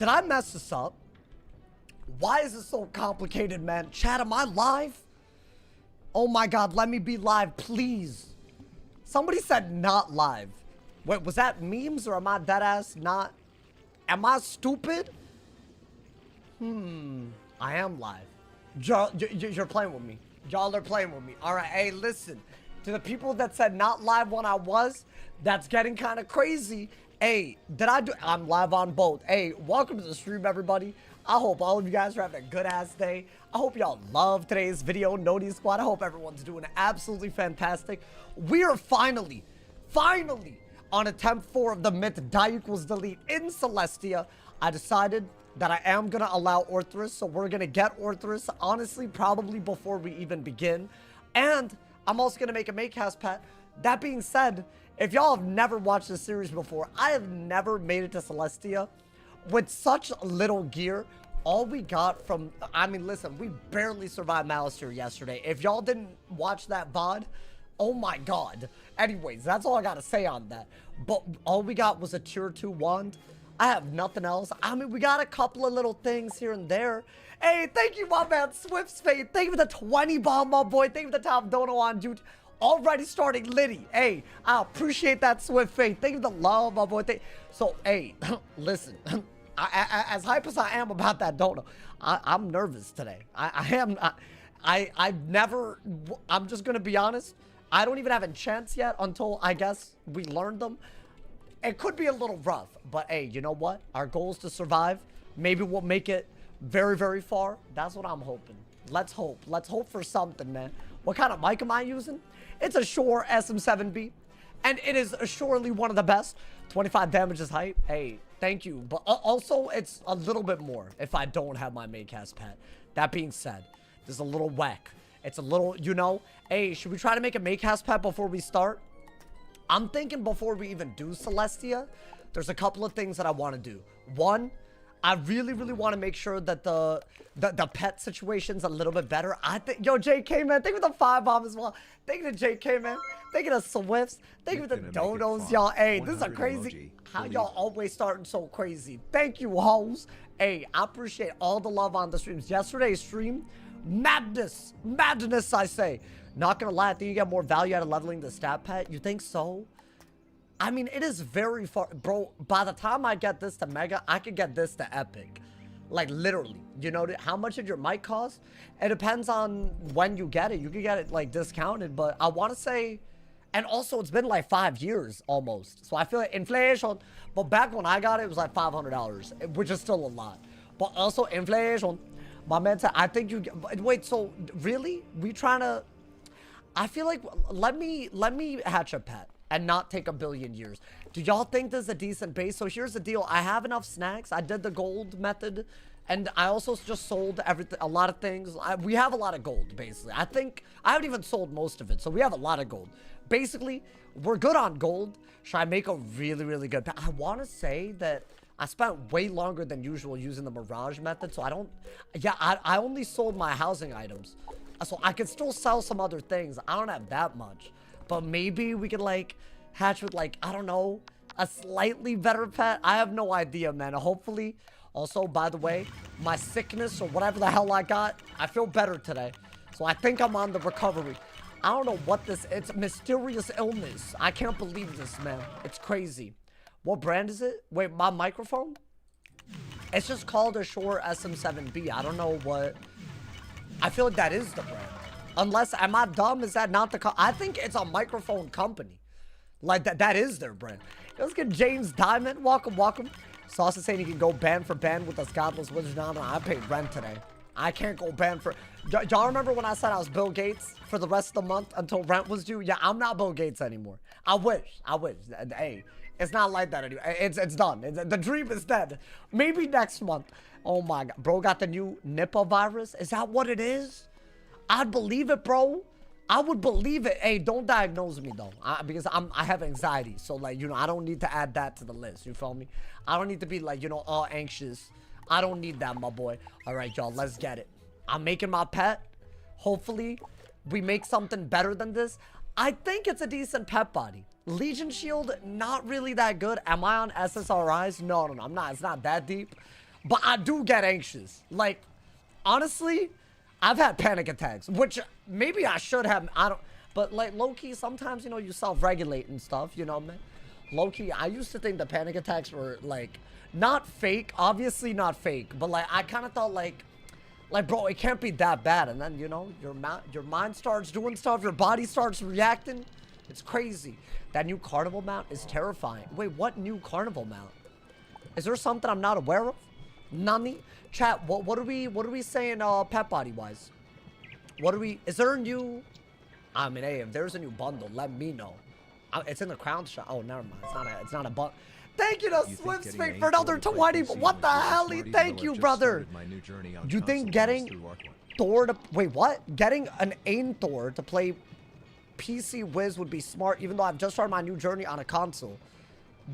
Did I mess this up? Why is it so complicated, man? Chat, am I live? Oh my god, let me be live, please. Somebody said not live. Wait, was that memes or am I deadass not? Am I stupid? I am live. You're playing with me. Y'all are playing with me. All right, hey, listen. To the people that said not live when I was, that's getting kind of crazy. Hey, I'm live on both. Hey, welcome to the stream, everybody. I hope all of you guys are having a good-ass day. I hope y'all love today's video, Noti Squad. I hope everyone's doing absolutely fantastic. We are finally on attempt 4 of the myth die equals delete in Celestia. I decided that I am going to allow Orthus, so we're going to get Orthus, honestly, probably before we even begin. And I'm also going to make a Maycast pet. That being said, if y'all have never watched this series before, I have never made it to Celestia with such little gear. All we got from, I mean, listen, we barely survived Malister yesterday. If y'all didn't watch that VOD, oh my god. Anyways, that's all I got to say on that. But all we got was a tier 2 wand. I have nothing else. I mean, we got a couple of little things here and there. Hey, thank you, my man, Swift's Fate. Thank you for the 20 bomb, my boy. Thank you for the top dono on, dude. Already starting Liddy. Hey, I appreciate that, Swift Fate. Thank you for the love, my boy. So, hey, listen. As hype as I am about that dono, I'm nervous today. I'm just going to be honest. I don't even have enchants yet until, I guess, we learn them. It could be a little rough, but hey, you know what? Our goal is to survive. Maybe we'll make it very, very far. That's what I'm hoping. Let's hope. Let's hope for something, man. What kind of mic am I using? It's a Shure SM7B, and it is surely one of the best. 25 damage is hype. Hey, thank you. But also, it's a little bit more if I don't have my Maycast pet. That being said, there's a little whack. It's a little, you know. Hey, should we try to make a Maycast pet before we start? I'm thinking before we even do Celestia, there's a couple of things that I want to do. One, I really want to make sure that the pet situation's a little bit better. I think, yo, JK, man, thank you for the 5 bomb as well. Thank you to JK, man. Thank you to Swifts. Thank you for the donos, y'all. Hey, this is a crazy, how y'all always starting so crazy. Thank you, hoes. Hey, I appreciate all the love on the streams. Yesterday's stream, madness, I say. Not gonna lie, I think you get more value out of leveling the stat pet. You think so? I mean, it is very far. Bro, by the time I get this to Mega, I could get this to Epic. Like, literally. You know, how much did your mic cost? It depends on when you get it. You can get it, like, discounted. But I want to say... And also, it's been, like, 5 years, almost. So I feel like inflation... But back when I got it, it was, like, $500. Which is still a lot. But also, inflation... My man said, I think you... Wait, so, really? We trying to... I feel like... Let me hatch a pet. And not take a billion years. Do y'all think this is a decent base? So here's the deal. I have enough snacks. I did the gold method. And I also just sold everything, a lot of things. We have a lot of gold, basically. I think I haven't even sold most of it. So we have a lot of gold. Basically, we're good on gold. Should I make a really good pet? I want to say that I spent way longer than usual using the Mirage method. So I don't... Yeah, I only sold my housing items. So I could still sell some other things. I don't have that much. But maybe we could, like, hatch with, like, I don't know, a slightly better pet. I have no idea, man. Hopefully. Also, by the way, my sickness or whatever the hell I got, I feel better today. So I think I'm on the recovery. I don't know what this, it's mysterious illness. I can't believe this, man. It's crazy. What brand is it? Wait, my microphone? It's just called a Shure SM7B. I don't know what. I feel like that is the brand. Unless, am I dumb? Is that not the I think it's a microphone company. Like, that is their brand. Let's get James Diamond. Welcome. Sauce is saying he can go band for band with us godless wizards. No, I paid rent today. I can't go band for... Y'all remember when I said I was Bill Gates for the rest of the month until rent was due? Yeah, I'm not Bill Gates anymore. I wish. Hey, it's not like that anymore. It's done. The dream is dead. Maybe next month. Oh my god. Bro got the new Nipah virus. Is that what it is? I'd believe it, bro. I would believe it. Hey, don't diagnose me, though. Because I have anxiety. So, like, you know, I don't need to add that to the list. You feel me? I don't need to be, like, you know, all anxious. I don't need that, my boy. All right, y'all. Let's get it. I'm making my pet. Hopefully, we make something better than this. I think it's a decent pet body. Legion Shield, not really that good. Am I on SSRIs? No. I'm not. It's not that deep. But I do get anxious. Like, honestly, I've had panic attacks, which maybe I should have. I don't. But like low-key, sometimes, you know, you self-regulate and stuff, you know, man. Low-key, I used to think the panic attacks were like not fake, obviously not fake, but like I kind of thought like bro, it can't be that bad. And then, you know, your mind starts doing stuff, your body starts reacting. It's crazy. That new carnival mount is terrifying. Wait, what new carnival mount? Is there something I'm not aware of? Nani? Chat, what are we saying pet body wise? Is there a new, I mean, hey, if there's a new bundle, let me know. It's in the crown shop. Oh, never mind. It's not a bundle. Thank you to Swimspink for another 20. What the hell? Thank you, brother. You think getting Thor to, wait, what? Getting an Ain Thor to play PC Wiz would be smart, even though I've just started my new journey on a console.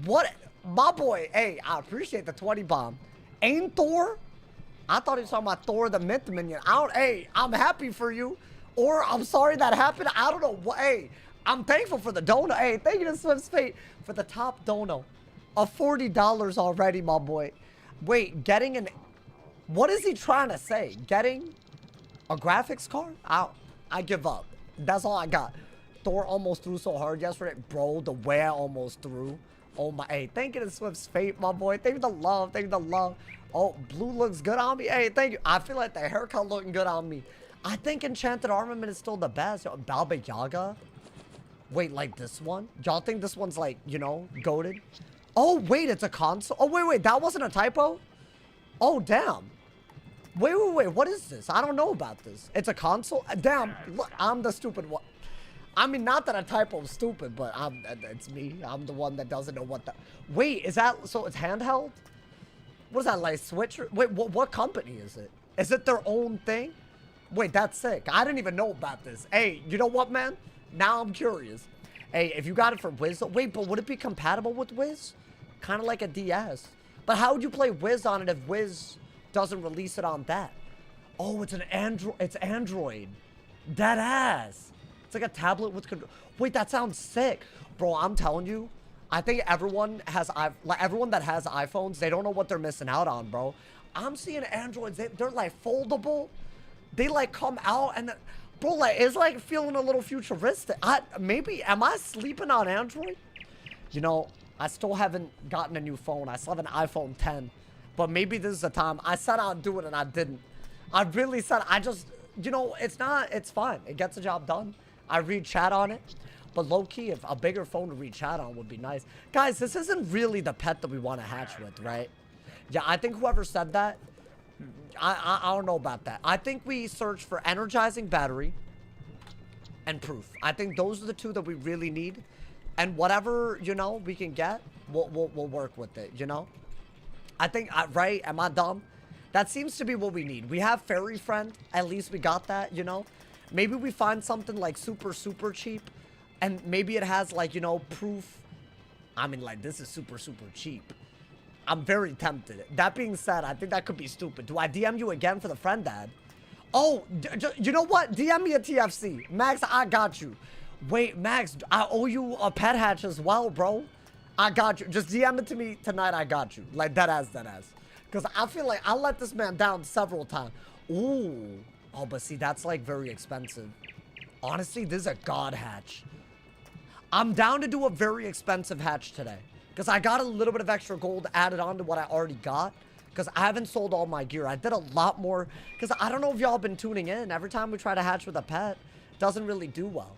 What? My boy, hey, I appreciate the 20 bomb. Ain Thor? I thought he was talking about Thor the Myth Minion. Hey, I'm happy for you. Or I'm sorry that happened. I don't know what. Hey, I'm thankful for the dono. Hey, thank you to Swift's Fate for the top dono of $40 already, my boy. Wait, getting an, what is he trying to say? Getting a graphics card? I give up. That's all I got. Thor almost threw so hard yesterday. Bro, the way I almost threw. Oh my, hey, thank you to Swift's Fate, my boy. Thank you to love, thank you to love. Oh, blue looks good on me. Hey, thank you. I feel like the haircut looking good on me. I think Enchanted Armament is still the best. Baba Yaga. Wait, like this one? Y'all think this one's like, you know, goated? Oh, wait, it's a console. Oh, wait, that wasn't a typo? Oh, damn. Wait, what is this? I don't know about this. It's a console? Damn, look, I'm the stupid one. I mean, not that a typo is stupid, but it's me. I'm the one that doesn't know what the... Wait, is that... So it's handheld? What is that, like Switch? Wait, what company is it? Is it their own thing? Wait, that's sick. I didn't even know about this. Hey, you know what, man? Now I'm curious. Hey, if you got it for Wiz... Wait, but would it be compatible with Wiz? Kind of like a DS. But how would you play Wiz on it if Wiz doesn't release it on that? Oh, it's an Android. It's Android. That ass. It's like a tablet with control. Wait, that sounds sick. Bro, I'm telling you. I think everyone that has iPhones, they don't know what they're missing out on, bro. I'm seeing Androids. They're like foldable. They like come out and... Bro, like, it's like feeling a little futuristic. Maybe, am I sleeping on Android? You know, I still haven't gotten a new phone. I still have an iPhone 10. But maybe this is the time. I said I'd do it and I didn't. I really said, you know, it's fine. It gets the job done. I read chat on it. But low-key, if a bigger phone to read chat on would be nice. Guys, this isn't really the pet that we want to hatch with, right? Yeah, I think whoever said that, I don't know about that. I think we search for energizing battery and proof. I think those are the two that we really need. And whatever, you know, we can get, we'll work with it, you know? I think, right? Am I dumb? That seems to be what we need. We have Fairy Friend. At least we got that, you know? Maybe we find something like super, super cheap. And maybe it has like, you know, proof. I mean, like, this is super, super cheap. I'm very tempted. That being said, I think that could be stupid. Do I DM you again for the friend ad? Oh, you know what? DM me a TFC. Max, I got you. Wait, Max, I owe you a pet hatch as well, bro. I got you. Just DM it to me tonight. I got you. Like, dead ass. Because I feel like I let this man down several times. Ooh. Oh, but see, that's like very expensive. Honestly, this is a god hatch. I'm down to do a very expensive hatch today. Because I got a little bit of extra gold added on to what I already got. Because I haven't sold all my gear. I did a lot more. Because I don't know if y'all been tuning in. Every time we try to hatch with a pet, it doesn't really do well.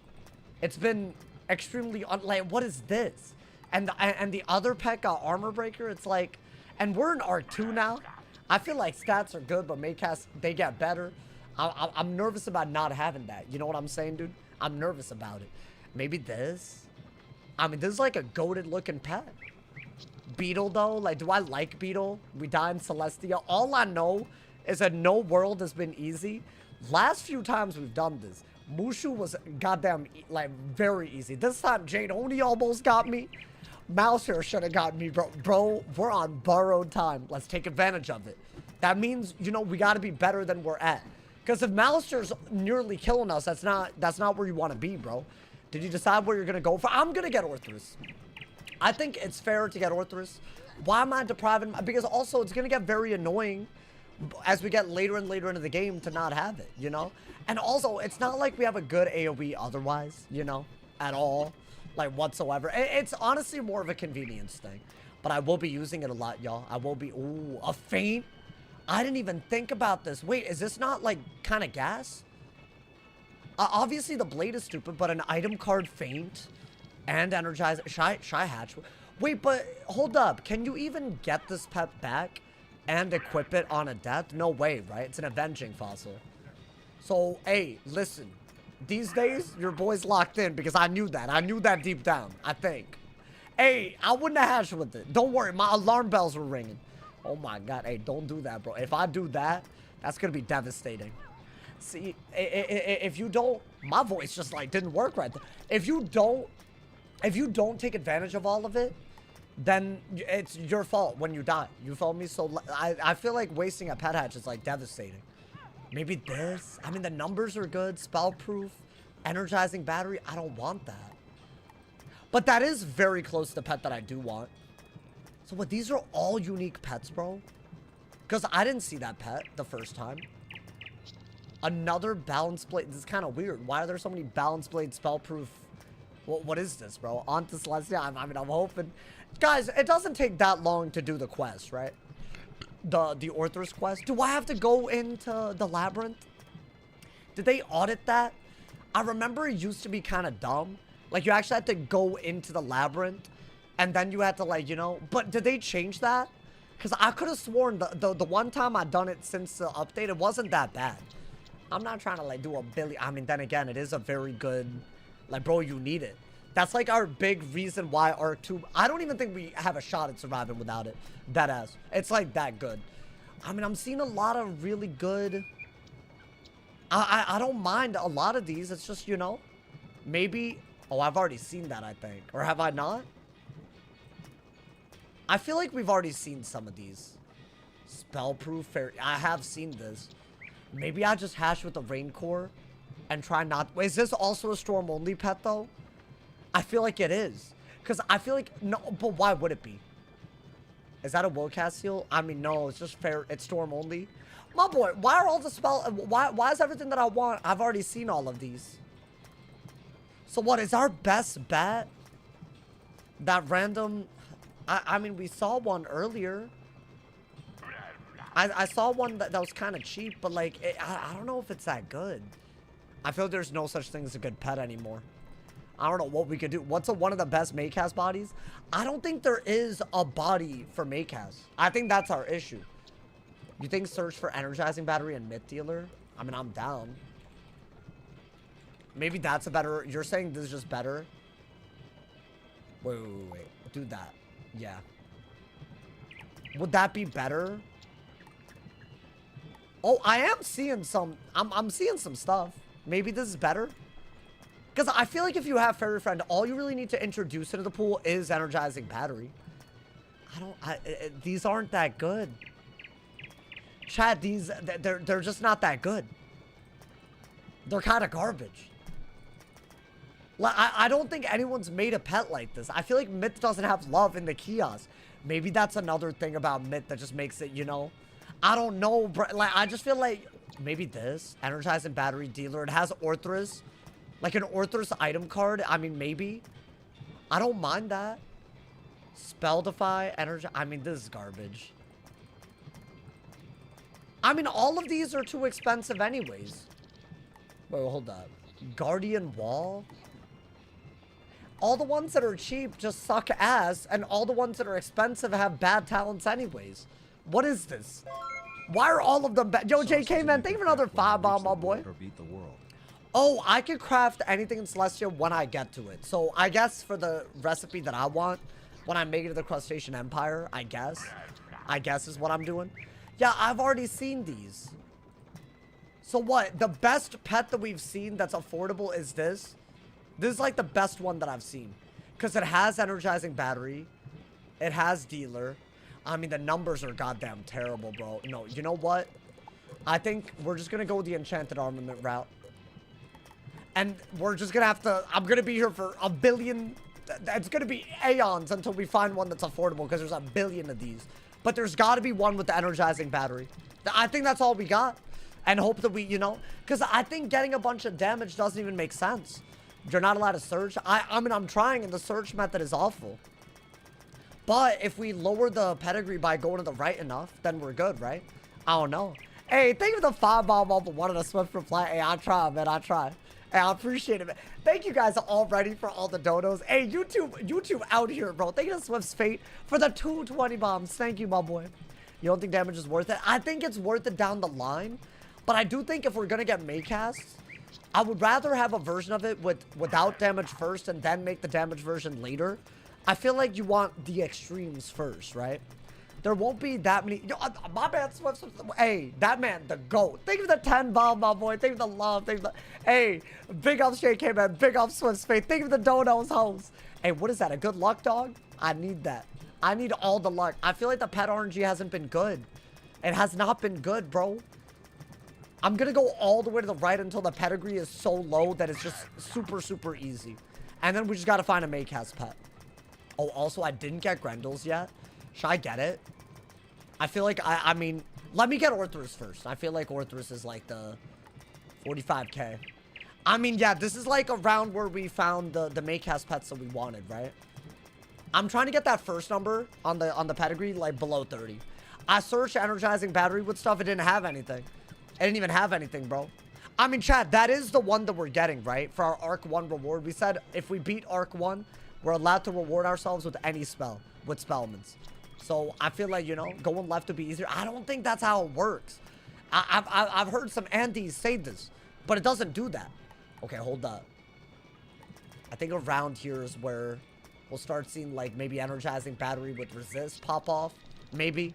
It's been extremely... like, what is this? And the other pet got armor breaker. It's like... And we're in R2 now. I feel like stats are good, but Maycast, they get better. I'm nervous about not having that. You know what I'm saying, dude? I'm nervous about it. Maybe this? I mean, this is like a goated looking pet. Beetle, though? Like, do I like Beetle? We die in Celestia. All I know is that no world has been easy. Last few times we've done this, Mushu was goddamn, like, very easy. This time, Jade Oni almost got me. Mouse here should have got me, bro. Bro, we're on borrowed time. Let's take advantage of it. That means, you know, we got to be better than we're at. Because if Malister's nearly killing us, that's not where you want to be, bro. Did you decide where you're going to go for? I'm going to get Orthus. I think it's fair to get Orthus. Why am I depriving? Because also it's gonna get very annoying as we get later and later into the game to not have it, you know? And also, it's not like we have a good AoE otherwise, you know? At all. Like, whatsoever. It's honestly more of a convenience thing. But I will be using it a lot, y'all. I will be... Ooh, a feint? I didn't even think about this. Wait, is this not, like, kind of gas? Obviously, the blade is stupid, but an item card feint and energize... Shy Hatch. Wait, but hold up. Can you even get this pet back and equip it on a death? No way, right? It's an avenging fossil. So, hey, listen. These days, your boy's locked in because I knew that. I knew that deep down, I think. Hey, I wouldn't have hashed with it. Don't worry, my alarm bells were ringing. Oh my god, hey, don't do that, bro. If I do that, that's gonna be devastating. See, if you don't... My voice just, like, didn't work right there. If you don't take advantage of all of it, then it's your fault when you die. You feel me? So, I feel like wasting a pet hatch is, like, devastating. Maybe this? I mean, the numbers are good. Spell proof. Energizing battery. I don't want that. But that is very close to the pet that I do want. So what, these are all unique pets, bro? Because I didn't see that pet the first time. Another balance blade. This is kind of weird. Why are there so many balance blade spell proof? What is this, bro? On to Celestia. I mean, I'm hoping. Guys, it doesn't take that long to do the quest, right? The Orthus quest. Do I have to go into the Labyrinth? Did they audit that? I remember it used to be kind of dumb. Like, you actually had to go into the Labyrinth. And then you had to, like, you know. But did they change that? Because I could have sworn the one time I've done it since the update, it wasn't that bad. I'm not trying to, like, do a billion. I mean, then again, it is a very good... Like, bro, you need it. That's, like, our big reason why Arc 2... I don't even think we have a shot at surviving without it. Deadass. It's, like, that good. I mean, I'm seeing a lot of really good... I don't mind a lot of these. It's just, you know... Maybe... Oh, I've already seen that, I think. Or have I not? I feel like we've already seen some of these. Spellproof fairy. I have seen this. Maybe I just hash with the rain core and try not... Wait, is this also a storm only pet though? I feel like it is. Because I feel like... No, but why would it be? Is that a willcast seal? I mean, no, it's just fair. It's storm only. My boy, why are all the spell... Why is everything that I want... I've already seen all of these. So what is our best bet? That random... I mean, we saw one earlier. I saw one that was kind of cheap, but like, I don't know if it's that good. I feel like there's no such thing as a good pet anymore. I don't know what we could do. What's one of the best Maycast bodies? I don't think there is a body for Maycast. I think that's our issue. You think search for energizing battery and myth dealer? I mean, I'm down. Maybe that's a better... You're saying this is just better? Wait. Do that. Yeah. Would that be better? Oh, I am seeing some... I'm seeing some stuff. Maybe this is better? Because I feel like if you have Fairy Friend, all you really need to introduce into the pool is energizing battery. These aren't that good. Chad, they're just not that good. They're kind of garbage. Like, I don't think anyone's made a pet like this. I feel like Myth doesn't have love in the kiosk. Maybe that's another thing about Myth that just makes it, you know. I don't know, bro. Like, I just feel like maybe this energizing battery dealer. It has Orthus, like an Orthus item card. I mean, maybe. I don't mind that. Spell defy energy. I mean, this is garbage. I mean, all of these are too expensive anyways. Wait, hold up. Guardian Wall. All the ones that are cheap just suck ass, and all the ones that are expensive have bad talents anyways. What is this? Why are all of them bad? Yo, JK, man, thank you for another 5 bomb, my boy. Oh, I can craft anything in Celestia when I get to it. So, I guess for the recipe that I want, when I make it to the Crustacean Empire, I guess is what I'm doing. Yeah, I've already seen these. So what? The best pet that we've seen that's affordable is this. This is like the best one that I've seen. Because it has energizing battery. It has dealer. I mean, the numbers are goddamn terrible, bro. No, you know what? I think we're just going to go with the enchanted armament route. And we're just going to have to... I'm going to be here for a billion it's gonna be aeons until we find one that's affordable because there's a billion of these. But there's got to be one with the energizing battery. I think that's all we got. And hope that we, you know, because I think getting a bunch of damage doesn't even make sense. You're not allowed to search. I mean, I'm trying, and the search method is awful. But if we lower the pedigree by going to the right enough, then we're good, right? I don't know. Hey, thank you for the 5-bomb off of one of the Swift reply. Hey, I try, man. I try. Hey, I appreciate it, man. Thank you guys already for all the donos. Hey, YouTube out here, bro. Thank you to Swift's Fate for the 220 bombs. Thank you, my boy. You don't think damage is worth it? I think it's worth it down the line. But I do think if we're going to get Maycasts, I would rather have a version of it without damage first and then make the damage version later. I feel like you want the extremes first, right? There won't be that many. Yo, my man, Swift. Hey, that man, the GOAT. Think of the 10 bomb, my boy. Think of the love. Think of the. Hey, big up JK, man. Big up Swift's Fate. Think of the donos, hoes. Hey, what is that? A good luck dog? I need that. I need all the luck. I feel like the pet RNG hasn't been good. It has not been good, bro. I'm going to go all the way to the right until the pedigree is so low that it's just super, super easy. And then we just got to find a Maycast pet. Oh, also, I didn't get Grendel's yet. Should I get it? I feel like, I mean, let me get Orthus first. I feel like Orthus is like the 45k. I mean, yeah, this is like around where we found the Maycast pets that we wanted, right? I'm trying to get that first number on the pedigree, like below 30. I searched energizing battery with stuff. It didn't have anything. It didn't even have anything, bro. I mean, chat, that is the one that we're getting, right? For our Arc 1 reward. We said if we beat Arc 1, we're allowed to reward ourselves with any spell, with spellements. So I feel like, you know, going left would be easier. I don't think that's how it works. I've heard some antis say this, but it doesn't do that. Okay, hold up. I think around here is where we'll start seeing, like, maybe energizing battery with resist pop off. Maybe.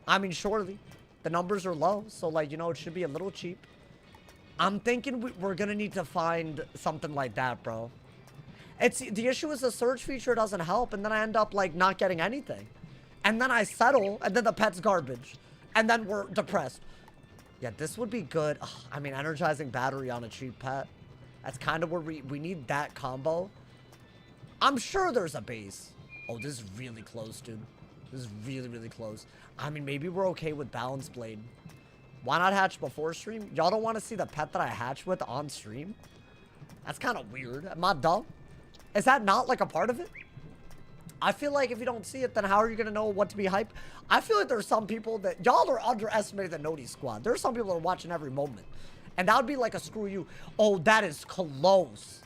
I mean, surely. The numbers are low, so, like, you know, it should be a little cheap. I'm thinking we're gonna need to find something like that, bro. The issue is the search feature doesn't help, and then I end up, like, not getting anything. And then I settle, and then the pet's garbage. And then we're depressed. Yeah, this would be good. Ugh, I mean, energizing battery on a cheap pet. That's kind of where we need that combo. I'm sure there's a base. Oh, this is really close, dude. This is really, really close. I mean, maybe we're okay with Balance Blade. Why not hatch before stream? Y'all don't want to see the pet that I hatch with on stream? That's kind of weird. Am I dumb? Is that not, like, a part of it? I feel like if you don't see it, then how are you going to know what to be hyped? I feel like there's some people that... Y'all are underestimating the Noti squad. There's some people that are watching every moment. And that would be like a screw you. Oh, that is close.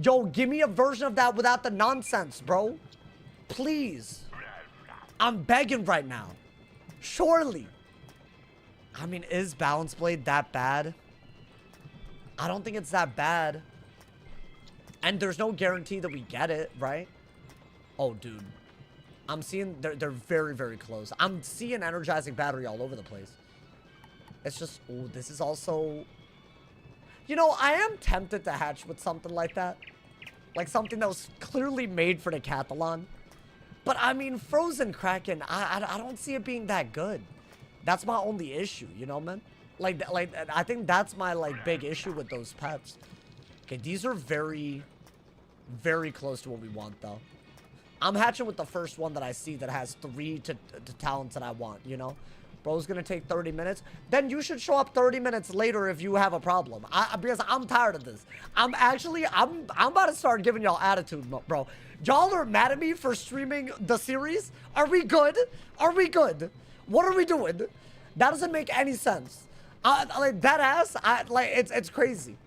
Yo, give me a version of that without the nonsense, bro. Please. I'm begging right now. Surely. I mean, is Balance Blade that bad? I don't think it's that bad. And there's no guarantee that we get it, right? Oh, dude. I'm seeing... They're very, very close. I'm seeing energizing battery all over the place. It's just... Oh, this is also... You know, I am tempted to hatch with something like that. Like something that was clearly made for Decathlon. But, I mean, Frozen Kraken, I don't see it being that good. That's my only issue, you know, man? Like, I think that's my, like, big issue with those pets. Okay, these are very, very close to what we want, though. I'm hatching with the first one that I see that has 3 to talents that I want, you know? Bro's gonna take 30 minutes. Then you should show up 30 minutes later if you have a problem. Because I'm tired of this. I'm about to start giving y'all attitude, bro. Y'all are mad at me for streaming the series? Are we good? Are we good? What are we doing? That doesn't make any sense. Like, that ass, like, it's crazy.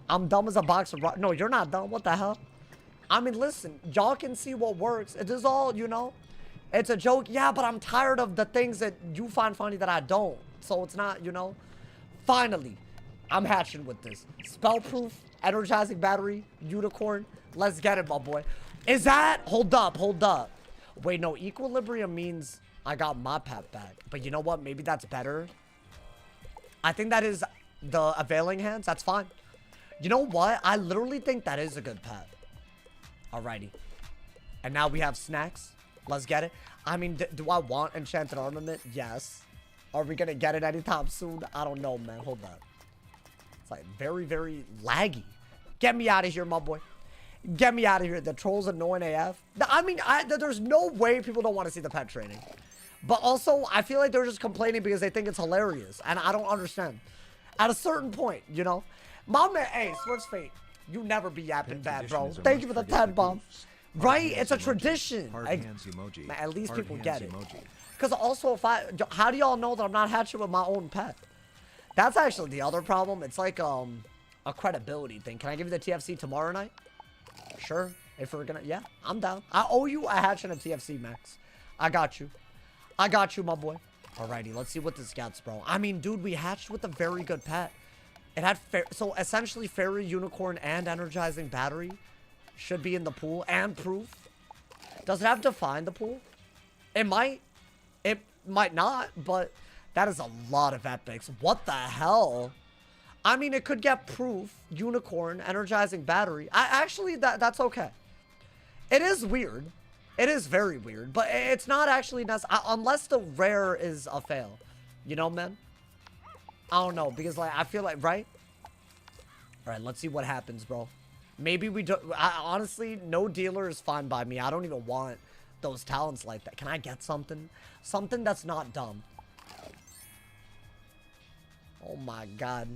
I'm dumb as a box of rock. No, you're not dumb. What the hell? I mean, listen, y'all can see what works. It is all, you know, it's a joke. Yeah, but I'm tired of the things that you find funny that I don't. So it's not, you know. Finally, I'm hatching with this. Spellproof, energizing battery, unicorn. Let's get it, my boy. Is that? Hold up, hold up. Wait, no, equilibrium means I got my pet back. But you know what? Maybe that's better. I think that is the availing hands. That's fine. You know what? I literally think that is a good pet. Alrighty. And now we have snacks. Let's get it. I mean, do I want enchanted armament? Yes. Are we gonna get it anytime soon? I don't know, man. Hold up. It's like very, very laggy. Get me out of here, my boy. Get me out of here. The troll's annoying AF. I mean, there's no way people don't want to see the pet training. But also, I feel like they're just complaining because they think it's hilarious. And I don't understand. At a certain point, you know? My man, hey, Swift's Fate, you never be yapping bad, bro. Thank you for the 10 bomb. Right? It's a tradition. At least people get it. Because also, how do y'all know that I'm not hatching with my own pet? That's actually the other problem. It's like a credibility thing. Can I give you the TFC tomorrow night? Sure. If we're gonna, yeah, I'm down. I owe you a hatch and a TFC, Max. I got you. I got you, my boy. Alrighty, let's see what this gets, bro. I mean, dude, we hatched with a very good pet. It had, so essentially, Fairy, Unicorn, and Energizing Battery should be in the pool, and Proof. Does it have to find the pool? It might. It might not, but that is a lot of epics. What the hell? I mean, it could get Proof, Unicorn, Energizing Battery. Actually, that's okay. It is weird. It is very weird, but it's not actually necessary unless the rare is a fail. You know, man? I don't know, because, like, I feel like, right? All right, let's see what happens, bro. Maybe we don't. Honestly, no dealer is fine by me. I don't even want those talents like that. Can I get something? Something that's not dumb. Oh, my God.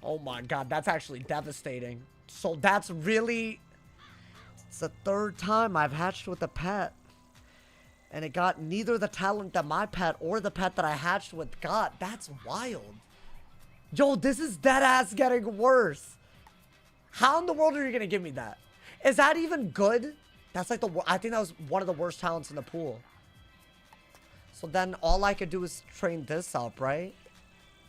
Oh, my God. That's actually devastating. So that's really... It's the third time I've hatched with a pet. And it got neither the talent that my pet or the pet that I hatched with got. That's wild. Yo, this is dead ass getting worse. How in the world are you going to give me that? Is that even good? That's like the... I think that was one of the worst talents in the pool. So then all I could do is train this up, right?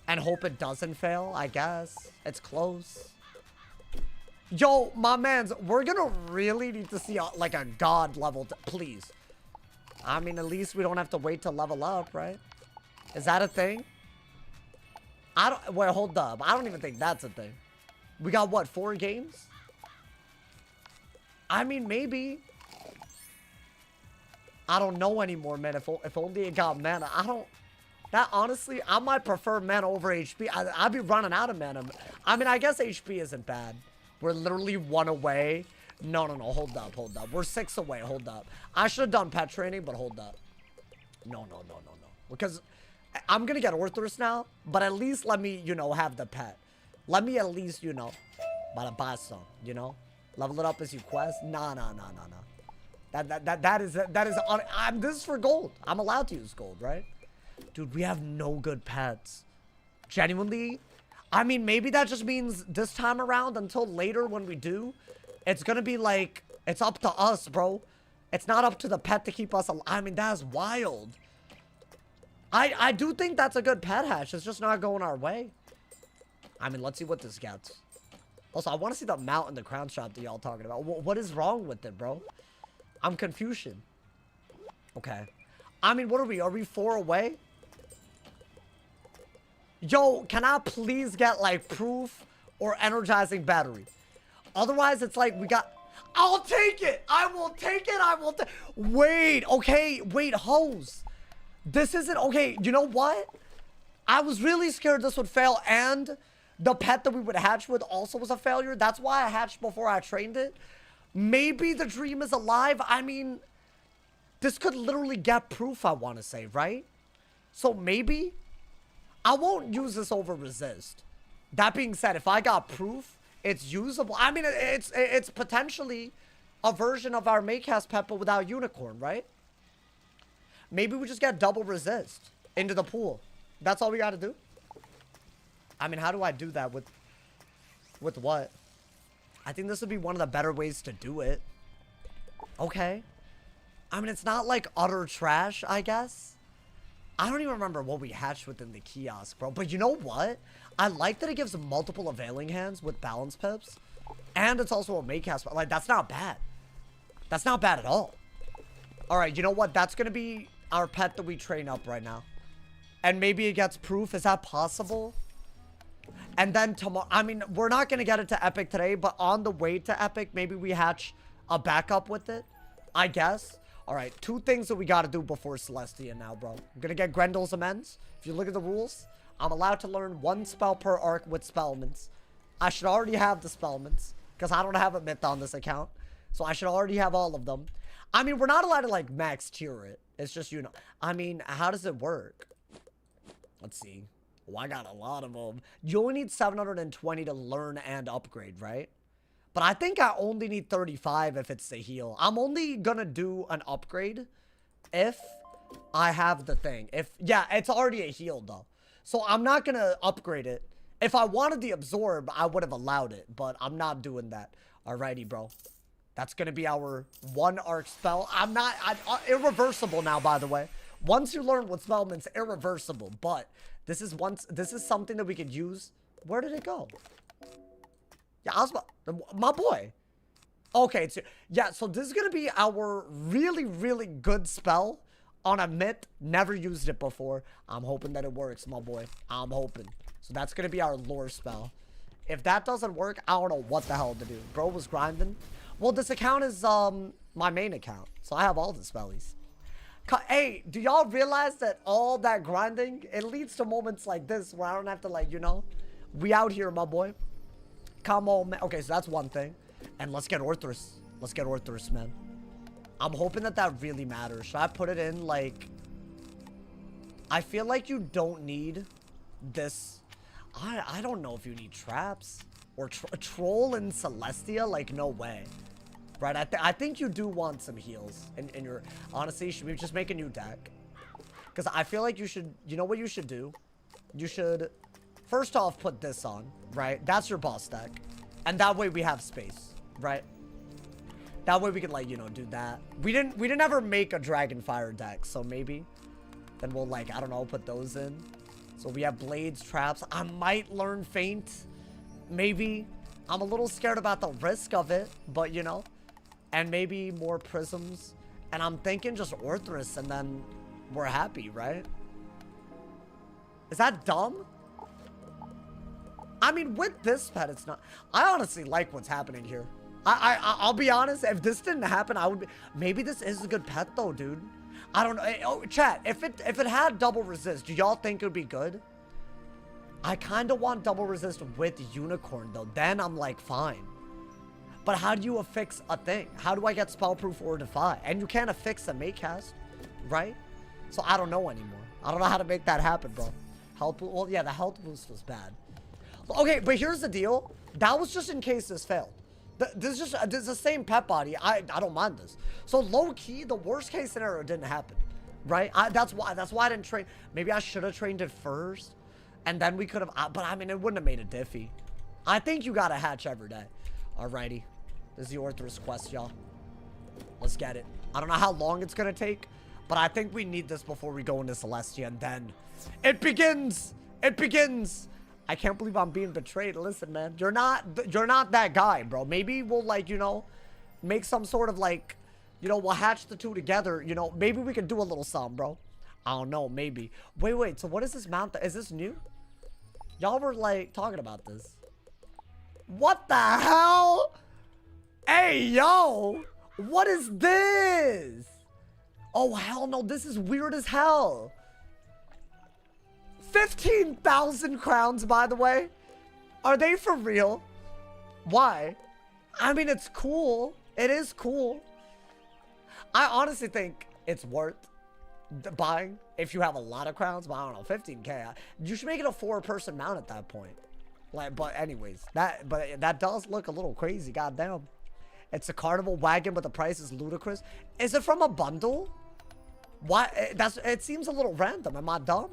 And hope it doesn't fail, I guess. It's close. Yo, my mans, we're gonna really need to see like a god level, please. I mean, at least we don't have to wait to level up, right? Is that a thing? I don't, wait, hold up. I don't even think that's a thing. We got what, 4 games? I mean, maybe. I don't know anymore, man. If only it got mana. I don't, that honestly, I might prefer mana over HP. I'd be running out of mana. I mean, I guess HP isn't bad. We're literally 1 away. No, hold up. We're 6 away, hold up. I should have done pet training, but hold up. No. Because I'm gonna get Orthus now, but at least let me, you know, have the pet. Let me at least, you know, buy some, you know? Level it up as you quest. No. That is, this is for gold. I'm allowed to use gold, right? Dude, we have no good pets. Genuinely, I mean, maybe that just means this time around until later when we do, it's gonna be like, it's up to us, bro. It's not up to the pet to keep us alive. I mean, that's wild. I do think that's a good pet hatch. It's just not going our way. I mean, let's see what this gets. Also, I want to see the mount and the crown shop that y'all talking about. What is wrong with it, bro? I'm confusion. Okay. I mean, what are we? Are we 4 away? Yo, can I please get, like, Proof or Energizing Battery? Otherwise, it's like we got... I'll take it! I will take it! Wait, okay. Wait, hose. This isn't... Okay, you know what? I was really scared this would fail, and the pet that we would hatch with also was a failure. That's why I hatched before I trained it. Maybe the dream is alive. I mean, this could literally get Proof, I want to say, right? So maybe... I won't use this over Resist. That being said, if I got Proof, it's usable. I mean, it's potentially a version of our Maycast pet, but without Unicorn, right? Maybe we just get double Resist into the pool. That's all we got to do. I mean, how do I do that with what? I think this would be one of the better ways to do it. Okay. I mean, it's not like utter trash, I guess. I don't even remember what we hatched within the kiosk, bro. But you know what? I like that it gives multiple availing hands with balance pips. And it's also a Maycast. Like, that's not bad. That's not bad at all. Alright, you know what? That's going to be our pet that we train up right now. And maybe it gets Proof. Is that possible? And then tomorrow... I mean, we're not going to get it to Epic today. But on the way to Epic, maybe we hatch a backup with it. I guess. Alright, 2 things that we gotta do before Celestia now, bro. I'm gonna get Grendel's Amends. If you look at the rules, I'm allowed to learn 1 spell per arc with spellements. I should already have the spellements, because I don't have a myth on this account. So I should already have all of them. I mean, we're not allowed to, like, max tier it. It's just, you know. I mean, how does it work? Let's see. Oh, I got a lot of them. You only need 720 to learn and upgrade, right? But I think I only need 35 if it's the heal. I'm only gonna do an upgrade if I have the thing. Yeah, it's already a heal, though. So I'm not gonna upgrade it. If I wanted the absorb, I would have allowed it. But I'm not doing that. Alrighty, bro. That's gonna be our 1 arc spell. I'm irreversible now, by the way. Once you learn what spellements, irreversible. But this is something that we could use. Where did it go? Yeah, I was my boy. Okay, yeah, so this is gonna be our really, really good spell on a myth. Never used it before. I'm hoping that it works, my boy. I'm hoping. So that's gonna be our lore spell. If that doesn't work, I don't know what the hell to do. Bro was grinding. Well, this account is my main account, so I have all the spellies. Hey, do y'all realize that all that grinding, it leads to moments like this where I don't have to, like, you know, we out here, my boy. Come on, man. Okay, so that's one thing. And let's get Orthus. Let's get Orthus, man. I'm hoping that that really matters. Should I put it in, like... I feel like you don't need this. I don't know if you need traps. Or troll in Celestia? Like, no way. Right, I think you do want some heals in your... Honestly, should we just make a new deck? Because I feel like you should... You know what you should do? You should... First off, put this on, right? That's your boss deck. And that way we have space, right? That way we can, like, you know, do that. We didn't ever make a Dragonfire deck, so maybe. Then we'll, like, I don't know, put those in. So we have blades, traps. I might learn Feint. Maybe. I'm a little scared about the risk of it, but, you know. And maybe more prisms. And I'm thinking just Orthus, and then we're happy, right? Is that dumb? I mean, with this pet, it's not... I honestly like what's happening here. I'll be honest, if this didn't happen, I would be... Maybe this is a good pet, though, dude. I don't know. Oh, chat, if it had double resist, do y'all think it would be good? I kind of want double resist with Unicorn, though. Then I'm like, fine. But how do you affix a thing? How do I get Spellproof or Defy? And you can't affix a Makecast, right? So I don't know anymore. I don't know how to make that happen, bro. Health... Well, yeah, the health boost was bad. Okay, but here's the deal. That was just in case this failed. This is the same pet body. I don't mind this. So low key, the worst case scenario didn't happen, right? That's why I didn't train. Maybe I should have trained it first, and then we could have. But I mean, it wouldn't have made a diffy. I think you gotta hatch every day. Alrighty, this is the Orthus quest, y'all. Let's get it. I don't know how long it's gonna take, but I think we need this before we go into Celestia, and then it begins. It begins. I can't believe I'm being betrayed. Listen, man, you're not that guy, bro. Maybe we'll, like, you know, make some sort of, like, you know, we'll hatch the two together. You know, maybe we can do a little something, bro. I don't know, maybe. Wait. So what is this mount? Is this new? Y'all were, like, talking about this. What the hell? Hey, yo. What is this? Oh, hell no. This is weird as hell. 15,000 crowns, by the way. Are they for real? Why? I mean, it's cool. It is cool. I honestly think it's worth buying if you have a lot of crowns, but I don't know, 15K. You should make it a 4-person mount at that point. Like, but anyways, that does look a little crazy. Goddamn. It's a carnival wagon, but the price is ludicrous. Is it from a bundle? Why? It seems a little random. Am I dumb?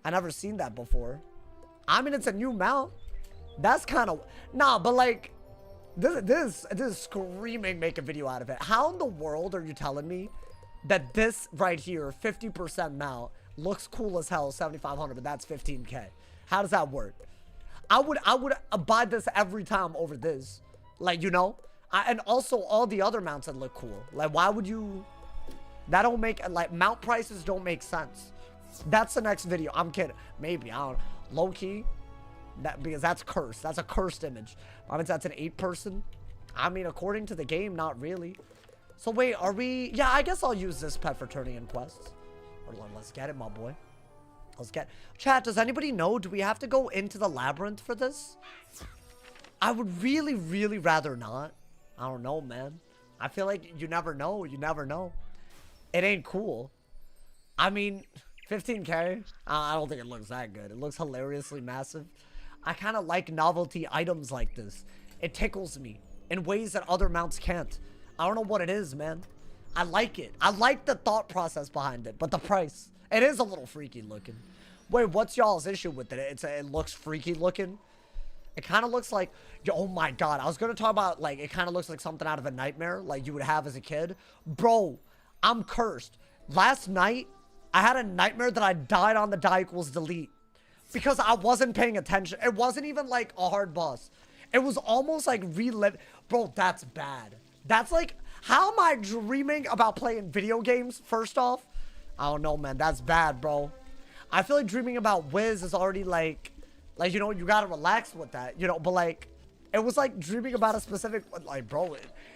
I never seen that before. I mean, it's a new mount. That's kind of... Nah, but like... This is screaming make a video out of it. How in the world are you telling me that this right here, 50% mount, looks cool as hell, 7,500, but that's 15K? How does that work? I would buy this every time over this. Like, you know? And also, all the other mounts that look cool. Like, why would you... That don't make... Like, mount prices don't make sense. That's the next video. I'm kidding. Maybe. I don't know. Low key. Because that's cursed. That's a cursed image. I mean, that's an 8-person. I mean, according to the game, not really. So wait, are we... Yeah, I guess I'll use this pet for turning in quests. Let's get it, my boy. Let's get... Chat, does anybody know? Do we have to go into the Labyrinth for this? I would really, really rather not. I don't know, man. I feel like you never know. You never know. It ain't cool. I mean, 15K? I don't think it looks that good. It looks hilariously massive. I kind of like novelty items like this. It tickles me in ways that other mounts can't. I don't know what it is, man. I like it. I like the thought process behind it, but the price, it is a little freaky looking. Wait, what's y'all's issue with it? It looks freaky looking. It kind of looks like, yo, oh my god, I was going to talk about, like, it kind of looks like something out of a nightmare, like you would have as a kid. Bro, I'm cursed. Last night, I had a nightmare that I died on the die equals delete. Because I wasn't paying attention. It wasn't even, like, a hard boss. It was almost like relive. Bro, that's bad. That's like, how am I dreaming about playing video games, first off? I don't know, man. That's bad, bro. I feel like dreaming about Wiz is already, like, you know, you gotta relax with that, you know, but, like, it was, like, dreaming about a specific, like, bro,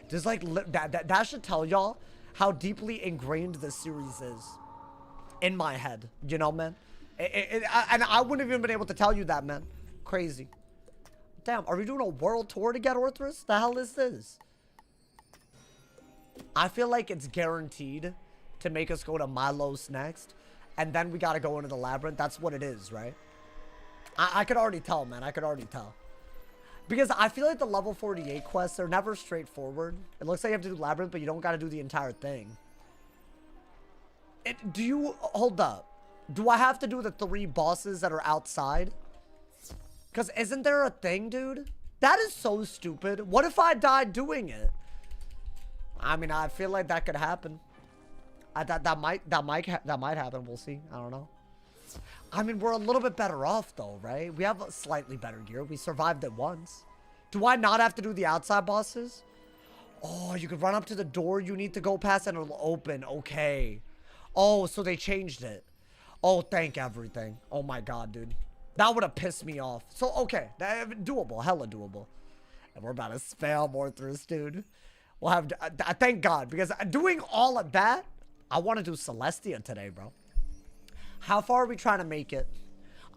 there's, like, that should tell y'all how deeply ingrained this series is in my head, you know, man? And I wouldn't have even been able to tell you that, man. Crazy. Damn, are we doing a world tour to get Orthus? The hell is this? I feel like it's guaranteed to make us go to Milos next. And then we gotta go into the Labyrinth. That's what it is, right? I could already tell, man. I could already tell. Because I feel like the level 48 quests are never straightforward. It looks like you have to do Labyrinth, but you don't gotta do the entire thing. Hold up. Do I have to do the 3 bosses that are outside? Because isn't there a thing, dude? That is so stupid. What if I died doing it? I mean, I feel like that could happen. That might happen. We'll see. I don't know. I mean, we're a little bit better off, though, right? We have a slightly better gear. We survived it once. Do I not have to do the outside bosses? Oh, you could run up to the door you need to go past and it'll open. Okay. Oh, so they changed it. Oh, thank everything. Oh my god, dude. That would have pissed me off. So, okay. Doable. Hella doable. And we're about to spam Orthus, dude. We'll have... thank god. Because doing all of that... I want to do Celestia today, bro. How far are we trying to make it?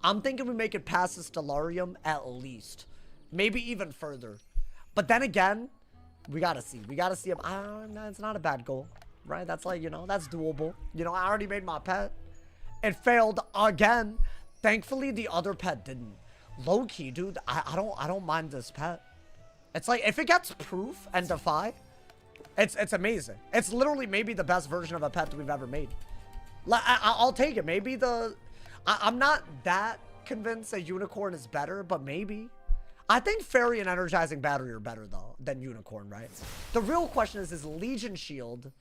I'm thinking we make it past the Stellarium at least. Maybe even further. But then again... We gotta see. We gotta see if... it's not a bad goal. Right? That's like, you know... That's doable. You know, I already made my pet. It failed again. Thankfully, the other pet didn't. Low-key, dude, I don't mind this pet. It's like, if it gets proof and defy, it's amazing. It's literally maybe the best version of a pet that we've ever made. I'll take it. Maybe I'm not that convinced that Unicorn is better, but maybe. I think Fairy and Energizing Battery are better, though, than Unicorn, right? The real question is Legion Shield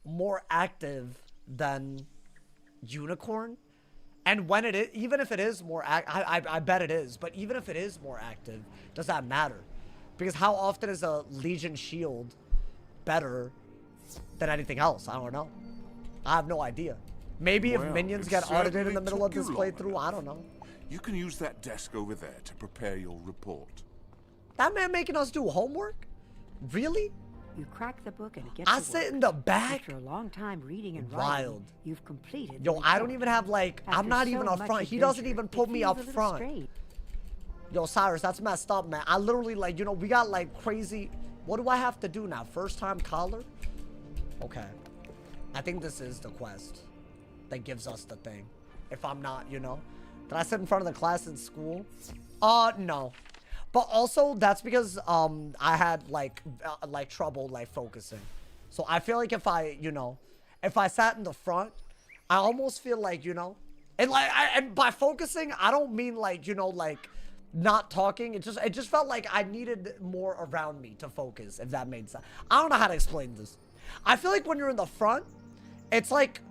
more active than Unicorn? And when it is, even if it is more I bet it is, but even if it is more active, does that matter? Because how often is a Legion Shield better than anything else? I don't know. I have no idea. Maybe if minions get audited in the middle of this playthrough, I don't know. You can use that desk over there to prepare your report. That man making us do homework? Really? You crack the book and it gets I sit in the back. After a long time reading and Wild. writing, you've completed. Yo, I don't even have like, I'm not even up front. He doesn't even put me up front. Yo, Cyrus, that's messed up, man. I literally, like, you know, we got like crazy. What do I have to do now? First time collar? Okay. I think this is the quest that gives us the thing. If I'm not, you know. Did I sit in front of the class in school? No. But also, that's because I had like trouble like focusing. So I feel like if I, you know, if I sat in the front, I almost feel like, you know, and like and by focusing, I don't mean like, you know, like not talking. It just felt like I needed more around me to focus, if that made sense. I don't know how to explain this. I feel like when you're in the front, it's like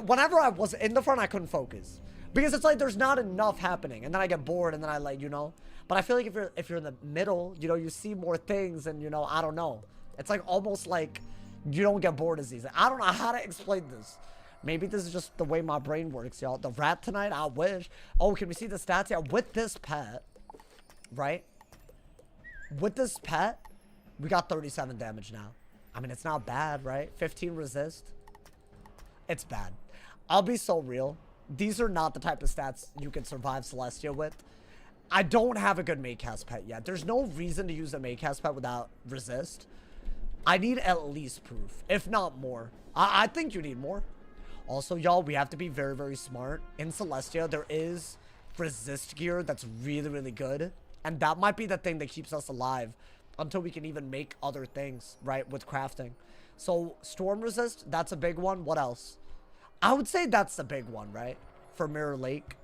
whenever I was in the front, I couldn't focus. Because it's like there's not enough happening, and then I get bored, and then I like, you know. But I feel like if you're in the middle, you know, you see more things, and you know, I don't know. It's like almost like you don't get bored as easy. I don't know how to explain this. Maybe this is just the way my brain works, y'all. The rat tonight, I wish. Oh, can we see the stats? Yeah, with this pet, right? With this pet, we got 37 damage now. I mean, it's not bad, right? 15 resist. It's bad. I'll be so real. These are not the type of stats you can survive Celestia with. I don't have a good Maycast pet yet. There's no reason to use a Maycast pet without resist. I need at least proof, if not more. I think you need more. Also, y'all, we have to be very, very smart. In Celestia, there is resist gear that's really, really good. And that might be the thing that keeps us alive until we can even make other things, right, with crafting. So, storm resist, that's a big one. What else? I would say that's the big one, right? For Mirror Lake.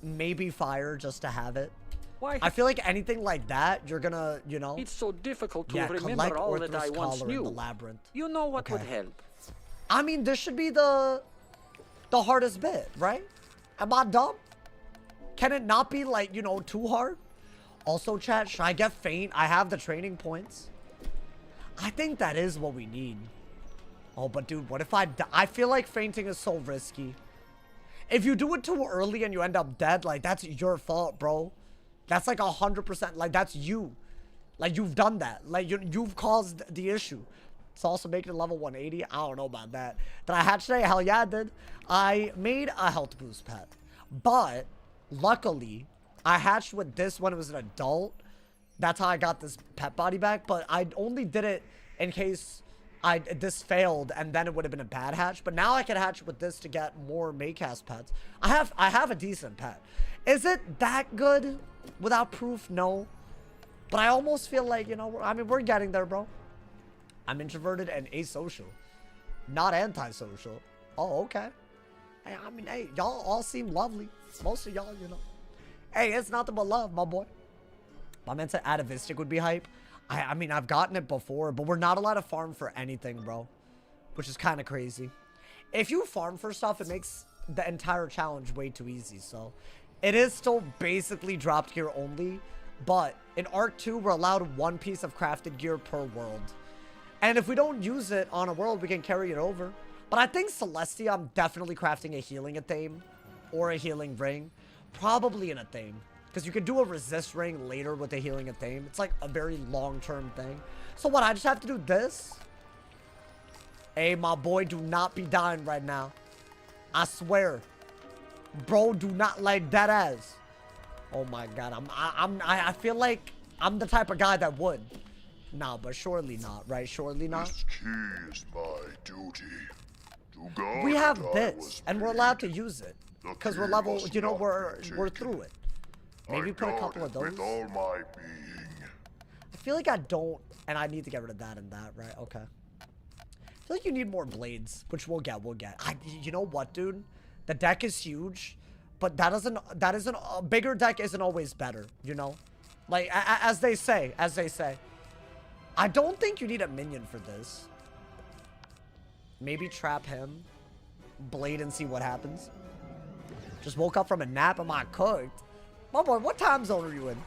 Maybe fire, just to have it. Why? I feel like anything like that, you're gonna, you know... It's so difficult to collect remember all Orthus that I once collar in knew. the Labyrinth. You know what would Okay. help? I mean, this should be the hardest bit, right? Am I dumb? Can it not be, like, you know, too hard? Also, chat, should I get faint? I have the training points. I think that is what we need. Oh, but dude, what if I feel like fainting is so risky. If you do it too early and you end up dead, like, that's your fault, bro. That's like 100%, like, that's you. Like, you've done that. Like, you've caused the issue. It's also making it level 180. I don't know about that. Did I hatch today? Hell yeah, I did. I made a health boost pet. But, luckily, I hatched with this when it was an adult. That's how I got this pet body back. But I only did it in case this failed and then it would have been a bad hatch. But now I can hatch with this to get more Maycast pets. I have a decent pet. Is it that good? Without proof, no. But I almost feel like, you know, I mean, we're getting there, bro. I'm introverted and asocial. Not antisocial. Oh, okay. Hey, I mean, hey, y'all all seem lovely. Most of y'all, you know. Hey, it's nothing but love, my boy. My man said atavistic would be hype. I mean, I've gotten it before, but we're not allowed to farm for anything, bro. Which is kind of crazy. If you farm for stuff, it makes the entire challenge way too easy, so... It is still basically dropped gear only, but in Arc 2, we're allowed one piece of crafted gear per world. And if we don't use it on a world, we can carry it over. But I think Celestia, I'm definitely crafting a healing theme or a healing ring. Probably in a theme. Because you could do a resist ring later with a healing theme. It's like a very long-term thing. So what, I just have to do this? Hey, my boy, do not be dying right now. I swear. Bro, do not like that ass. Oh my god, I feel like I'm the type of guy that would. Nah, but surely not, right? Surely not. This key is my duty. To guard We have that I this, was and we're made. allowed to use it. The Because we're key level, must you know, not we're be through taken. it. Maybe I put a guard couple of it those. with all my being. I feel like I don't, and I need to get rid of that and that, right? Okay. I feel like you need more blades, which we'll get. You know what, dude? The deck is huge, but that isn't a bigger deck isn't always better, you know? Like, as they say. I don't think you need a minion for this. Maybe trap him, blade, and see what happens. Just woke up from a nap. Am I cooked? My boy, what time zone are you in?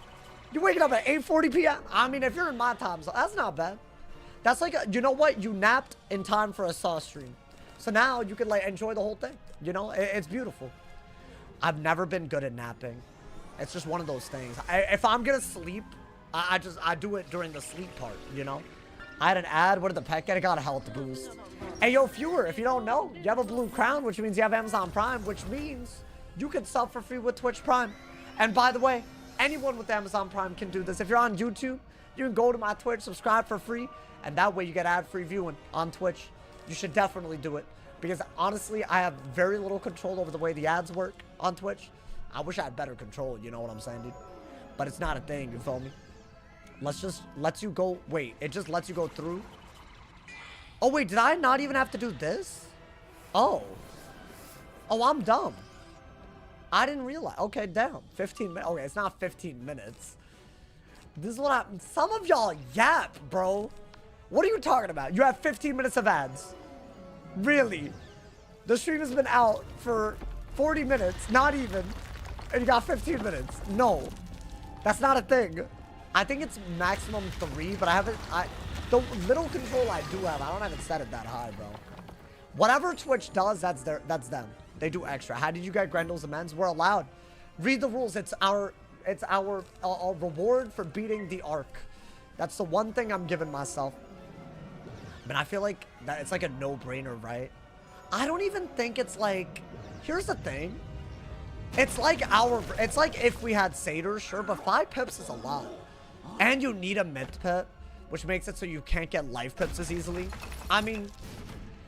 You waking up at 8:40 p.m.? I mean, if you're in my time zone, that's not bad. That's like, you know what? You napped in time for a Saw stream. So now you can, like, enjoy the whole thing. You know, it's beautiful. I've never been good at napping. It's just one of those things. If I'm gonna sleep, I do it during the sleep part, you know? I had an ad. What did the pet get? I got a health boost. Hey, yo, viewer, if you don't know, you have a blue crown, which means you have Amazon Prime, which means you can sub for free with Twitch Prime. And by the way, anyone with Amazon Prime can do this. If you're on YouTube, you can go to my Twitch, subscribe for free, and that way you get ad-free viewing on Twitch. You should definitely do it. Because honestly, I have very little control over the way the ads work on Twitch. I wish I had better control, you know what I'm saying, dude? But it's not a thing, you feel me? Lets you go, wait, it just lets you go through? Oh, wait, did I not even have to do this? Oh. Oh, I'm dumb. I didn't realize. Okay, damn. 15 minutes. Okay, it's not 15 minutes. This is what happened. Some of y'all yap, bro. What are you talking about? You have 15 minutes of ads. Really? The stream has been out for 40 minutes, not even, and you got 15 minutes. No, that's not a thing. I think it's maximum 3, but the little control I do have, I don't have it set it that high, bro. Whatever Twitch does, that's them. They do extra. How did you get Grendel's Amends? We're allowed. Read the rules. It's our reward for beating the Arc. That's the one thing I'm giving myself. I mean, I feel like that it's like a no-brainer, right? I don't even think it's like... Here's the thing. It's like if we had Satyrs, sure, but 5 pips is a lot. And you need a myth pet. which makes it so you can't get life pips as easily. I mean,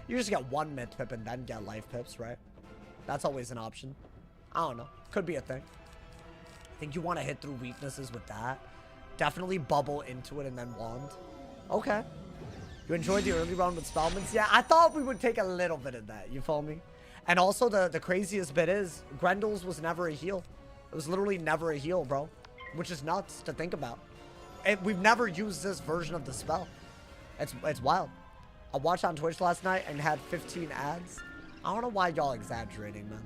you just get one myth pip and then get life pips, right? That's always an option. I don't know. Could be a thing. I think you want to hit through weaknesses with that. Definitely bubble into it and then wand. Okay. You enjoyed the early round with spellements? Yeah, I thought we would take a little bit of that. You feel me? And also the craziest bit is Grendel's was never a heal. It was literally never a heal, bro. Which is nuts to think about. We've never used this version of the spell. It's wild. I watched on Twitch last night and had 15 ads. I don't know why y'all exaggerating, man.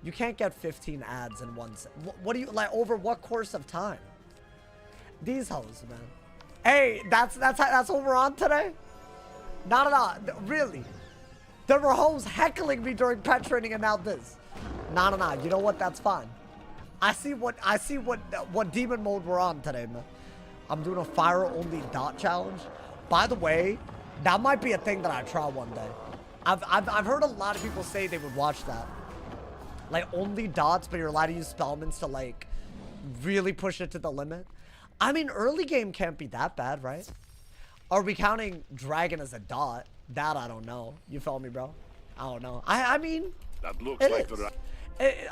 You can't get 15 ads in one set. What do you, like, over what course of time? These hoes, man. Hey, that's what we're on today? Not at all. Really. There were hoes heckling me during pet training and now this. No. You know what? That's fine. I see what demon mode we're on today, man. I'm doing a fire only dot challenge. By the way, that might be a thing that I try one day. I've heard a lot of people say they would watch that. Like only dots, but you're allowed to use spellments to like really push it to the limit. I mean, early game can't be that bad, right? Are we counting dragon as a dot? That I don't know. You feel me, bro? I don't know. I mean, That looks it like is. the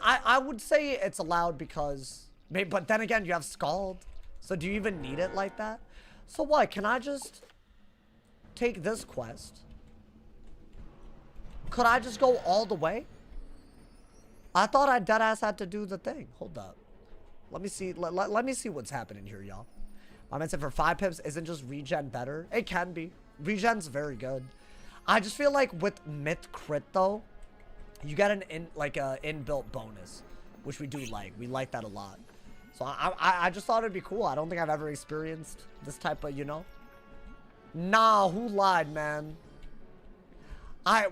I would say it's allowed because, maybe, but then again, you have Scald. So do you even need it like that? So what? Can I just take this quest? Could I just go all the way? I thought I deadass had to do the thing. Hold up. Let me see. Let me see what's happening here, y'all. My man said for 5 pips, isn't just regen better? It can be. Regen's very good. I just feel like with myth crit though, you get an inbuilt bonus, which we do like. We like that a lot. So I just thought it'd be cool. I don't think I've ever experienced this type of, you know. Nah, who lied, man?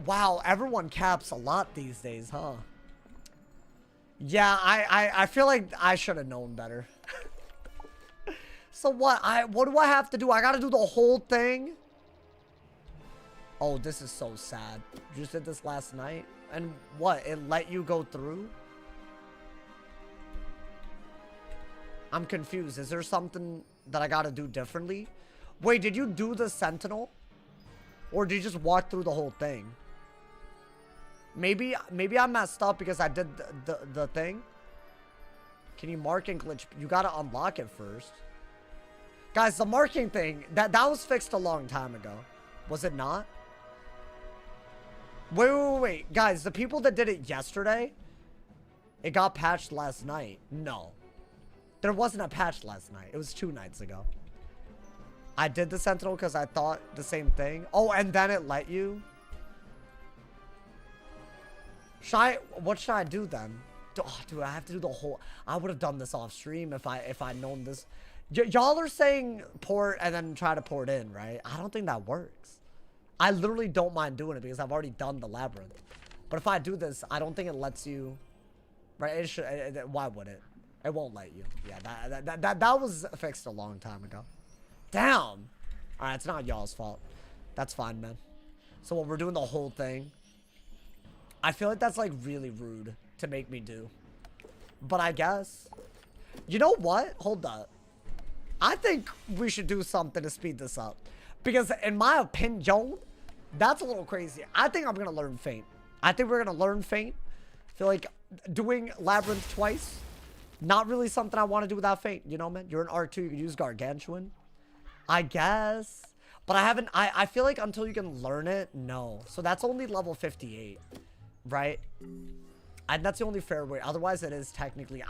Wow, everyone caps a lot these days, huh? Yeah, I feel like I should have known better. So what do I have to do? I gotta do the whole thing? Oh, this is so sad. You just did this last night? And what? It let you go through? I'm confused. Is there something that I gotta do differently? Wait, did you do the sentinel? Or did you just walk through the whole thing? Maybe I messed up because I did the thing. Can you mark and glitch? You gotta unlock it first. Guys, the marking thing, that was fixed a long time ago. Was it not? Wait. Guys, the people that did it yesterday, it got patched last night. No. There wasn't a patch last night. It was 2 nights ago. I did the sentinel because I thought the same thing. Oh, and then it let you? What should I do then? Oh, dude, I have to do the whole... I would have done this off stream if I'd known this. Y'all are saying port and then try to port in, right? I don't think that works. I literally don't mind doing it because I've already done the labyrinth. But if I do this, I don't think it lets you... Right? It should, why would it? It won't let you. Yeah, that was fixed a long time ago. Damn. Alright, it's not y'all's fault. That's fine, man. So what, we're doing the whole thing? I feel like that's like really rude to make me do. But I guess. You know what? Hold up. I think we should do something to speed this up. Because in my opinion, that's a little crazy. I think I'm going to learn Feint. I think we're going to learn Feint. I feel like doing Labyrinth twice, not really something I want to do without Feint. You know, man? You're an R2, you can use Gargantuan. I guess. But I feel like until you can learn it, no. So that's only level 58. Right? And that's the only fair way. Otherwise, it is technically...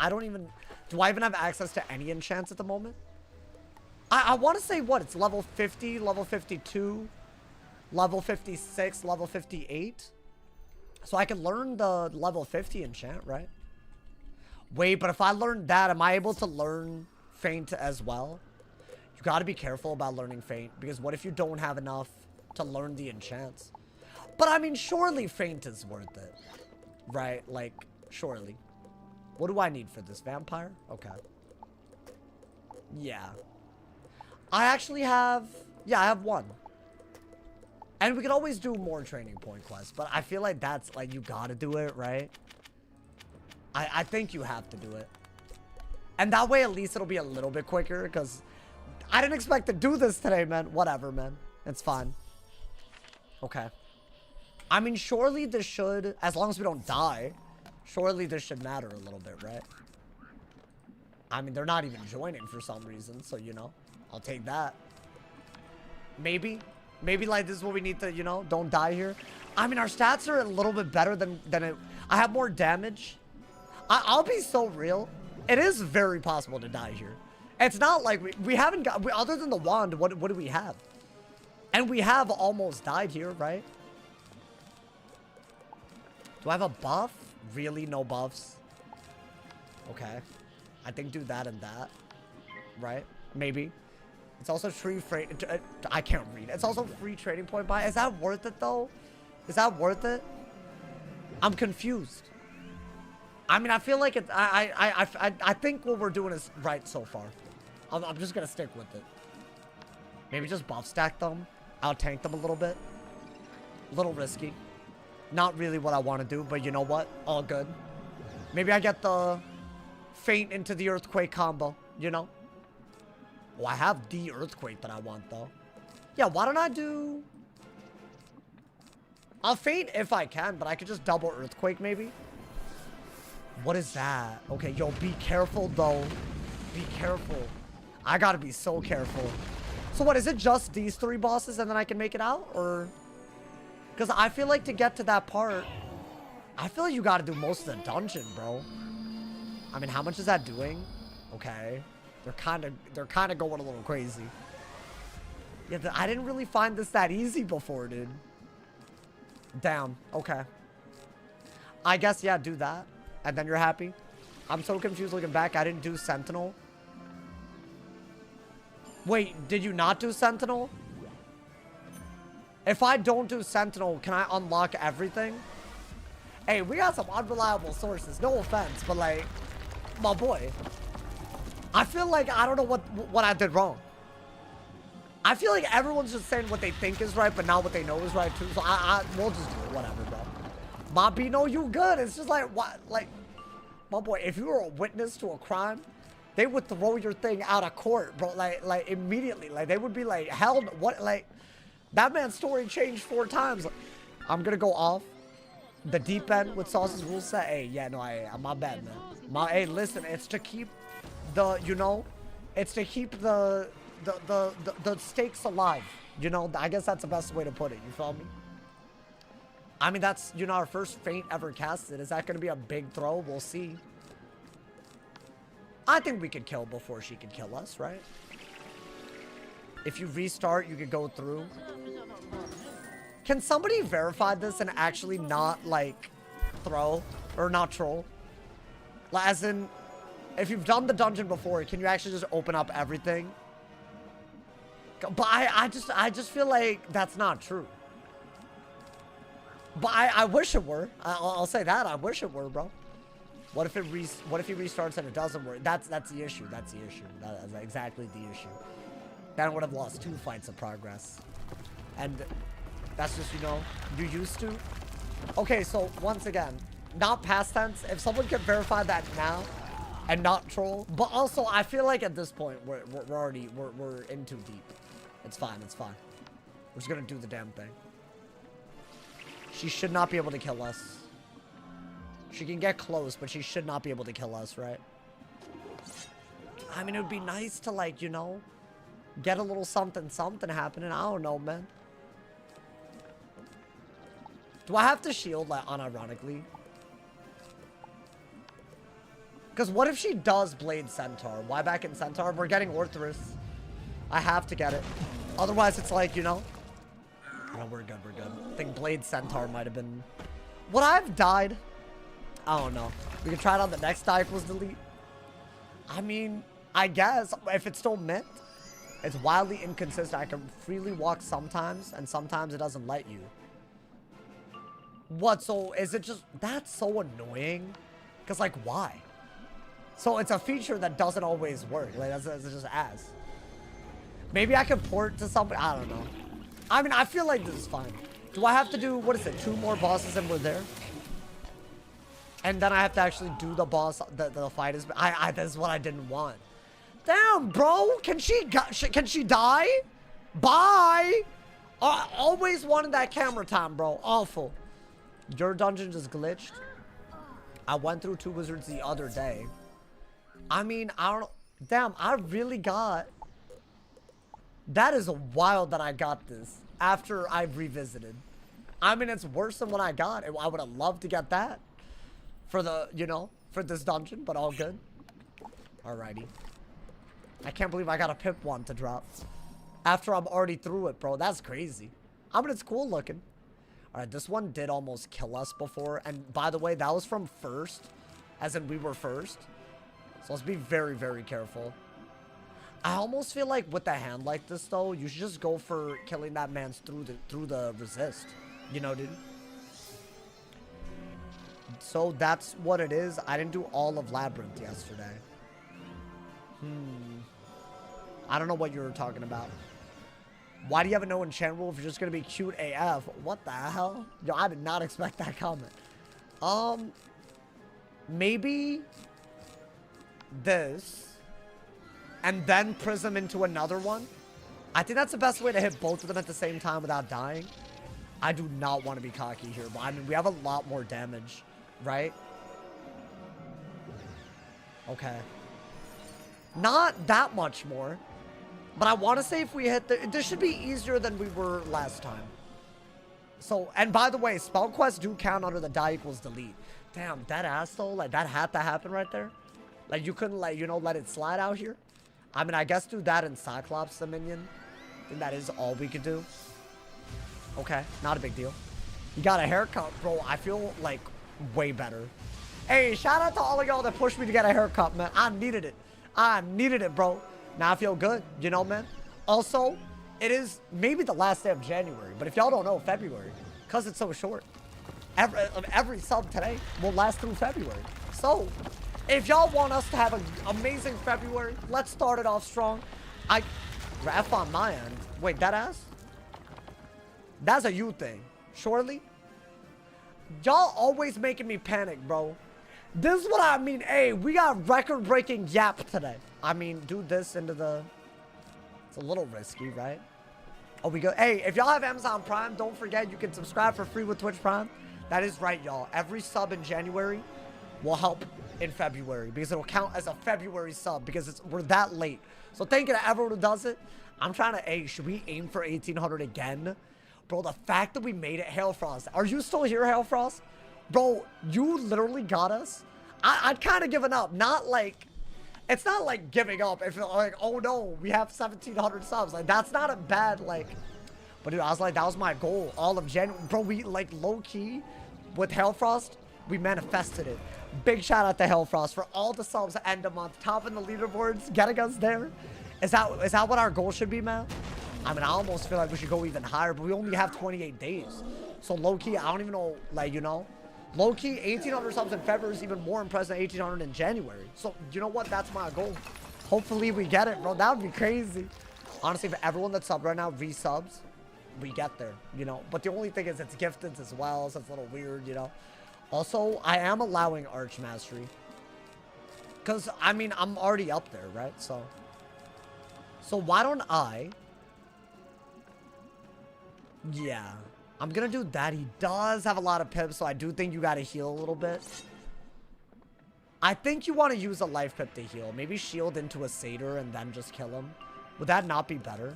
Do I even have access to any enchants at the moment? I want to say, what? It's level 50, level 52, level 56, level 58. So I can learn the level 50 enchant, right? Wait, but if I learn that, am I able to learn Feint as well? You got to be careful about learning Feint. Because what if you don't have enough to learn the enchants? But I mean, surely Feint is worth it. Right? Like, surely. What do I need for this? Vampire? Okay. Yeah. I actually have... Yeah, I have 1. And we could always do more training point quests. But I feel like that's, like, you gotta do it, right? I think you have to do it. And that way, at least, it'll be a little bit quicker. Because I didn't expect to do this today, man. Whatever, man. It's fine. Okay. I mean, surely this should, as long as we don't die, surely this should matter a little bit, right? I mean, they're not even joining for some reason, so, you know, I'll take that. Maybe. Maybe, like, this is what we need to, you know, don't die here. I mean, our stats are a little bit better than it. I have more damage. I'll be so real. It is very possible to die here. It's not like we haven't got, other than the wand, what do we have? And we have almost died here, right? Do I have a buff? Really? No buffs? Okay. I think do that and that. Right? Maybe. It's also free freight. I can't read. It's also free trading point buy. Is that worth it though? Is that worth it? I'm confused. I mean, I feel like it. I think what we're doing is right so far. I'm just gonna stick with it. Maybe just buff stack them. I'll tank them a little bit. A little risky. Not really what I want to do, but you know what? All good. Maybe I get the faint into the earthquake combo, you know? Oh, I have the earthquake that I want, though. Yeah, why don't I do... I'll faint if I can, but I could just double earthquake, maybe? What is that? Okay, yo, be careful, though. Be careful. I gotta be so careful. So what, is it just these 3 bosses and then I can make it out? Or... Because I feel like to get to that part, I feel like you gotta do most of the dungeon, bro. I mean, how much is that doing? Okay. They're kind of going a little crazy. Yeah, I didn't really find this that easy before, dude. Damn. Okay. I guess, yeah, do that. And then you're happy. I'm so confused looking back. I didn't do Sentinel. Wait, did you not do Sentinel? If I don't do Sentinel, can I unlock everything? Hey, we got some unreliable sources. No offense, but like, my boy. I feel like I don't know what I did wrong. I feel like everyone's just saying what they think is right, but not what they know is right too. So we'll just do it, whatever, bro. Mobino, you good? It's just like what, like, my boy. If you were a witness to a crime, they would throw your thing out of court, bro. Like immediately. Like they would be like, hell, what? Like that man's story changed 4 times. Like, I'm gonna go off the deep end with Sauce's rule set. Hey, yeah, no, I'm my bad, man. Hey, listen, it's to keep the, you know, it's to keep the stakes alive. You know, I guess that's the best way to put it. You feel me? I mean, that's, you know, our first feint ever casted. Is that going to be a big throw? We'll see. I think we could kill before she could kill us, right? If you restart, you could go through. Can somebody verify this and actually not, like, throw? Or not troll? Like, as in, if you've done the dungeon before, can you actually just open up everything? But I just feel like that's not true. But I wish it were. I'll say that. I wish it were, bro. What if he restarts and it doesn't work? That's the issue. That's the issue. That's exactly the issue. Then I would have lost 2 fights of progress. And that's just, you know, you used to. Okay, so once again, not past tense. If someone can verify that now and not troll. But also, I feel like at this point, we're in too deep. It's fine. It's fine. We're just gonna do the damn thing. She should not be able to kill us. She can get close, but she should not be able to kill us, right? I mean, it would be nice to, like, you know, get a little something happening. I don't know, man. Do I have to shield, like, unironically? Because what if she does Blade Centaur? Why back in Centaur? We're getting Orthus. I have to get it. Otherwise, it's like, you know. No, we're good, we're good. I think Blade Centaur might have been... Would I have died? I don't know. We can try it on the next die equals delete. I mean, I guess. If it's still mint, it's wildly inconsistent. I can freely walk sometimes, and sometimes it doesn't let you. What? So, is it just... That's so annoying. Because, like, why? So, it's a feature that doesn't always work. Like, that's just ass. Maybe I can port to somebody. I don't know. I mean, I feel like this is fine. Do I have to do, what is it, 2 more bosses and we're there? And then I have to actually do the boss, the fight is... this is what I didn't want. Damn, bro. Can she die? Bye. Always wanted that camera time, bro. Awful. Your dungeon just glitched. I went through 2 wizards the other day. I mean, I don't... Damn, I really got... That is wild that I got this after I've revisited. I mean, it's worse than what I got. I would have loved to get that for the, you know, for this dungeon, but all good. Alrighty. I can't believe I got a pip one to drop after I'm already through it, bro. That's crazy. I mean, it's cool looking. All right, this one did almost kill us before. And by the way, that was from first, as in we were first. So let's be very, very careful. I almost feel like with a hand like this, though, you should just go for killing that man's through the resist. You know, dude? So that's what it is. I didn't do all of Labyrinth yesterday. I don't know what you were talking about. Why do you have a no enchant rule if you're just going to be cute AF? What the hell? Yo, I did not expect that comment. Maybe this. And then prism into another one. I think that's the best way to hit both of them at the same time without dying. I do not want to be cocky here, but I mean, we have a lot more damage, right? Okay. Not that much more. But I want to say if we hit this should be easier than we were last time. So, and by the way, spell quests do count under the die equals delete. Damn, that ass though, like that had to happen right there. Like you couldn't like, you know, let it slide out here. I mean, I guess do that in Cyclops the minion. I think that is all we could do. Okay, not a big deal. You got a haircut, bro. I feel like way better. Hey, shout out to all of y'all that pushed me to get a haircut, man. I needed it. I needed it, bro. Now I feel good, you know, man. Also, it is maybe the last day of January, but if y'all don't know, February, because it's so short. Every sub today will last through February. So, if y'all want us to have an amazing February, let's start it off strong. Ref on my end. Wait, that ass? That's a you thing. Surely? Y'all always making me panic, bro. This is what I mean. Hey, we got record-breaking yap today. I mean, do this into the... It's a little risky, right? Oh, we go... Hey, if y'all have Amazon Prime, don't forget you can subscribe for free with Twitch Prime. That is right, y'all. Every sub in January will help in February because it'll count as a February sub because we're that late. So thank you to everyone who does it. I'm trying to... Hey, should we aim for 1800 again? Bro, the fact that we made it, Hailfrost. Are you still here, Hailfrost? Bro, you literally got us. I'd kind of given up. Not like... It's not like giving up. If like, oh no, we have 1,700 subs. Like, that's not a bad, like... But dude, I was like, that was my goal. All of January. Bro, we, like, low-key, with Hailfrost, we manifested it. Big shout out to Hailfrost for all the subs at end of month. Topping the leaderboards, getting us there. Is that what our goal should be, man? I mean, I almost feel like we should go even higher, but we only have 28 days. So low-key, I don't even know, like, you know... Low-key, 1,800 subs in February is even more impressive than 1,800 in January. So, you know what? That's my goal. Hopefully, we get it, bro. That would be crazy. Honestly, for everyone that's subbed right now, resubs, we get there, you know. But the only thing is it's gifted as well, so it's a little weird, you know. Also, I am allowing Archmastery. Because, I mean, I'm already up there, right? So why don't I... Yeah. I'm gonna do that. He does have a lot of pips, so I do think you gotta heal a little bit. I think you want to use a life pip to heal. Maybe shield into a satyr and then just kill him. Would that not be better?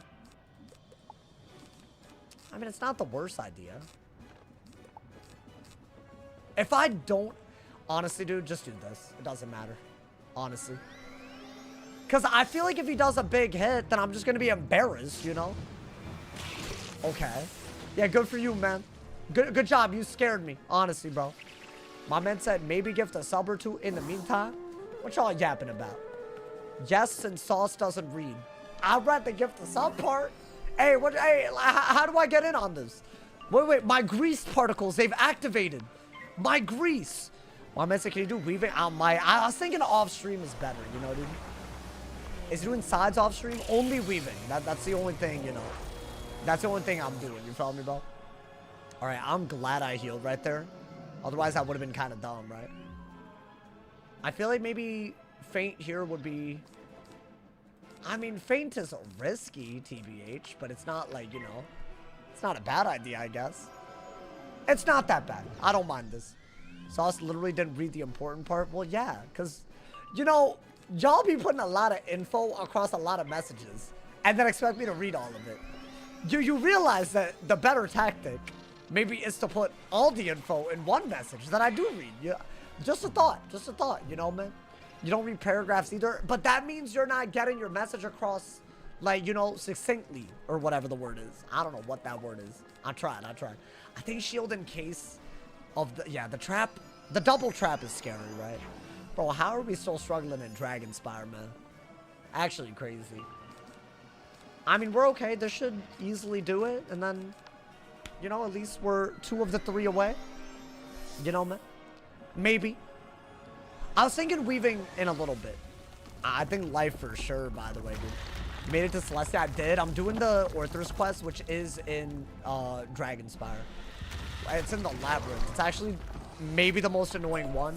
I mean, it's not the worst idea. If I don't... Honestly, dude, just do this. It doesn't matter. Honestly. Because I feel like if he does a big hit, then I'm just gonna be embarrassed, you know? Okay. Yeah, good for you, man. Good job. You scared me. Honestly, bro. My man said maybe gift a sub or two in the meantime. What y'all yapping about? Yes, since Sauce doesn't read. I read the gift a sub part. Hey, how do I get in on this? Wait. My grease particles, they've activated. My grease. My man said, can you do weaving? I was thinking off stream is better, you know, dude. Is doing sides off stream? Only weaving. That's the only thing, you know. That's the only thing I'm doing. You feel me, bro? All right, I'm glad I healed right there. Otherwise, that would have been kind of dumb, right? I feel like maybe faint here would be... I mean, feint is risky, TBH, but it's not like, you know, it's not a bad idea, I guess. It's not that bad. I don't mind this. Sauce literally didn't read the important part. Well, yeah, because, you know, y'all be putting a lot of info across a lot of messages and then expect me to read all of it. You realize that the better tactic maybe is to put all the info in one message that I do read. Yeah, just a thought, you know, man. You don't read paragraphs either, but that means you're not getting your message across, like, you know, succinctly, or whatever the word is. I don't know what that word is. I tried. I think shield in case of the, yeah, the trap, the double trap is scary, right? Bro, how are we still struggling in Dragonspire, man? Actually crazy. I mean, we're okay. This should easily do it, and then, you know, at least we're 2 of the 3 away. You know, man? Maybe. I was thinking weaving in a little bit. I think life for sure, by the way, dude. Made it to Celestia. I did. I'm doing the Orthus quest, which is in Dragonspire. It's in the Labyrinth. It's actually maybe the most annoying one.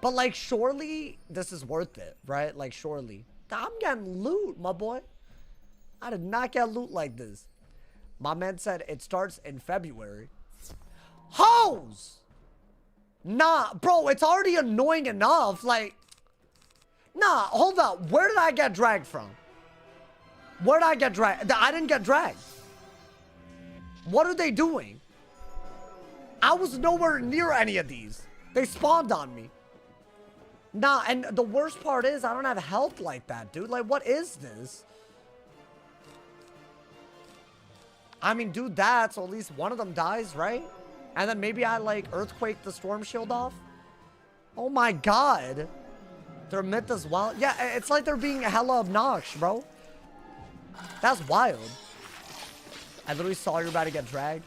But, like, surely this is worth it, right? Like, surely. I'm getting loot, my boy. I did not get loot like this. My man said it starts in February. Hoes! Nah, bro, it's already annoying enough. Like, nah, hold up. Where did I get dragged from? Where did I get dragged? I didn't get dragged. What are they doing? I was nowhere near any of these. They spawned on me. Nah, and the worst part is I don't have health like that, dude. Like, what is this? I mean, do that so at least one of them dies, right? And then maybe I, like, earthquake the storm shield off. Oh my god. They're myth as well. Yeah, it's like they're being hella obnoxious, bro. That's wild. I literally saw you about to get dragged.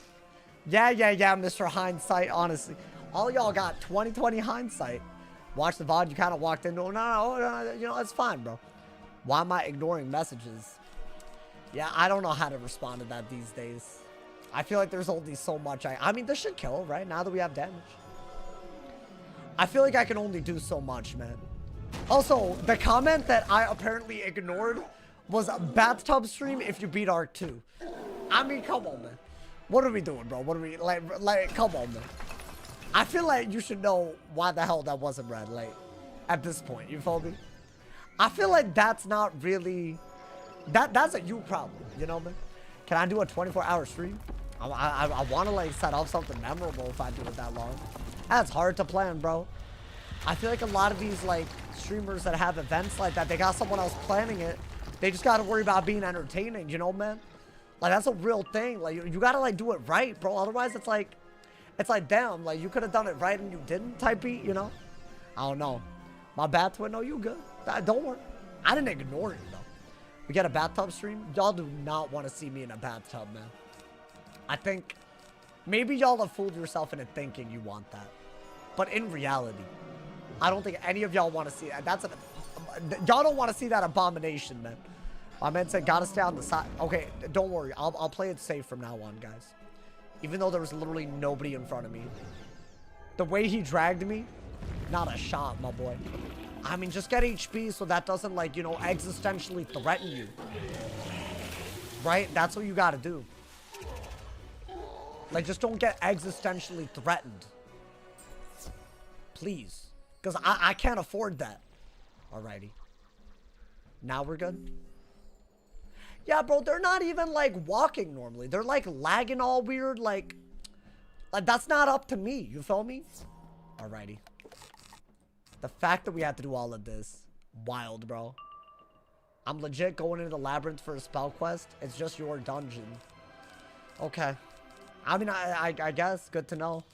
Yeah, Mr. Hindsight, honestly. All y'all got 20/20 hindsight. Watch the VOD, you kind of walked into, no, you know, it's fine, bro. Why am I ignoring messages? Yeah, I don't know how to respond to that these days. I feel like there's only so much I mean, this should kill, right? Now that we have damage. I feel like I can only do so much, man. Also, the comment that I apparently ignored was a bathtub stream if you beat Arc 2. I mean, come on, man. What are we doing, bro? What are we, like, come on, man. I feel like you should know why the hell that wasn't read, like, at this point, you feel me? I feel like that's not really, that's a you problem, you know, man? Can I do a 24-hour stream? I want to, like, set off something memorable if I do it that long. That's hard to plan, bro. I feel like a lot of these, like, streamers that have events like that, they got someone else planning it. They just got to worry about being entertaining, you know, man? Like, that's a real thing. Like, you got to, like, do it right, bro. Otherwise, it's like, damn, like, you could have done it right and you didn't type beat, you know? I don't know. My bad, twin. No, you good. Don't worry. I didn't ignore you, though. We get a bathtub stream? Y'all do not want to see me in a bathtub, man. I think maybe y'all have fooled yourself into thinking you want that. But in reality, I don't think any of y'all want to see that. Y'all don't want to see that abomination, man. My man said, gotta stay on the side. Okay, don't worry. I'll play it safe from now on, guys. Even though there was literally nobody in front of me. The way he dragged me, not a shot, my boy. I mean, just get HP so that doesn't, like, you know, existentially threaten you. Right? That's what you gotta do. Like, just don't get existentially threatened. Please. Because I can't afford that. Alrighty. Now we're good? Yeah, bro, they're not even, like, walking normally. They're, like, lagging all weird, like, that's not up to me. You feel me? Alrighty. The fact that we have to do all of this. Wild, bro. I'm legit going into the Labyrinth for a spell quest. It's just your dungeon. Okay. I mean, I guess. Good to know.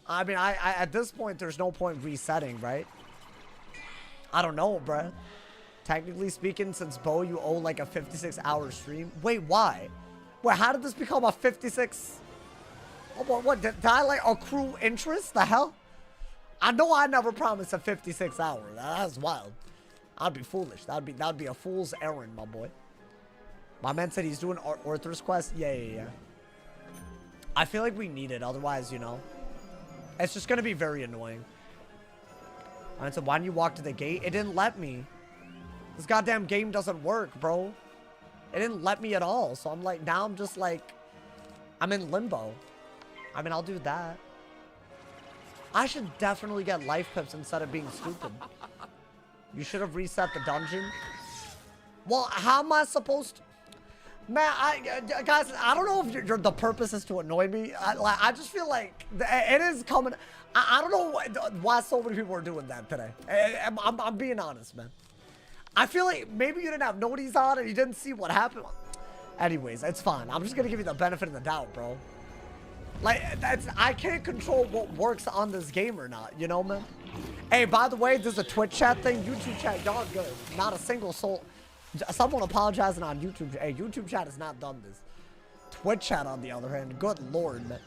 I mean, I at this point, there's no point resetting, right? I don't know, bruh. Technically speaking, since Bo, you owe like a 56-hour stream. Wait, why? Wait, how did this become a 56? Oh, what did I like accrue interest? The hell? I know I never promised a 56 hour. That's wild. I'd be foolish. That'd be a fool's errand, my boy. My man said he's doing Orthus quest. Yeah. I feel like we need it. Otherwise, you know, it's just gonna be very annoying. And so why didn't you walk to the gate? It didn't let me. This goddamn game doesn't work, bro. It didn't let me at all. So I'm like, now I'm just like, I'm in limbo. I mean, I'll do that. I should definitely get life pips instead of being stupid. You should have reset the dungeon. Well, how am I supposed to? Man, guys, I don't know if the purpose is to annoy me. I just feel like it is coming. I don't know why so many people are doing that today. I'm being honest, man. I feel like maybe you didn't have noties on and you didn't see what happened. Anyways, it's fine. I'm just gonna give you the benefit of the doubt, bro. Like, I can't control what works on this game or not, you know, man? Hey, by the way, there's a Twitch chat thing. YouTube chat, y'all good. Not a single soul. Someone apologizing on YouTube. Hey, YouTube chat has not done this. Twitch chat, on the other hand, good lord, man.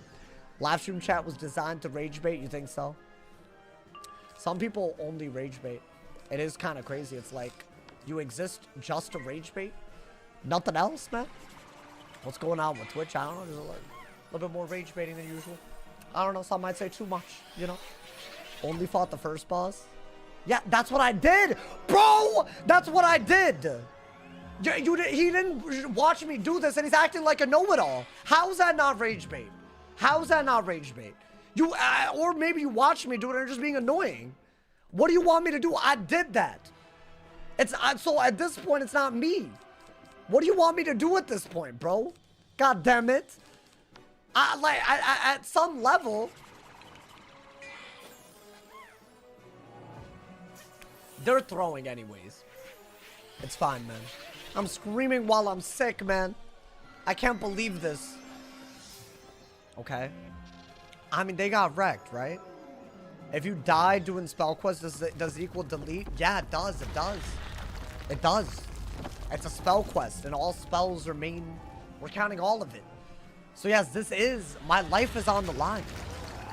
Live stream chat was designed to rage bait. You think so? Some people only rage bait. It is kind of crazy. It's like you exist just to rage bait. Nothing else, man. What's going on with Twitch? I don't know. There's a little bit more rage baiting than usual. I don't know. Some might say too much, you know. Only fought the first boss. Yeah, that's what I did, bro. That's what I did. He didn't watch me do this, and he's acting like a know-it-all. How is that not rage bait? How is that not rage bait? You or maybe you watched me do it and you're just being annoying. What do you want me to do? I did that. So at this point, it's not me. What do you want me to do at this point, bro? God damn it. At some level, they're throwing anyways. It's fine, man. I'm screaming while I'm sick, man. I can't believe this. Okay. I mean, they got wrecked, right? If you die doing spell quests, does it equal delete? Yeah, it does. It does. It does. It's a spell quest, and all spells are main. We're counting all of it. So yes, this is, my life is on the line.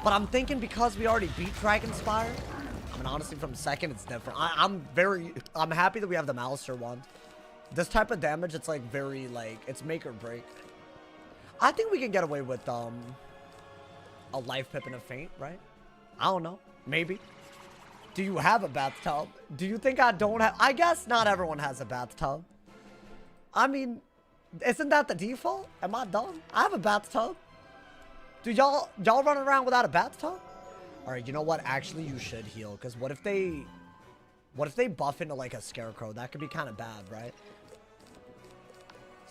But I'm thinking because we already beat Dragonspire, I mean, honestly, from second, it's different. I'm happy that we have the Malister one. This type of damage, it's like very, like, it's make or break. I think we can get away with, a life pip and a feint, right? I don't know. Maybe. Do you have a bathtub? Do you think I don't have? I guess not everyone has a bathtub. I mean, isn't that the default? Am I dumb? I have a bathtub. Do y'all run around without a bathtub? All right, you know what? Actually, you should heal. Because what if they buff into like a scarecrow? That could be kind of bad, right?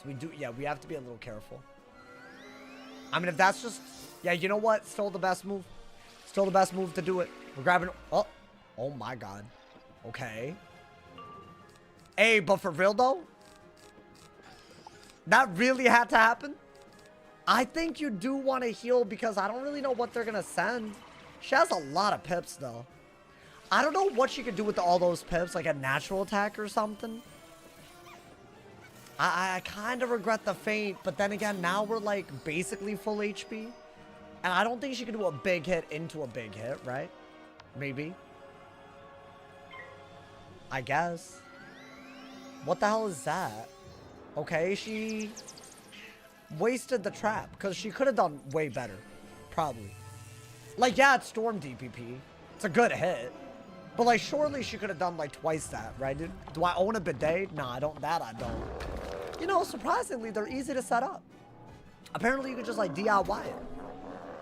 So we have to be a little careful. I mean, if that's just, yeah, you know what? Still the best move. Still the best move to do it. We're grabbing, oh my God. Okay. Hey, but for real though, that really had to happen. I think you do want to heal because I don't really know what they're going to send. She has a lot of pips though. I don't know what she could do with all those pips, like a natural attack or something. I kind of regret the feint, but then again, now we're like basically full HP. And I don't think she can do a big hit into a big hit, right? Maybe. I guess. What the hell is that? Okay, she wasted the trap because she could have done way better. Probably. Like, yeah, it's Storm DPP. It's a good hit. But, like, surely she could have done, like, twice that, right? Do I own a bidet? No, I don't. That I don't. You know, surprisingly, they're easy to set up. Apparently, you could just, like, DIY it.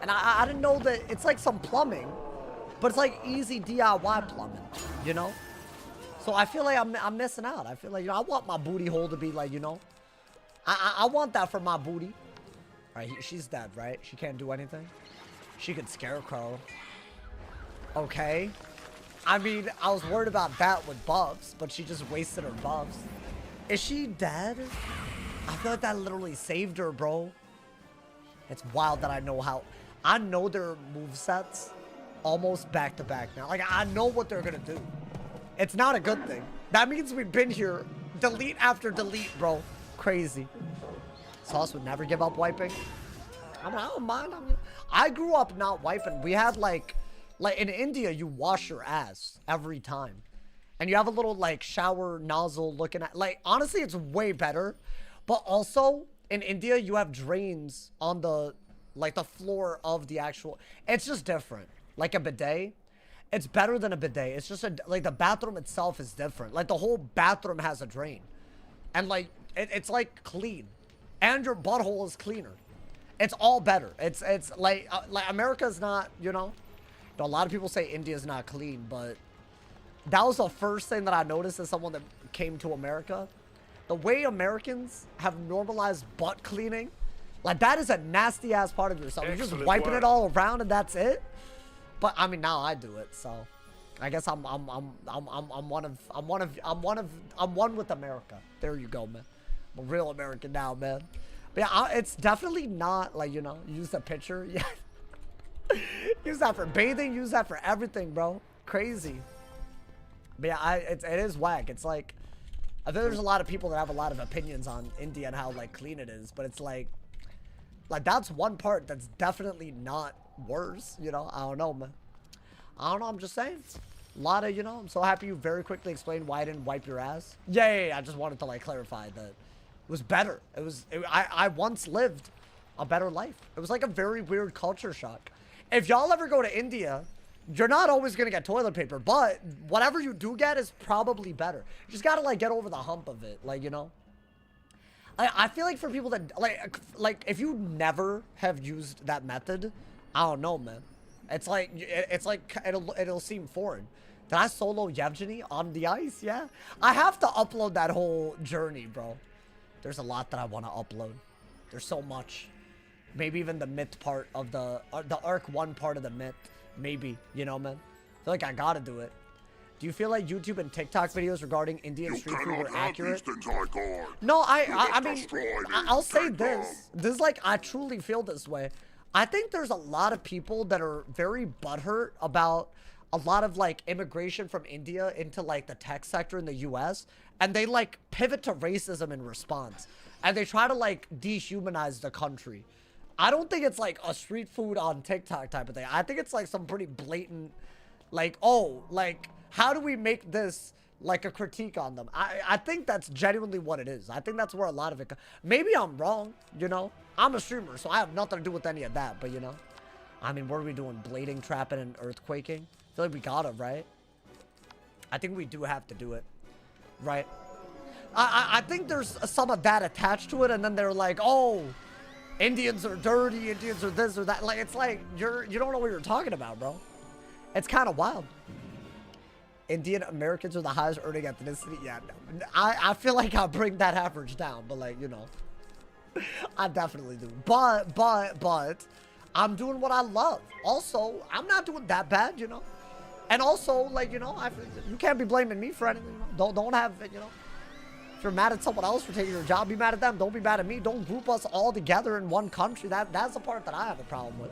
And I didn't know that it's like some plumbing, but it's like easy DIY plumbing, you know? So I feel like I'm missing out. I feel like, you know, I want my booty hole to be like, you know, I want that for my booty. All right, she's dead, right? She can't do anything. She could scarecrow. Okay. I mean, I was worried about that with buffs, but she just wasted her buffs. Is she dead? I feel like that literally saved her, bro. It's wild that I know their movesets almost back to back now. Like, I know what they're gonna do. It's not a good thing. That means we've been here delete after delete, bro. Crazy. Sauce would never give up wiping. I mean, I don't mind. I grew up not wiping. We had like in India, you wash your ass every time. And you have a little like shower nozzle looking at, like, honestly, it's way better. But also in India, you have drains on the, like, the floor of the actual, it's just different. Like a bidet. It's better than a bidet. It's just like the bathroom itself is different. Like the whole bathroom has a drain. And like, it's like clean. And your butthole is cleaner. It's all better. It's like America's not, you know. A lot of people say India's not clean, but that was the first thing that I noticed as someone that came to America. The way Americans have normalized butt cleaning, like that is a nasty ass part of yourself. You're just wiping it all around and that's it. But I mean, now I do it, so I guess I'm one with America. There you go, man. I'm a real American now, man. But yeah, it's definitely not like, you know, use the picture. Yeah. Use that for bathing, use that for everything, bro. Crazy. But yeah, it is whack. It's like, I think there's a lot of people that have a lot of opinions on India and how like clean it is, but it's like that's one part that's definitely not worse, you know. I don't know, man. I don't know, I'm just saying. A lot of, you know, I'm so happy you very quickly explained why I didn't wipe your ass. Yeah, I just wanted to like clarify that it was better. I once lived a better life. It was like a very weird culture shock. If y'all ever go to India, you're not always gonna get toilet paper, but whatever you do get is probably better. You just gotta like get over the hump of it, like, you know. I feel like for people that like if you never have used that method, I don't know, man. It's like it'll seem foreign. Did I solo Yevgeny on the ice? Yeah, I have to upload that whole journey, bro. There's a lot that I want to upload. There's so much. Maybe even the myth part of the Arc 1 part of the myth. Maybe, you know, man. I feel like I gotta do it. Do you feel like YouTube and TikTok videos regarding Indian street food were accurate? No, I mean, I'll say this. This is like, I truly feel this way. I think there's a lot of people that are very butthurt about a lot of like immigration from India into like the tech sector in the US. And they like pivot to racism in response. And they try to like dehumanize the country. I don't think it's like a street food on TikTok type of thing. I think it's like some pretty blatant, like, oh, like, how do we make this like a critique on them? I think that's genuinely what it is. I think that's where a lot of it, maybe I'm wrong, you know? I'm a streamer, so I have nothing to do with any of that, but you know? I mean, what are we doing? Blading, trapping, and earthquaking? I feel like we gotta, right? I think we do have to do it, right? I think there's some of that attached to it, and then they're like, oh, Indians are dirty, Indians are this or that. Like, it's like, you don't know what you're talking about, bro. It's kind of wild. Indian Americans are the highest earning ethnicity. Yeah, no. I feel like I'll bring that average down, but like, you know, I definitely do. But, I'm doing what I love. Also, I'm not doing that bad, you know. And also, like, you know, you can't be blaming me for anything. You know? Don't have, you know. If you're mad at someone else for taking your job, be mad at them. Don't be mad at me. Don't group us all together in one country. That's the part that I have a problem with.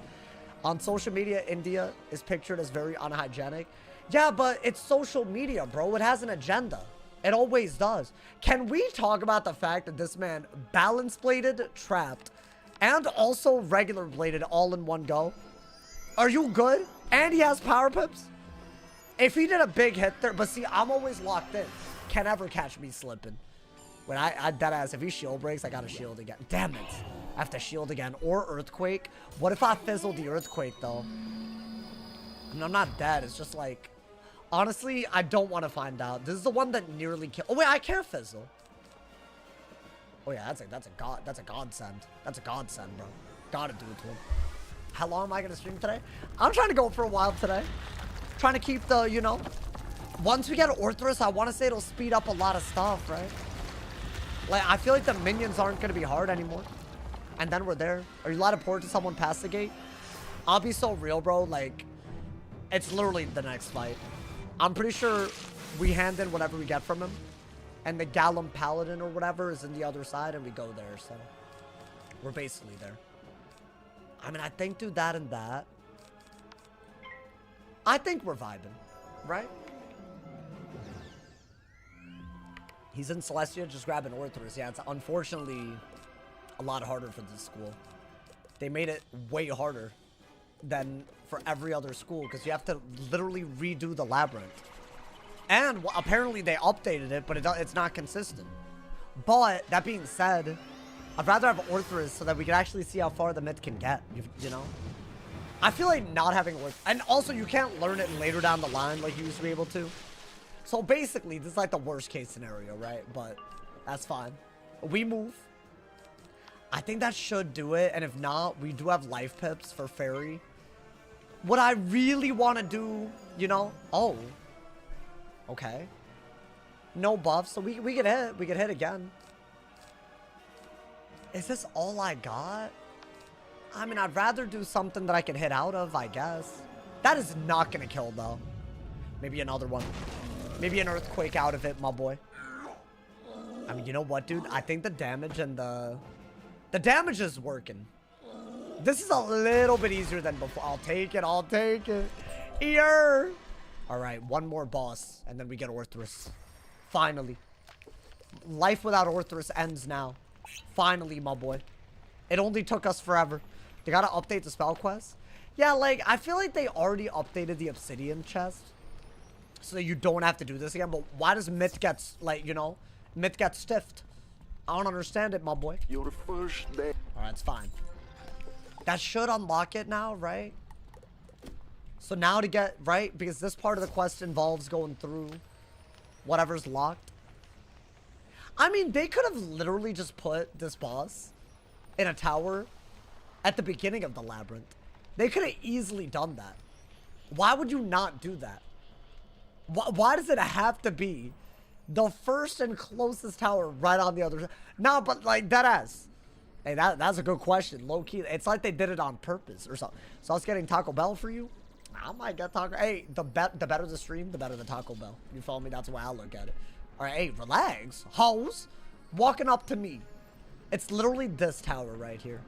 On social media, India is pictured as very unhygienic. Yeah, but it's social media, bro. It has an agenda. It always does. Can we talk about the fact that this man balance bladed, trapped, and also regular bladed all in one go? Are you good? And he has power pips? If he did a big hit there, but see, I'm always locked in. Can't ever catch me slipping. When I deadass, if he shield breaks, I gotta shield again. Damn it. I have to shield again. Or earthquake. What if I fizzle the earthquake, though? I mean, I'm not dead. It's just like... Honestly, I don't want to find out. This is the one that nearly killed... Oh, wait, I can't fizzle. Oh, yeah, that's a godsend. That's a godsend, bro. Gotta do it to him. How long am I gonna stream today? I'm trying to go for a while today. Trying to keep the, you know... Once we get Orthus, I want to say it'll speed up a lot of stuff, right? Like, I feel like the minions aren't going to be hard anymore. And then we're there. Are you allowed to port to someone past the gate? I'll be so real, bro. Like, it's literally the next fight. I'm pretty sure we hand in whatever we get from him. And the Gallum Paladin or whatever is in the other side, and we go there, so. We're basically there. I mean, I think do that and that. I think we're vibing, right? He's in Celestia, just grabbing Orthus. Yeah, it's unfortunately a lot harder for this school. They made it way harder than for every other school because you have to literally redo the Labyrinth. And apparently they updated it, but it's not consistent. But that being said, I'd rather have Orthus so that we can actually see how far the myth can get, you know? I feel like not having work, and also you can't learn it later down the line like you used to be able to. So basically, this is like the worst case scenario, right? But that's fine. We move. I think that should do it, and if not, we do have life pips for fairy. What I really want to do, you know? Oh. Okay. No buff, so we can hit. We can hit again. Is this all I got? I mean, I'd rather do something that I can hit out of, I guess. That is not going to kill, though. Maybe another one. Maybe an earthquake out of it, my boy. I mean, you know what, dude? I think the damage and the damage is working. This is a little bit easier than before. I'll take it. I'll take it. Here. All right, one more boss, and then we get Orthus. Finally. Life without Orthus ends now. Finally, my boy. It only took us forever. They gotta update the spell quest. Yeah, like, I feel like they already updated the obsidian chest. So that you don't have to do this again. But why does Myth get, like, you know, Myth get stiffed? I don't understand it, my boy. Your first day. Alright, it's fine. That should unlock it now, right? So now to get, right? Because this part of the quest involves going through whatever's locked. I mean, they could have literally just put this boss in a tower at the beginning of the labyrinth. They could have easily done that. Why would you not do that? Why does it have to be the first and closest tower right on the other side? No, but like deadass. Hey, that's a good question. Low key, it's like they did it on purpose or something. So I was getting Taco Bell for you. I might get Taco. Hey, the better the stream, the better the Taco Bell. You follow me? That's the way I look at it. All right, hey, relax, hoes. Walking up to me. It's literally this tower right here.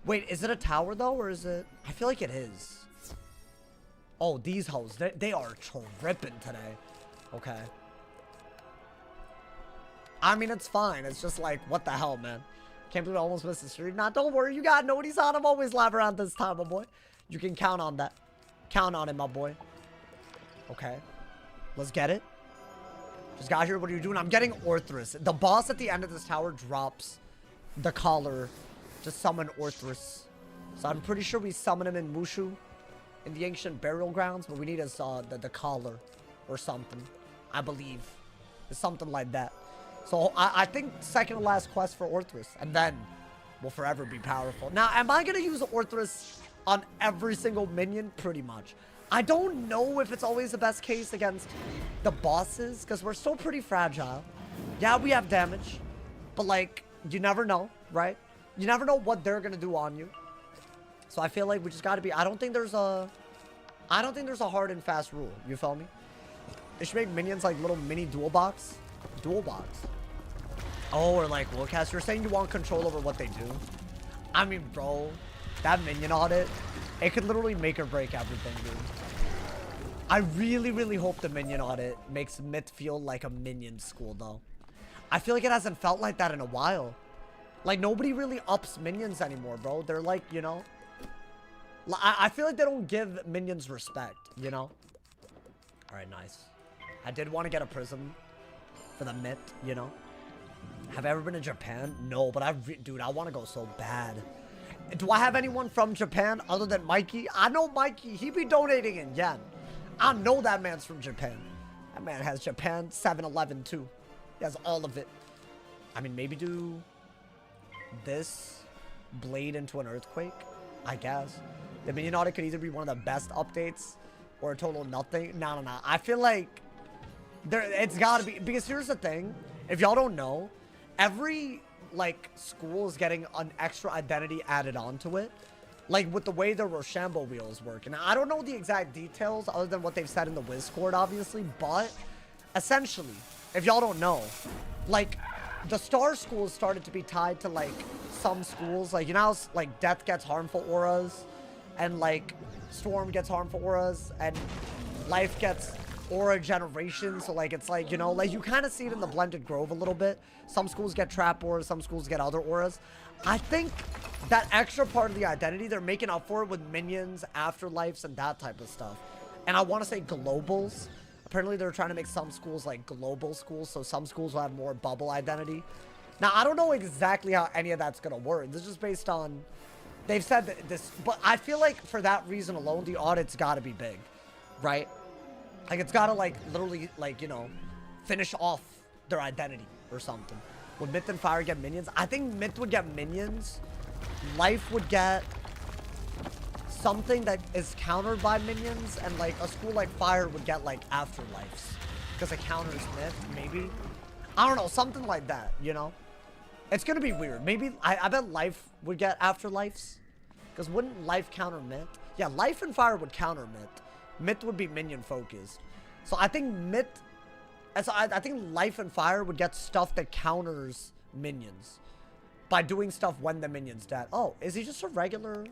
Wait, is it a tower though, or is it? I feel like it is. Oh, these hoes, they are tripping today. Okay. I mean, it's fine. It's just like, what the hell, man? Can't believe I almost missed the stream. Nah, don't worry. You got nobody's on. I'm always live around this time, my boy. You can count on that. Count on it, my boy. Okay. Let's get it. Just got here. What are you doing? I'm getting Orthus. The boss at the end of this tower drops the collar to summon Orthus. So I'm pretty sure we summon him in Mushu in the ancient burial grounds, but we need his the collar or something. I believe. It's something like that. So I think second to last quest for Orthus, and then we'll forever be powerful. Now, am I gonna use Orthus on every single minion? Pretty much. I don't know if it's always the best case against the bosses, because we're still pretty fragile. Yeah, we have damage, but like, you never know, right? You never know what they're gonna do on you. So I feel like we just gotta be, I don't think there's a hard and fast rule. You feel me? They should make minions like little mini dual box. Dual box. Oh, or like Willcast. You're saying you want control over what they do? I mean, bro, that minion audit, it could literally make or break everything, dude. I really, really hope the minion audit makes Myth feel like a minion school, though. I feel like it hasn't felt like that in a while. Like, nobody really ups minions anymore, bro. They're like, you know, I feel like they don't give minions respect, you know? All right, nice. I did want to get a prism for the Myth, you know? Have I ever been to Japan? No, but dude, I want to go so bad. Do I have anyone from Japan other than Mikey? I know Mikey. He be donating in yen. I know that man's from Japan. That man has Japan 7-Eleven too. He has all of it. I mean, maybe do this blade into an earthquake, I guess. The minion audit could either be one of the best updates or a total nothing. No. I feel like it's gotta be, because here's the thing. If y'all don't know, every like school is getting an extra identity added onto it, like with the way the Rochambeau wheels work. And I don't know the exact details other than what they've said in the Discord, obviously, but essentially, if y'all don't know, like the star schools started to be tied to like some schools, like, you know how like death gets harmful auras and like storm gets harmful auras and life gets aura generation. So like, it's like, you know, like you kind of see it in the blended grove a little bit. Some schools get trap auras, some schools get other auras. I think that extra part of the identity, they're making up for it with minions, afterlives, and that type of stuff. And I want to say globals. Apparently they're trying to make some schools like global schools, so some schools will have more bubble identity. Now, I don't know exactly how any of that's going to work. This is just based on They've said that this, but I feel like for that reason alone, the audit's got to be big, right? Like, it's got to, like, literally, like, you know, finish off their identity or something. Would Myth and Fire get minions? I think Myth would get minions. Life would get something that is countered by minions, and, like, a school like Fire would get, like, Afterlives. Because it counters Myth, maybe. I don't know, something like that, you know? It's gonna be weird. Maybe, I bet Life would get Afterlives. Because wouldn't Life counter Myth? Yeah, Life and Fire would counter Myth. Myth would be minion focused. So I think Myth, so I think Life and Fire would get stuff that counters minions. By doing stuff when the minion's dead. Oh, is he just a regular?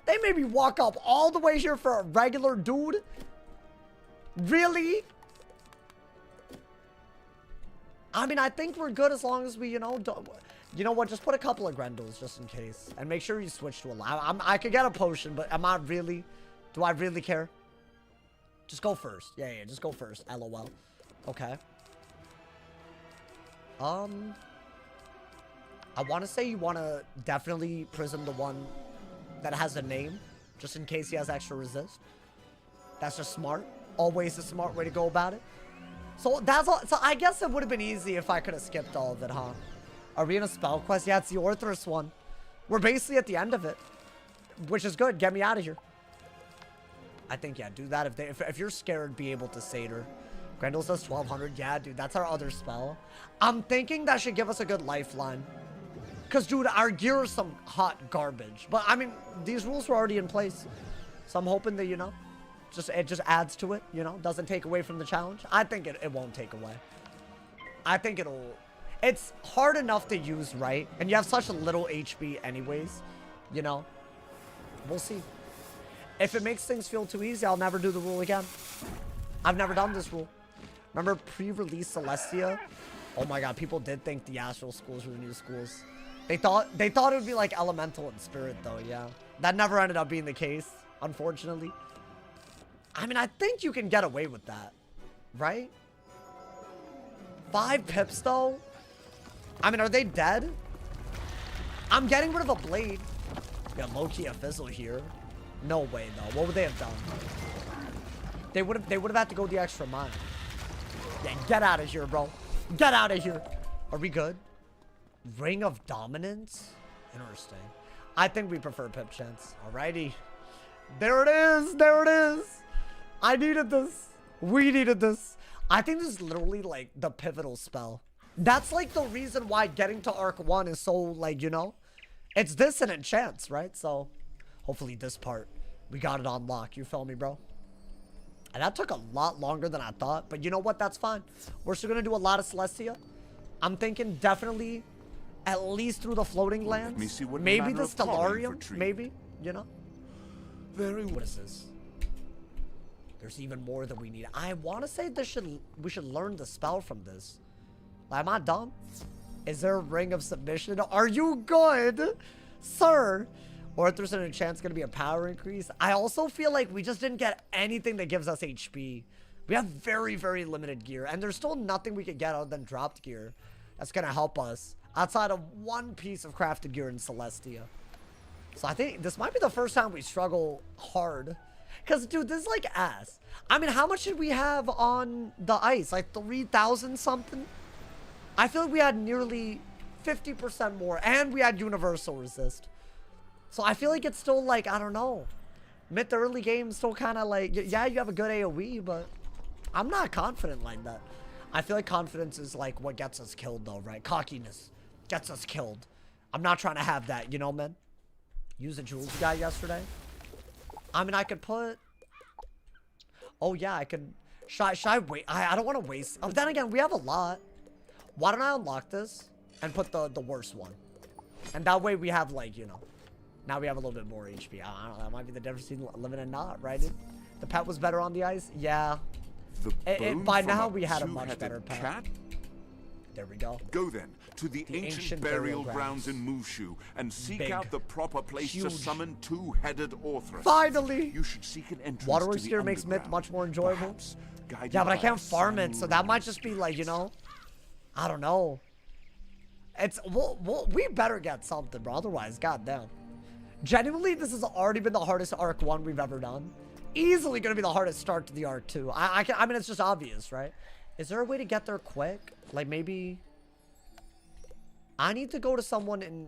They made me walk up all the way here for a regular dude? Really? I mean, I think we're good as long as we, you know, don't... You know what? Just put a couple of Grendels just in case. And make sure you switch to a live. I could get a potion, but am I really... Do I really care? Just go first. Yeah, just go first. LOL. Okay. I want to say you want to definitely prison the one that has a name. Just in case he has extra resist. That's just smart. Always a smart way to go about it. So that's all. So I guess it would have been easy if I could have skipped all of it, huh? Arena spell quest. Yeah, it's the Orthus one. We're basically at the end of it, which is good. Get me out of here. I think, yeah, do that. If you're scared, be able to Satyr. Grendel says 1200. Yeah, dude, that's our other spell. I'm thinking that should give us a good lifeline. Because, dude, our gear is some hot garbage. But, I mean, these rules were already in place. So I'm hoping that, you know, it just adds to it, you know, doesn't take away from the challenge. I think it won't take away. I think it's hard enough to use, right? And you have such a little HP anyways, you know. We'll see. If it makes things feel too easy, I'll never do the rule again. I've never done this rule. Remember pre-release Celestia? Oh my god, people did think the Astral schools were the new schools. They thought it would be like Elemental and Spirit though, yeah. That never ended up being the case, unfortunately. I mean, I think you can get away with that, right? 5 pips though? I mean, are they dead? I'm getting rid of a blade. Yeah, low-key a fizzle here. No way though. What would they have done? They would have had to go the extra mile. Yeah, get out of here, bro. Get out of here. Are we good? Ring of Dominance? Interesting. I think we prefer Pip Chance. Alrighty. There it is. There it is. I needed this. We needed this. I think this is literally like the pivotal spell. That's like the reason why getting to Arc 1 is so, like, you know, it's this and Enchants, right? So hopefully this part, we got it on lock. You feel me, bro? And that took a lot longer than I thought. But you know what? That's fine. We're still going to do a lot of Celestia. I'm thinking definitely at least through the floating lands. Maybe the Stellarium. Maybe, you know? What is this? There's even more that we need. I want to say we should learn the spell from this. Am I dumb? Is there a Ring of Submission? Are you good, sir? Orthus and Enchant's gonna be a power increase. I also feel like we just didn't get anything that gives us HP. We have very, very limited gear. And there's still nothing we could get other than dropped gear that's gonna help us outside of one piece of crafted gear in Celestia. So I think this might be the first time we struggle hard. Because, dude, this is like ass. I mean, how much did we have on the ice? Like 3,000 something? I feel like we had nearly 50% more. And we had universal resist. So I feel like it's still like, I don't know. Mid the early game still kind of like, yeah, you have a good AoE, but I'm not confident like that. I feel like confidence is like what gets us killed though, right? Cockiness gets us killed. I'm not trying to have that, you know, man? Use a jewels guy yesterday. I mean, I could put... Oh, yeah, I could... Should I wait? I don't want to waste... Oh, then again, we have a lot. Why don't I unlock this and put the worst one? And that way we have, like, you know... Now we have a little bit more HP. I don't know. That might be the difference between living and not, right? The pet was better on the ice? Yeah. By now, we had a much better pet. There we go. Go then to the ancient burial grounds in Mushu and seek out the proper place to summon two-headed Orthus. Finally! You should seek an entrance Waterworks to gear the makes Myth much more enjoyable. Yeah, but I can't farm it, so that might just be like, you know, I don't know. It's we better get something, bro. Otherwise, goddamn. Genuinely, this has already been the hardest Arc 1 we've ever done. Easily gonna be the hardest start to the Arc 2. I mean, it's just obvious, right? Is there a way to get there quick? Like, maybe... I need to go to someone in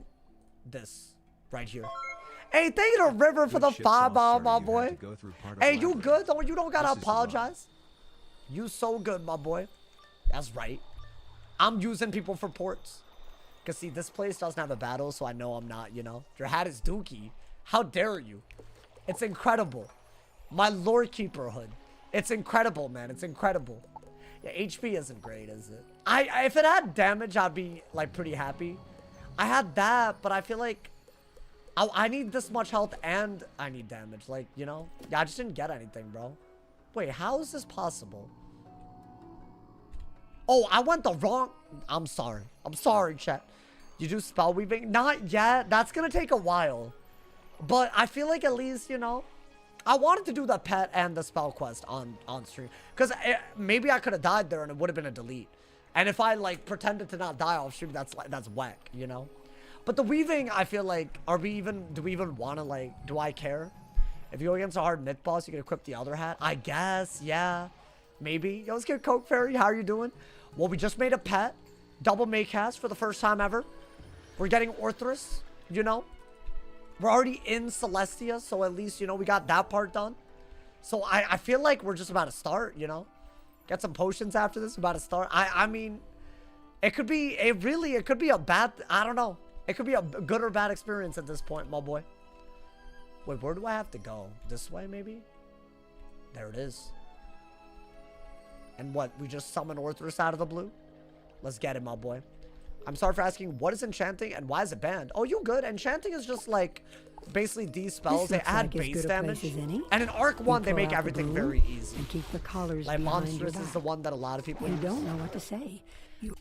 this right here. Hey, thank you to River for the 5-bomb, my boy. Hey, you good? You don't gotta apologize. You so good, my boy. That's right. I'm using people for ports. Because, see, this place doesn't have a battle, so I know I'm not, you know. Your hat is dookie. How dare you? It's incredible. My lore keeper hood. It's incredible, man. It's incredible. Yeah, HP isn't great, is it? If it had damage, I'd be, like, pretty happy. I had that, but I feel like I need this much health and I need damage. Like, you know? Yeah, I just didn't get anything, bro. Wait, how is this possible? Oh, I went the wrong... I'm sorry. I'm sorry, chat. You do spell weaving? Not yet. That's gonna take a while. But I feel like at least, you know... I wanted to do the pet and the spell quest on stream. Because maybe I could have died there and it would have been a delete. And if I, like, pretended to not die off stream, that's whack, you know? But the weaving, I feel like, do we even want to, like, do I care? If you go against a hard myth boss, you can equip the other hat. I guess, yeah. Maybe. Yo, let's get Coke Fairy. How are you doing? Well, we just made a pet. Double Maycast for the first time ever. We're getting Orthus, you know? We're already in Celestia, so at least, you know, we got that part done. So I feel like we're just about to start, you know? Get some potions after this, about to start. I mean, it could be a bad, I don't know. It could be a good or bad experience at this point, my boy. Wait, where do I have to go? This way, maybe? There it is. And what, we just summon Orthus out of the blue? Let's get it, my boy. I'm sorry for asking, what is enchanting and why is it banned? Oh, you good? Enchanting is just like, basically these spells, they add base damage. And in Arc 1, they make everything very easy. And keep the collars like Monstrous is the one that a lot of people use. You don't know what to say.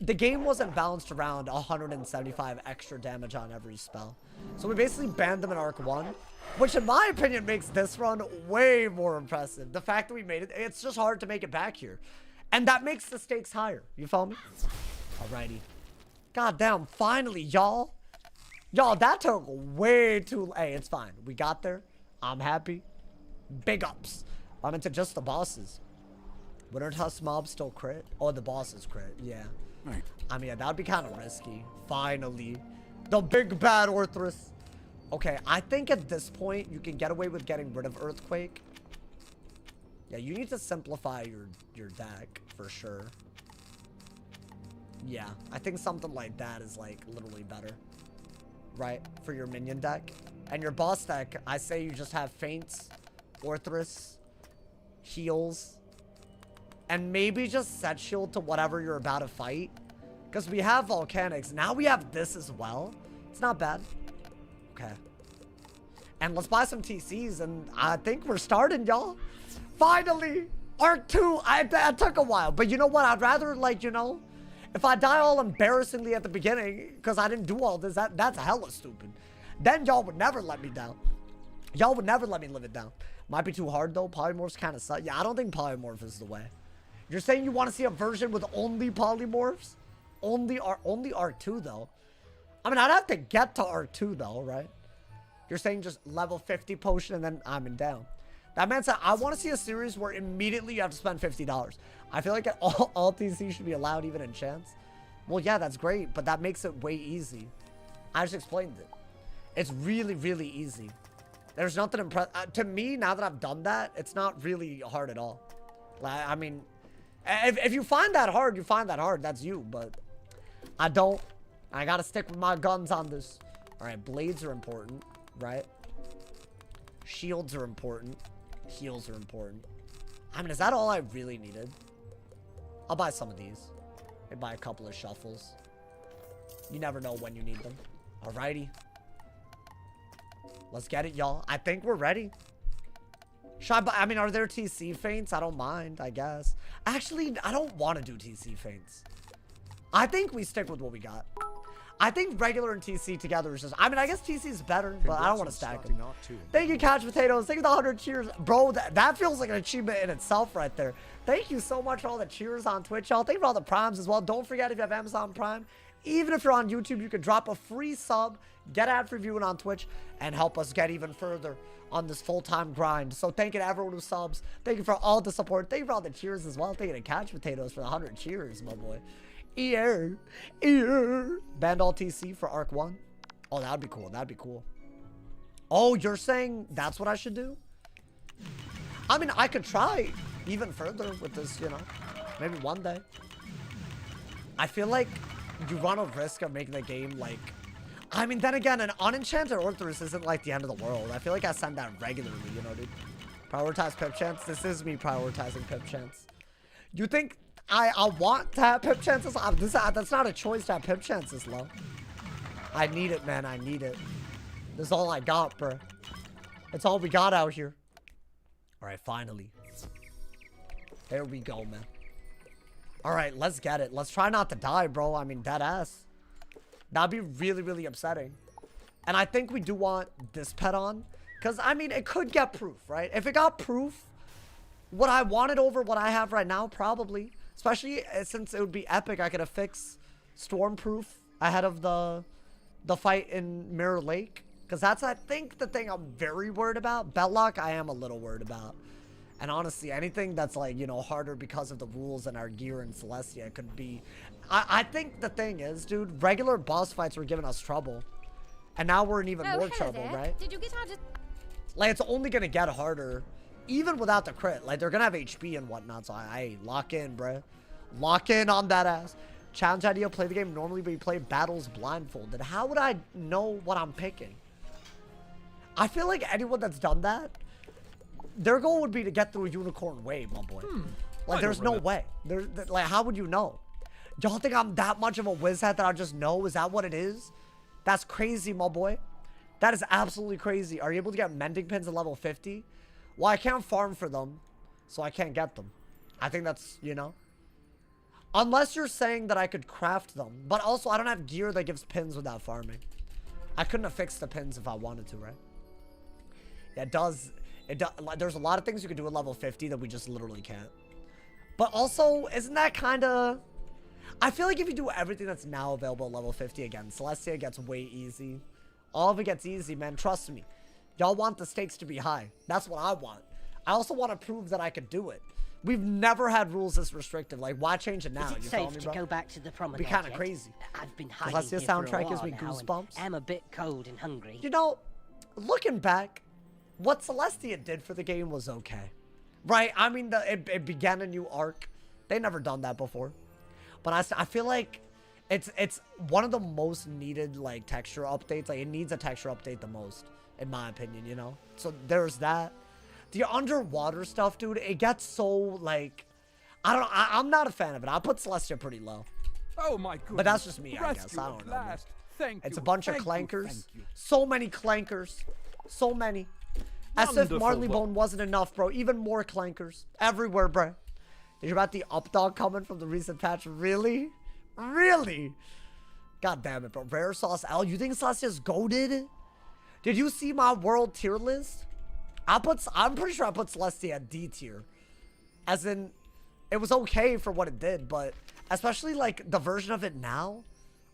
The game wasn't balanced around 175 extra damage on every spell. So we basically banned them in Arc 1, which in my opinion makes this run way more impressive. The fact that we made it, it's just hard to make it back here. And that makes the stakes higher. You follow me? Alrighty. God damn, finally, y'all. Y'all, that took way too... Hey, it's fine. We got there. I'm happy. Big ups. I'm into just the bosses. Winter Tusk mobs still crit? Oh, the bosses crit. Yeah. Right. I mean, that would be kind of risky. Finally. The big bad Orthus. Okay, I think at this point, you can get away with getting rid of Earthquake. Yeah, you need to simplify your deck, for sure. Yeah, I think something like that is, like, literally better. Right? For your minion deck. And your boss deck, I say you just have Faints, Orthus, Heals, and maybe just set shield to whatever you're about to fight. Because we have Volcanics. Now we have this as well. It's not bad. Okay. And let's buy some TCs, and I think we're starting, y'all. Finally! Arc 2, that took a while. But you know what? I'd rather, like, you know... If I die all embarrassingly at the beginning, because I didn't do all this, that's hella stupid. Then y'all would never let me down. Y'all would never let me live it down. Might be too hard, though. Polymorphs kind of suck. Yeah, I don't think Polymorph is the way. You're saying you want to see a version with only Polymorphs? Only R2, though. I mean, I'd have to get to R2, though, right? You're saying just level 50 potion and then I'm in down. That man said, I want to see a series where immediately you have to spend $50. I feel like all TC should be allowed, even in chance. Well, yeah, that's great, but that makes it way easy. I just explained it. It's really, really easy. There's nothing impressive. To me, now that I've done that, it's not really hard at all. Like, I mean, if you find that hard, you find that hard. That's you, but I don't. I gotta stick with my guns on this. All right, blades are important, right? Shields are important. Heals are important. I mean, is that all I really needed? I'll buy some of these. Maybe buy a couple of shuffles. You never know when you need them. Alrighty. Let's get it, y'all. I think we're ready. Should I buy, I mean, are there TC feints? I don't mind, I guess. Actually, I don't want to do TC feints. I think we stick with what we got. I think regular and TC together is just... I mean, I guess TC is better, but I don't want to stack them. Thank you, Couch Potatoes. Thank you for the 100 cheers. Bro, that feels like an achievement in itself right there. Thank you so much for all the cheers on Twitch, y'all. Thank you for all the primes as well. Don't forget, if you have Amazon Prime, Even if you're on YouTube, you can drop a free sub, get ad-free viewing on Twitch, and help us get even further on this full-time grind. So thank you to everyone who subs. Thank you for all the support. Thank you for all the cheers as well. Thank you to Couch Potatoes for the 100 cheers, my boy. Band all TC for Arc 1. Oh, that'd be cool. That'd be cool. Oh, you're saying that's what I should do? I mean, I could try even further with this, you know. Maybe one day. I feel like you run a risk of making the game like... I mean, then again, an unenchanted Orthus isn't like the end of the world. I feel like I send that regularly, you know, dude. Prioritize pip chance. This is me prioritizing pip chance. You think I want to have pip chances? That's not a choice to have pip chances, low. I need it, man. I need it. This is all I got, bro. It's all we got out here. All right, finally. There we go, man. All right, let's get it. Let's try not to die, bro. I mean, dead ass. That'd be really, really upsetting. And I think we do want this pet on. Because, I mean, it could get proof, right? If it got proof, would I want it over what I have right now? Probably. Especially since it would be epic. I could affix Stormproof ahead of the fight in Mirror Lake. Because that's, I think, the thing I'm very worried about. Belloc, I am a little worried about. And honestly, anything that's like, you know, harder because of the rules and our gear in Celestia could be... I think the thing is, dude, regular boss fights were giving us trouble. And now we're in even more trouble, there. right? Did you get out of... Like, it's only going to get harder. Even without the crit. Like, they're going to have HP and whatnot. So, hey, lock in, bruh. Lock in on that ass. Challenge idea, play the game normally, but you play battles blindfolded. How would I know what I'm picking? I feel like anyone that's done that, their goal would be to get through a unicorn wave, my boy. Like, there's no way. Like, how would you know? Y'all think I'm that much of a whiz hat that I just know? Is that what it is? That's crazy, my boy. That is absolutely crazy. Are you able to get mending pins at level 50? Well, I can't farm for them, so I can't get them. I think that's, you know. Unless you're saying that I could craft them. But also, I don't have gear that gives pins without farming. I couldn't have fixed the pins if I wanted to, right? Yeah, it does. There's a lot of things you can do at level 50 that we just literally can't. But also, isn't that kind of... I feel like if you do everything that's now available at level 50 again, Celestia gets way easy. All of it gets easy, man. Trust me. Y'all want the stakes to be high. That's what I want. I also want to prove that I could do it. We've never had rules this restrictive. Like, why change it now? Is it you safe me, to bro? go back to the promenade? Be kind of yet? crazy. I've been hiding Celestia here for a soundtrack gives while me now, goosebumps. and I'm a bit cold and hungry. You know, looking back, what Celestia did for the game was okay. Right? I mean, it began a new arc. They never done that before. But I feel like it's one of the most needed, like, texture updates. Like, it needs a texture update the most, in my opinion, you know? So, there's that. The underwater stuff, dude, it gets so, like... I'm not a fan of it. I put Celestia pretty low. Oh, my goodness. But that's just me, I guess. I don't know. Man. Thank It's you. a bunch of clankers. So many clankers. So many. As if Marleybone wasn't enough, bro. Even more clankers. Everywhere, bro. Did you hear about the updog coming from the recent patch? Really? Really? God damn it, bro. Rare Sauce L. You think Celestia's goated? Did you see my world tier list? I'm pretty sure I put Celestia at D tier. As in, it was okay for what it did, but especially like the version of it now,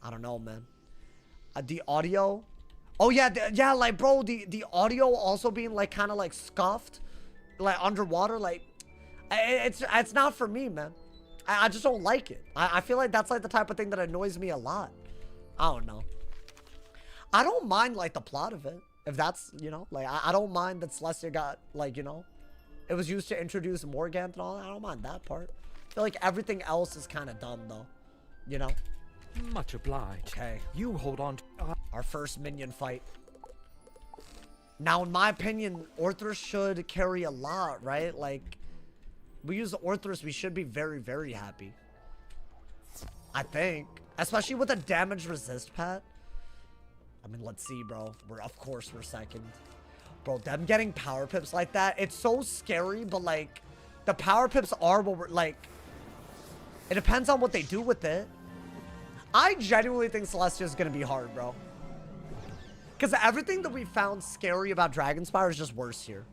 I don't know, man. The audio. Oh yeah, yeah, like bro, the audio also being like kind of like scuffed, like underwater, like it's not for me, man. I just don't like it. I feel like that's like the type of thing that annoys me a lot. I don't know. I don't mind like the plot of it, if that's, you know, like I don't mind that Celestia got like, you know, it was used to introduce Morgant and all that. I don't mind that part. I feel like everything else is kind of dumb though, you know. Much obliged. Okay. You hold on to... Our first minion fight. Now, in my opinion, Orthus should carry a lot, right? Like, we use Orthus, we should be very, very happy. I think. Especially with a damage resist pet. I mean, let's see, bro. Of course, we're second. Bro, them getting power pips like that, it's so scary, but, like, the power pips are what we're, like... It depends on what they do with it. I genuinely think Celestia is going to be hard, bro. Because everything that we found scary about Dragonspire is just worse here.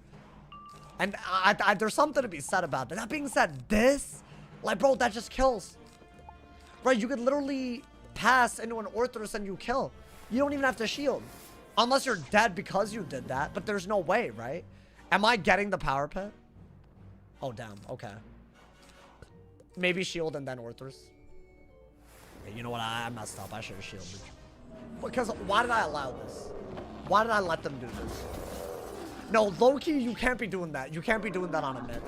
And there's something to be said about that. That being said, this, like, bro, that just kills. Right, you could literally pass into an Orthus and you kill. You don't even have to shield. Unless you're dead because you did that, but there's no way, right? Am I getting the power pit? Oh, damn. Okay. Maybe shield and then Orthus. Hey, you know what? I messed up. I should have shielded. Because why did I allow this? Why did I let them do this? No, low-key, you can't be doing that. You can't be doing that on a mid.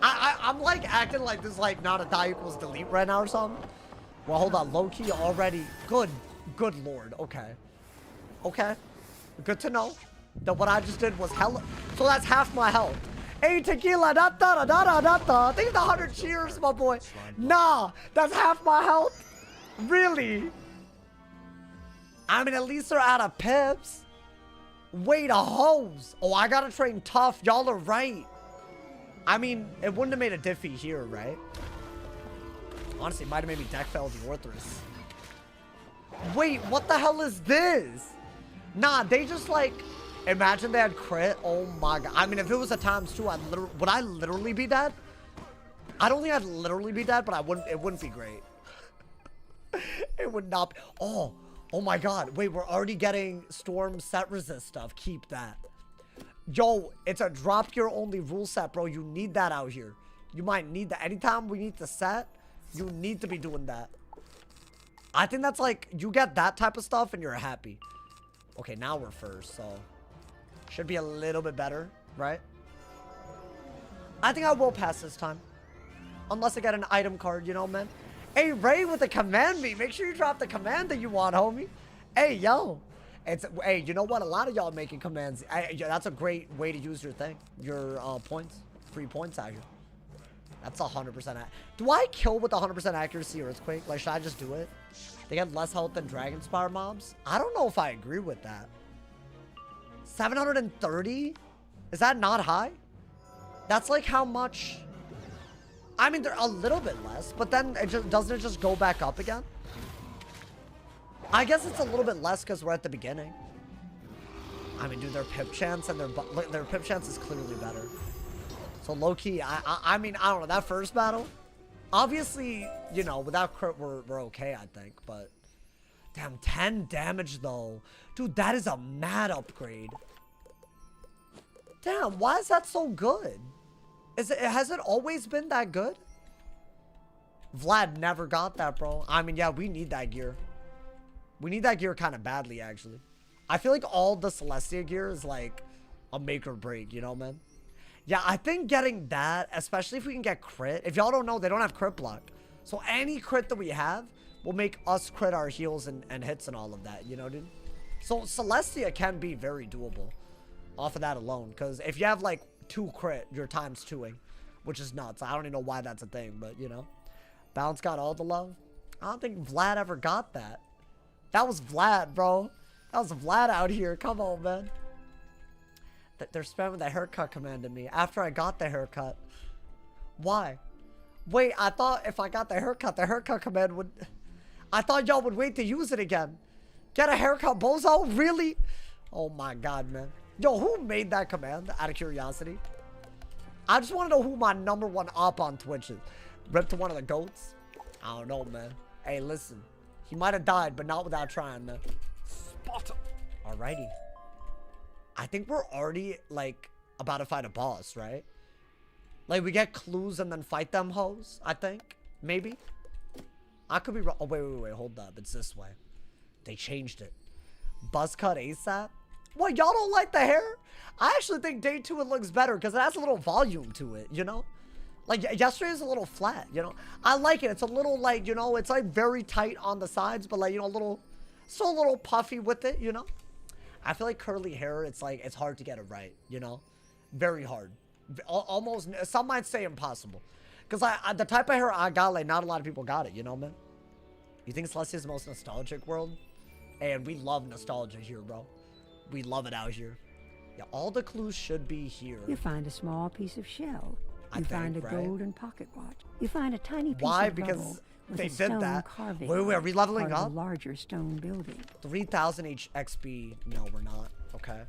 I'm like acting like this is like not a die equals delete right now or something. Well, hold on. Low-key already. Good lord. Okay. Okay. Good to know that what I just did was hella. So that's half my health. Hey, tequila, da da da da da da. Thank you for the 100 cheers, my boy. Nah, that's half my health. Really? I mean, at least they're out of pips. Wait, a hose. Oh, I gotta train tough. Y'all are right. I mean, it wouldn't have made a diffy here, right? Honestly, it might have made me deck fail the Orthus. Wait, what the hell is this? Nah, they just like... Imagine they had crit. Oh my god. I mean, if it was a ×2, would I literally be dead? I don't think I'd literally be dead, but it wouldn't be great. It would not be. Oh my god. Wait, we're already getting storm set resist stuff. Keep that. Yo, it's a drop gear only rule set, bro. You need that out here. You might need that. Anytime we need to set, you need to be doing that. I think that's like, you get that type of stuff and you're happy. Okay, now we're first, so... Should be a little bit better, right? I think I will pass this time. Unless I get an item card, you know, man. Hey, Ray with the command me. Make sure you drop the command that you want, homie. Hey, yo. Hey, you know what? A lot of y'all making commands. Yeah, that's a great way to use your thing. Your points. Free points out here. That's 100%. Do I kill with 100% accuracy Earthquake? Like, should I just do it? They have less health than Dragonspire mobs? I don't know if I agree with that. 730? Is that not high? That's like how much... I mean, they're a little bit less, but then doesn't it just go back up again? I guess it's a little bit less because we're at the beginning. I mean, dude, their pip chance and their pip chance is clearly better. So low-key, I mean, I don't know, that first battle, obviously, you know, without crit, we're okay, I think, but... Damn, 10 damage, though. Dude, that is a mad upgrade. Damn, why is that so good? Has it always been that good? Vlad never got that, bro. I mean, yeah, we need that gear. We need that gear kind of badly, actually. I feel like all the Celestia gear is like a make or break, you know, man? Yeah, I think getting that, especially if we can get crit. If y'all don't know, they don't have crit block. So any crit that we have will make us crit our heals and hits and all of that, you know, dude? So Celestia can be very doable off of that alone. Because if you have like 2 crit, you're ×2ing, which is nuts. I don't even know why that's a thing, but you know. Balance got all the love. I don't think Vlad ever got that. That was Vlad, bro. That was Vlad out here. Come on, man. They're spamming the haircut command to me after I got the haircut. Why? Wait, I thought if I got the haircut command would... I thought y'all would wait to use it again. Get a haircut, bozo? Really? Oh my god, man. Yo, who made that command out of curiosity? I just want to know who my #1 op on Twitch is. Rip to one of the goats? I don't know, man. Hey, listen. He might have died, but not without trying, man. Spot. Alrighty. I think we're already, like, about to fight a boss, right? Like, we get clues and then fight them hoes, I think. Maybe. I could be wrong. Oh, wait. Hold up. It's this way. They changed it. Buzz cut ASAP? What, y'all don't like the hair? I actually think day 2 it looks better because it has a little volume to it, you know? Like, yesterday was a little flat, you know? I like it. It's a little, like, you know, it's, like, very tight on the sides, but, like, you know, a little... Still a little puffy with it, you know? I feel like curly hair, it's, like, it's hard to get it right, you know? Very hard. Almost... Some might say impossible. Because the type of hair I got, like, not a lot of people got it, you know, man? You think Celestia is the most nostalgic world? And we love nostalgia here, bro. We love it out here. Yeah, all the clues should be here. You find a small piece of shell. You find a right? golden pocket watch. You find a tiny piece Why? of Because rubble with they a did stone that. carving. Wait, are we leveling part of up? a larger stone building. 3,000 XP. No, we're not. Okay.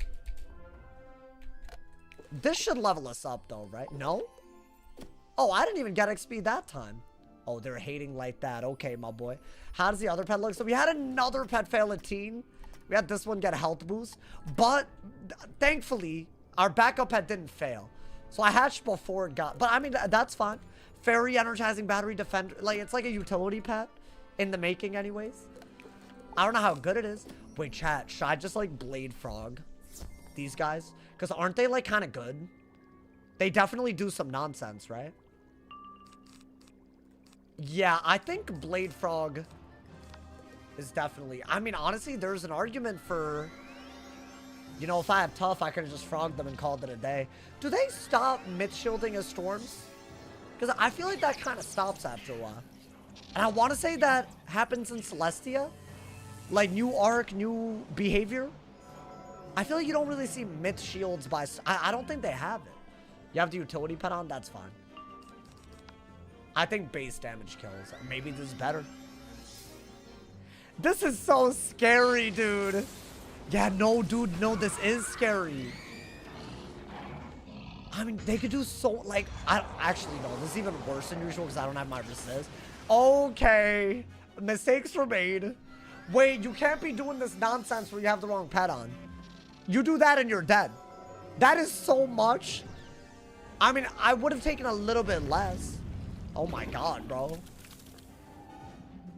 This should level us up, though, right? No? Oh, I didn't even get XP that time. Oh, they're hating like that. Okay, my boy. How does the other pet look? So we had another pet fail a teen. We had this one get a health boost. But thankfully, our backup pet didn't fail. So I hatched before it got... But I mean, that's fine. Fairy, energizing, battery, defender. Like, it's like a utility pet in the making anyways. I don't know how good it is. Wait, chat. Should I just, like, Blade Frog these guys? Because aren't they, like, kind of good? They definitely do some nonsense, right? Yeah, I think Blade Frog is definitely... I mean, honestly, there's an argument for... You know, if I had Tough, I could have just frogged them and called it a day. Do they stop myth shielding as storms? Because I feel like that kind of stops after a while. And I want to say that happens in Celestia. Like, new arc, new behavior. I feel like you don't really see myth shields by... I don't think they have it. You have the utility pet on? That's fine. I think base damage kills. Maybe this is better. This is so scary, dude. Yeah, no, dude. No, this is scary. I mean, they could do so... Like, actually, no. This is even worse than usual because I don't have my resist. Okay. Mistakes were made. Wait, you can't be doing this nonsense where you have the wrong pet on. You do that and you're dead. That is so much. I mean, I would have taken a little bit less. Oh my god, bro.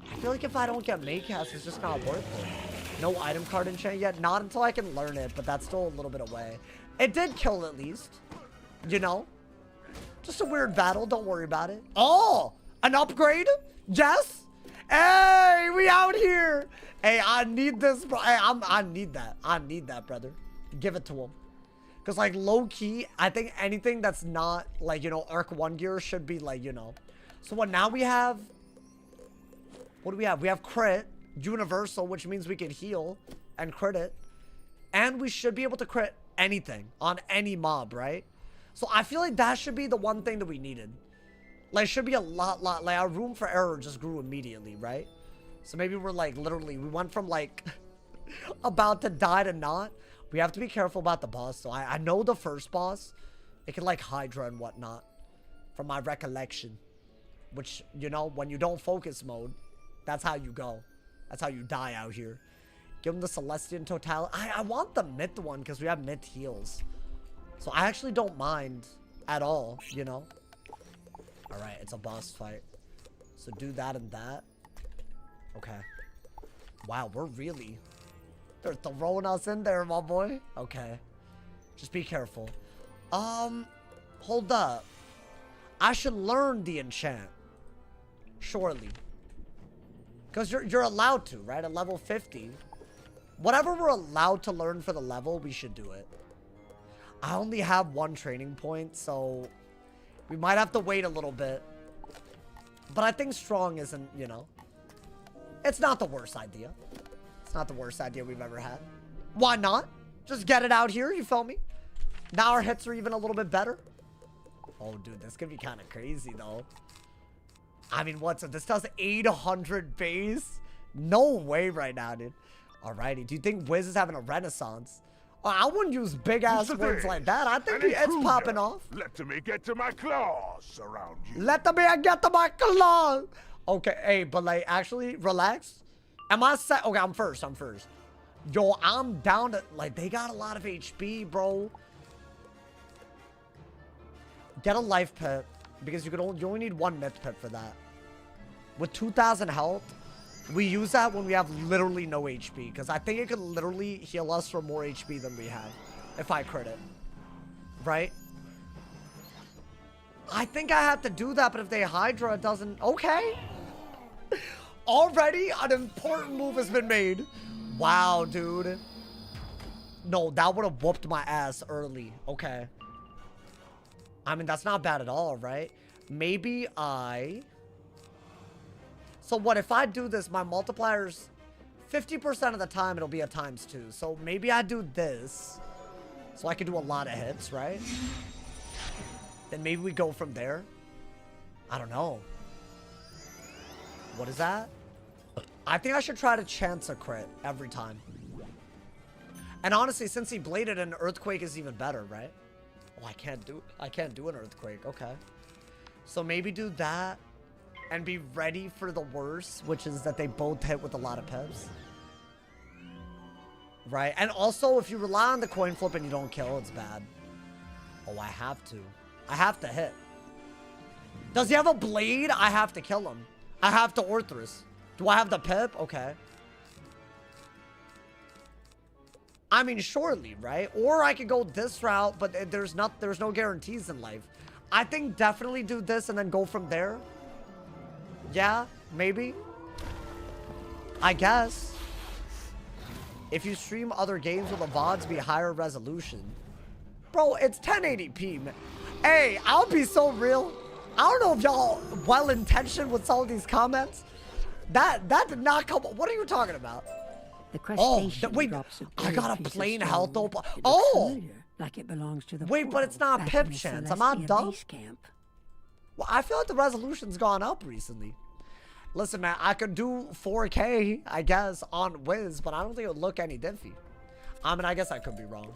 I feel like if I don't get Maycast, it's just not worth it. No item card enchant yet. Not until I can learn it, but that's still a little bit away. It did kill at least. You know? Just a weird battle. Don't worry about it. Oh! An upgrade? Yes? Hey, we out here. Hey, I need this, bro. Hey, I need that. I need that, brother. Give it to him. Because, like, low-key, I think anything that's not, like, you know, Arc 1 gear should be, like, you know. So, what, now we have... What do we have? We have crit, universal, which means we can heal and crit it. And we should be able to crit anything on any mob, right? So, I feel like that should be the one thing that we needed. Like, it should be a lot, like, our room for error just grew immediately, right? So, maybe we're, like, literally, we went from, like, about to die to not. We have to be careful about the boss. So I know the first boss, it can like Hydra and whatnot from my recollection, which, you know, when you don't focus mode, that's how you go. That's how you die out here. Give him the Celestian totality. I want the myth one because we have myth heals. So I actually don't mind at all, you know. All right, it's a boss fight. So do that and that. Okay. Wow, we're really... They're throwing us in there, my boy. Okay. Just be careful. Hold up. I should learn the enchant. Surely. Because you're allowed to, right? At level 50. Whatever we're allowed to learn for the level, we should do it. I only have one training point, so... We might have to wait a little bit. But I think strong isn't, you know... It's not the worst idea. It's not the worst idea we've ever had. Why not? Just get it out here, you feel me? Now our hits are even a little bit better. Oh, dude, this could be kind of crazy, though. I mean, what's it? This does 800 base? No way right now, dude. Alrighty. Do you think Wiz is having a renaissance? Oh, I wouldn't use big-ass words like that. I think it's popping off. Let me get to my claws around you. Let me get to my claws. Okay, hey, but, like, actually, relax. Am I set? Okay, I'm first. Yo, I'm down to... Like, they got a lot of HP, bro. Get a life pet. Because you only need one myth pet for that. With 2,000 health, we use that when we have literally no HP. Because I think it could literally heal us for more HP than we have. If I crit it. Right? I think I have to do that, but if they Hydra, it doesn't... Okay. Already, an important move has been made. Wow, dude. No, that would have whooped my ass early. Okay. I mean, that's not bad at all, right? Maybe I... So what, if I do this, my multiplier's 50% of the time, it'll be a ×2. So maybe I do this. So I can do a lot of hits, right? Then maybe we go from there. I don't know. What is that? I think I should try to chance a crit every time. And honestly, since he bladed, an earthquake is even better, right? Oh, I can't do an earthquake. Okay. So maybe do that. and be ready for the worst, which is that they both hit with a lot of pips. Right? And also, if you rely on the coin flip and you don't kill, it's bad. Oh, I have to. I have to hit. Does he have a blade? I have to kill him. I have to Orthus. Do I have the pip? Okay. I mean, surely, right? Or I could go this route, but there's no guarantees in life. I think definitely do this and then go from there. Yeah, maybe. I guess. If you stream other games, will the VODs be higher resolution? Bro, it's 1080p, man. Hey, I'll be so real. I don't know if y'all well-intentioned with some of these comments. That did not come. What are you talking about? The crustacean wait, drops a I got a piece of plain stone. health opal. It looks Oh! familiar, like it belongs to the Wait, but it's not portal pip back in the chance. I'm not Celestia dumb. base camp. Well, I feel like the resolution's gone up recently. Listen, man, I could do 4K, I guess, on Wiz, but I don't think it would look any diffy. I mean, I guess I could be wrong.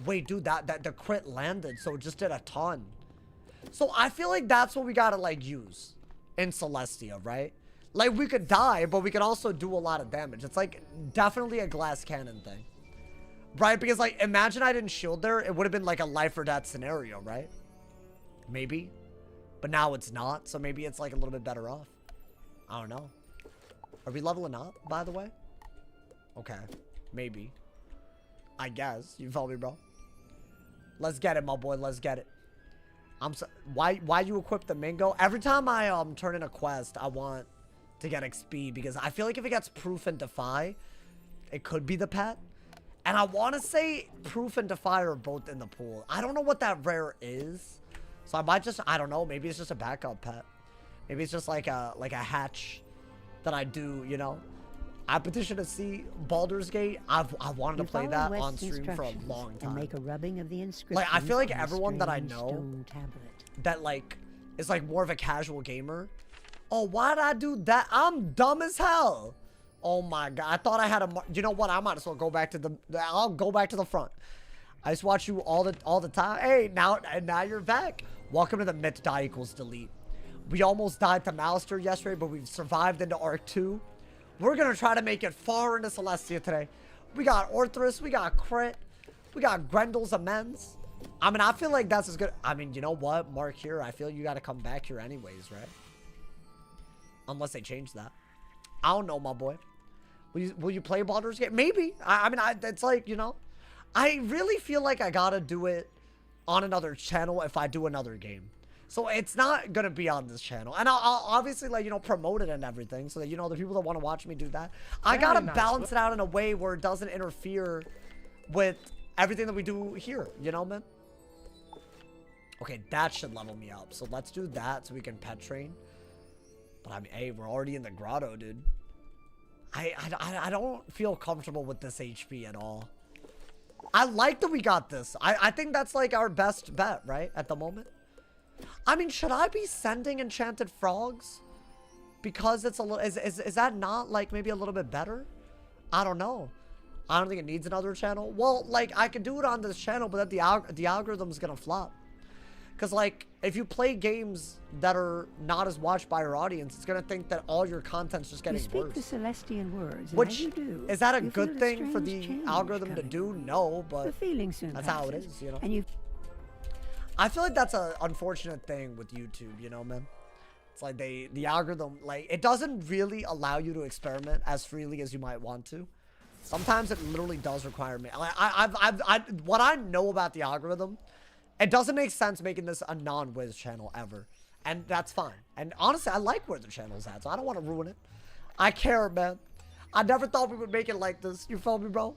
Wait, dude, that the crit landed, so it just did a ton. So I feel like that's what we gotta, like, use in Celestia, right? Like, we could die, but we could also do a lot of damage. It's, like, definitely a glass cannon thing. Right? Because, like, imagine I didn't shield there. It would have been, like, a life or death scenario, right? Maybe. But now it's not, so maybe it's, like, a little bit better off. I don't know. Are we leveling up, by the way? Okay. Maybe. I guess. You feel me, bro? Let's get it, my boy. Let's get it. I'm so... Why you equip the Mingo? Every time I turn in a quest, I want to get XP because I feel like if it gets Proof and Defy, it could be the pet. And I want to say Proof and Defy are both in the pool. I don't know what that rare is. So I might just... I don't know. Maybe it's just a backup pet. Maybe it's just like a hatch that I do, you know. I petition to see Baldur's Gate. I wanted to play that on stream for a long time. And make a rubbing of the inscription. Like, I feel like everyone that I know tablet. that, like, is, like, more of a casual gamer. Oh, why'd I do that? I'm dumb as hell. Oh, my God. I thought I had a... You know what? I might as well go back to the... I'll go back to the front. I just watch you all the time. Hey, now you're back. Welcome to the Myth Die equals delete. We almost died to Malister yesterday, but we've survived into Arc 2. We're going to try to make it far into Celestia today. We got Orthus. We got Crit. We got Grendel's Amends. I mean, I feel like that's as good. I mean, you know what, Mark here? I feel you got to come back here anyways, right? Unless they change that. I don't know, my boy. Will you play Baldur's Gate? Maybe. I mean, it's like, you know. I really feel like I got to do it on another channel if I do another game. So it's not going to be on this channel. And I'll obviously, like, you know, promote it and everything so that, you know, the people that want to watch me do that. I got to balance it out in a way where it doesn't interfere with everything that we do here. You know, man? Okay, that should level me up. So let's do that so we can pet train. But I mean, hey, we're already in the grotto, dude. I don't feel comfortable with this HP at all. I like that we got this. I think that's, like, our best bet, right? At the moment. I mean, should I be sending enchanted frogs? Because it's a little... Is that not, like, maybe a little bit better? I don't know. I don't think it needs another channel. Well, like, I could do it on this channel, but then the algorithm's gonna flop. Because, like, if you play games that are not as watched by your audience, it's gonna think that all your content's just getting worse. You speak the Celestian words, and which, as you do, is that a you good feel thing for strange the change algorithm to coming do? on. No, but The feeling soon that's how it passes, is, you know? And you I feel like that's an unfortunate thing with YouTube, you know, man? It's like the algorithm, like, it doesn't really allow you to experiment as freely as you might want to. Sometimes it literally does require me. What I know about the algorithm, it doesn't make sense making this a non-Wiz channel ever. And that's fine. And honestly, I like where the channel's at, so I don't want to ruin it. I care, man. I never thought we would make it like this. You feel me, bro?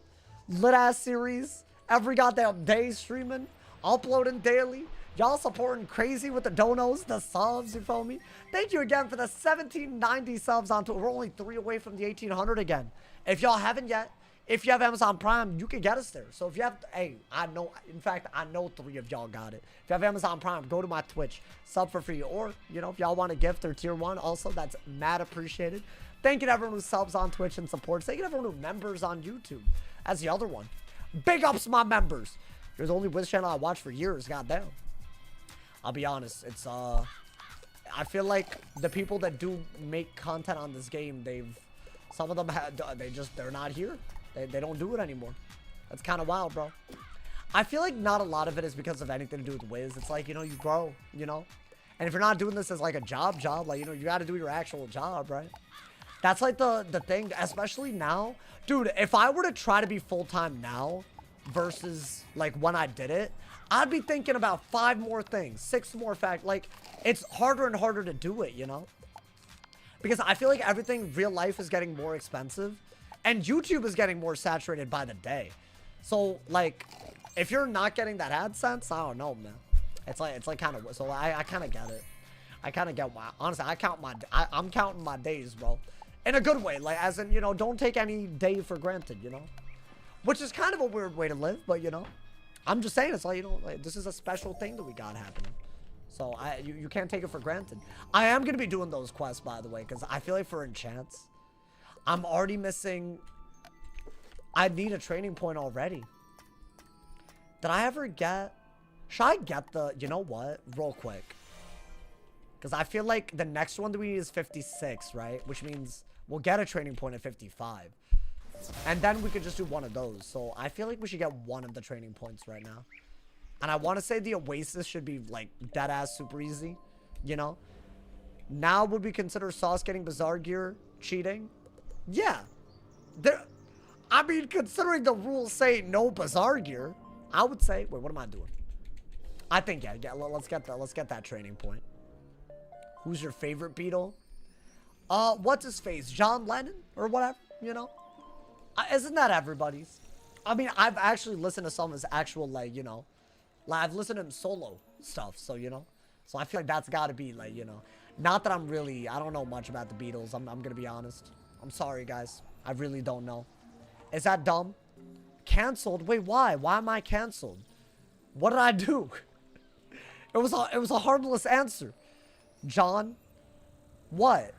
Lit-ass series. Every goddamn day streaming. Uploading daily. Y'all supporting crazy with the donos, the subs, you feel me? Thank you again for the 1790 subs on Twitch. We're only 3 away from the 1800 again. If y'all haven't yet, if you have Amazon Prime, you can get us there. So if you have, hey, I know, in fact, I know 3 of y'all got it. If you have Amazon Prime, go to my Twitch, sub for free. Or, you know, if y'all want a gift or tier 1, also, that's mad appreciated. Thank you to everyone who subs on Twitch and supports. Thank you to everyone who members on YouTube. That's the other one. Big ups my members. You're the only Wiz channel I watched for years, goddamn. I'll be honest, it's I feel like the people that do make content on this game, some of them they're not here. They don't do it anymore. That's kind of wild, bro. I feel like not a lot of it is because of anything to do with Wiz. It's like, you know, you grow, you know? And if you're not doing this as like a job, like, you know, you got to do your actual job, right? That's like the thing, especially now. Dude, if I were to try to be full-time now versus like when I did it, I'd be thinking about 5 more things, 6 more facts. Like, it's harder and harder to do it, you know? Because I feel like everything, real life is getting more expensive. And YouTube is getting more saturated by the day. So, like, if you're not getting that AdSense, I don't know, man. It's like kind of, so I kind of get it. I kind of get why. Honestly, I'm counting my days, bro. In a good way, like, as in, you know, don't take any day for granted, you know? Which is kind of a weird way to live, but, you know, I'm just saying, it's like, you know, like, this is a special thing that we got happening. So, you can't take it for granted. I am going to be doing those quests, by the way, because I feel like for Enchants, I'm already missing, I need a training point already. Did I ever get, should I get the, you know what, real quick. Because I feel like the next one that we need is 56, right? Which means we'll get a training point at 55. And then we could just do one of those. So I feel like we should get one of the training points right now. And I want to say the Oasis should be like dead ass super easy. You know? Now would we consider Sauce getting Bazaar gear cheating? Yeah. I mean, considering the rules say no Bazaar gear, I would say, wait, what am I doing? I think, yeah, let's get that training point. Who's your favorite Beatle? What's his face? John Lennon or whatever, you know? Isn't that everybody's? I mean, I've actually listened to some of his actual, like, you know, like, I've listened to him solo stuff, so, you know? So I feel like that's got to be, like, you know, not that I don't know much about the Beatles. I'm going to be honest. I'm sorry, guys. I really don't know. Is that dumb? Canceled? Wait, why? Why am I canceled? What did I do? It was a harmless answer. John? What?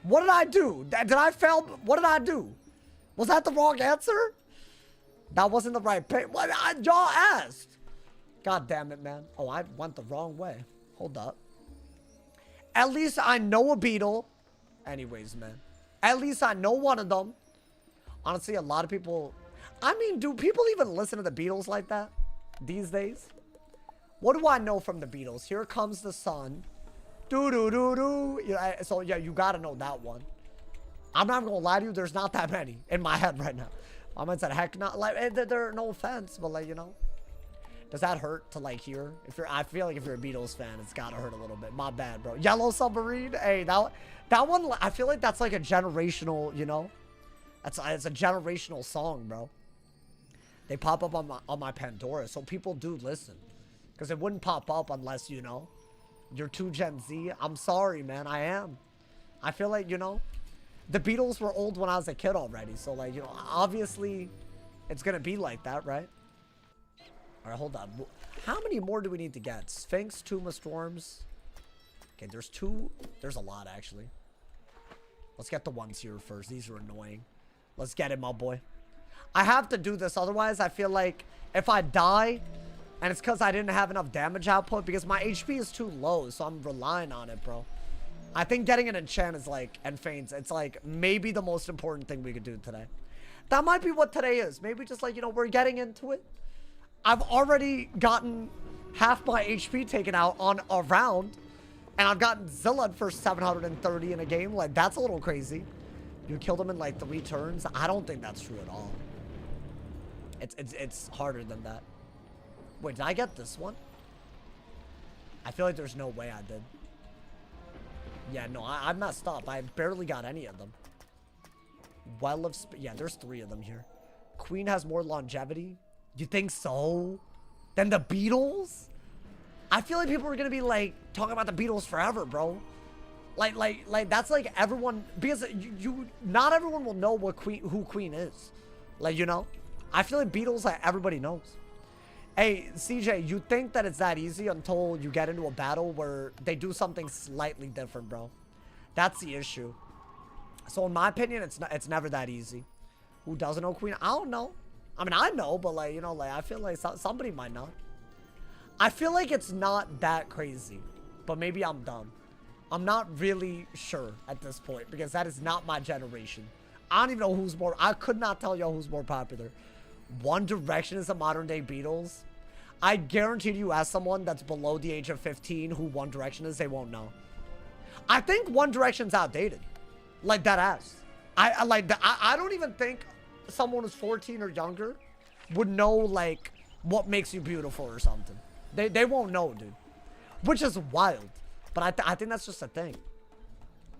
What did I do? Did I fail? What did I do? Was that the wrong answer? That wasn't the right pick. What? Y'all asked. God damn it, man. Oh, I went the wrong way. Hold up. At least I know a Beatle. Anyways, man. At least I know one of them. Honestly, a lot of people... I mean, do people even listen to the Beatles like that these days? What do I know from the Beatles? Here Comes the Sun. Do-do-do-do. Yeah, so, yeah, you gotta know that one. I'm not gonna lie to you. There's not that many in my head right now. My mind said, heck, not like, there, no offense, but, like, you know. Does that hurt to, like, hear? I feel like if you're a Beatles fan, it's gotta hurt a little bit. My bad, bro. Yellow Submarine? Hey, that one, I feel like that's, like, a generational, you know? It's a generational song, bro. They pop up on my Pandora, so people do listen. Because it wouldn't pop up unless, you know, you're too Gen Z. I'm sorry, man. I am. I feel like, you know, the Beatles were old when I was a kid already. So, like, you know, obviously, it's going to be like that, right? All right, hold on. How many more do we need to get? Sphinx, Tomb of Storms. Okay, there's 2. There's a lot, actually. Let's get the ones here first. These are annoying. Let's get it, my boy. I have to do this. Otherwise, I feel like if I die, and it's because I didn't have enough damage output, because my HP is too low, so I'm relying on it, bro. I think getting an enchant is like, and faints, it's like maybe the most important thing we could do today. That might be what today is. Maybe just like, you know, we're getting into it. I've already gotten half my HP taken out on a round, and I've gotten Zilla'd for 730 in a game. Like, that's a little crazy. You killed him in like 3 turns. I don't think that's true at all. It's harder than that. Wait, did I get this one? I feel like there's no way I did. Yeah, no, I messed up. I barely got any of them. Well of... Yeah, there's 3 of them here. Queen has more longevity. You think so? Than the Beatles? I feel like people are gonna be like talking about the Beatles forever, bro. Like that's like everyone, because not everyone will know who Queen is. Like, you know? I feel like Beatles, like, everybody knows. Hey, CJ, you think that it's that easy until you get into a battle where they do something slightly different, bro. That's the issue. So in my opinion, it's never that easy. Who doesn't know Queen? I don't know. I mean, I know, but, like, you know, like, I feel like somebody might not. I feel like it's not that crazy, but maybe I'm dumb. I'm not really sure at this point because that is not my generation. I don't even know who's more. I could not tell y'all who's more popular. One Direction is the modern day Beatles. I guarantee you ask someone that's below the age of 15 who One Direction is, they won't know. I think One Direction's outdated. Like that ass. I don't even think someone who's 14 or younger would know like what makes you beautiful or something. They won't know, dude. Which is wild. But I think that's just a thing.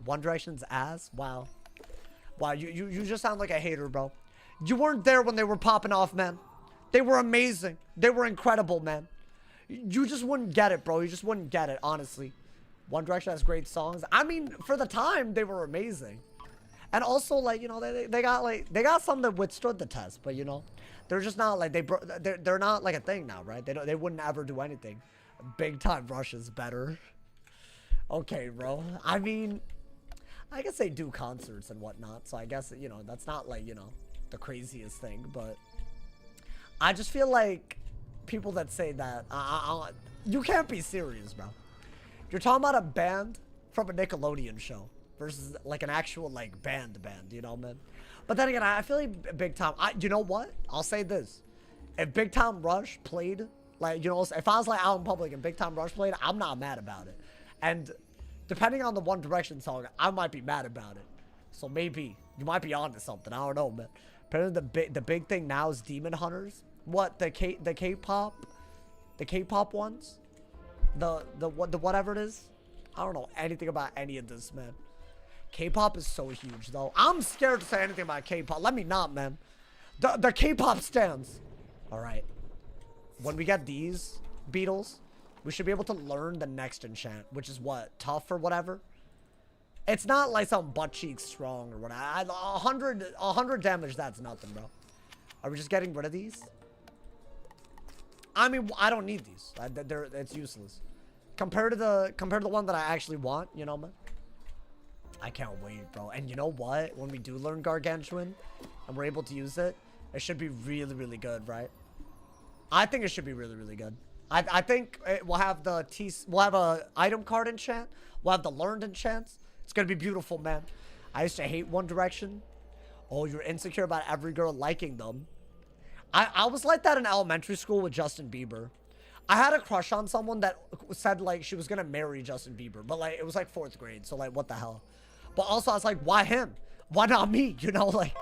One Direction's ass? Wow. Wow, you just sound like a hater, bro. You weren't there when they were popping off, man. They were amazing. They were incredible, man. You just wouldn't get it, bro. You just wouldn't get it, honestly. One Direction has great songs. I mean, for the time, they were amazing. And also, like, you know, they got some that withstood the test, but you know, they're just not like they're not like a thing now, right? They wouldn't ever do anything. Big Time Rush is better. Okay, bro. I mean, I guess they do concerts and whatnot, so I guess, you know, that's not like, you know, the craziest thing, but I just feel like people that say that, you can't be serious, bro. You're talking about a band from a Nickelodeon show versus like an actual like band, you know, man. But then again, I feel like Big Time, you know what? I'll say this. If Big Time Rush played, like, you know, if I was like out in public and Big Time Rush played, I'm not mad about it. And depending on the One Direction song, I might be mad about it. So maybe you might be onto something. I don't know, man. Apparently the big thing now is Demon Hunters. What, the K-pop ones? The whatever it is? I don't know anything about any of this, man. K-pop is so huge, though. I'm scared to say anything about K-pop. Let me not, man. The K-pop stands. All right. When we get these Beatles, we should be able to learn the next enchant, which is what? Tough or whatever? It's not like some butt cheeks strong or whatever. 100 damage, that's nothing, bro. Are we just getting rid of these? I mean, I don't need these. It's useless. Compared to the one that I actually want, you know, man. I can't wait, bro. And you know what? When we do learn Gargantuan and we're able to use it, it should be really, really good, right? I think it should be really, really good. I think we'll have we'll have a item card enchant. We'll have the learned enchants. It's gonna be beautiful, man. I used to hate One Direction. Oh, you're insecure about every girl liking them. I was like that in elementary school with Justin Bieber. I had a crush on someone that said like she was gonna marry Justin Bieber, but like it was like 4th grade, so like what the hell. But also I was like, why him? Why not me? You know, like,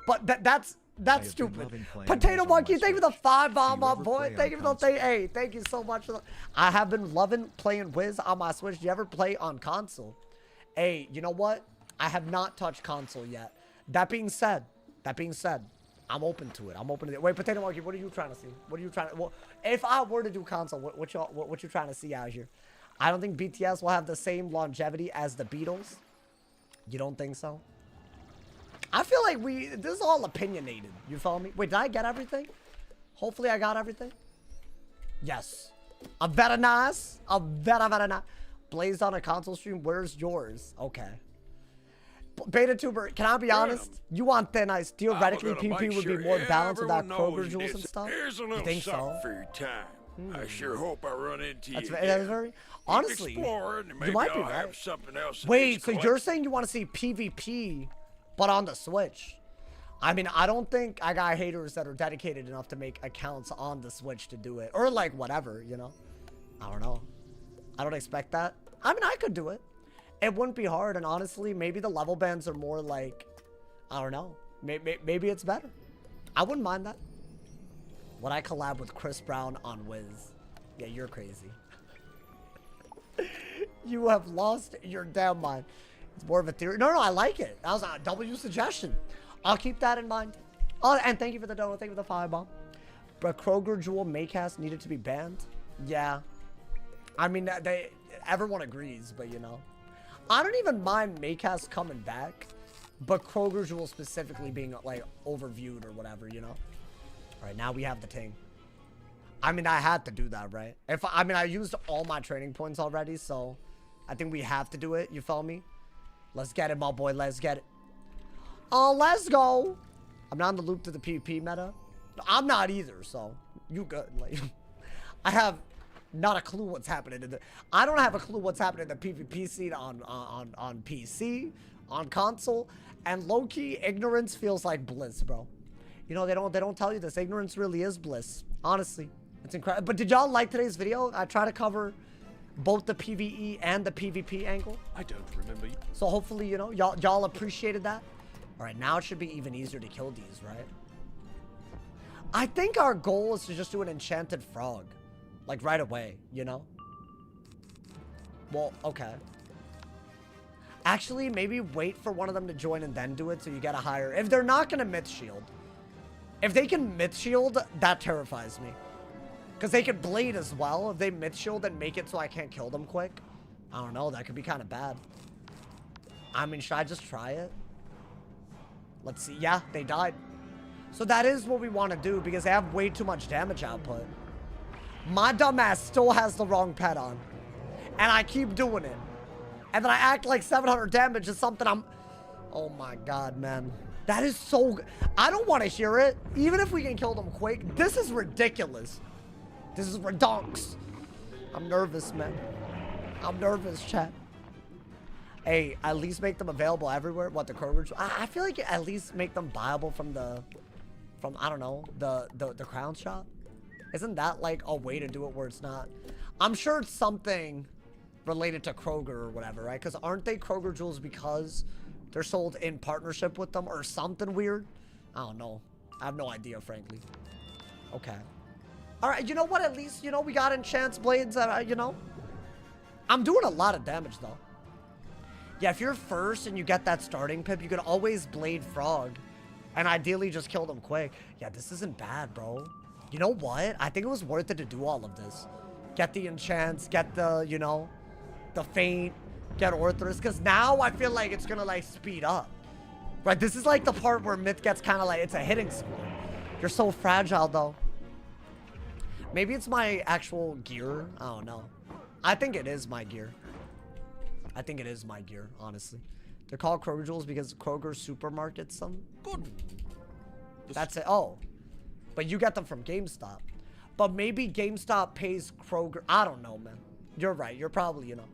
but that's stupid. Potato Monkey, thank you for the 5 bomb, my boy. Thank you for the thing. Hey, thank you so much for the. I have been loving playing Wiz on my Switch. Do you ever play on console? Hey, you know what? I have not touched console yet. That being said, I'm open to it. I'm open to it. Wait, Potato Monkey, what are you trying to see? What are you trying to? Well, if I were to do console, what you trying to see out here? I don't think BTS will have the same longevity as the Beatles. You don't think so? I feel like this is all opinionated. You follow me? Wait, did I get everything? Hopefully I got everything. Yes. A very nice. A very, very nice. Blazed on a console stream. Where's yours? Okay. Beta Tuber, can I be honest? You want Thin Ice. Theoretically, PP would be more balanced without Kroger jewels and stuff. You think so? For your time. I sure hope I run into you. That's very honestly. You might be right. Wait, so you're saying you want to see PvP, but on the Switch? I mean, I don't think I got haters that are dedicated enough to make accounts on the Switch to do it, or like whatever, you know. I don't know. I don't expect that. I mean, I could do it. It wouldn't be hard, and honestly, maybe the level bands are more like, I don't know. Maybe it's better. I wouldn't mind that. Would I collab with Chris Brown on Wiz? Yeah, you're crazy. You have lost your damn mind. It's more of a theory. No, I like it. That was a W suggestion. I'll keep that in mind. Oh, and thank you for the donut. Thank you for the firebomb. But Kroger Jewel Maycast needed to be banned? Yeah. I mean, everyone agrees, but you know. I don't even mind Maycast coming back, but Kroger Jewel specifically being like overviewed or whatever, you know. All right, now we have the ting. I mean, I had to do that, right? I used all my training points already, so I think we have to do it. You feel me? Let's get it, my boy. Let's get it. Oh, let's go. I'm not in the loop to the PvP meta. I'm not either, so you good. Like, I have not a clue what's happening in the... I don't have a clue what's happening in the PvP scene on PC, on console, and low-key, ignorance feels like bliss, bro. You know, they don't tell you this. Ignorance really is bliss. Honestly. It's incredible. But did y'all like today's video? I try to cover both the PvE and the PvP angle. I don't remember. So hopefully, you know, y'all appreciated that. All right, now it should be even easier to kill these, right? I think our goal is to just do an enchanted frog. Like, right away, you know? Well, okay. Actually, maybe wait for one of them to join and then do it so you get a higher... If they're not going to myth shield. If they can myth shield, that terrifies me. Because they could blade as well. If they myth shield and make it so I can't kill them quick. I don't know, that could be kind of bad. I mean, should I just try it? Let's see. Yeah, they died. So that is what we want to do because they have way too much damage output. My dumbass still has the wrong pet on. And I keep doing it. And then I act like 700 damage is something I'm... Oh my god, man. That is so... I don't want to hear it. Even if we can kill them quick. This is ridiculous. This is redonks. I'm nervous, man. I'm nervous, chat. Hey, at least make them available everywhere. What, the Kroger's? I feel like at least make them buyable from the... I don't know, the crown shop. Isn't that like a way to do it where it's not? I'm sure it's something related to Kroger or whatever, right? Because aren't they Kroger jewels because they're sold in partnership with them or something weird? I don't know. I have no idea, frankly. Okay. All right, you know what? At least, you know, we got enchants blades, you know? I'm doing a lot of damage, though. Yeah, if you're first and you get that starting pip, you can always blade frog. And ideally just kill them quick. Yeah, this isn't bad, bro. You know what? I think it was worth it to do all of this. Get the enchants, get the, you know, the feint, get Orthus. Because now I feel like it's going to, like, speed up. Right? This is, like, the part where Myth gets kind of like, it's a hitting score. You're so fragile, though. Maybe it's my actual gear. I don't know. I think it is my gear. I think it is my gear, honestly. They're called Kroger jewels because Kroger supermarkets them. Good. That's it. Oh. But you get them from GameStop. But maybe GameStop pays Kroger. I don't know, man. You're right. You're probably, you know.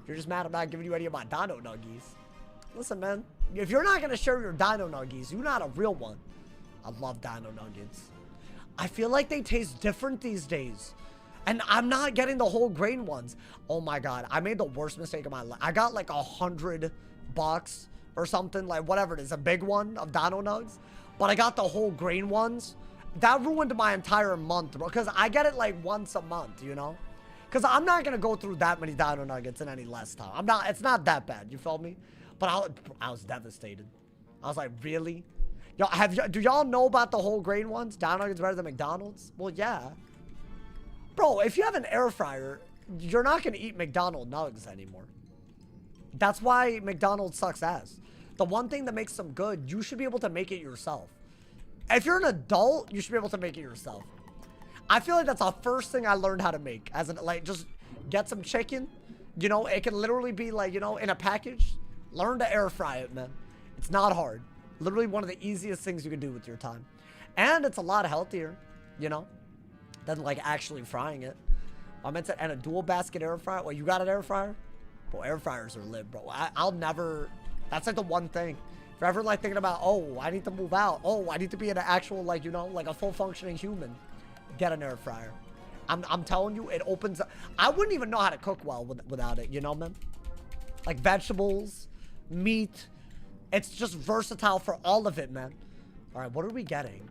You're just mad I'm not giving you any of my dino nuggies. Listen, man. If you're not going to share your dino nuggies, you're not a real one. I love dino nuggets. I feel like they taste different these days. And I'm not getting the whole grain ones. Oh my god. I made the worst mistake of my life. I got like $100 or something, like whatever it is, a big one of dino nugs, but I got the whole grain ones. That ruined my entire month, bro, because I get it like once a month, you know, because I'm not gonna go through that many dino nuggets in any less time. It's not that bad, you feel me? But I was devastated. I was like, really? Do y'all know about the whole grain ones? Dino nuggets better than McDonald's? Well, yeah, bro. If you have an air fryer, you're not gonna eat McDonald's nugs anymore. That's why McDonald's sucks ass. The one thing that makes them good, you should be able to make it yourself. If you're an adult, you should be able to make it yourself. I feel like that's the first thing I learned how to make. As an, like, just get some chicken. You know, it can literally be like, you know, in a package. Learn to air fry it, man. It's not hard. Literally one of the easiest things you can do with your time. And it's a lot healthier, you know, than like actually frying it. I meant to, and a dual basket air fryer. Well, you got an air fryer? Bro, air fryers are lit, bro. I'll never... That's like the one thing. If you're ever like thinking about, oh, I need to move out. Oh, I need to be an actual, like, you know, like a full functioning human. Get an air fryer. I'm telling you, it opens up. I wouldn't even know how to cook well without it, you know, man? Like vegetables, meat. It's just versatile for all of it, man. All right, what are we getting?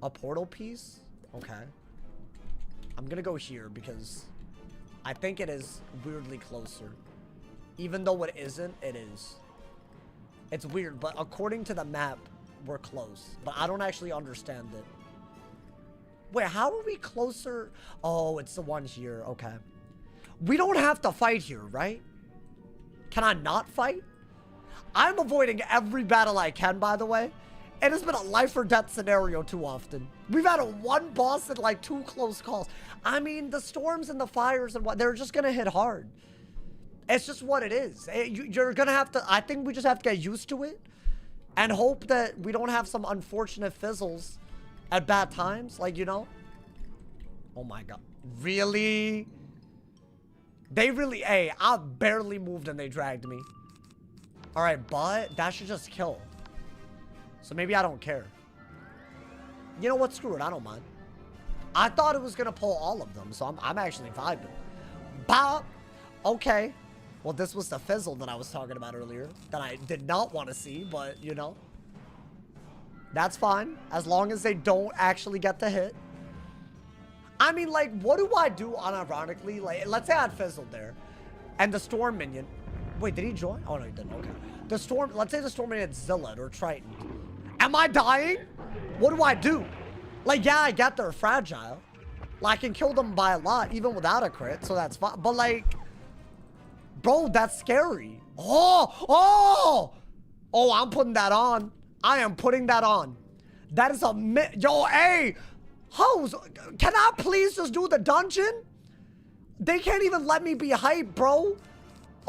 A portal piece? Okay. I'm going to go here because... I think it is weirdly closer. Even though it isn't, it is. It's weird, but according to the map, we're close. But I don't actually understand it. Wait, how are we closer? Oh, it's the one here. Okay. We don't have to fight here, right? Can I not fight? I'm avoiding every battle I can, by the way. It has been a life or death scenario too often. We've had one boss and like 2 close calls. I mean, the storms and the fires and what, they're just going to hit hard. It's just what it is. You're going to have to, I think we just have to get used to it and hope that we don't have some unfortunate fizzles at bad times. Like, you know. Oh my god. Really? They really, hey, I barely moved and they dragged me. All right, but that should just kill. So maybe I don't care. You know what? Screw it. I don't mind. I thought it was going to pull all of them, so I'm actually vibing. Bop. Okay. Well, this was the fizzle that I was talking about earlier that I did not want to see, but, you know. That's fine. As long as they don't actually get the hit. I mean, like, what do I do unironically? Like, let's say I had fizzled there. And the storm minion. Wait, did he join? Oh, no, he didn't. Okay. The storm, let's say the storm minion had Zillid or Triton. Am I dying? What do I do? Like, yeah, I get they're fragile. Like, I can kill them by a lot, even without a crit, so that's fine. But, like, bro, that's scary. Oh, I'm putting that on. I am putting that on. That is a yo, hey, hoes, can I please just do the dungeon? They can't even let me be hype, bro.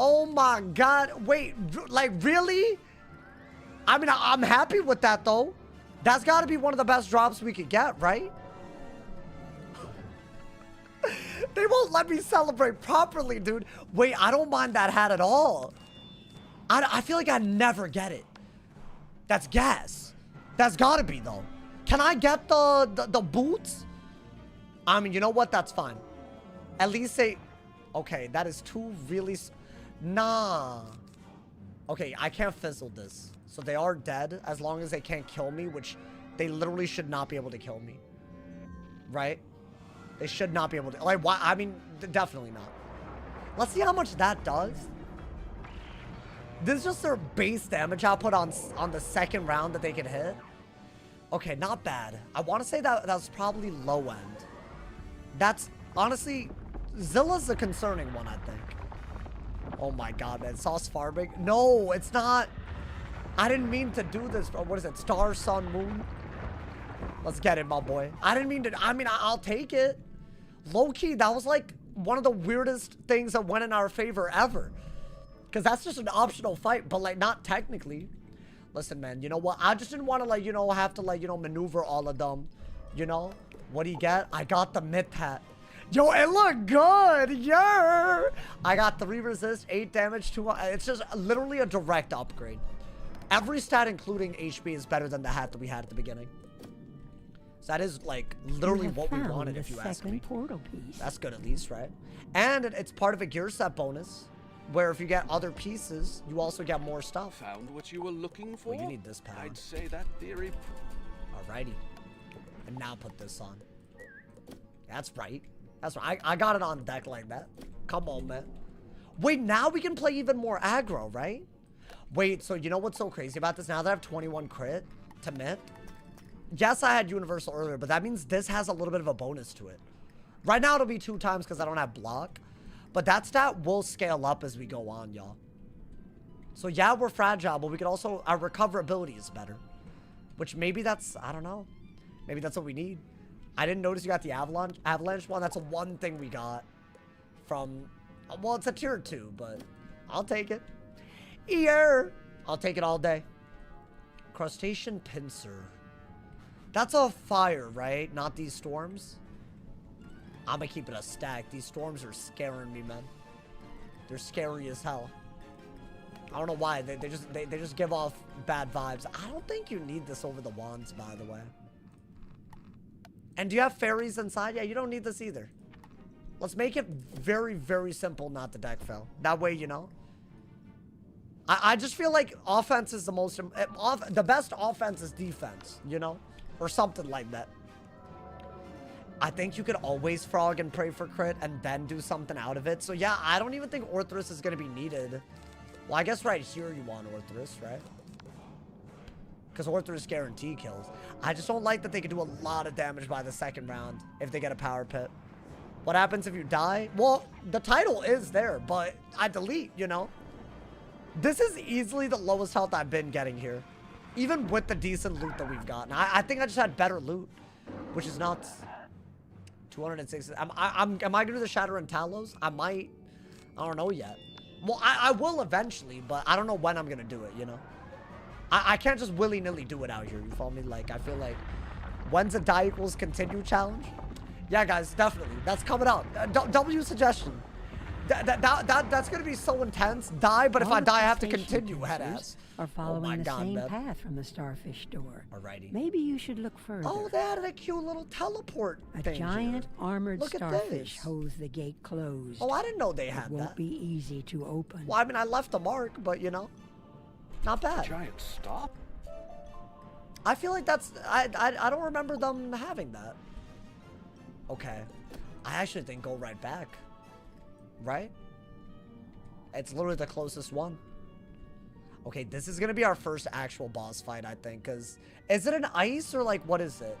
Oh my God, wait, like really? I mean, I'm happy with that though. That's gotta be one of the best drops we could get, right? They won't let me celebrate properly, dude. Wait, I don't mind that hat at all. I feel like I never get it. That's gas. That's gotta be though. Can I get the boots? I mean, you know what? That's fine. At least say, okay, that is two really, nah. Okay, I can't fizzle this. So they are dead as long as they can't kill me, which they literally should not be able to kill me. Right? They should not be able to, like, why? I mean, definitely not. Let's see how much that does. This is just their base damage output on the second round that they can hit. Okay, not bad. I want to say that was probably low end. That's, honestly, Zilla's the concerning one, I think. Oh my God, man. Sauce Farbig? No, it's not. I didn't mean to do this. What is it? Star, Sun, Moon? Let's get it, my boy. I didn't mean to. I mean, I'll take it. Low-key, that was like one of the weirdest things that went in our favor ever. Because that's just an optional fight, but like not technically. Listen, man, you know what? I just didn't want to, like, you know, have to, like, you know, maneuver all of them. You know? What do you get? I got the myth hat. Yo, it looked good. Yeah. I got 3 resist, 8 damage, 2. It's just literally a direct upgrade. Every stat, including HP, is better than the hat that we had at the beginning. So that is, like, literally what we wanted, if you ask me. Portal piece. That's good at least, right? And it's part of a gear set bonus, where if you get other pieces, you also get more stuff. Found what you were looking for? Well, you need this pound. I'd say that theory. Alrighty. And now put this on. That's right. That's right. I got it on deck like that. Come on, man. Wait, now we can play even more aggro, right? Wait, so you know what's so crazy about this? Now that I have 21 crit to mint. Yes, I had universal earlier, but that means this has a little bit of a bonus to it. Right now it'll be 2 times because I don't have block. But that stat will scale up as we go on, y'all. So yeah, we're fragile, but we could also, our recoverability is better. Which maybe that's, I don't know. Maybe that's what we need. I didn't notice you got the avalanche one. That's one thing we got from, well, it's a tier 2, but I'll take it. Ear. I'll take it all day. Crustacean pincer. That's a fire, right? Not these storms. I'm gonna keep it a stack. These storms are scaring me, man. They're scary as hell. I don't know why. They just give off bad vibes. I don't think you need this over the wands, by the way. And do you have fairies inside? Yeah, you don't need this either. Let's make it very, very simple not to deck fill. That way, you know. I just feel like offense is the most... the best offense is defense, you know? Or something like that. I think you could always frog and pray for crit and then do something out of it. So yeah, I don't even think Orthus is going to be needed. Well, I guess right here you want Orthus, right? Because Orthus guarantee kills. I just don't like that they could do a lot of damage by the second round if they get a power pit. What happens if you die? Well, the title is there, but I delete, you know? This is easily the lowest health I've been getting here. Even with the decent loot that we've gotten. I think I just had better loot, which is nuts. 260. Am I gonna do the Shatter and Talos? I might. I don't know yet. Well, I will eventually, but I don't know when I'm gonna do it, you know? I can't just willy-nilly do it out here, you follow me? Like, I feel like, when's a die equals continue challenge? Yeah, guys, definitely. That's coming out. W suggestion. That's gonna be so intense. Die, but if I die, I have to continue. Head ass. Are following the God, same man. path from the starfish door. Alrighty. Maybe you should look further. Oh, they added a cute little teleport A thing giant here. armored Look at starfish this. holds the gate closed. Oh, I didn't know they It had won't that. be easy to open. Well, I mean, I left a mark, but you know, not bad. Giant stop? I feel like that's I don't remember them having that. Okay, I actually think go right back. Right? It's literally the closest one. Okay, this is gonna be our first actual boss fight, I think, because is it an ice or like what is it?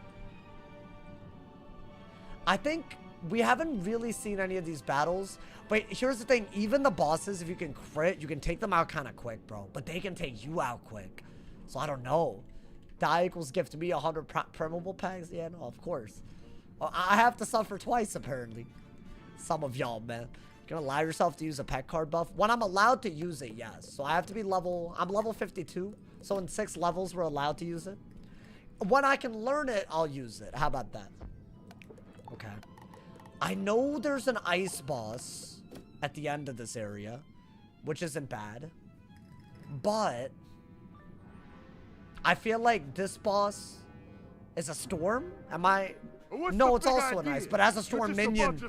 I think we haven't really seen any of these battles, but here's the thing, even the bosses, if you can crit, you can take them out kind of quick, bro, but they can take you out quick. So I don't know. Die equals gift to me 100 primable packs. Yeah, no, of course. I have to suffer twice, apparently. Some of y'all, man. Gonna allow yourself to use a pet card buff when I'm allowed to use it. Yes, so I have to be I'm level 52, so in 6 levels we're allowed to use it. When I can learn it, I'll use it. How about that? Okay, I know there's an ice boss at the end of this area, which isn't bad, but I feel like this boss is a storm. Am I? No, it's also an ice, but as a storm minion.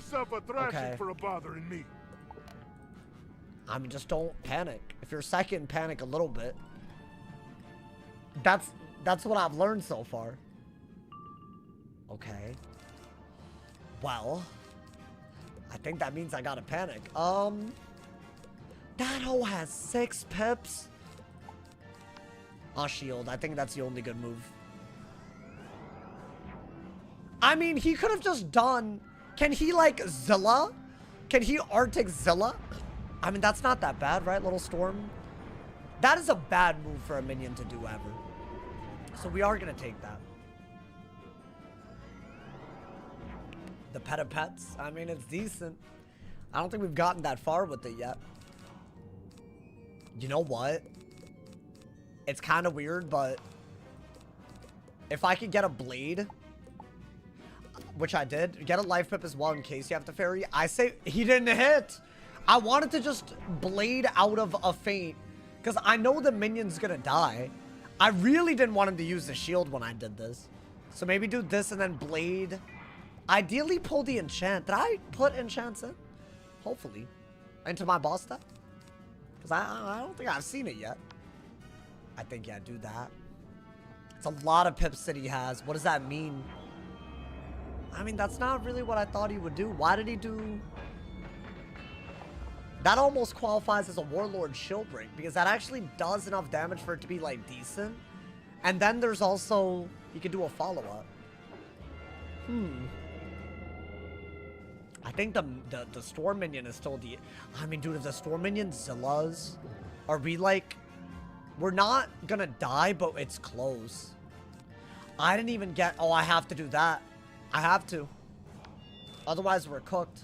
Okay. For bothering me. I mean, just don't panic. If you're second, panic a little bit. That's what I've learned so far. Okay. Well, I think that means I gotta panic. That hoe has 6 pips. I'll shield. I think that's the only good move. I mean, he could have just done... Can he, like, Zilla? Can he Arctic Zilla? I mean, that's not that bad, right, little storm? That is a bad move for a minion to do ever. So we are going to take that. The pet of pets. I mean, it's decent. I don't think we've gotten that far with it yet. You know what? It's kind of weird, but... if I could get a blade... which I did. Get a life pip as well in case you have to fairy. I say he didn't hit. I wanted to just blade out of a feint because I know the minion's gonna die. I really didn't want him to use the shield when I did this. So maybe do this and then blade. Ideally pull the enchant. Did I put enchants in? Hopefully. Into my boss deck? Because I don't think I've seen it yet. I think, yeah, do that. It's a lot of pips that he has. What does that mean? I mean, that's not really what I thought he would do. Why did he do... That almost qualifies as a Warlord shield break, because that actually does enough damage for it to be, like, decent. And then there's also... he could do a follow-up. I think the Storm Minion is still the... I mean, dude, if the Storm Minion Zillas... are we, like... we're not gonna die, but it's close. I didn't even get... oh, I have to do that. I have to. Otherwise, we're cooked.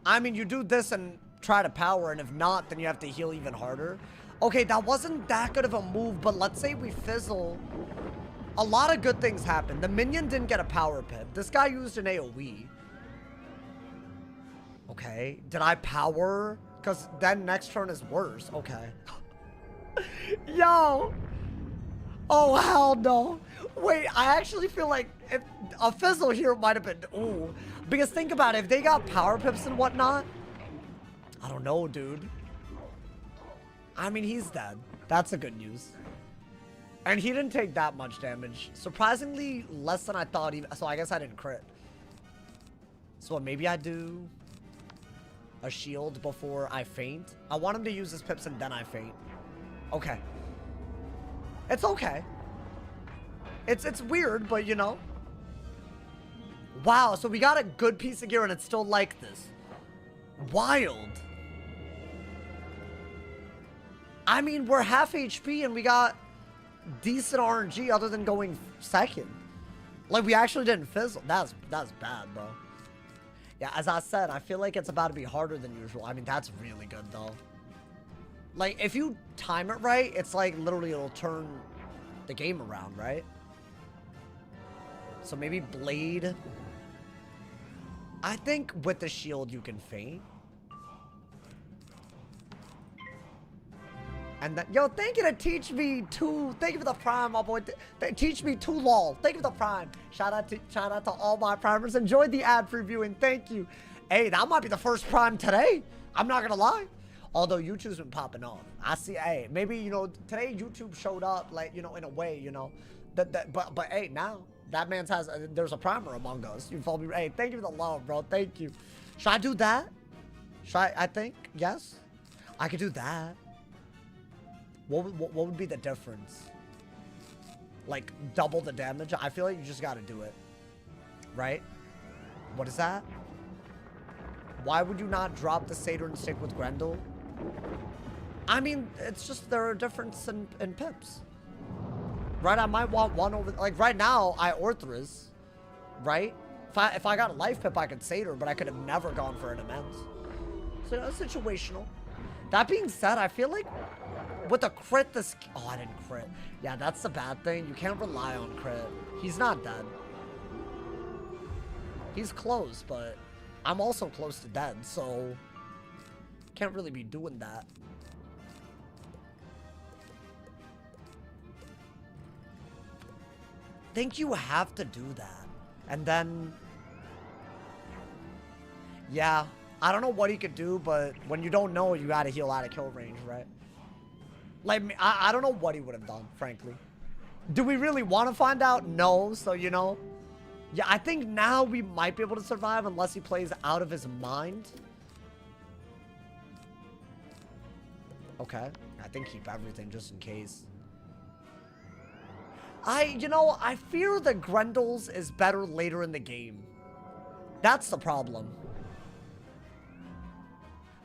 I mean, you do this and try to power, and if not, then you have to heal even harder. Okay, that wasn't that good of a move, but let's say we fizzle. A lot of good things happen. The minion didn't get a power pip. This guy used an AoE. Okay, did I power? Because then next turn is worse. Okay. Yo! Oh, hell no. Wait, I actually feel like if a fizzle here might have been... ooh. Because think about it. If they got power pips and whatnot... I don't know, dude. I mean, he's dead. That's a good news. And he didn't take that much damage. Surprisingly, less than I thought. Even, so I guess I didn't crit. So maybe I do... a shield before I faint. I want him to use his pips and then I faint. Okay. It's okay. It's weird, but you know. Wow, so we got a good piece of gear and it's still like this. Wild. I mean, we're half HP and we got decent RNG other than going second. Like, we actually didn't fizzle. That's bad, bro. Yeah, as I said, I feel like it's about to be harder than usual. I mean, that's really good, though. Like, if you time it right, it's like literally it'll turn the game around, right? So maybe Blade. I think with the shield you can feint. And then, yo, thank you to teach me two. Thank you for the prime, my boy. Teach me two lol. Thank you for the prime. Shout out to all my primers. Enjoyed the ad previewing. Thank you. Hey, that might be the first prime today. I'm not gonna lie. Although YouTube's been popping off. I see. Hey, maybe you know today YouTube showed up like you know in a way you know but hey now that man's has there's a primer among us. You follow me? Hey, thank you for the love, bro. Thank you. Should I do that? Should I think yes. I could do that. What would be the difference? Like double the damage? I feel like you just gotta do it. Right? What is that? Why would you not drop the Satyr and stick with Grendel? I mean, it's just there are a difference in pips. Right? I might want one over... Like, right now, I Orthus. Right? If I got a life pip, I could Satyr, but I could have never gone for an Amends. So, that's situational. That being said, I feel like with a crit, this... Oh, I didn't crit. Yeah, that's the bad thing. You can't rely on crit. He's not dead. He's close, but I'm also close to dead, so can't really be doing that. Think you have to do that. And then... Yeah, I don't know what he could do, but when you don't know, you gotta heal out of kill range, right? Like, I don't know what he would have done, frankly. Do we really want to find out? No, so, you know. Yeah, I think now we might be able to survive unless he plays out of his mind. Okay. I think keep everything just in case. You know, I fear that Grendel's is better later in the game. That's the problem.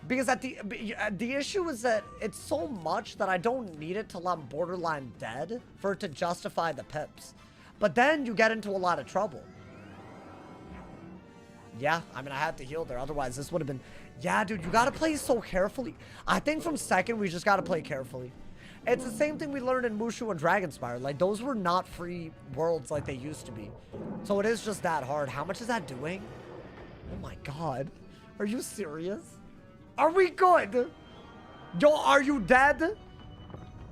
Because the issue is that it's so much that I don't need it till I'm borderline dead for it to justify the pips. But then you get into a lot of trouble. Yeah, I mean, I had to heal there. Otherwise, this would have been... Yeah, dude, you got to play so carefully. I think from second, we just got to play carefully. It's the same thing we learned in Mushu and Dragonspire. Like, those were not free worlds like they used to be. So it is just that hard. How much is that doing? Oh my god. Are you serious? Are we good? Yo, are you dead?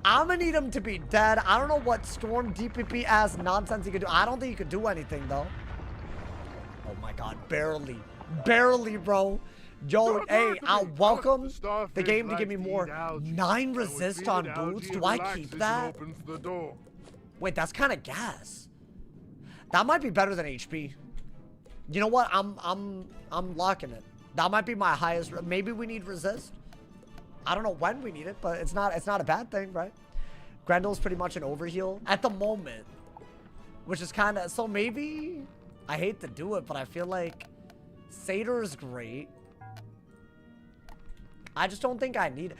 I'm gonna need him to be dead. I don't know what Storm DPP ass nonsense he could do. I don't think he could do anything, though. Oh my god, barely. Barely, bro. Yo, hey, I'll welcome the game to give me more. 9 resist on boots? Do I keep that? Wait, that's kind of gas. That might be better than HP. You know what? I'm locking it. That might be my highest. Maybe we need resist. I don't know when we need it, but it's not a bad thing, right? Grendel's pretty much an overheal at the moment, which is kind of so maybe I hate to do it, but I feel like Satyr is great. I just don't think I need it.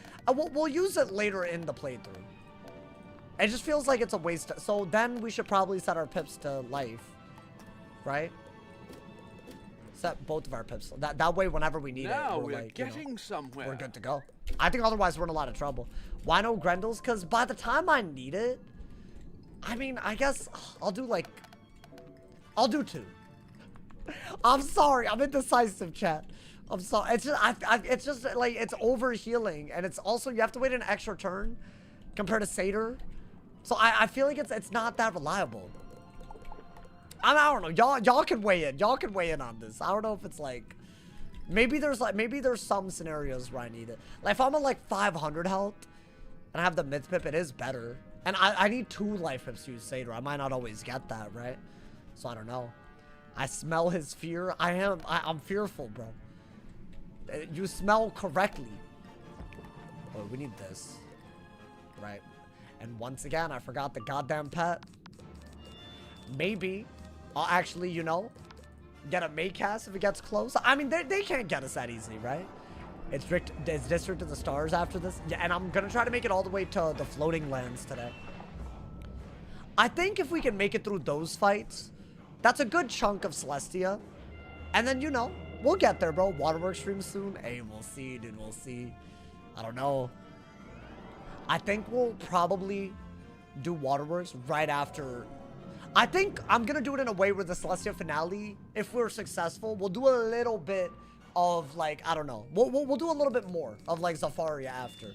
We'll use it later in the playthrough. It just feels like it's a waste. So then we should probably set our pips to life, right? Set both of our pips. That way, whenever we need now it, we're like, getting somewhere. We're good to go. I think otherwise we're in a lot of trouble. Why no Grendel's? Because by the time I need it, I mean, I guess I'll do 2. I'm sorry. I'm indecisive, chat. I'm sorry. It's just, it's just like, it's over healing. And it's also, you have to wait an extra turn compared to Satyr. So I feel like it's not that reliable. I don't know. Y'all can weigh in. Y'all can weigh in on this. I don't know if it's like, maybe there's some scenarios where I need it. Like if I'm on like 500 health and I have the myth pip, it is better. And I need 2 life pips to use Satyr. I might not always get that, right? So I don't know. I smell his fear. I'm fearful, bro. You smell correctly. Oh, we need this. Right. And once again, I forgot the goddamn pet. Maybe I'll actually, you know, get a May cast if it gets close. I mean, they can't get us that easily, right? It's District of the Stars after this. Yeah, and I'm gonna try to make it all the way to the floating lands today. I think if we can make it through those fights, that's a good chunk of Celestia. And then, you know, we'll get there, bro. Waterworks stream soon. Hey, we'll see, dude. We'll see. I don't know. I think we'll probably do Waterworks right after. I think I'm gonna do it in a way where the Celestia finale, if we're successful, we'll do a little bit of like, I don't know. We'll do a little bit more of like Zafaria after.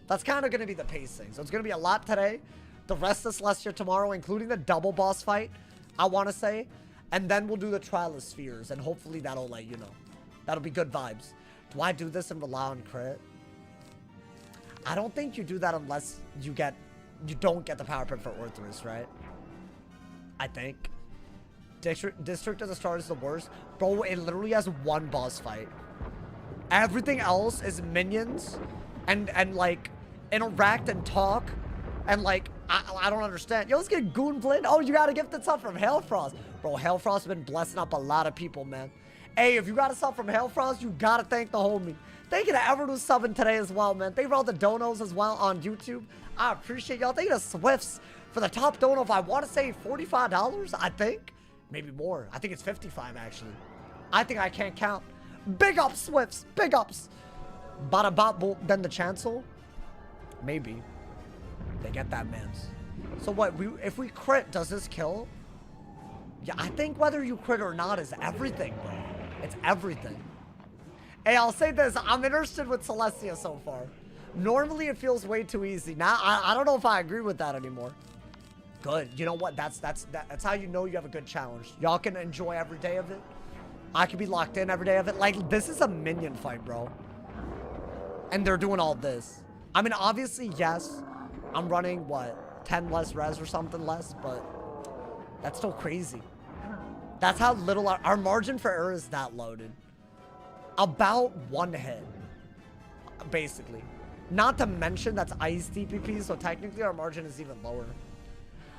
That's kind of gonna be the pacing. So it's gonna be a lot today. The rest of Celestia tomorrow, including the double boss fight, I want to say. And then we'll do the Trial of Spheres, and hopefully that'll, like, you know, that'll be good vibes. Do I do this and rely on crit? I don't think you do that unless you don't get the power print for Orthus, right? I think. District of the Stars is the worst. Bro, it literally has one boss fight. Everything else is minions and like, interact and talk. And like, I don't understand. Yo, let's get Goonblin. Oh, you got a gifted sub from Hellfrost. Bro, Hellfrost has been blessing up a lot of people, man. Hey, if you got a sub from Hellfrost, you gotta thank the homie. Thank you to everyone who's subbing today as well, man. Thank you for all the donos as well on YouTube. I appreciate y'all. Thank you to Swifts for the top dono of, I want to say, $45, I think. Maybe more. I think it's 55, actually. I think I can't count. Big ups, Swifts. Big ups. Bada bop, then the chancel. Maybe. They get that, mans. So what, if we crit, does this kill? Yeah, I think whether you crit or not is everything, bro. It's everything. Hey, I'll say this. I'm interested with Celestia so far. Normally, it feels way too easy. Now, I don't know if I agree with that anymore. Good. You know what? That's how you know you have a good challenge. Y'all can enjoy every day of it. I can be locked in every day of it. Like, this is a minion fight, bro. And they're doing all this. I mean, obviously, yes. I'm running, what, 10 less res or something less, but that's still crazy. That's how little our margin for error is that loaded. About one hit, basically. Not to mention that's ice TPP, so technically our margin is even lower.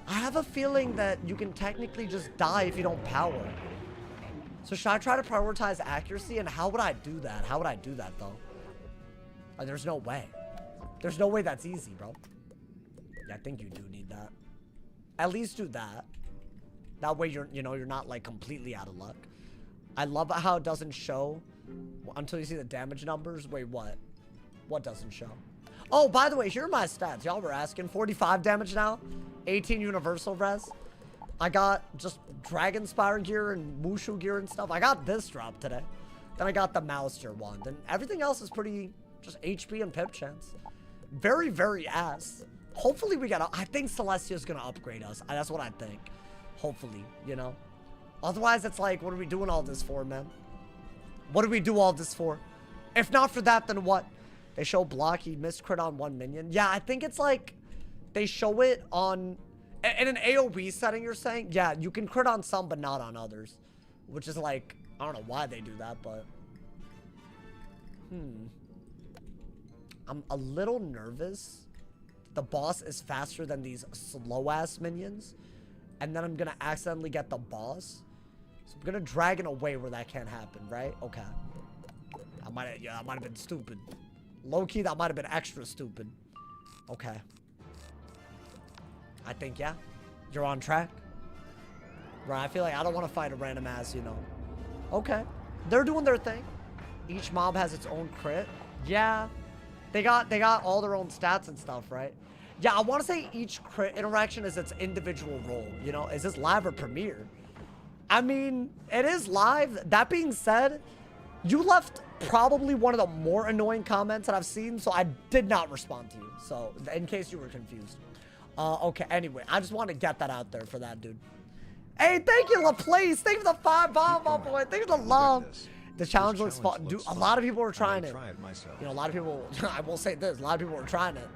I have a feeling that you can technically just die if you don't power. So should I try to prioritize accuracy, and how would I do that? How would I do that, though? Like, there's no way. There's no way that's easy, bro. Yeah, I think you do need that. At least do that. That way you're not like completely out of luck. I love how it doesn't show until you see the damage numbers. Wait, what? What doesn't show? Oh, by the way, here are my stats. Y'all were asking. 45 damage now. 18 universal res. I got just Dragon Spire gear and Mushu gear and stuff. I got this drop today. Then I got the Mouster wand. And everything else is pretty just HP and pip chance. Very, very ass. Hopefully we got I think Celestia is going to upgrade us. That's what I think. Hopefully, you know. Otherwise, it's like, what are we doing all this for, man? What do we do all this for? If not for that, then what? They show block, he missed crit on one minion. Yeah, I think it's like, they show it on, in an AoE setting, you're saying? Yeah, you can crit on some, but not on others. Which is like, I don't know why they do that, but. I'm a little nervous. The boss is faster than these slow-ass minions. And then I'm going to accidentally get the boss. So I'm going to drag in a way where that can't happen, right? Okay. That might have been stupid. Low-key, that might have been extra stupid. Okay. I think, yeah. You're on track. Right, I feel like I don't want to fight a random ass, you know. Okay. They're doing their thing. Each mob has its own crit. Yeah. They got all their own stats and stuff, right? Yeah, I want to say each crit interaction is its individual role. You know, is this live or premiere? I mean, it is live. That being said, you left probably one of the more annoying comments that I've seen, so I did not respond to you. So, in case you were confused. Okay, anyway, I just want to get that out there for that dude. Hey, thank you, LaPlace. Thank you for the 5 bomb, my boy. Thank you for the love. The challenge looks fun. Dude, a lot of people were trying it. You know, a lot of people, I will say this, a lot of people were trying it.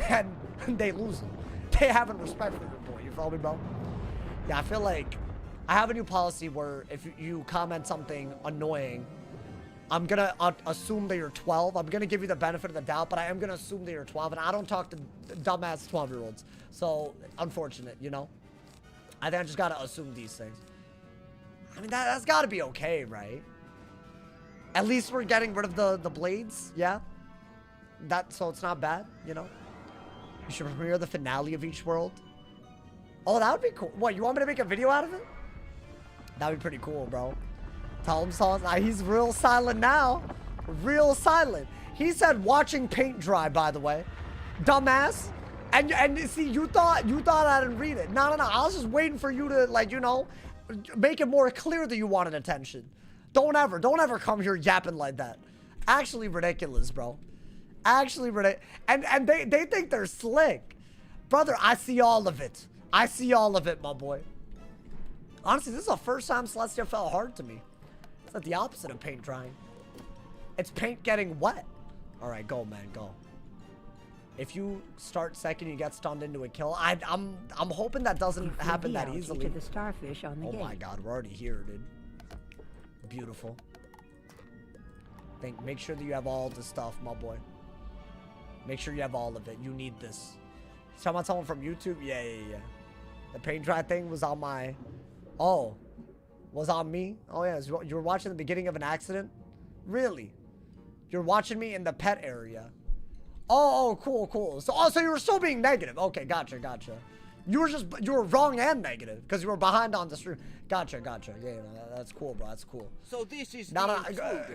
And they lose it. They haven't respected your boy. You follow me, bro? Yeah, I feel like I have a new policy where if you comment something annoying, I'm going to assume that you're 12. I'm going to give you the benefit of the doubt, but I am going to assume that you're 12. And I don't talk to dumbass 12-year-olds. So, unfortunate, you know? I think I just got to assume these things. I mean, that's got to be okay, right? At least we're getting rid of the blades, yeah? So it's not bad, you know? You should premiere the finale of each world. Oh, that would be cool. What, you want me to make a video out of it? That would be pretty cool, bro. Tell him so. He's real silent now. Real silent. He said watching paint dry, by the way. Dumbass. And see, you thought I didn't read it. No. I was just waiting for you to, like, you know, make it more clear that you wanted attention. Don't ever come here yapping like that. Actually ridiculous, bro. Actually ridiculous. And they think they're slick. Brother, I see all of it. I see all of it, my boy. Honestly, this is the first time Celestia felt hard to me. It's like the opposite of paint drying. It's paint getting wet. All right, go, man, go. If you start second, you get stunned into a kill. I'm hoping that doesn't happen that easily. To the starfish on the oh gate. my God, we're already here, dude. Beautiful. Make sure that you have all the stuff, my boy. Make sure you have all of it. You need this. You talking about someone from YouTube? Yeah. The paint dry thing was on my... Oh. Was on me? Oh, yeah. You were watching the beginning of an accident? Really? You're watching me in the pet area. Oh, cool. So you were still being negative. Okay, gotcha. You were wrong and negative because you were behind on the stream. Gotcha. Yeah, that's cool, bro. That's cool. So this is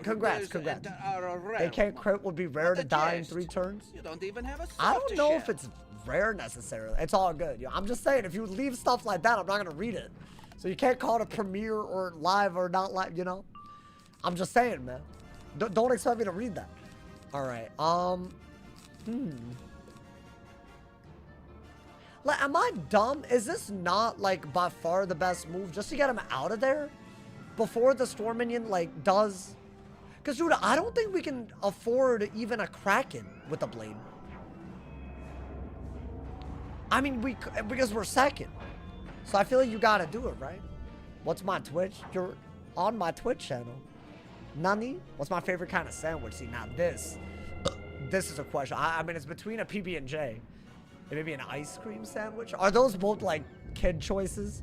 congrats. They can't crit would be rare to die in 3 turns. You don't even have a I don't know if it's rare necessarily. It's all good. I'm just saying, if you leave stuff like that, I'm not gonna read it. So you can't call it a premiere or live or not live. You know. I'm just saying, man. Don't expect me to read that. All right. Like, am I dumb? Is this not, like, by far the best move just to get him out of there before the storm minion, like, does? Because, dude, I don't think we can afford even a Kraken with a blade. I mean, because we're second. So I feel like you gotta do it, right? What's my Twitch? You're on my Twitch channel. Nani? What's my favorite kind of sandwich? See, now this is a question. I mean, it's between a PB&J and maybe an ice cream sandwich. Are those both, like, kid choices?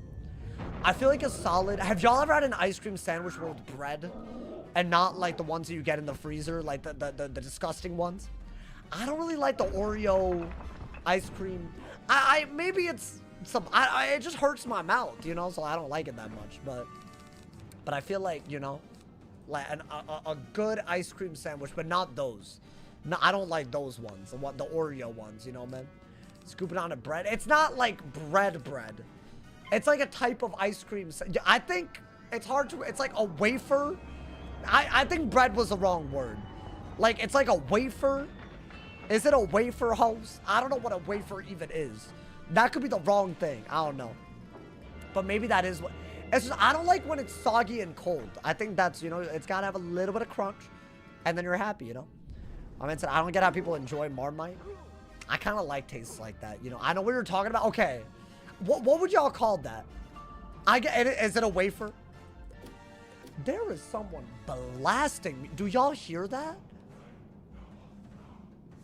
I feel like a solid... Have y'all ever had an ice cream sandwich with bread and not, like, the ones that you get in the freezer, like the disgusting ones? I don't really like the Oreo ice cream. Maybe it's some... it just hurts my mouth, you know, so I don't like it that much. But I feel like, you know, like a good ice cream sandwich, but not those. No, I don't like those ones. The Oreo ones, you know, man. Scoop it on a bread. It's not like bread. It's like a type of ice cream. I think it's hard to... It's like a wafer. I think bread was the wrong word. Like, it's like a wafer. Is it a wafer house? I don't know what a wafer even is. That could be the wrong thing. I don't know. But maybe that is what... It's just, I don't like when it's soggy and cold. I think that's, you know, it's got to have a little bit of crunch. And then you're happy, you know? I mean, I don't get how people enjoy Marmite. I kind of like tastes like that. You know, I know what you're talking about. Okay. What would y'all call that? Is it a wafer? There is someone blasting me. Do y'all hear that?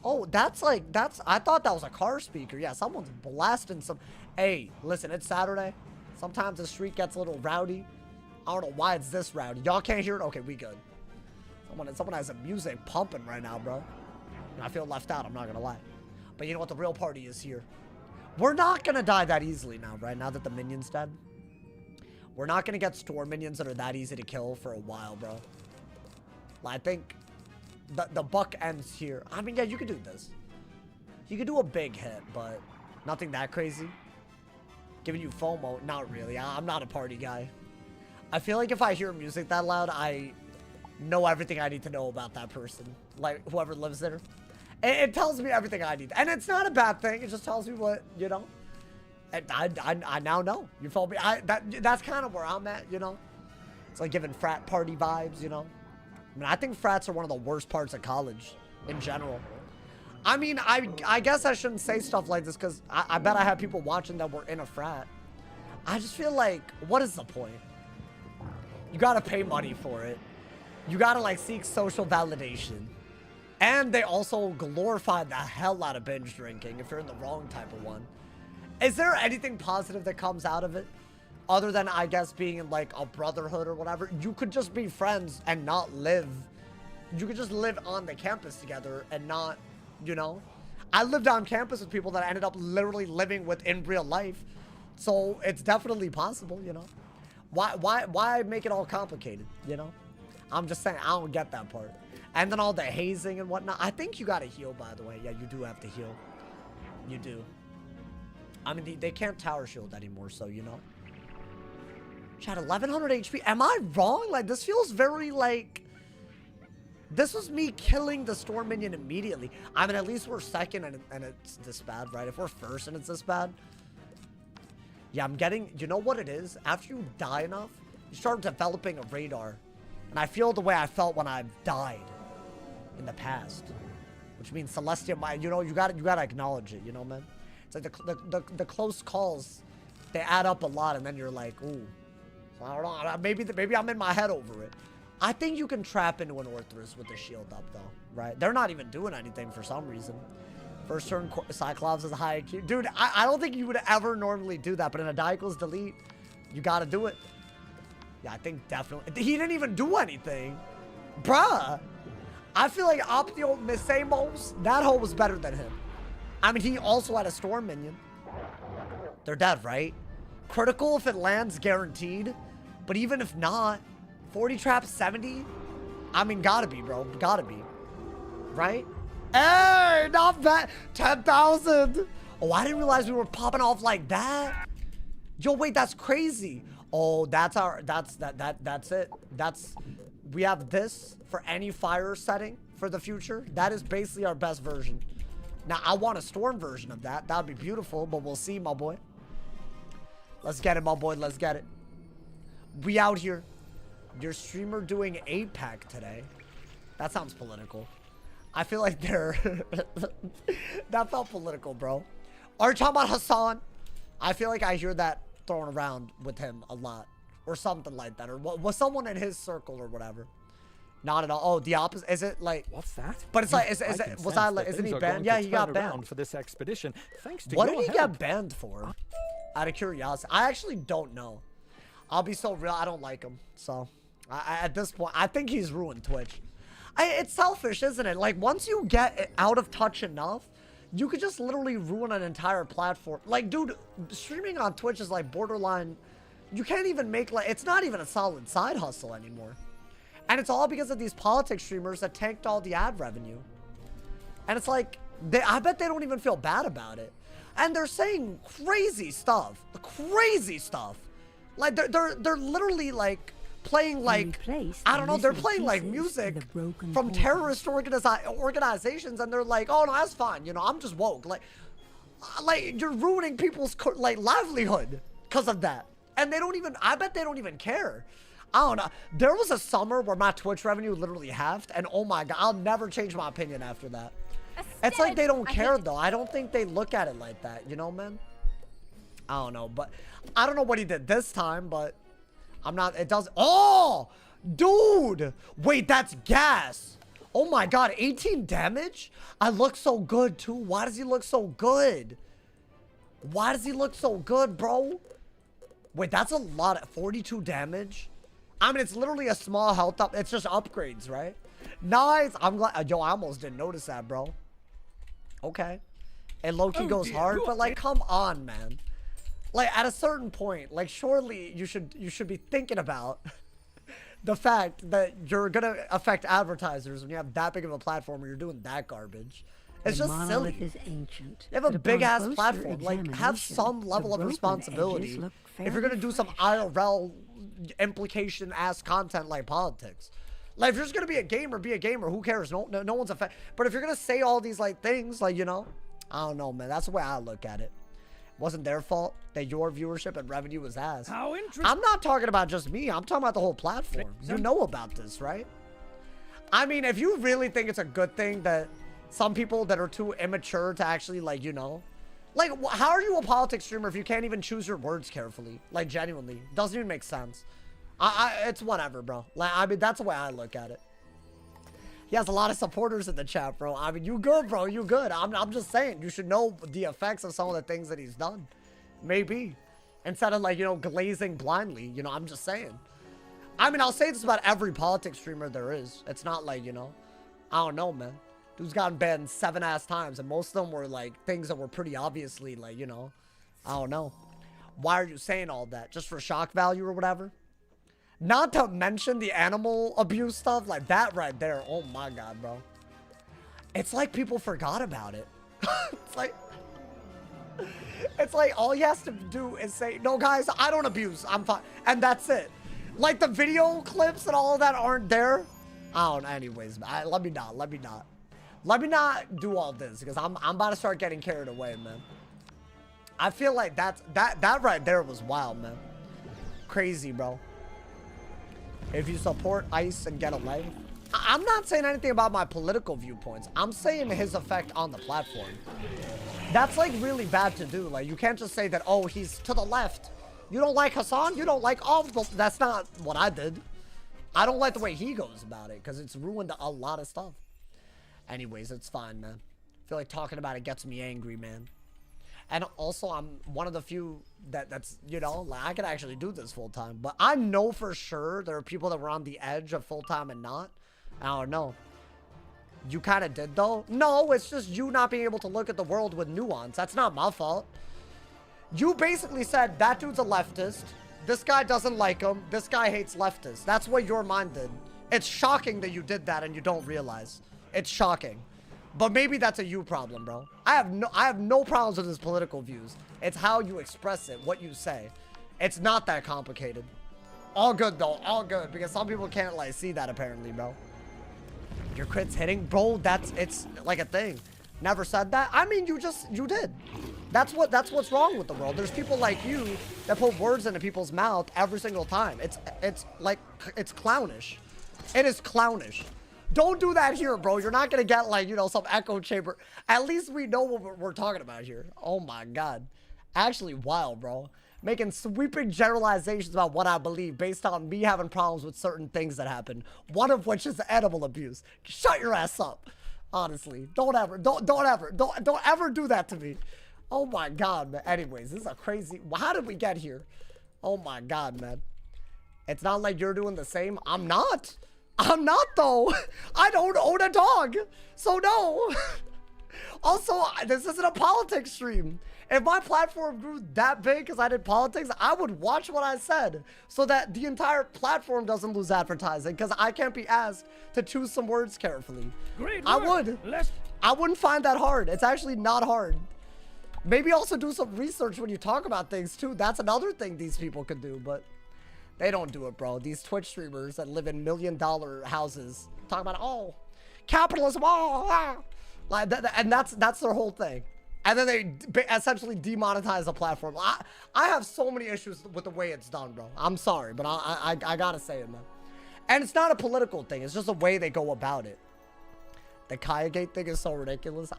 Oh, I thought that was a car speaker. Yeah, someone's blasting some. Hey, listen, it's Saturday. Sometimes the street gets a little rowdy. I don't know why it's this rowdy. Y'all can't hear it? Okay, we good. Someone has the music pumping right now, bro. And I feel left out, I'm not gonna lie. But you know what? The real party is here. We're not gonna die that easily now, right? Now that the minion's dead. We're not gonna get storm minions that are that easy to kill for a while, bro. I think the buck ends here. I mean, yeah, you could do this. You could do a big hit, but nothing that crazy. Giving you FOMO? Not really. I'm not a party guy. I feel like if I hear music that loud, I know everything I need to know about that person. Like, whoever lives there. It tells me everything I need. And it's not a bad thing. It just tells me what, you know. I now know. You feel me? That's kind of where I'm at, you know. It's like giving frat party vibes, you know. I mean, I think frats are one of the worst parts of college in general. I mean, I guess I shouldn't say stuff like this because I bet I have people watching that were in a frat. I just feel like, what is the point? You gotta pay money for it. You gotta, like, seek social validation. And they also glorify the hell out of binge drinking if you're in the wrong type of one. Is there anything positive that comes out of it? Other than, I guess, being in, like, a brotherhood or whatever. You could just be friends and not live. You could just live on the campus together and not, you know. I lived on campus with people that I ended up literally living with in real life. So it's definitely possible, you know. Why make it all complicated, you know? I'm just saying, I don't get that part. And then all the hazing and whatnot. I think you gotta heal, by the way. Yeah, you do have to heal. You do. I mean, they can't tower shield anymore, so, you know. Chat, 1100 HP. Am I wrong? Like, this feels very, like... This was me killing the storm minion immediately. I mean, at least we're second and it's this bad, right? If we're first and it's this bad. Yeah, I'm getting... You know what it is? After you die enough, you start developing a radar. And I feel the way I felt when I died in the past. Which means Celestia, you know, you gotta acknowledge it, you know, man? It's like the close calls, they add up a lot, and then you're like, ooh. So I don't know, maybe I'm in my head over it. I think you can trap into an Orthus with the shield up, though, right? They're not even doing anything for some reason. First turn, Cyclops is a high IQ. Dude, I don't think you would ever normally do that, but in a die equals delete, you gotta do it. Yeah, I think definitely. He didn't even do anything. Bruh. I feel like Optio Misemos, that hole was better than him. I mean, he also had a storm minion. They're dead, right? Critical if it lands, guaranteed. But even if not, 40 traps, 70? I mean, gotta be, bro. Gotta be. Right? Hey, not bad. 10,000. Oh, I didn't realize we were popping off like that. Yo, wait, that's crazy. Oh, that's it. We have this for any fire setting for the future. That is basically our best version. Now, I want a storm version of that. That would be beautiful, but we'll see, my boy. Let's get it, my boy. Let's get it. We out here. Your streamer doing 8-pack today. That sounds political. I feel like they're... That felt political, bro. Are you talking about Hassan? I feel like I hear that thrown around with him a lot. Or something like that. Or was someone in his circle or whatever. Not at all. Oh, the opposite. Is it like... What's that? But it's like... Isn't he banned? Yeah, he got banned. For this expedition, thanks to what your did he help. get banned for? Out of curiosity. I actually don't know. I'll be so real. I don't like him. So, at this point, I think he's ruined Twitch. It's selfish, isn't it? Like, once you get out of touch enough, you could just literally ruin an entire platform. Like, dude, streaming on Twitch is like borderline... You can't even make, like... It's not even a solid side hustle anymore. And it's all because of these politics streamers that tanked all the ad revenue. And it's like... I bet they don't even feel bad about it. And they're saying crazy stuff. Crazy stuff. Like, they're literally, like... playing like, I don't know, they're playing like music from terrorist organizations, and they're like, oh no, that's fine, you know, I'm just woke. Like you're ruining people's like livelihood because of that, and they don't even, I bet they don't even care. I don't know. There was a summer where my Twitch revenue literally halved, and oh my god, I'll never change my opinion after that. It's like they don't care though. I don't think they look at it like that, you know, man. I don't know, but I don't know what he did this time, but I'm not, it doesn't, oh, dude, wait, that's gas. Oh my god, 18 damage? I look so good too. Why does he look so good? Why does he look so good, bro? Wait, that's a lot of 42 damage. I mean, it's literally a small health up. It's just upgrades, right? Nice. I'm glad. Yo, I almost didn't notice that, bro. Okay. And Loki goes hard, but like, come on, man. Like, at a certain point, like, surely you should be thinking about the fact that you're gonna affect advertisers when you have that big of a platform where you're doing that garbage. It's just silly. Is ancient, you have a big ass platform. Like, have some level of responsibility if you're gonna do some IRL implication ass content like politics. Like, if you're just gonna be a gamer. Who cares? No one's affected. But if you're gonna say all these like things, like, you know, I don't know, man. That's the way I look at it. Wasn't their fault that your viewership and revenue was ass. How interesting. I'm not talking about just me. I'm talking about the whole platform. You know about this, right? I mean, if you really think it's a good thing that some people that are too immature to actually, like, you know, like, how are you a politics streamer if you can't even choose your words carefully? Like, genuinely. Doesn't even make sense. It's whatever, bro. Like, I mean, that's the way I look at it. He has a lot of supporters in the chat, bro. I mean, you good, bro. You good. I'm just saying, you should know the effects of some of the things that he's done. Maybe. Instead of, like, you know, glazing blindly. You know, I'm just saying. I mean, I'll say this about every politics streamer there is. It's not like, you know, I don't know, man. Dude's gotten banned 7 ass times, and most of them were, like, things that were pretty obviously, like, you know, I don't know. Why are you saying all that? Just for shock value or whatever? Not to mention the animal abuse stuff, like that right there. Oh my god, bro. It's like people forgot about it. It's like, It's like all he has to do is say, no, guys, I don't abuse. I'm fine. And that's it. Like the video clips and all of that aren't there. I don't know. Anyways, let me not do all this because I'm about to start getting carried away, man. I feel like that right there was wild, man. Crazy, bro. If you support ICE and get away. I'm not saying anything about my political viewpoints. I'm saying his effect on the platform. That's like really bad to do. Like you can't just say that, oh, he's to the left. You don't like Hassan? You don't like all of the... That's not what I did. I don't like the way he goes about it because it's ruined a lot of stuff. Anyways, it's fine, man. I feel like talking about it gets me angry, man. And also, I'm one of the few that's, you know, like I could actually do this full time. But I know for sure there are people that were on the edge of full time and not. I don't know. You kind of did, though? No, it's just you not being able to look at the world with nuance. That's not my fault. You basically said, that dude's a leftist. This guy doesn't like him. This guy hates leftists. That's what your mind did. It's shocking that you did that and you don't realize. It's shocking. But maybe that's a you problem, bro. I have no problems with his political views. It's how you express it, what you say. It's not that complicated. All good, though. All good. Because some people can't, like, see that, apparently, bro. Your crit's hitting? Bro, it's like a thing. Never said that? I mean, you did. That's what's wrong with the world. There's people like you that put words into people's mouth every single time. It's clownish. It is clownish. Don't do that here, bro. You're not gonna get, like, you know, some echo chamber. At least we know what we're talking about here. Oh my god. Actually wild, bro. Making sweeping generalizations about what I believe based on me having problems with certain things that happen. One of which is animal abuse. Shut your ass up. Honestly. Don't ever do that to me. Oh my god, man. Anyways, this is a crazy... How did we get here? Oh my god, man. It's not like you're doing the same. I'm not, though. I don't own a dog. So no. Also, this isn't a politics stream. If my platform grew that big because I did politics, I would watch what I said so that the entire platform doesn't lose advertising because I can't be asked to choose some words carefully. Great I work. would. I wouldn't find that hard. It's actually not hard. Maybe also do some research when you talk about things too. That's another thing these people could do, but they don't do it, bro. These Twitch streamers that live in $1 million houses talk about, oh, capitalism, oh, ah. Like that, and that's their whole thing. And then they essentially demonetize the platform. I have so many issues with the way it's done, bro. I'm sorry, but I gotta say it, man. And it's not a political thing. It's just the way they go about it. The Kaya Gate thing is so ridiculous.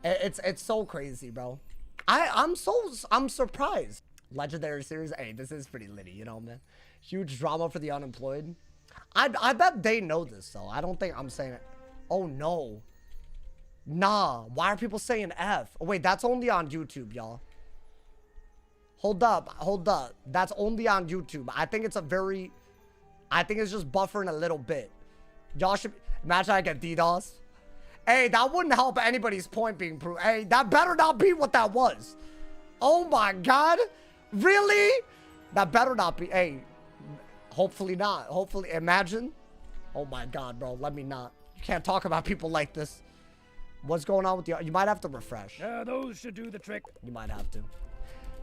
It's so crazy, bro. I'm surprised. Legendary series. Hey, this is pretty litty, you know, man. Huge drama for the unemployed. I bet they know this, though. I don't think I'm saying it. Oh, no. Nah, why are people saying F? Oh, wait, that's only on YouTube, y'all. Hold up. That's only on YouTube. I think it's just buffering a little bit. Y'all should... Imagine I get DDoS. Hey, that wouldn't help anybody's point being proved. Hey, that better not be what that was. Oh my god. Really? That better not be. Hey, hopefully not. Hopefully, imagine. Oh my god, bro. Let me not. You can't talk about people like this. What's going on with you? You might have to refresh. Those should do the trick. You might have to.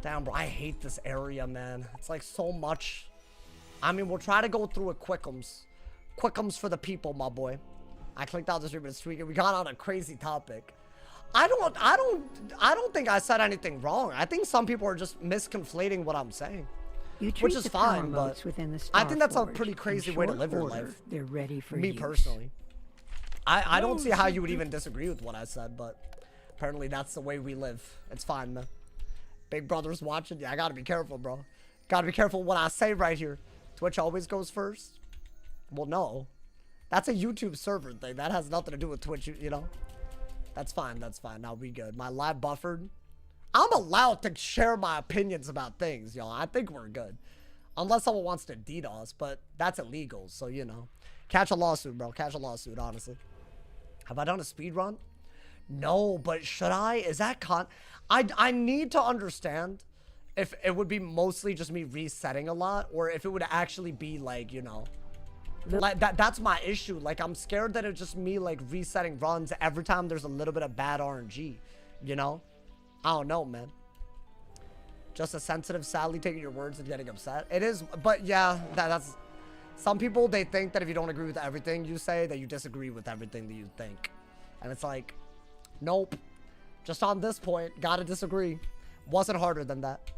Damn, bro. I hate this area, man. It's like so much. I mean, we'll try to go through it quickums. Quickums for the people, my boy. I clicked out this stream, it's tweaking. We got on a crazy topic. I don't think I said anything wrong. I think some people are just misconflating what I'm saying. Which is fine, but I think that's a pretty crazy way to live your life. They're ready for me personally. I don't see how you would even disagree with what I said, but apparently that's the way we live. It's fine, man. Big brother's watching. Yeah, I gotta be careful, bro. Gotta be careful what I say right here. Twitch always goes first. Well, no. That's a YouTube server thing. That has nothing to do with Twitch, you know? That's fine. That's fine. Now we good. My live buffered. I'm allowed to share my opinions about things, y'all. I think we're good. Unless someone wants to DDoS, but that's illegal, so, you know. Catch a lawsuit, bro. Catch a lawsuit, honestly. Have I done a speed run? No, but should I? Is that I need to understand if it would be mostly just me resetting a lot, or if it would actually be like, you know, like that's my issue. Like, I'm scared that it's just me like resetting runs every time there's a little bit of bad RNG, you know? I don't know, man. Just a sensitive, sadly taking your words and getting upset. It is, but yeah, that's... Some people, they think that if you don't agree with everything you say, that you disagree with everything that you think. And it's like, nope. Just on this point, gotta disagree. Wasn't harder than that.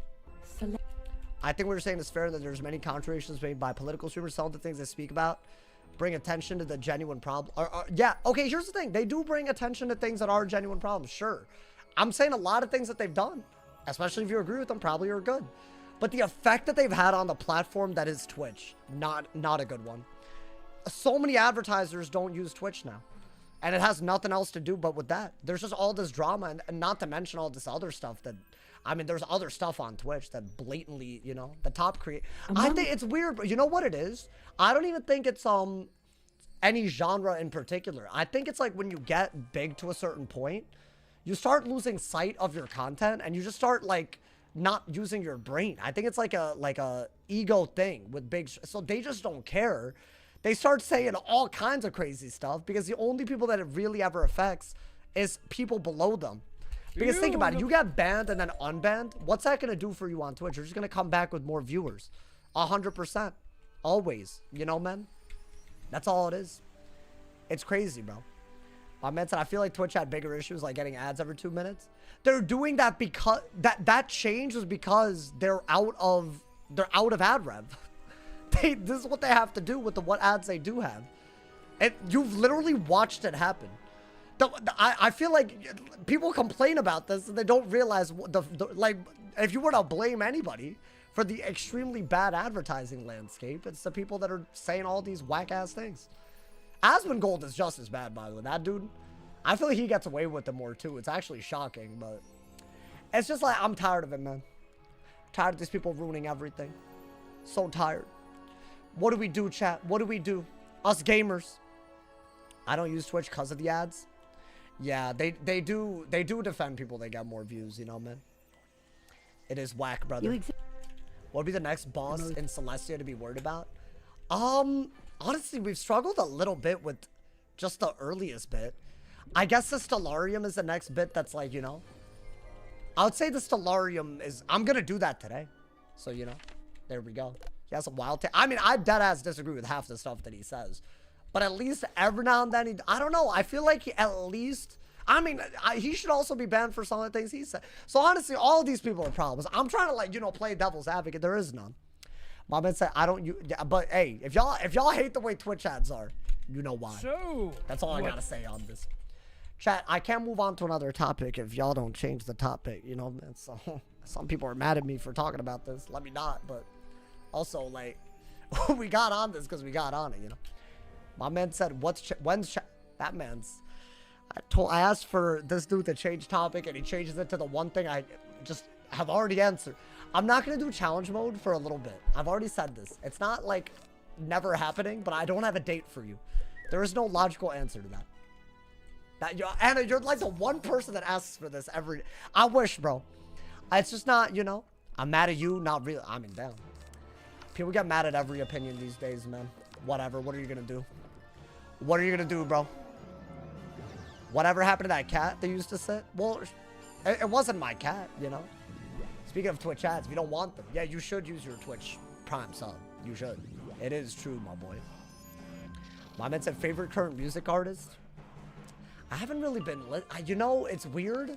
I think what you're saying is fair, that there's many contributions made by political streamers. Some of the things they speak about bring attention to the genuine problem. Yeah, okay, here's the thing. They do bring attention to things that are genuine problems, sure. I'm saying a lot of things that they've done, especially if you agree with them, probably are good. But the effect that they've had on the platform that is Twitch, not a good one. So many advertisers don't use Twitch now. And it has nothing else to do but with that. There's just all this drama, and not to mention all this other stuff that... I mean, there's other stuff on Twitch that blatantly, you know, the top create... I think it's weird, but you know what it is? I don't even think it's any genre in particular. I think it's like when you get big to a certain point, you start losing sight of your content, and you just start, like... not using your brain. I think it's like a ego thing with big, so they just don't care. They start saying all kinds of crazy stuff because the only people that it really ever affects is people below them. Because think about it, you get banned and then unbanned. What's that gonna do for you on Twitch? You're just gonna come back with more viewers. 100%. Always. You know, man? That's all it is. It's crazy, bro. My man said, I feel like Twitch had bigger issues like getting ads every 2 minutes. They're doing that because that change was because they're out of ad rev. This is what they have to do with what ads they do have. And you've literally watched it happen. I feel like people complain about this and they don't realize like, if you were to blame anybody for the extremely bad advertising landscape, it's the people that are saying all these whack ass things. Asmongold is just as bad, by the way. That dude, I feel like he gets away with it more too. It's actually shocking, but it's just like, I'm tired of it, man. Tired of these people ruining everything. So tired. What do we do, chat? What do we do? Us gamers. I don't use Twitch because of the ads. Yeah, they do defend people. They get more views, you know, man. It is whack, brother. What would be the next boss in Celestia to be worried about? Honestly, we've struggled a little bit with just the earliest bit. I guess the Stellarium is the next bit that's like, you know. I would say the Stellarium is... I'm going to do that today. So, you know. There we go. He has a wild... I mean, I deadass disagree with half the stuff that he says. But at least every now and then, I don't know. I feel like he at least... I mean, he should also be banned for some of the things he said. So, honestly, all of these people are problems. I'm trying to, like, you know, play devil's advocate. There is none. My man said, I don't... Yeah, but, hey, if y'all hate the way Twitch ads are, you know why. So, that's all I gotta say on this. Chat, I can't move on to another topic if y'all don't change the topic, you know, man. So, some people are mad at me for talking about this. Let me not, but also, like, we got on this because we got on it, you know. My man said, when's that man's... I asked for this dude to change topic, and he changes it to the one thing I just have already answered. I'm not going to do challenge mode for a little bit. I've already said this. It's not, like, never happening, but I don't have a date for you. There is no logical answer to that. Anna, you're like the one person that asks for this every... I wish, bro. It's just not, you know. I'm mad at you, not really. I mean, damn. People get mad at every opinion these days, man. Whatever. What are you going to do? What are you going to do, bro? Whatever happened to that cat they used to sit? Well, it wasn't my cat, you know. Speaking of Twitch ads, if you don't want them, yeah, you should use your Twitch Prime sub. You should. It is true, my boy. My man said, favorite current music artist? I haven't really been, you know, it's weird.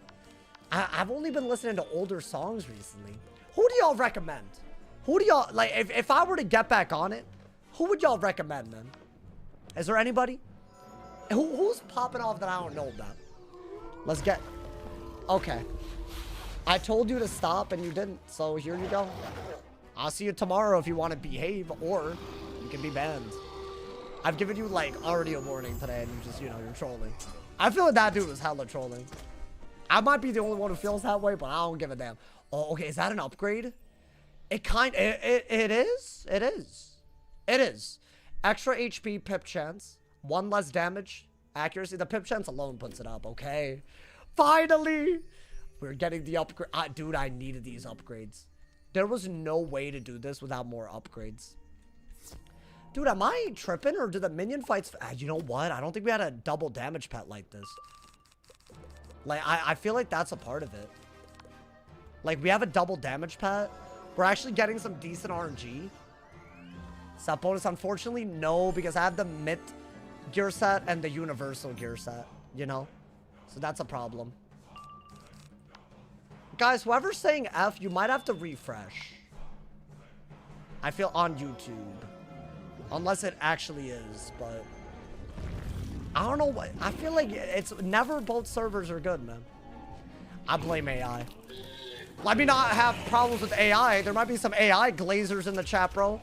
I've only been listening to older songs recently. Who do y'all recommend? Who do y'all, like, if I were to get back on it, who would y'all recommend, man? Is there anybody? Who's popping off that I don't know about? Let's get... Okay. I told you to stop and you didn't, so here you go. I'll see you tomorrow if you want to behave, or you can be banned. I've given you, like, already a warning today, and you just, you know, you're trolling. I feel like that dude was hella trolling. I might be the only one who feels that way, but I don't give a damn. Oh, okay, is that an upgrade? It is. It is. It is. Extra HP pip chance. 1 less damage. Accuracy. The pip chance alone puts it up, okay? Finally! We're getting the upgrade. Dude, I needed these upgrades. There was no way to do this without more upgrades. Dude, am I tripping, or do the minion fights... you know what? I don't think we had a double damage pet like this. Like, I feel like that's a part of it. Like, we have a double damage pet. We're actually getting some decent RNG. Set bonus, unfortunately, no, because I have the myth gear set and the universal gear set, you know? So that's a problem. Guys, whoever's saying F, you might have to refresh. I feel on YouTube. Unless it actually is, but... I don't know what... I feel like it's never both servers are good, man. I blame AI. Let me not have problems with AI. There might be some AI glazers in the chat, bro.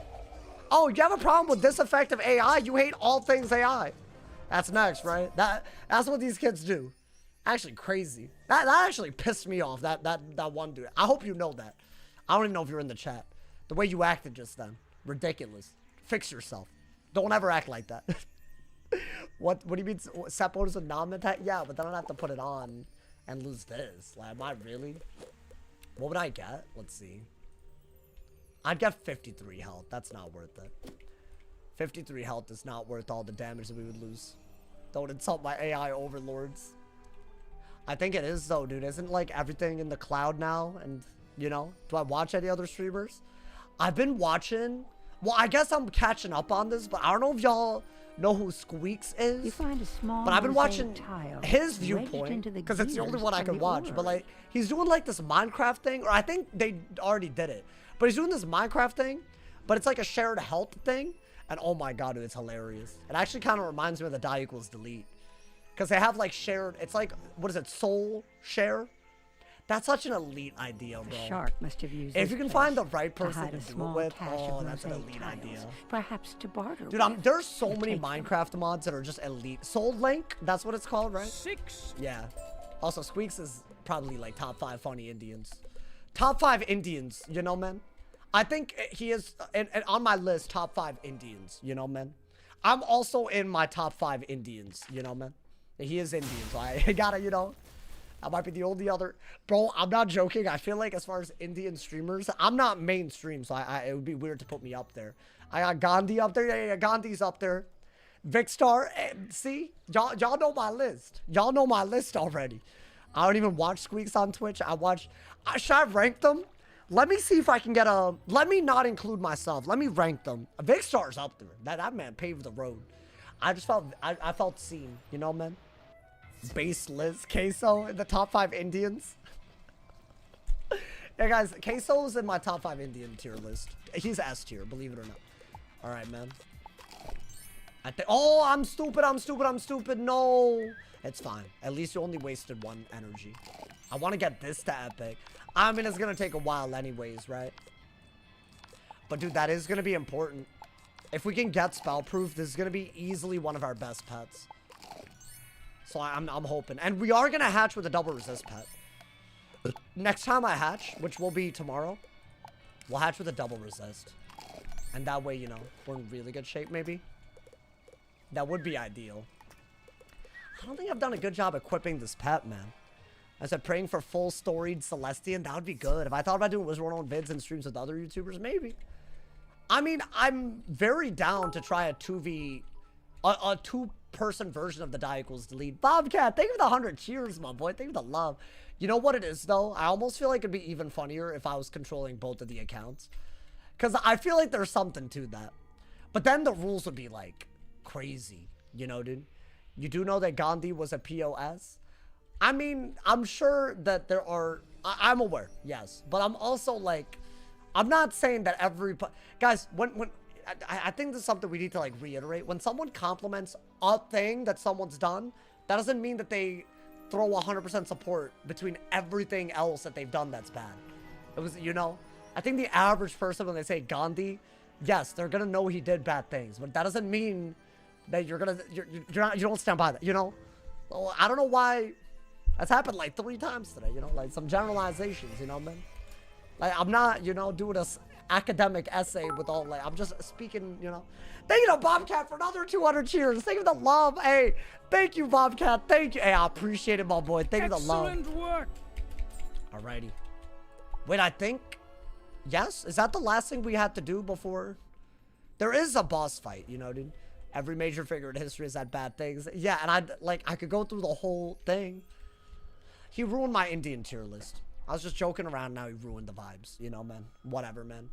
Oh, you have a problem with this effect of AI? You hate all things AI. That's next, right? That's what these kids do. Actually, crazy. That actually pissed me off, that one dude. I hope you know that. I don't even know if you're in the chat. The way you acted just then. Ridiculous. Fix yourself. Don't ever act like that. What do you mean? Set bonus with non-attack? Yeah, but then I'd have to put it on and lose this. Like, am I really? What would I get? Let's see. I'd get 53 health. That's not worth it. 53 health is not worth all the damage that we would lose. Don't insult my AI overlords. I think it is though, dude. Isn't like everything in the cloud now? And, you know, do I watch any other streamers? I've been watching... Well, I guess I'm catching up on this, but I don't know if y'all know who Squeaks is. You find a small but I've been watching tile his viewpoint because it's the only one I can watch. But like, he's doing like this Minecraft thing, or I think they already did it. But he's doing this Minecraft thing, but it's like a shared health thing. And oh my god, dude, it's hilarious. It actually kind of reminds me of the die equals delete. Because they have like shared, it's like, what is it, soul share? That's such an elite idea, bro. The shark must have used if you can find the right to person hide to a do it small with, cache oh, of that's an mosaic elite tiles, idea. perhaps to barter Dude, with. there's so To many take them. Minecraft mods that are just elite. Soul Link, that's what it's called, right? 6. Yeah. Also, Squeaks is probably like top 5 funny Indians. Top 5 Indians, you know, man? I think he is, and on my list, top 5 Indians, you know, man? I'm also in my top 5 Indians, you know, man? He is Indian, so I gotta, you know, I might be the only other. Bro, I'm not joking. I feel like as far as Indian streamers, I'm not mainstream, so it would be weird to put me up there. I got Gandhi up there. Yeah, Gandhi's up there. Vicstar, see? Y'all know my list. Y'all know my list already. I don't even watch Squeaks on Twitch. Should I rank them? Let me see if I can get a... Let me not include myself. Let me rank them. Vicstar's up there. That man paved the road. I just felt... I felt seen. You know, man? Base Liz Queso in the top 5 Indians. Yeah, guys. Queso's in my top 5 Indian tier list. He's S tier, believe it or not. Alright, man. Oh, I'm stupid. No. It's fine. At least you only wasted 1 energy. I want to get this to epic. I mean, it's going to take a while anyways, right? But, dude, that is going to be important. If we can get spell-proof, this is going to be easily one of our best pets. So I'm hoping. And we are going to hatch with a double resist pet. Next time I hatch, which will be tomorrow, we'll hatch with a double resist. And that way, you know, we're in really good shape, maybe. That would be ideal. I don't think I've done a good job equipping this pet, man. I said praying for full storied Celestian. That would be good. If I thought about doing Wizard101 vids and streams with other YouTubers, maybe. I mean, I'm very down to try a 2v... A two-person version of the die equals delete. Bobcat, thank you for the 100 cheers, my boy. Thank you for the love. You know what it is, though? I almost feel like it'd be even funnier if I was controlling both of the accounts. Because I feel like there's something to that. But then the rules would be, like, crazy. You know, dude? You do know that Gandhi was a POS? I mean, I'm sure that there are... I'm aware, yes. But I'm also, like... I'm not saying that every... Guys, when I think this is something we need to, like, reiterate. When someone compliments a thing that someone's done, that doesn't mean that they throw 100% support between everything else that they've done that's bad. It was, you know... I think the average person, when they say Gandhi, yes, they're gonna know he did bad things. But that doesn't mean that you don't stand by that, you know? Well, I don't know why... That's happened like 3 times today, you know, like some generalizations, you know, man. Like, I'm not, you know, doing this academic essay with all, like, I'm just speaking, you know. Thank you to Bobcat for another 200 cheers. Thank you for the love. Hey, thank you, Bobcat. Thank you. Hey, I appreciate it, my boy. Thank you for the love. Excellent work. Alrighty. Wait, I think, yes? Is that the last thing we had to do before? There is a boss fight, you know, dude. Every major figure in history has had bad things. Yeah, and I could go through the whole thing. He ruined my Indian tier list. I was just joking around. Now he ruined the vibes. You know, man. Whatever, man.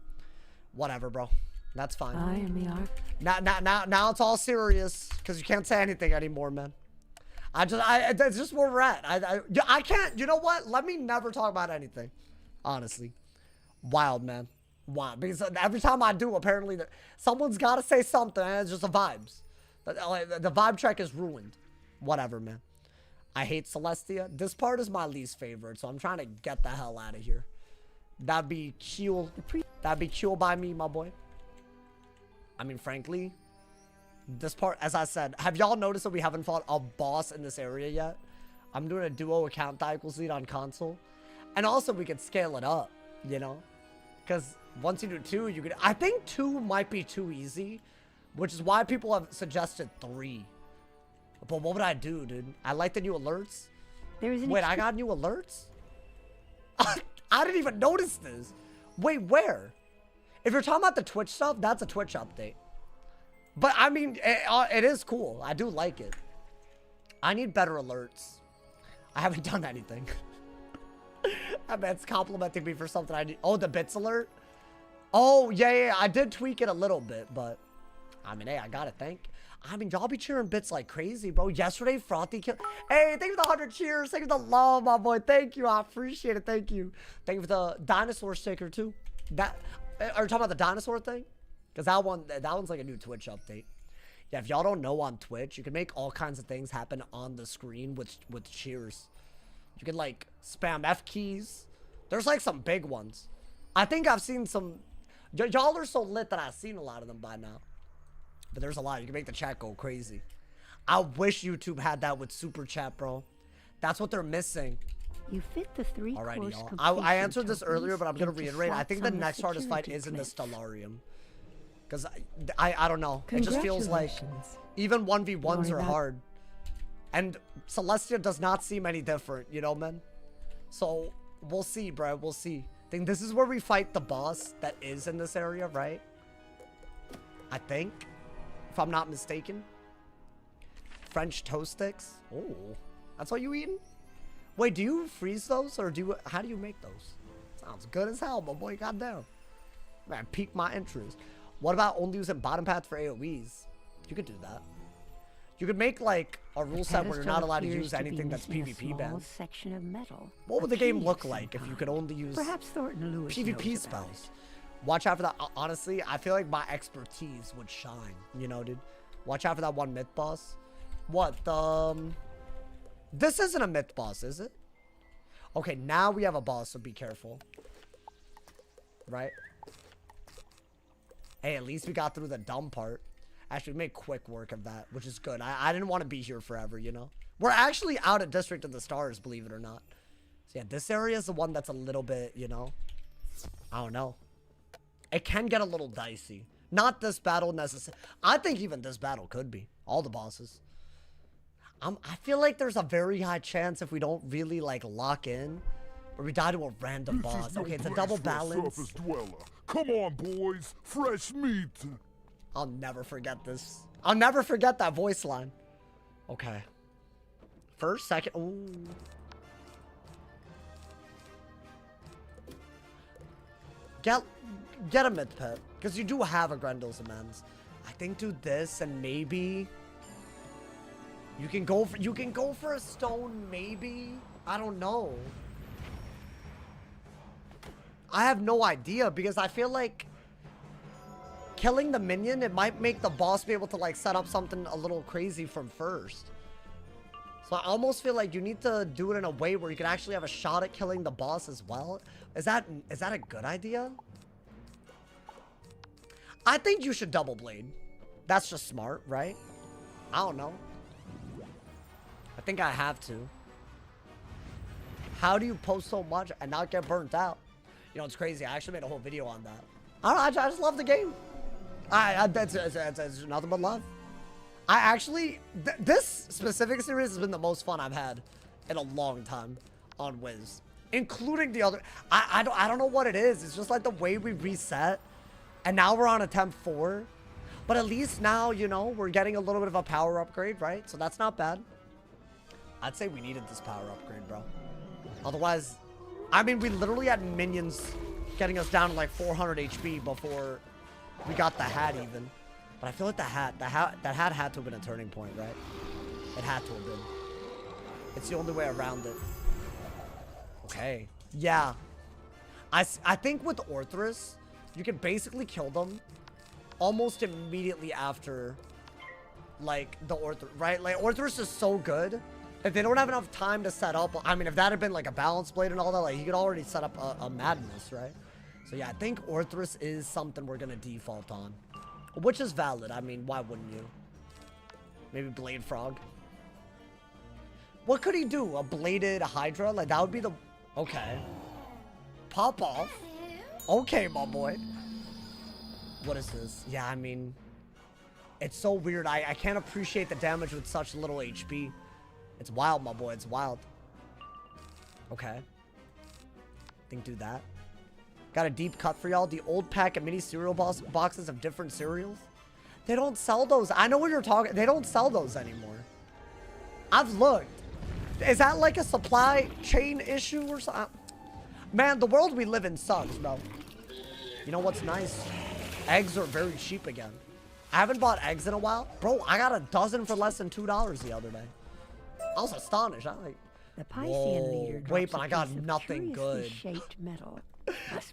Whatever, bro. That's fine. I am the Ark. Now it's all serious because you can't say anything anymore, man. That's just where we're at. I can't. You know what? Let me never talk about anything. Honestly, wild, man. Wild. Because every time I do, apparently someone's got to say something, and it's just the vibes. The vibe check is ruined. Whatever, man. I hate Celestia. This part is my least favorite, so I'm trying to get the hell out of here. That'd be cool. That'd be cool by me, my boy. I mean, frankly, this part, as I said, have y'all noticed that we haven't fought a boss in this area yet? I'm doing a duo account equals lead on console. And also, we could scale it up, you know? Because once you do 2, you could... I think 2 might be too easy, which is why people have suggested 3. But what would I do, dude? I like the new alerts. Wait, I got new alerts? I didn't even notice this. Wait, where? If you're talking about the Twitch stuff, that's a Twitch update. But, I mean, it is cool. I do like it. I need better alerts. I haven't done anything. I bet it's complimenting me for something I need. Oh, the bits alert? Oh, yeah. I did tweak it a little bit, but... I mean, hey, I gotta thank... I mean, y'all be cheering bits like crazy, bro. Yesterday, Frothy killed... Hey, thank you for the 100 cheers. Thank you for the love, my boy. Thank you. I appreciate it. Thank you. Thank you for the dinosaur sticker, too. Are you talking about the dinosaur thing? Because that one's like a new Twitch update. Yeah, if y'all don't know on Twitch, you can make all kinds of things happen on the screen with cheers. You can, like, spam F keys. There's, like, some big ones. I think I've seen some... Y'all are so lit that I've seen a lot of them by now. But there's a lot. You can make the chat go crazy. I wish YouTube had that with Super Chat, bro. That's what they're missing. You fit the 3 Alrighty, y'all. I answered this earlier, but I'm going to reiterate. I think the next hardest fight is in the Stellarium. Because I don't know. It just feels like even 1v1s are hard. And Celestia does not seem any different, you know, man? So, we'll see, bro. We'll see. I think this is where we fight the boss that is in this area, right? I think. If I'm not mistaken. French toast sticks. Oh, that's what you eating? Wait, do you freeze those? Or how do you make those? Sounds good as hell, my boy. Goddamn. Man, piqued my interest. What about only using bottom paths for AoEs? You could do that. You could make, like, a rule set where you're not allowed to use anything that's PvP banned. Section of metal. What would the game look like if you could only use PvP spells? Watch out for that. Honestly, I feel like my expertise would shine. You know, dude? Watch out for that one myth boss. What? This isn't a myth boss, is it? Okay, now we have a boss, so be careful. Right? Hey, at least we got through the dumb part. Actually, we made quick work of that, which is good. I didn't want to be here forever, you know? We're actually out of District of the Stars, believe it or not. So yeah, this area is the one that's a little bit, you know? I don't know. It can get a little dicey. Not this battle necessarily. I think even this battle could be. All the bosses. I feel like there's a very high chance if we don't really, like, lock in, or we die to a random boss. Okay, it's a double balance. Surface dweller. Come on, boys. Fresh meat. I'll never forget this. I'll never forget that voice line. Okay. First, second. Ooh. Get a myth pet. Because you do have a Grendel's Amends. I think do this and maybe... You can go for a stone, maybe? I don't know. I have no idea because I feel like killing the minion, it might make the boss be able to like set up something a little crazy from first. So I almost feel like you need to do it in a way where you can actually have a shot at killing the boss as well. Is that a good idea? I think you should double blade. That's just smart, right? I don't know. I think I have to. How do you post so much and not get burnt out? You know, it's crazy. I actually made a whole video on that. I don't know. I just love the game. It's nothing but love. I actually... this specific series has been the most fun I've had in a long time on Wiz. Including the other... I don't know what it is. It's just like the way we reset. And now we're on attempt 4. But at least now, you know, we're getting a little bit of a power upgrade, right? So that's not bad. I'd say we needed this power upgrade, bro. Otherwise, I mean, we literally had minions getting us down to like 400 HP before we got the hat even. But I feel like that hat had to have been a turning point, right? It had to have been. It's the only way around it. Okay. Yeah. I think with Orthus, you can basically kill them almost immediately after, like, the Orthus, right? Like, Orthus is so good that they don't have enough time to set up. I mean, if that had been, like, a balance blade and all that, like, you could already set up a madness, right? So, yeah, I think Orthus is something we're going to default on. Which is valid. I mean, why wouldn't you? Maybe Blade Frog. What could he do? A bladed Hydra? Like, that would be the... Okay. Pop off. Okay, my boy. What is this? Yeah, I mean... It's so weird. I can't appreciate the damage with such little HP. It's wild, my boy. It's wild. Okay. Think do that. Got a deep cut for y'all. The old pack of mini cereal boxes of different cereals. They don't sell those. I know what you're talking. They don't sell those anymore. I've looked. Is that like a supply chain issue or something? Man, the world we live in sucks, bro. You know what's nice? Eggs are very cheap again. I haven't bought eggs in a while. Bro, I got a dozen for less than $2 the other day. I was astonished. I'm like, the Piscean leader wait, but I got nothing good. Shaped metal.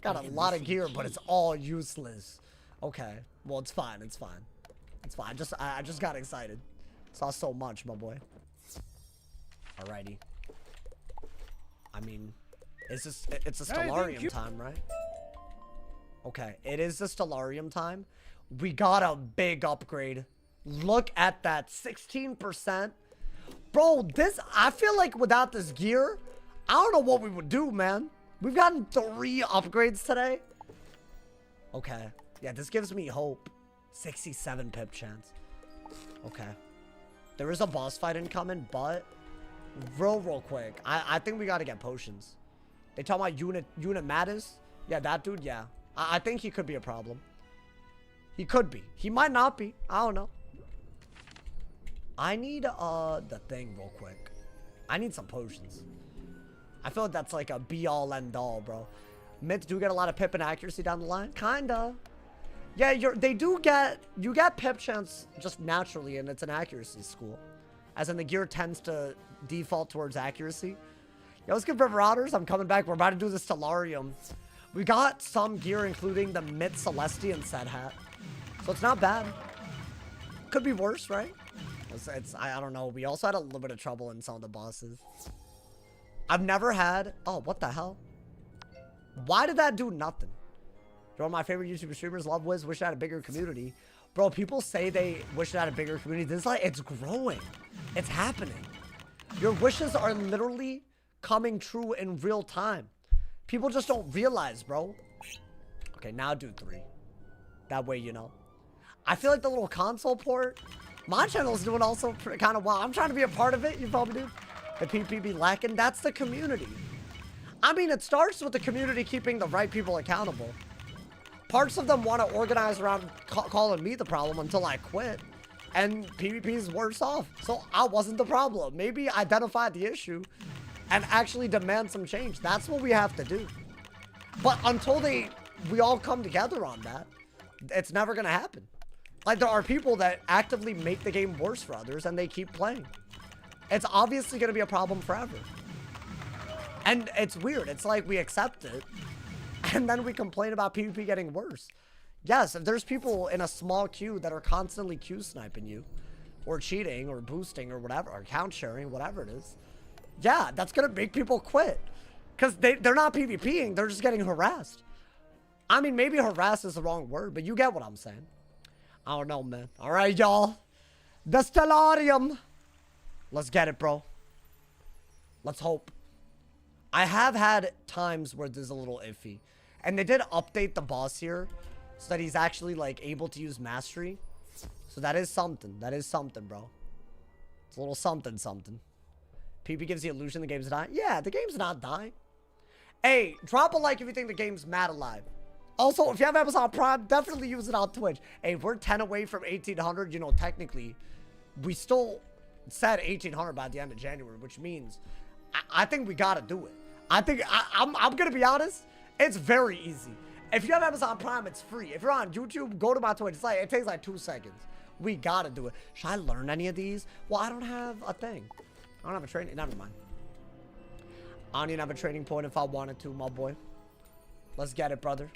Got a lot of gear, but it's all useless. Okay. Well, it's fine. It's fine. It's fine. I just got excited. Saw so much, my boy. Alrighty. I mean, it's a Stellarium time, right? Okay. It is the Stellarium time. We got a big upgrade. Look at that. 16%. Bro, I feel like without this gear, I don't know what we would do, man. We've gotten 3 upgrades today. Okay. Yeah, this gives me hope. 67 pip chance. Okay. There is a boss fight incoming, but real quick. I think we got to get potions. They talking about unit Mattis? Yeah, that dude, yeah. I think he could be a problem. He could be. He might not be. I don't know. I need the thing real quick. I need some potions. I feel like that's like a be-all, end-all, bro. Mids do get a lot of pip and accuracy down the line. Kinda. Yeah, you get pip chance just naturally, and it's an accuracy school. As in, the gear tends to default towards accuracy. Yo, let's get Marauders. I'm coming back. We're about to do the Stellarium. We got some gear, including the Myth Celestia set hat. So it's not bad. Could be worse, right? I don't know. We also had a little bit of trouble in some of the bosses. I've never had... Oh, what the hell? Why did that do nothing? You're one of my favorite YouTube streamers. Love Wiz. Wish I had a bigger community. Bro, people say they wish I had a bigger community. This is like... It's growing. It's happening. Your wishes are literally coming true in real time. People just don't realize, bro. Okay, now do 3. That way, you know. I feel like the little console port... My channel is doing also kind of well. I'm trying to be a part of it. You probably do. The PP be lacking. That's the community. I mean, it starts with the community keeping the right people accountable. Parts of them want to organize around calling me the problem until I quit. And PvP is worse off. So I wasn't the problem. Maybe identify the issue and actually demand some change. That's what we have to do. But until we all come together on that, it's never going to happen. Like, there are people that actively make the game worse for others, and they keep playing. It's obviously going to be a problem forever. And it's weird. It's like we accept it, and then we complain about PvP getting worse. Yes, if there's people in a small queue that are constantly queue sniping you, or cheating, or boosting, or whatever, or account sharing, whatever it is, yeah, that's going to make people quit. Because they're not PvPing, they're just getting harassed. I mean, maybe harass is the wrong word, but you get what I'm saying. I don't know, man. All right, y'all. The Stellarium. Let's get it, bro. Let's hope. I have had times where there's a little iffy. And they did update the boss here so that he's actually, like, able to use mastery. So that is something. That is something, bro. It's a little something. PP gives the illusion the game's dying. Yeah, the game's not dying. Hey, drop a like if you think the game's mad alive. Also, if you have Amazon Prime, definitely use it on Twitch. Hey, if we're 10 away from 1,800, you know, technically, we still said 1,800 by the end of January, which means I think we got to do it. I think I'm gonna be honest. It's very easy. If you have Amazon Prime, it's free. If you're on YouTube, go to my Twitch. It takes like 2 seconds. We gotta do it. Should I learn any of these? Well, I don't have a thing. I don't have a training. Never mind. I don't even have a training point if I wanted to, my boy. Let's get it, brother.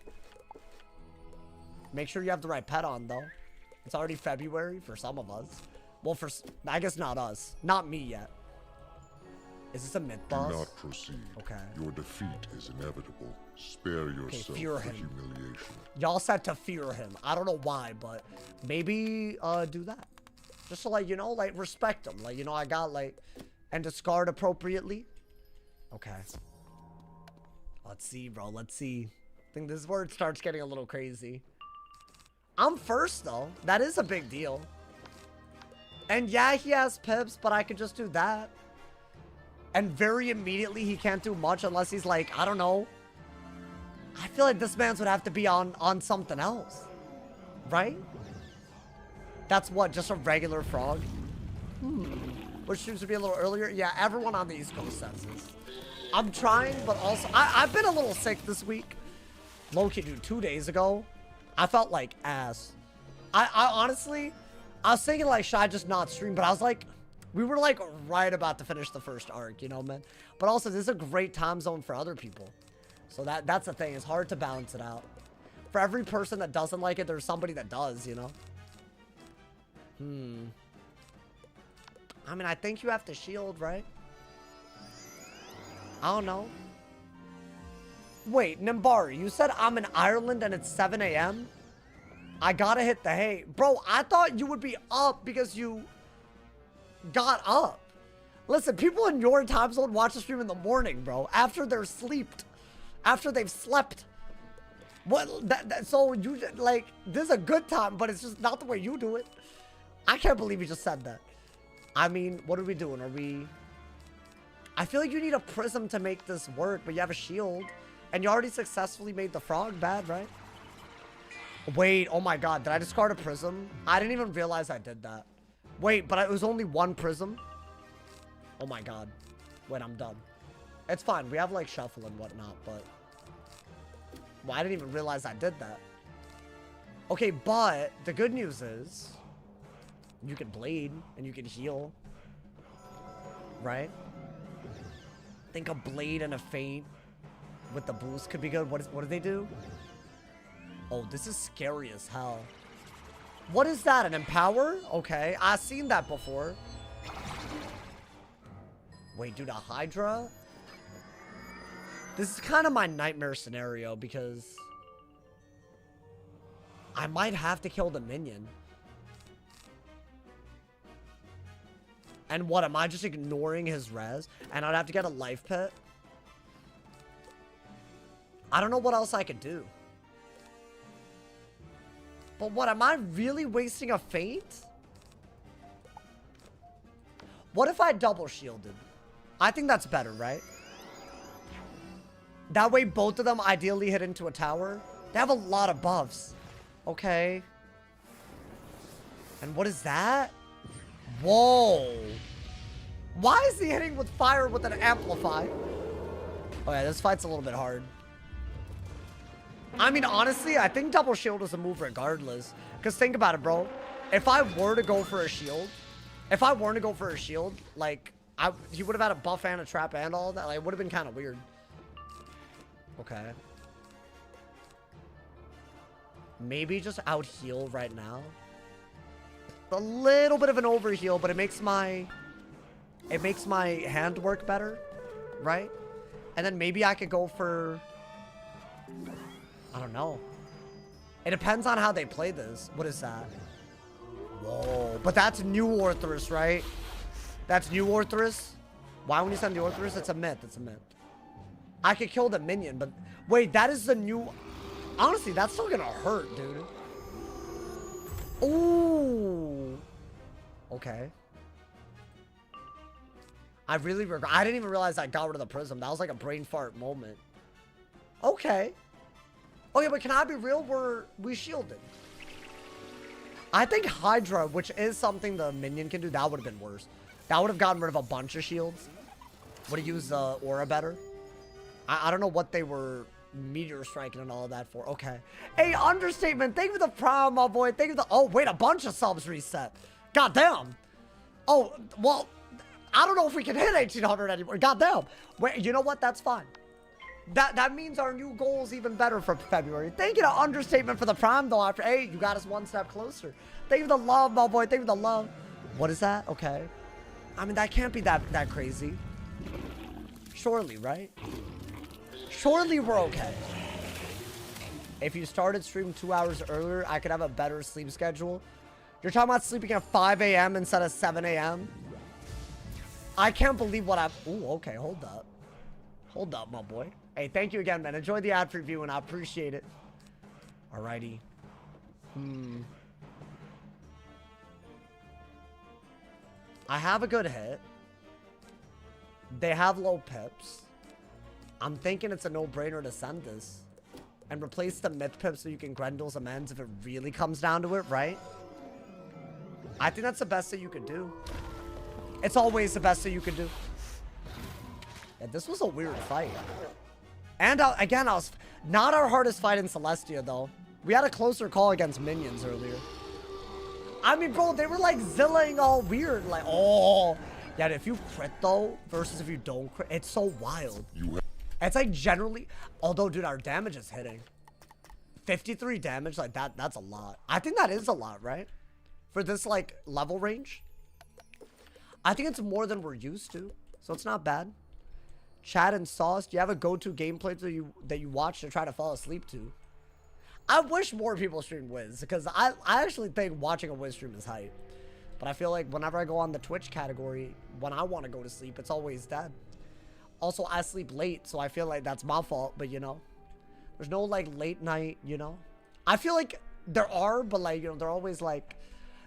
Make sure you have the right pet on, though. It's already February for some of us. Well, I guess not us. Not me yet. Is this a myth boss? Do not proceed. Okay. Your defeat is inevitable. Spare yourself fear the him. humiliation. Y'all said to fear him. I don't know why, but maybe do that. Just to, like, you know, like, respect him. Like, you know, I got, like, and discard appropriately. Okay. Let's see, bro. Let's see. I think this is where it starts getting a little crazy. I'm first, though. That is a big deal. And yeah, he has pips, but I could just do that. And very immediately, he can't do much unless he's like, I don't know. I feel like this man's would have to be on something else. Right? That's what, just a regular frog? Which seems to be a little earlier. Yeah, everyone on the East Coast says this. I'm trying, but also, I've been a little sick this week. Low-key, dude, 2 days ago, I felt like ass. I honestly, I was thinking, like, should I just not stream? But I was like, we were, like, right about to finish the first arc, you know, man? But also, this is a great time zone for other people. So that's the thing. It's hard to balance it out. For every person that doesn't like it, there's somebody that does, you know? I mean, I think you have to shield, right? I don't know. Wait, Nimbari, you said I'm in Ireland and it's 7 a.m.? I gotta hit the hay. Bro, I thought you would be up because you got up. Listen, people in your time zone watch the stream in the morning, bro. After they're sleeped. After they've slept. What? So you, like, this is a good time, but it's just not the way you do it. I can't believe you just said that. I mean, what are we doing? Are we... I feel like you need a prism to make this work, but you have a shield. And you already successfully made the frog bad, right? Wait, oh my god, did I discard a prism? I didn't even realize I did that. Wait, but it was only one prism? Oh my god. Wait, I'm done. It's fine, we have like shuffle and whatnot, but... Well, I didn't even realize I did that. Okay, but the good news is... You can blade, and you can heal. Right? I think a blade and a feint with the boost could be good. What do they do? Oh, this is scary as hell. What is that? An empower? Okay, I've seen that before. Wait, dude, a Hydra? This is kind of my nightmare scenario because I might have to kill the minion. And what, am I just ignoring his res? And I'd have to get a life pit? I don't know what else I could do. But what, am I really wasting a feint? What if I double shielded? I think that's better, right? That way both of them ideally hit into a tower. They have a lot of buffs. Okay. And what is that? Whoa. Why is he hitting with fire with an amplify? Oh yeah, this fight's a little bit hard. I mean, honestly, I think double shield is a move regardless. Because think about it, bro. If I were to go for a shield, like, he would have had a buff and a trap and all that. Like, it would have been kind of weird. Okay. Maybe just out heal right now. A little bit of an overheal, but it makes my hand work better, right? And then maybe I could go for, I don't know. It depends on how they play this. What is that? Whoa, but that's new Orthus, right? That's new Orthus? Why when you send the Orthus? It's a myth, it's a myth. I could kill the minion, but wait, that is the new, honestly, that's still gonna hurt, dude. Ooh. Okay. I really regret. I didn't even realize I got rid of the prism. That was like a brain fart moment. Okay. Okay, but can I be real? We shielded. I think Hydra, which is something the minion can do, that would have been worse. That would have gotten rid of a bunch of shields. Would have used the aura better. I don't know what they were meteor striking and all of that for. Okay. Hey, Understatement, thank you for the prime, my boy. Thank you for the... Oh, wait, a bunch of subs reset. Goddamn. Oh, well, I don't know if we can hit 1,800 anymore. Goddamn. Wait, you know what? That's fine. That means our new goal is even better for February. Thank you to Understatement for the prime, though. After 8, you got us one step closer. Thank you for the love, my boy. Thank you for the love. What is that? Okay. I mean, that can't be that crazy. Surely, right? Surely we're okay. If you started streaming 2 hours earlier, I could have a better sleep schedule. You're talking about sleeping at 5 a.m. instead of 7 a.m.? I can't believe what I've... Ooh, okay, hold up. Hold up, my boy. Hey, thank you again, man. Enjoy the ad preview, and I appreciate it. Alrighty. I have a good hit. They have low pips. I'm thinking it's a no-brainer to send this. And replace the myth pip so you can Grendel's Amends if it really comes down to it, right? I think that's the best that you could do. It's always the best that you could do. Yeah, this was a weird fight. And again, I was not our hardest fight in Celestia, though. We had a closer call against minions earlier. I mean, bro, they were like zillaing all weird. Like, oh. Yeah, if you crit, though, versus if you don't crit, it's so wild. It's like generally, although, dude, our damage is hitting. 53 damage, like that's a lot. I think that is a lot, right? For this, like, level range. I think it's more than we're used to, so it's not bad. Chad and Sauce, do you have a go-to gameplay that you watch to try to fall asleep to? I wish more people stream Wiz, because I actually think watching a Wiz stream is hype. But I feel like whenever I go on the Twitch category, when I want to go to sleep, it's always dead. Also, I sleep late, so I feel like that's my fault, but you know. There's no, like, late night, you know. I feel like there are, but, like, you know, they're always, like...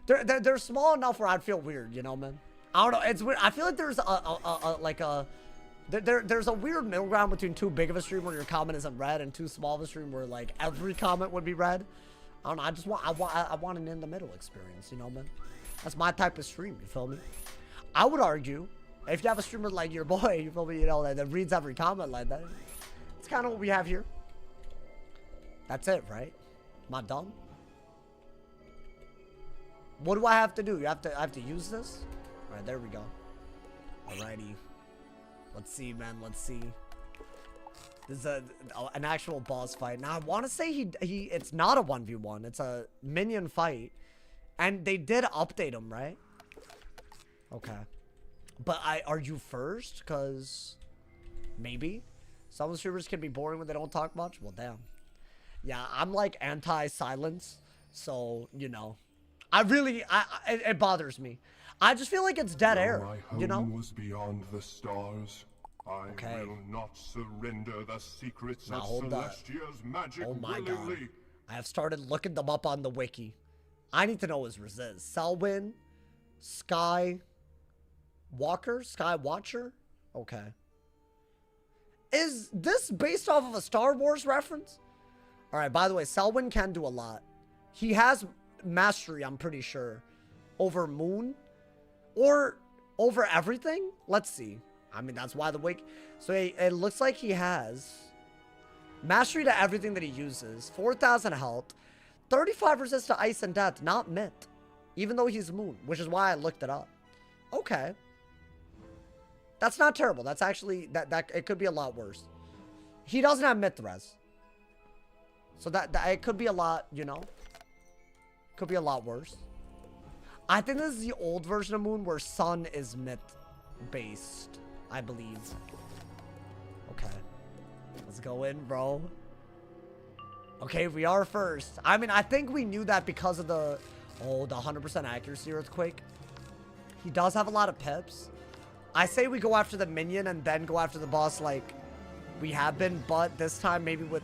They're small enough where I'd feel weird, you know, man. I don't know, it's weird. I feel like there's there's a weird middle ground between too big of a stream where your comment isn't read and too small of a stream where, like, every comment would be read. I don't know, I want an in-the-middle experience, you know, man. That's my type of stream, you feel me? I would argue, if you have a streamer like your boy, you feel me, you know, that reads every comment like that, it's kind of what we have here. That's it, right? Am I dumb? What do I have to do? I have to use this? Alright, there we go. Alrighty. Let's see, man. Let's see. This is an actual boss fight. Now, I want to say it's not a 1v1. It's a minion fight. And they did update him, right? Okay. But are you first? Because maybe. Some streamers can be boring when they don't talk much. Well, damn. Yeah, I'm like anti-silence. So, you know. It bothers me. I just feel like it's dead air, you know? Was beyond the stars. I will not surrender the secrets of Celestia's magic. Oh my god. I have started looking them up on the wiki. I need to know his resist. Selwyn, Sky Walker, Sky Watcher? Okay. Is this based off of a Star Wars reference? Alright, by the way, Selwyn can do a lot. He has mastery, I'm pretty sure, over Moon or over everything. Let's see. I mean, that's why the wiki. So it looks like he has mastery to everything that he uses, 4,000 health, 35 resist to ice and death, not myth, even though he's Moon, which is why I looked it up. Okay, that's not terrible. That's actually that it could be a lot worse. He doesn't have myth res, so that it could be a lot, you know. Could be a lot worse. I think this is the old version of Moon where Sun is myth based, I believe. Okay. Let's go in, bro. Okay, we are first. I mean, I think we knew that because of the 100% accuracy earthquake. He does have a lot of pips. I say we go after the minion and then go after the boss like we have been, but this time maybe with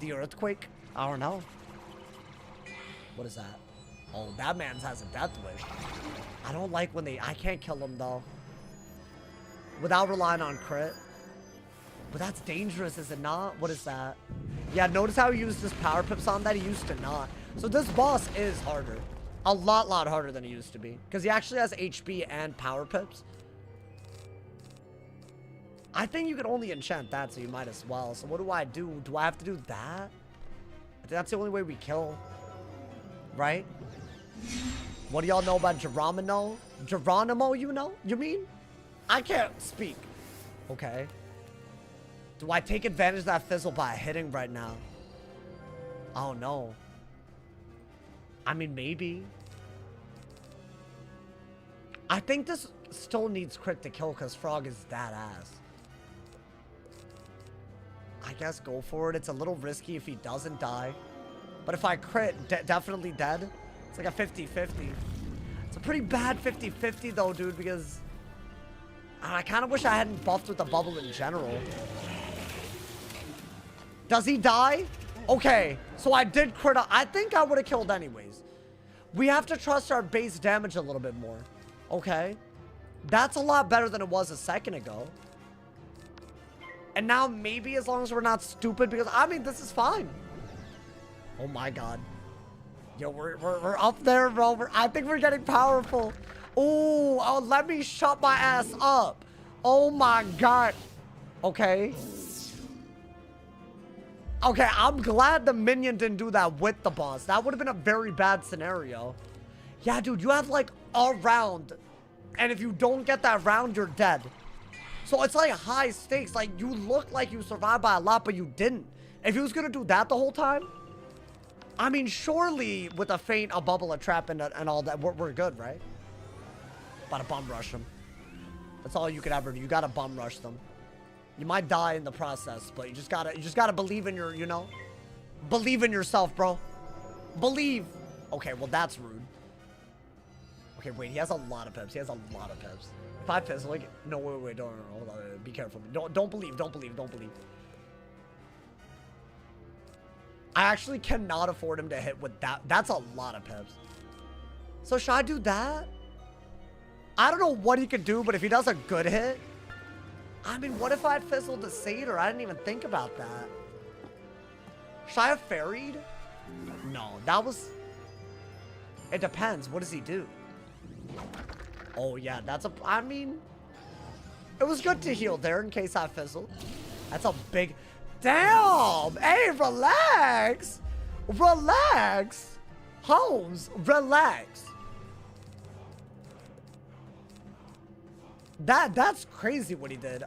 the earthquake. I don't know. What is that? Oh, that man has a death wish. I don't like when I can't kill him though. Without relying on crit. But that's dangerous, is it not? What is that? Yeah, notice how he used his power pips on that? He used to not. So this boss is harder. A lot harder than he used to be. Because he actually has HP and power pips. I think you can only enchant that, so you might as well. So what do I do? Do I have to do that? I think that's the only way we kill. Right? What do y'all know about Geronimo? Geronimo, you know? You mean? I can't speak. Okay. Do I take advantage of that fizzle by hitting right now? Oh, no. I mean, maybe. I think this still needs crit to kill because Frog is that ass. I guess go for it. It's a little risky if he doesn't die. But if I crit, definitely dead. It's like a 50-50. It's a pretty bad 50-50 though, dude, because I kind of wish I hadn't buffed with the bubble in general. Does he die? Okay, so I did crit. I think I would have killed anyways. We have to trust our base damage a little bit more. Okay. That's a lot better than it was a second ago. And now maybe as long as we're not stupid, because I mean, this is fine. Oh my god. Yo, we're up there, bro. I think we're getting powerful. Ooh, oh, let me shut my ass up. Oh my god. Okay. Okay, I'm glad the minion didn't do that with the boss. That would have been a very bad scenario. Yeah, dude, you have like a round. And if you don't get that round, you're dead. So it's like high stakes. Like, you look like you survived by a lot, but you didn't. If he was going to do that the whole time, I mean, surely with a feint, a bubble, a trap, and all that, we're good, right? About to bum rush them. That's all you could ever do. You got to bum rush them. You might die in the process, but you just gotta believe in your, you know, believe in yourself, bro. Believe. Okay, well that's rude. Okay, wait, he has a lot of pips. He has a lot of pips. 5 pips, like, no, wait, don't, hold on, be careful. Don't believe. I actually cannot afford him to hit with that. That's a lot of pips. So should I do that? I don't know what he could do, but if he does a good hit, I mean, what if I had fizzled the satyr? I didn't even think about that. Should I have ferried? No, that was... It depends. What does he do? Oh, yeah, that's a... I mean... It was good to heal there in case I fizzled. That's a big... Damn! Hey, relax! Relax! Holmes, relax. That's crazy what he did.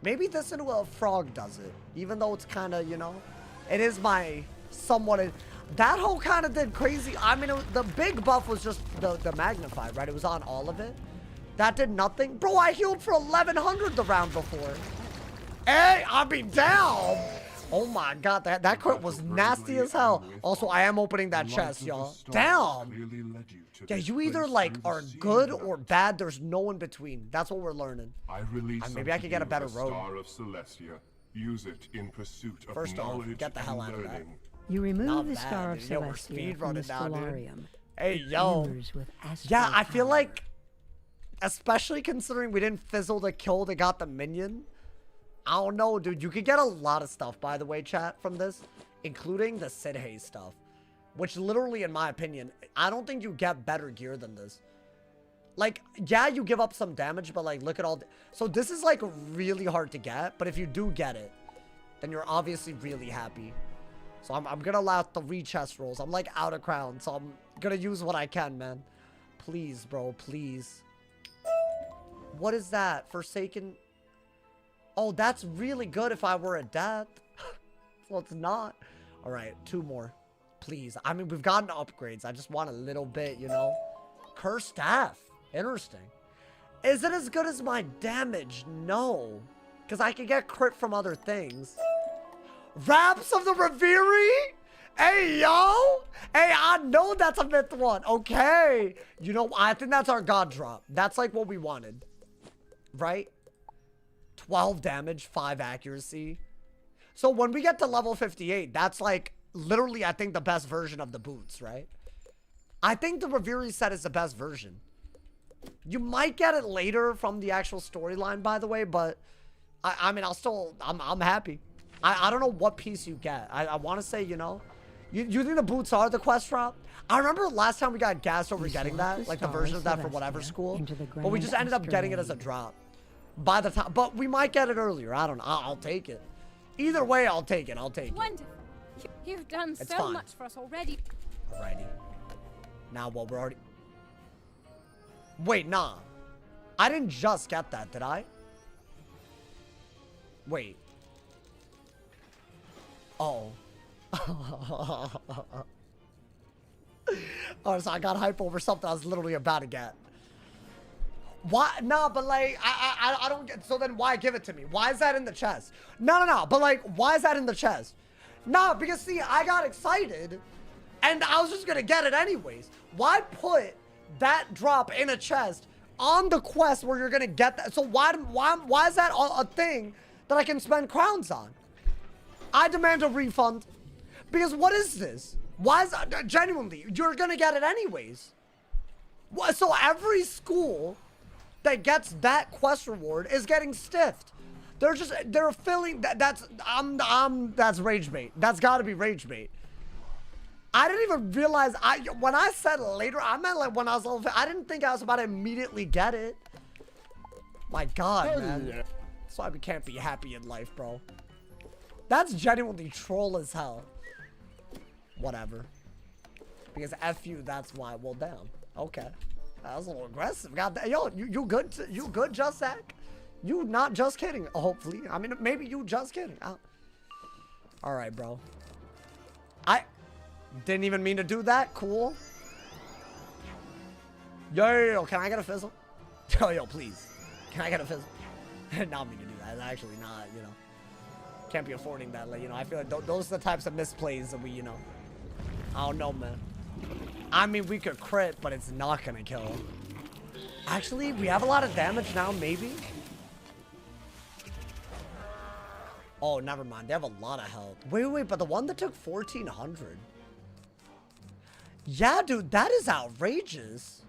Maybe this into a frog does it. Even though it's kind of, you know, it is my somewhat... That whole kind of did crazy. I mean, the big buff was just the magnified, right? It was on all of it. That did nothing. Bro, I healed for 1100 the round before. Hey, I'll be down. Oh my god, that crit was nasty as hell. Also, I am opening that chest, y'all. Damn. Yeah, you either like are good or bad. There's no in between. That's what we're learning. Maybe I could get a better road. Star of Celestia. Use it in pursuit of First off, knowledge get the hell out of that. learning. You remove Not the bad, Star of dude. Yo, we're Celestia speed from the running now, dude. Stellarium. Hey, It yo. oozes with astral Yeah, I feel power. like, especially considering we didn't fizzle the kill that got the minion. I don't know, dude. You could get a lot of stuff, by the way, chat, from this, including the Sid Haze stuff, which literally, in my opinion, I don't think you get better gear than this. Like, yeah, you give up some damage, but like, look at all. So this is like really hard to get, but if you do get it, then you're obviously really happy. So I'm gonna allow 3 chest rolls. I'm like out of crown, so I'm gonna use what I can, man. Please, bro, please. What is that? Forsaken. Oh, that's really good if I were a death. Well, it's not. All right, 2 more. Please. I mean, we've gotten upgrades. I just want a little bit, you know. Cursed staff. Interesting. Is it as good as my damage? No. Because I can get crit from other things. Raps of the Reverie? Hey, yo. Hey, I know that's a myth one. Okay. You know, I think that's our god drop. That's like what we wanted. Right? 12 damage, 5 accuracy. So when we get to level 58, that's like literally, I think, the best version of the boots, right? I think the Reverie set is the best version. You might get it later from the actual storyline, by the way, but I mean, I'm happy. I don't know what piece you get. I want to say, you know, you think the boots are the quest drop? I remember last time we got gassed over getting that, like the version of that for whatever school, but we just ended up getting it as a drop. by the time, but we might get it earlier. I don't know. I'll take it. Either way, I'll take it. I'll take it. Wonderful. You've done It's so fine. much for us already. Alrighty. Now what? We're already. Wait, nah. I didn't just get that, did I? Wait. Oh. Oh, so I got hype over something I was literally about to get. Why? No, but like, I don't get, so then why give it to me? Why is that in the chest? No, but like, why is that in the chest? Nah, because see, I got excited and I was just gonna get it anyways. Why put that drop in a chest on the quest where you're gonna get that? So why is that a thing that I can spend crowns on? I demand a refund. Because what is this? Why is that? Genuinely, you're gonna get it anyways. What, so every school that gets that quest reward is getting stiffed. They're filling that's rage bait. That's gotta be rage bait. I didn't even realize when I said later, I meant like when I was level, I didn't think I was about to immediately get it. My God, man. That's why we can't be happy in life, bro. That's genuinely troll as hell. Whatever. Because F you, that's why. Well, damn. Okay. That was a little aggressive. God, yo, you good? You good, Just Zach? You not just kidding? Hopefully. I mean, maybe you just kidding. All right, bro. I didn't even mean to do that. Cool. Yo, can I get a fizzle? Yo, please. Can I get a fizzle? Not mean to do that. It's actually not, you know. Can't be affording that. Like, you know, I feel like those are the types of misplays that we, you know. I don't know, man. I mean, we could crit, but it's not gonna kill. Actually, we have a lot of damage now, maybe. Oh, never mind. They have a lot of health. Wait, but the one that took 1400. Yeah, dude, that is outrageous.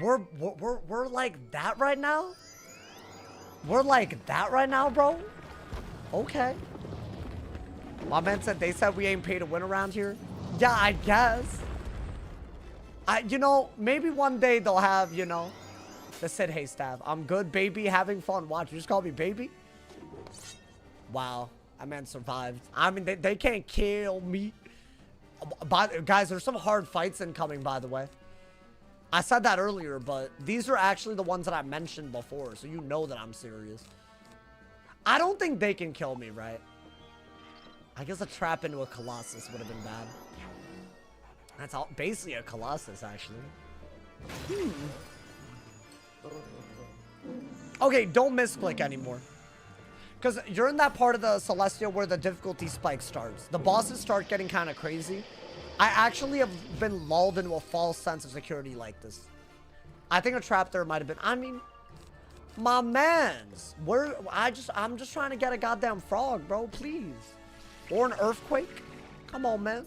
We're like that right now? We're like that right now, bro? Okay. My man said they said we ain't pay to win around here. Yeah, I guess. You know, maybe one day they'll have, you know, the Sid Haystaff. I'm good, baby, having fun. Watch, you just call me baby? Wow, that man survived. I mean, they can't kill me. Guys, there's some hard fights incoming, by the way. I said that earlier, but these are actually the ones that I mentioned before, so you know that I'm serious. I don't think they can kill me, right? I guess a trap into a Colossus would have been bad. That's all, basically a Colossus, actually. Okay, don't misclick anymore. Because you're in that part of the Celestia where the difficulty spike starts. The bosses start getting kind of crazy. I actually have been lulled into a false sense of security like this. I think a trap there might have been. I mean, my mans. I'm just trying to get a goddamn frog, bro. Please. Or an earthquake. Come on, man.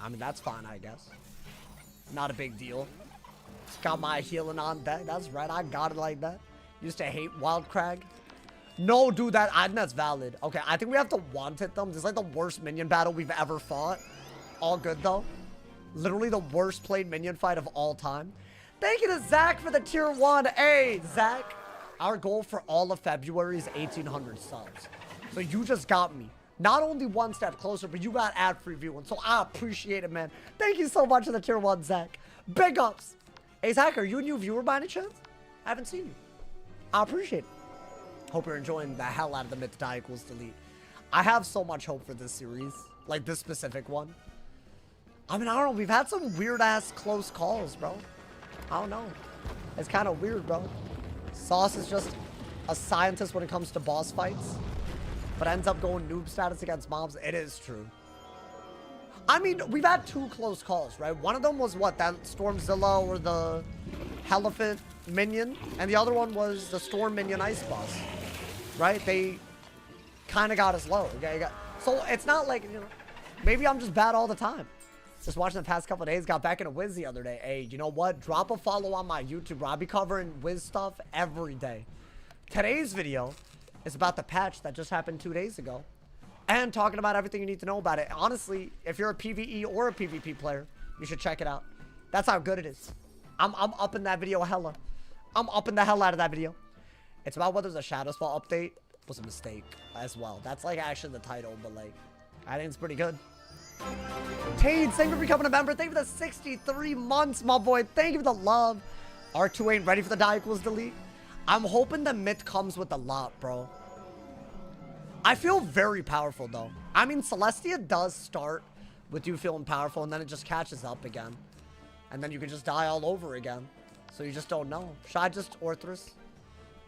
I mean, that's fine, I guess. Not a big deal. Got my healing on deck. That's right. I got it like that. Used to hate Wild Crag. No, dude, I think that's valid. Okay, I think we have to want it them. This is like the worst minion battle we've ever fought. All good, though. Literally the worst played minion fight of all time. Thank you to Zach for the tier 1. Hey, Zach. Our goal for all of February is 1,800 subs. So you just got me. Not only one step closer, but you got ad-free viewing. So I appreciate it, man. Thank you so much for the tier 1, Zach. Big ups. Hey, Zach, are you a new viewer by any chance? I haven't seen you. I appreciate it. Hope you're enjoying the hell out of the myth die equals delete. I have so much hope for this series. Like this specific one. I mean, I don't know. We've had some weird-ass close calls, bro. I don't know. It's kind of weird, bro. Sauce is just a scientist when it comes to boss fights. But ends up going noob status against mobs. It is true. I mean, we've had 2 close calls, right? One of them was what? That Stormzilla or the Elephant minion. And the other one was the Storm minion ice boss. Right? They kind of got us low. Okay? So it's not like, you know, maybe I'm just bad all the time. Just watching the past couple of days, got back into Wiz the other day. Hey, you know what? Drop a follow on my YouTube, bro. I'll be covering Wiz stuff every day. Today's video is about the patch that just happened 2 days ago. And talking about everything you need to know about it. Honestly, if you're a PvE or a PvP player, you should check it out. That's how good it is. I'm up in that video hella. I'm upping the hell out of that video. It's about whether the Shadows Fall update was a mistake as well. That's like actually the title, but like, I think it's pretty good. Tate, thank you for becoming a member. Thank you for the 63 months, my boy. Thank you for the love. R2 ain't ready for the die equals delete. I'm hoping the myth comes with a lot, bro. I feel very powerful, though. I mean, Celestia does start with you feeling powerful, and then it just catches up again. And then you can just die all over again. So you just don't know. Should I just Orthus?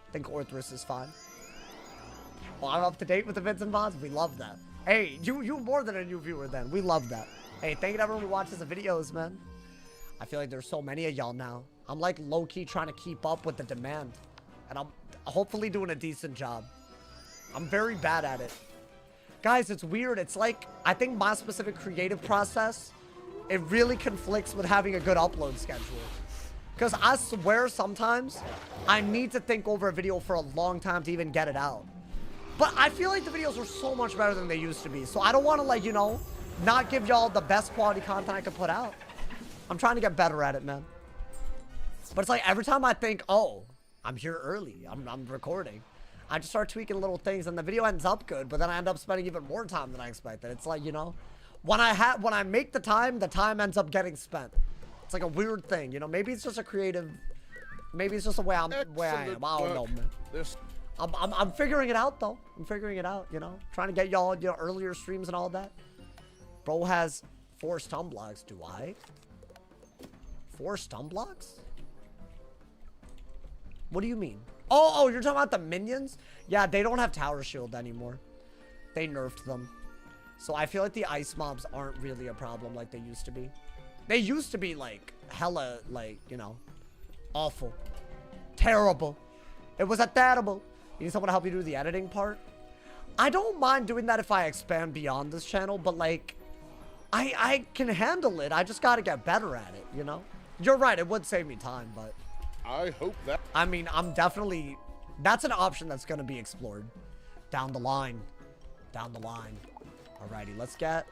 I think Orthus is fine. Well, I'm up to date with the vids and VODs. We love that. Hey, you more than a new viewer then. We love that. Hey, thank you to everyone who watches the videos, man. I feel like there's so many of y'all now. I'm like low-key trying to keep up with the demand. And I'm hopefully doing a decent job. I'm very bad at it. Guys, it's weird. It's like, I think my specific creative process, it really conflicts with having a good upload schedule. Because I swear sometimes I need to think over a video for a long time to even get it out. But I feel like the videos are so much better than they used to be. So I don't want to, like, you know, not give y'all the best quality content I could put out. I'm trying to get better at it, man. But it's like every time I think, oh, I'm here early, I'm recording, I just start tweaking little things and the video ends up good, but then I end up spending even more time than I expected. It's like, you know, when I make the time ends up getting spent. It's like a weird thing, you know. Maybe it's just a creative, maybe it's just the way I am. I don't know, man. I'm figuring it out though. I'm figuring it out, you know. Trying to get y'all, you know, earlier streams and all that. Bro has 4 stun blocks. Do I? 4 stun blocks? What do you mean? Oh, you're talking about the minions? Yeah, they don't have tower shield anymore. They nerfed them. So I feel like the ice mobs aren't really a problem like they used to be. They used to be like hella, like, you know, awful. Terrible. It was a terrible. You need someone to help you do the editing part? I don't mind doing that if I expand beyond this channel, but like, I can handle it. I just gotta get better at it, you know? You're right, it would save me time, but I hope that. I mean, I'm definitely, that's an option that's gonna be explored down the line. Down the line. Alrighty, let's get,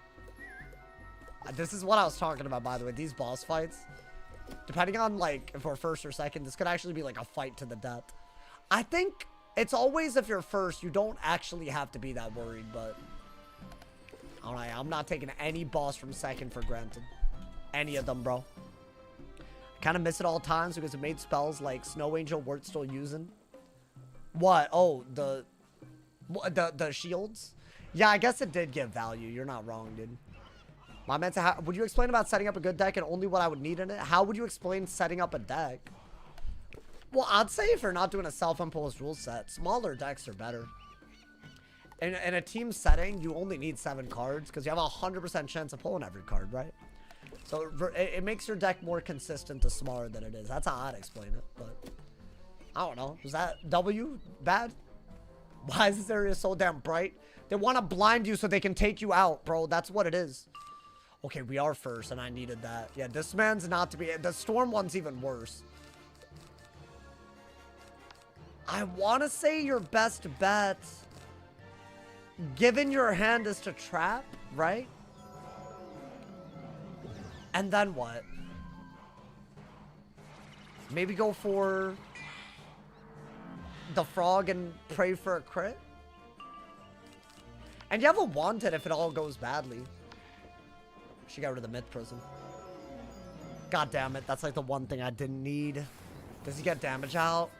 this is what I was talking about, by the way. These boss fights, depending on like if we're first or second, this could actually be like a fight to the death. I think it's always, if you're first, you don't actually have to be that worried, but alright, I'm not taking any boss from second for granted. Any of them, bro. Kind of miss it all times because it made spells like Snow Angel worth still using. What? Oh, the shields? Yeah, I guess it did give value. You're not wrong, dude. My man, would you explain about setting up a good deck and only what I would need in it? How would you explain setting up a deck? Well, I'd say if you're not doing a self-imposed rule set, smaller decks are better. In a team setting, you only need 7 cards because you have a 100% chance of pulling every card, right? So it makes your deck more consistent the smaller than it is. That's how I'd explain it, but I don't know. Was that W bad? Why is this area so damn bright? They want to blind you so they can take you out, bro. That's what it is. Okay, we are first, and I needed that. Yeah, this man's not to be... The storm one's even worse. I want to say your best bet, given your hand, is to trap, right? And then what? Maybe go for the frog and pray for a crit? And you have a wanted if it all goes badly. She got rid of the myth prism. God damn it, that's like the one thing I didn't need. Does he get damage out?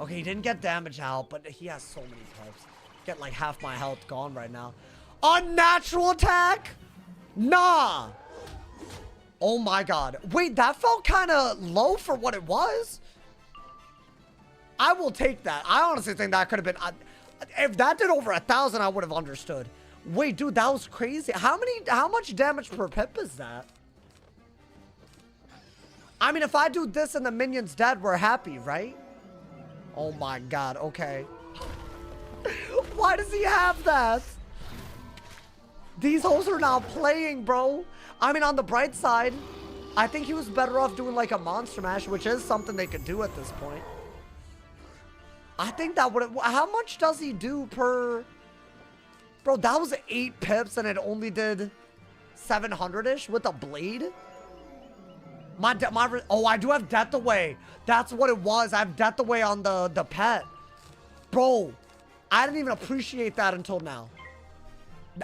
Okay, he didn't get damage out, but he has so many types. Get like half my health gone right now. Unnatural attack? Nah. Oh my god. Wait, that felt kind of low for what it was. I will take that. I honestly think that could have been... if that did over 1,000, I would have understood. Wait, dude, that was crazy. How much damage per pip is that? I mean, if I do this and the minion's dead, we're happy, right? Oh my god, okay. Why does he have that? These hoes are not playing, bro. I mean, on the bright side, I think he was better off doing like a monster mash, which is something they could do at this point. I think that would... How much does he do per... Bro, that was 8 pips and it only did 700-ish with a blade? Oh, I do have Death Away. That's what it was. I have Death Away on the pet. Bro, I didn't even appreciate that until now.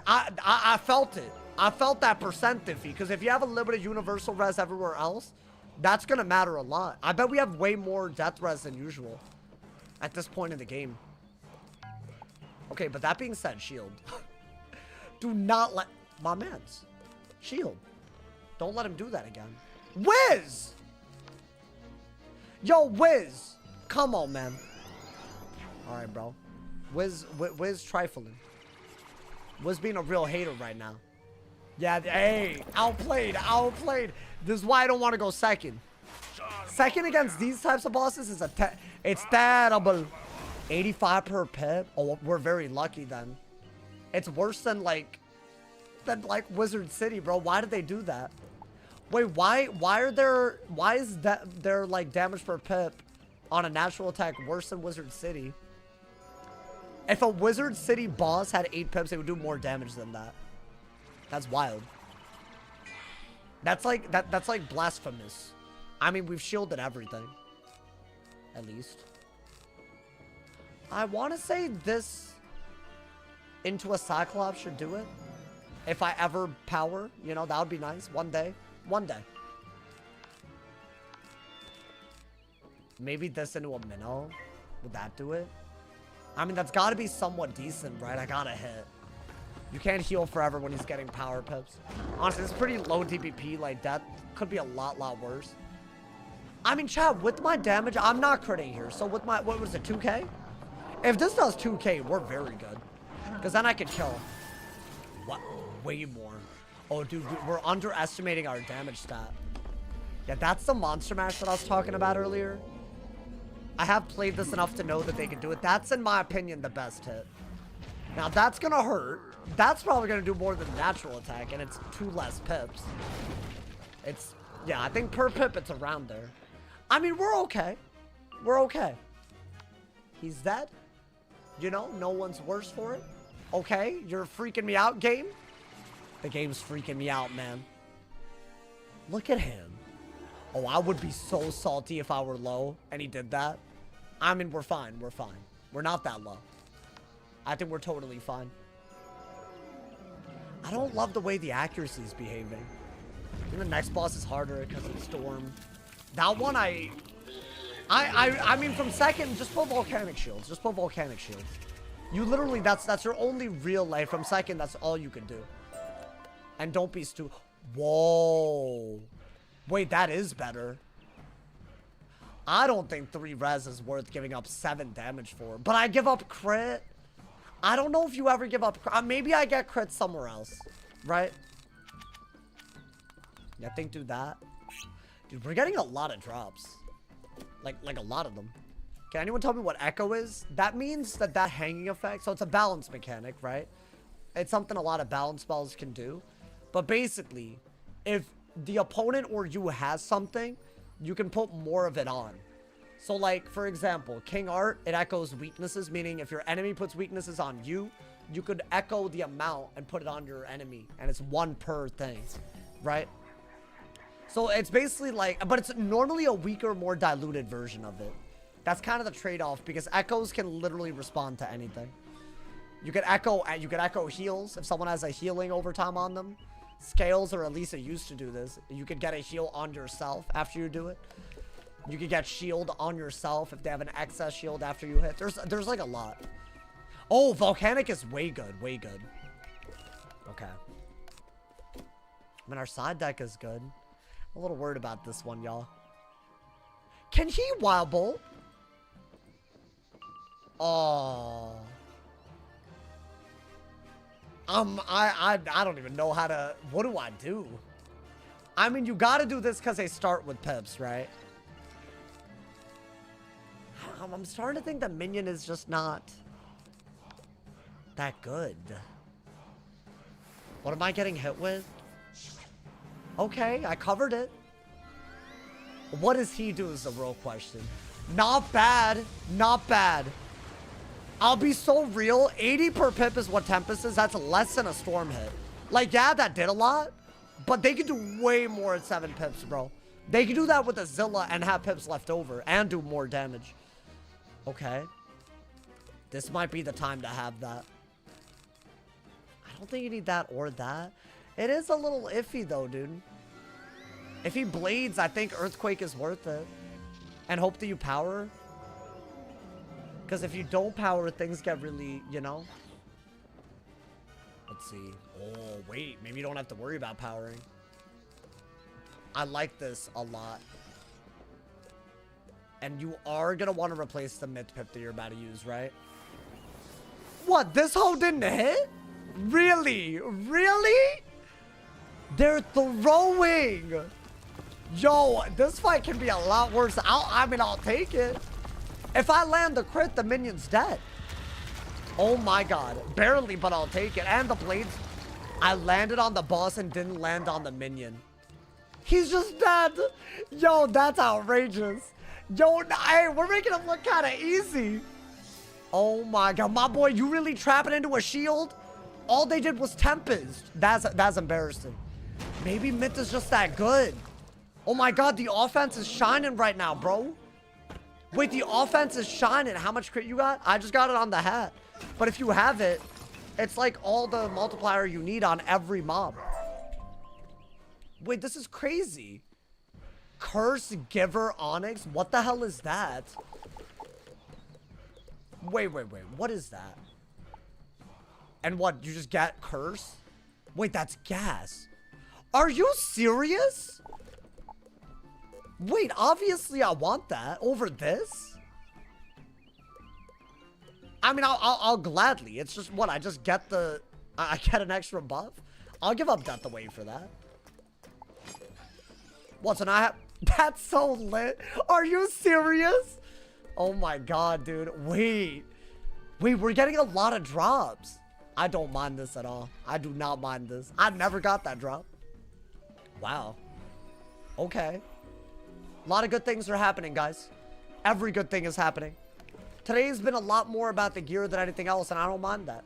I felt it. I felt that percent iffy, because if you have a limited universal res everywhere else, that's gonna matter a lot. I bet we have way more death res than usual at this point in the game. Okay, but that being said, shield. Do not let my man's shield. Don't let him do that again. Wiz! Yo, Wiz! Come on, man. Alright, bro. Wiz trifling. Wiz being a real hater right now. Yeah, hey, outplayed. This is why I don't want to go second. Second against these types of bosses is it's terrible. 85 per pip. Oh, we're very lucky then. It's worse than like Wizard City, bro. Why did they do that? Wait, why is their like damage per pip on a natural attack worse than Wizard City? If a Wizard City boss had 8 pips, they would do more damage than that. That's wild. That's like blasphemous. I mean, we've shielded everything. At least. I want to say this into a Cyclops should do it. If I ever power, you know, that would be nice. One day. Maybe this into a minnow. Would that do it? I mean, that's got to be somewhat decent, right? I gotta hit. You can't heal forever when he's getting power pips. Honestly, it's pretty low DPP. Like, that could be a lot worse. I mean, chat, with my damage, I'm not critting here. So with my, what was it, 2K? If this does 2K, we're very good. Because then I could kill. What? Way more. Oh, dude, we're underestimating our damage stat. Yeah, that's the monster mash that I was talking about earlier. I have played this enough to know that they can do it. That's, in my opinion, the best hit. Now, that's going to hurt. That's probably going to do more than natural attack, and it's 2 less pips. It's, yeah, I think per pip, it's around there. I mean, we're okay. We're okay. He's dead. You know, no one's worse for it. Okay, you're freaking me out, game. The game's freaking me out, man. Look at him. Oh, I would be so salty if I were low and he did that. I mean, we're fine. We're fine. We're not that low. I think we're totally fine. I don't love the way the accuracy is behaving. I think the next boss is harder because of Storm. That one, I mean, from second, just put volcanic shields. Just put volcanic shields. You literally, that's your only real life. From second, that's all you can do. And don't be stupid. Whoa. Wait, that is better. I don't think 3 res is worth giving up 7 damage for. But I give up crit. I don't know if you ever give up. Maybe I get crit somewhere else. Right? Yeah, I think do that. Dude, we're getting a lot of drops. Like a lot of them. Can anyone tell me what echo is? That means that hanging effect. So it's a balance mechanic, right? It's something a lot of balance spells can do. But basically, if the opponent or you has something, you can put more of it on. So like, for example, King Art, it echoes weaknesses, meaning if your enemy puts weaknesses on you, you could echo the amount and put it on your enemy. And it's 1 per thing, right? So it's basically like, but it's normally a weaker, more diluted version of it. That's kind of the trade-off, because echoes can literally respond to anything. You could echo heals if someone has a healing overtime on them. Scales, or at least it used to do this. You could get a heal on yourself after you do it. You could get shield on yourself if they have an excess shield after you hit. There's like a lot. Oh, volcanic is way good, way good. Okay. I mean, our side deck is good. I'm a little worried about this one, y'all. Can he wild bolt? Oh. I don't even know how to. What do I do? I mean, you got to do this because they start with pips, right? I'm starting to think that minion is just not that good. What am I getting hit with? Okay, I covered it. What does he do is the real question. Not bad. Not bad. I'll be so real. 80 per pip is what Tempest is. That's less than a Storm hit. Like, yeah, that did a lot. But they could do way more at 7 pips, bro. They can do that with a Zilla and have pips left over and do more damage. Okay. This might be the time to have that. I don't think you need that or that. It is a little iffy though, dude. If he blades, I think Earthquake is worth it. And hope that you power. Because if you don't power, things get really, you know. Let's see. Oh, wait. Maybe you don't have to worry about powering. I like this a lot. And you are going to want to replace the myth pip that you're about to use, right? What? This hole didn't hit? Really? Really? They're throwing. Yo, this fight can be a lot worse. I'll take it. If I land the crit, the minion's dead. Oh my god. Barely, but I'll take it. And the blades. I landed on the boss and didn't land on the minion. He's just dead. Yo, that's outrageous. Yo, hey, we're making him look kind of easy. Oh my god. My boy, you really trapping into a shield? All they did was Tempest. That's embarrassing. Maybe Myth is just that good. Oh my god, the offense is shining right now, bro. Wait, the offense is shining. How much crit you got? I just got it on the hat. But if you have it, it's like all the multiplier you need on every mob. Wait, this is crazy. Curse Giver Onyx? What the hell is that? Wait. What is that? And what? You just get Curse? Wait, that's gas. Are you serious? Wait, obviously I want that over this. I mean, I'll gladly. It's just what? I just get the... I get an extra buff? I'll give up Death Away for that. What's an I have... That's so lit. Are you serious? Oh my god, dude. Wait, we're getting a lot of drops. I don't mind this at all. I do not mind this. I never got that drop. Wow. Okay. A lot of good things are happening, guys. Every good thing is happening. Today's been a lot more about the gear than anything else, and I don't mind that.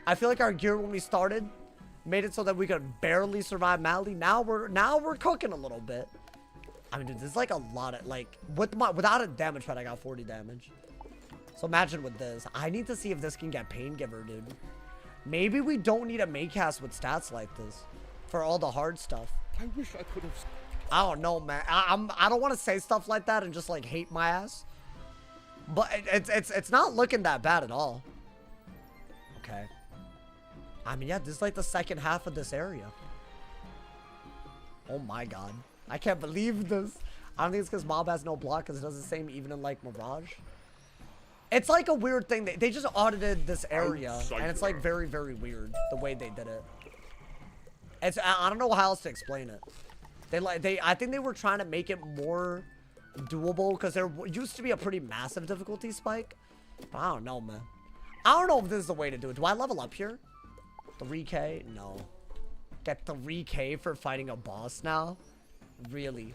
I feel like our gear when we started made it so that we could barely survive Mali. Now we're cooking a little bit. I mean, dude, this is like a lot of, like, without a damage pad, I got 40 damage. So imagine with this. I need to see if this can get Pain Giver, dude. Maybe we don't need a Maycast with stats like this for all the hard stuff. I wish I could have... I don't know, man. I don't want to say stuff like that and just, like, hate my ass. But it's not looking that bad at all. Okay. I mean, yeah, this is like the second half of this area. Oh my god. I can't believe this. I don't think it's because Mob has no block because it does the same even in like Mirage. It's like a weird thing. They just audited this area and it's like very, very weird the way they did it. I don't know how else to explain it. I think they were trying to make it more doable because there used to be a pretty massive difficulty spike. But I don't know, man. I don't know if this is the way to do it. Do I level up here? 3k? No. Get 3k for fighting a boss now? Really?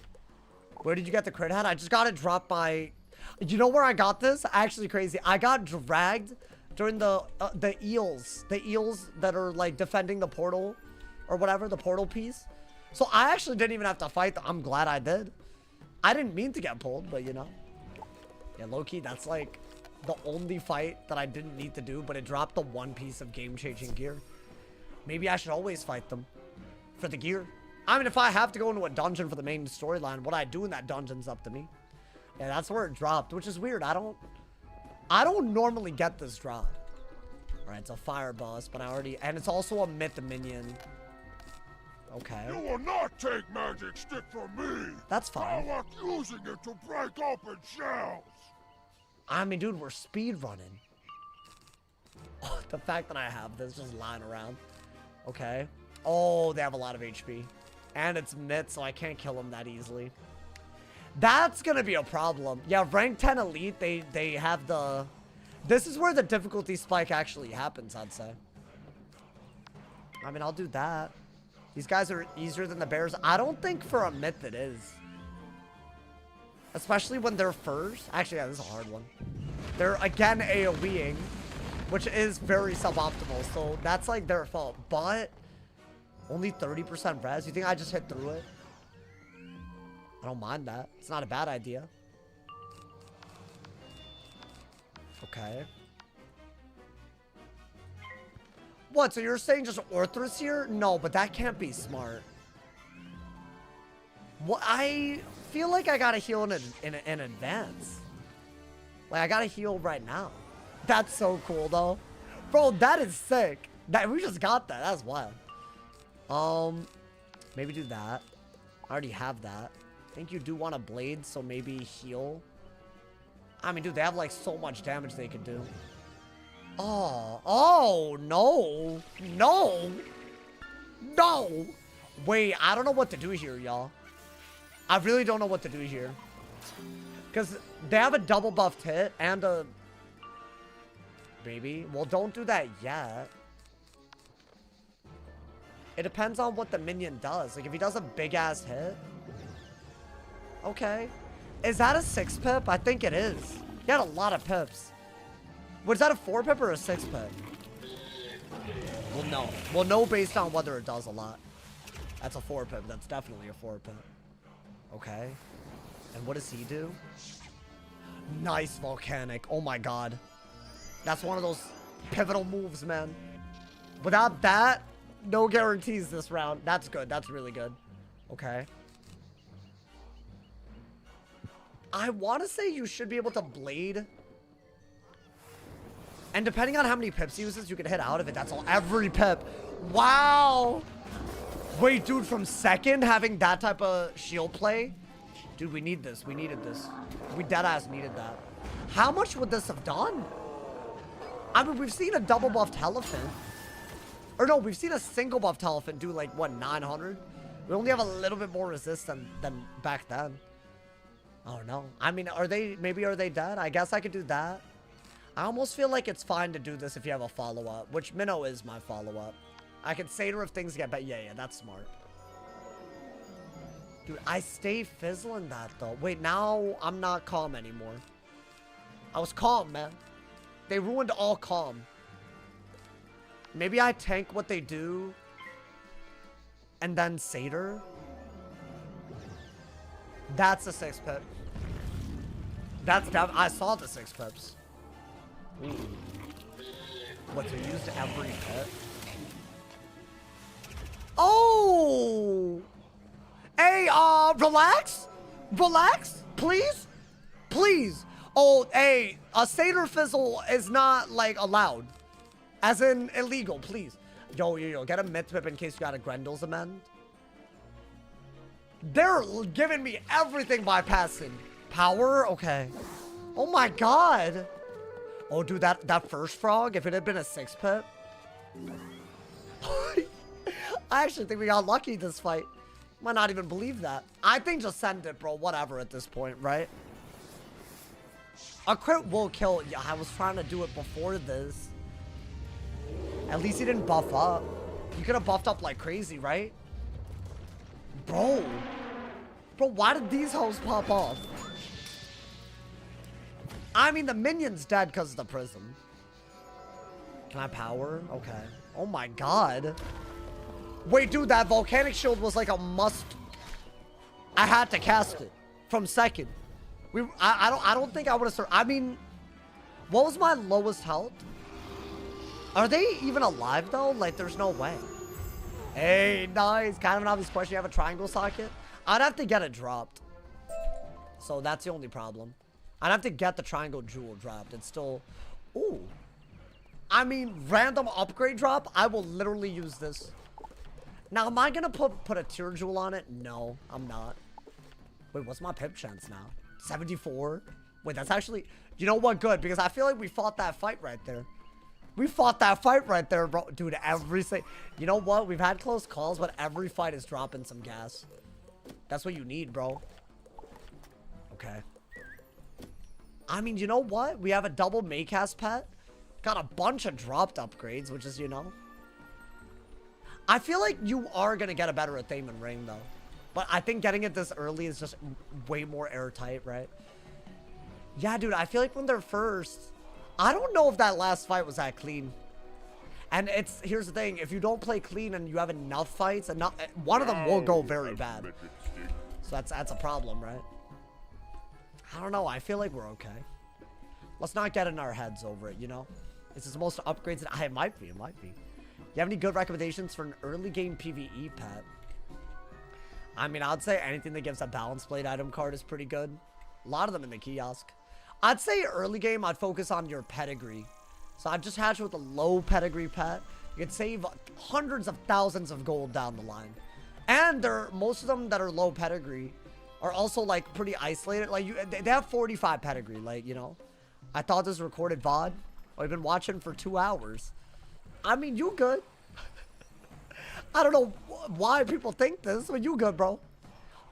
Where did you get the crit hat? I just got it dropped by... You know where I got this? Actually crazy. I got dragged during the eels. The eels that are like defending the portal or whatever, the portal piece. So I actually didn't even have to fight them. I'm glad I did. I didn't mean to get pulled, but you know. Yeah, low-key, that's like the only fight that I didn't need to do, but it dropped the one piece of game-changing gear. Maybe I should always fight them for the gear. I mean, if I have to go into a dungeon for the main storyline, what I do in that dungeon's up to me. Yeah, that's where it dropped, which is weird. I don't normally get this drop. All right, it's a fire boss, but and it's also a myth minion. Okay. You will not take magic stick from me. That's fine. I like using it to break open shells. I mean, dude, we're speed running. Oh, the fact that I have this just lying around. Okay. Oh, they have a lot of HP. And it's myth, so I can't kill them that easily. That's gonna be a problem. Yeah, rank 10 elite, they have the... This is where the difficulty spike actually happens, I'd say. I mean, I'll do that. These guys are easier than the bears. I don't think for a myth it is. Especially when they're first. Actually, yeah, this is a hard one. They're, again, AoEing, which is very suboptimal. So that's, like, their fault. But only 30% res. You think I just hit through it? I don't mind that. It's not a bad idea. Okay. What, so you're saying just Orthus here? No, but that can't be smart. Well, I feel like I gotta heal in advance. Like, I gotta heal right now. That's so cool, though. Bro, that is sick. We just got that. That's wild. Maybe do that. I already have that. I think you do want a blade, so maybe heal. I mean, dude, they have, like, so much damage they could do. Oh, no. No. No. Wait, I don't know what to do here, y'all. I really don't know what to do here. Because they have a double buffed hit and a... Baby. Well, don't do that yet. It depends on what the minion does. Like, if he does a big-ass hit... Okay. Is that a 6-pip? I think it is. He had a lot of pips. Was that a 4-pip or a 6-pip? Well, no. Well, no, based on whether it does a lot. That's a 4-pip. That's definitely a 4-pip. Okay. And what does he do? Nice volcanic. Oh my god. That's one of those pivotal moves, man. Without that, no guarantees this round. That's good. That's really good. Okay. I want to say you should be able to blade. And depending on how many pips he uses, you can hit out of it. That's all. Every pip. Wow. Wait, dude, from second having that type of shield play? Dude, we need this. We needed this. We deadass needed that. How much would this have done? I mean, we've seen a double buffed elephant. Or no, we've seen a single buffed elephant do like, what, 900? We only have a little bit more resistance than back then. I don't know. I mean, maybe are they dead? I guess I could do that. I almost feel like it's fine to do this if you have a follow-up, which Minnow is my follow-up. I can Satyr if things get better. Yeah, that's smart. Dude, I stay fizzling that, though. Wait, now I'm not calm anymore. I was calm, man. They ruined all calm. Maybe I tank what they do. And then Satyr. That's a 6-pip. That's I saw the 6 pips. Ooh. What, so you used every pip? Oh! Hey, relax? Relax? Please? Please. Oh, hey, a Satyr Fizzle is not, like, allowed. As in, illegal, please. Yo, get a myth pip in case you got a Grendel's Amend. They're giving me everything bypassing. Power? Okay. Oh my god. Oh, dude, that first frog, if it had been a 6-pip. I actually think we got lucky this fight. Might not even believe that. I think just send it, bro. Whatever at this point, right? A crit will kill. Yeah, I was trying to do it before this. At least he didn't buff up. You could have buffed up like crazy, right? Bro, why did these hoes pop off? I mean, the minion's dead because of the prism. Can I power? Okay. Oh my god. Wait, dude, that volcanic shield was like a must. I had to cast it from second. I don't think I would have started. I mean, what was my lowest health? Are they even alive though? Like, there's no way. Hey, nice. Kind of an obvious question. You have a triangle socket? I'd have to get it dropped. So that's the only problem. I'd have to get the triangle jewel dropped. It's still... Ooh. I mean, random upgrade drop? I will literally use this. Now, am I going to put a tier jewel on it? No, I'm not. Wait, what's my pip chance now? 74? Wait, that's actually... You know what? Good, because I feel like we fought that fight right there. We fought that fight right there, bro. Dude, you know what? We've had close calls, but every fight is dropping some gas. That's what you need, bro. Okay. I mean, you know what? We have a double Maycast pet. Got a bunch of dropped upgrades, which is, you know. I feel like you are going to get a better Attainment Ring, though. But I think getting it this early is just way more airtight, right? Yeah, dude, I feel like when they're first... I don't know if that last fight was that clean. And here's the thing, if you don't play clean and you have enough fights, one of them will go very bad. So that's a problem, right? I don't know. I feel like we're okay. Let's not get in our heads over it, you know? Is this the most upgrades? It might be. It might be. You have any good recommendations for an early game PvE pet? I mean, I'd say anything that gives a balance blade item card is pretty good. A lot of them in the kiosk. I'd say early game, I'd focus on your pedigree. So I'd just hatch with a low pedigree pet. You could save hundreds of thousands of gold down the line. And most of them that are low pedigree are also like pretty isolated. Like they have 45 pedigree, like, you know. I thought this was recorded VOD. I've been watching for 2 hours. I mean, you good. I don't know why people think this, but you good, bro.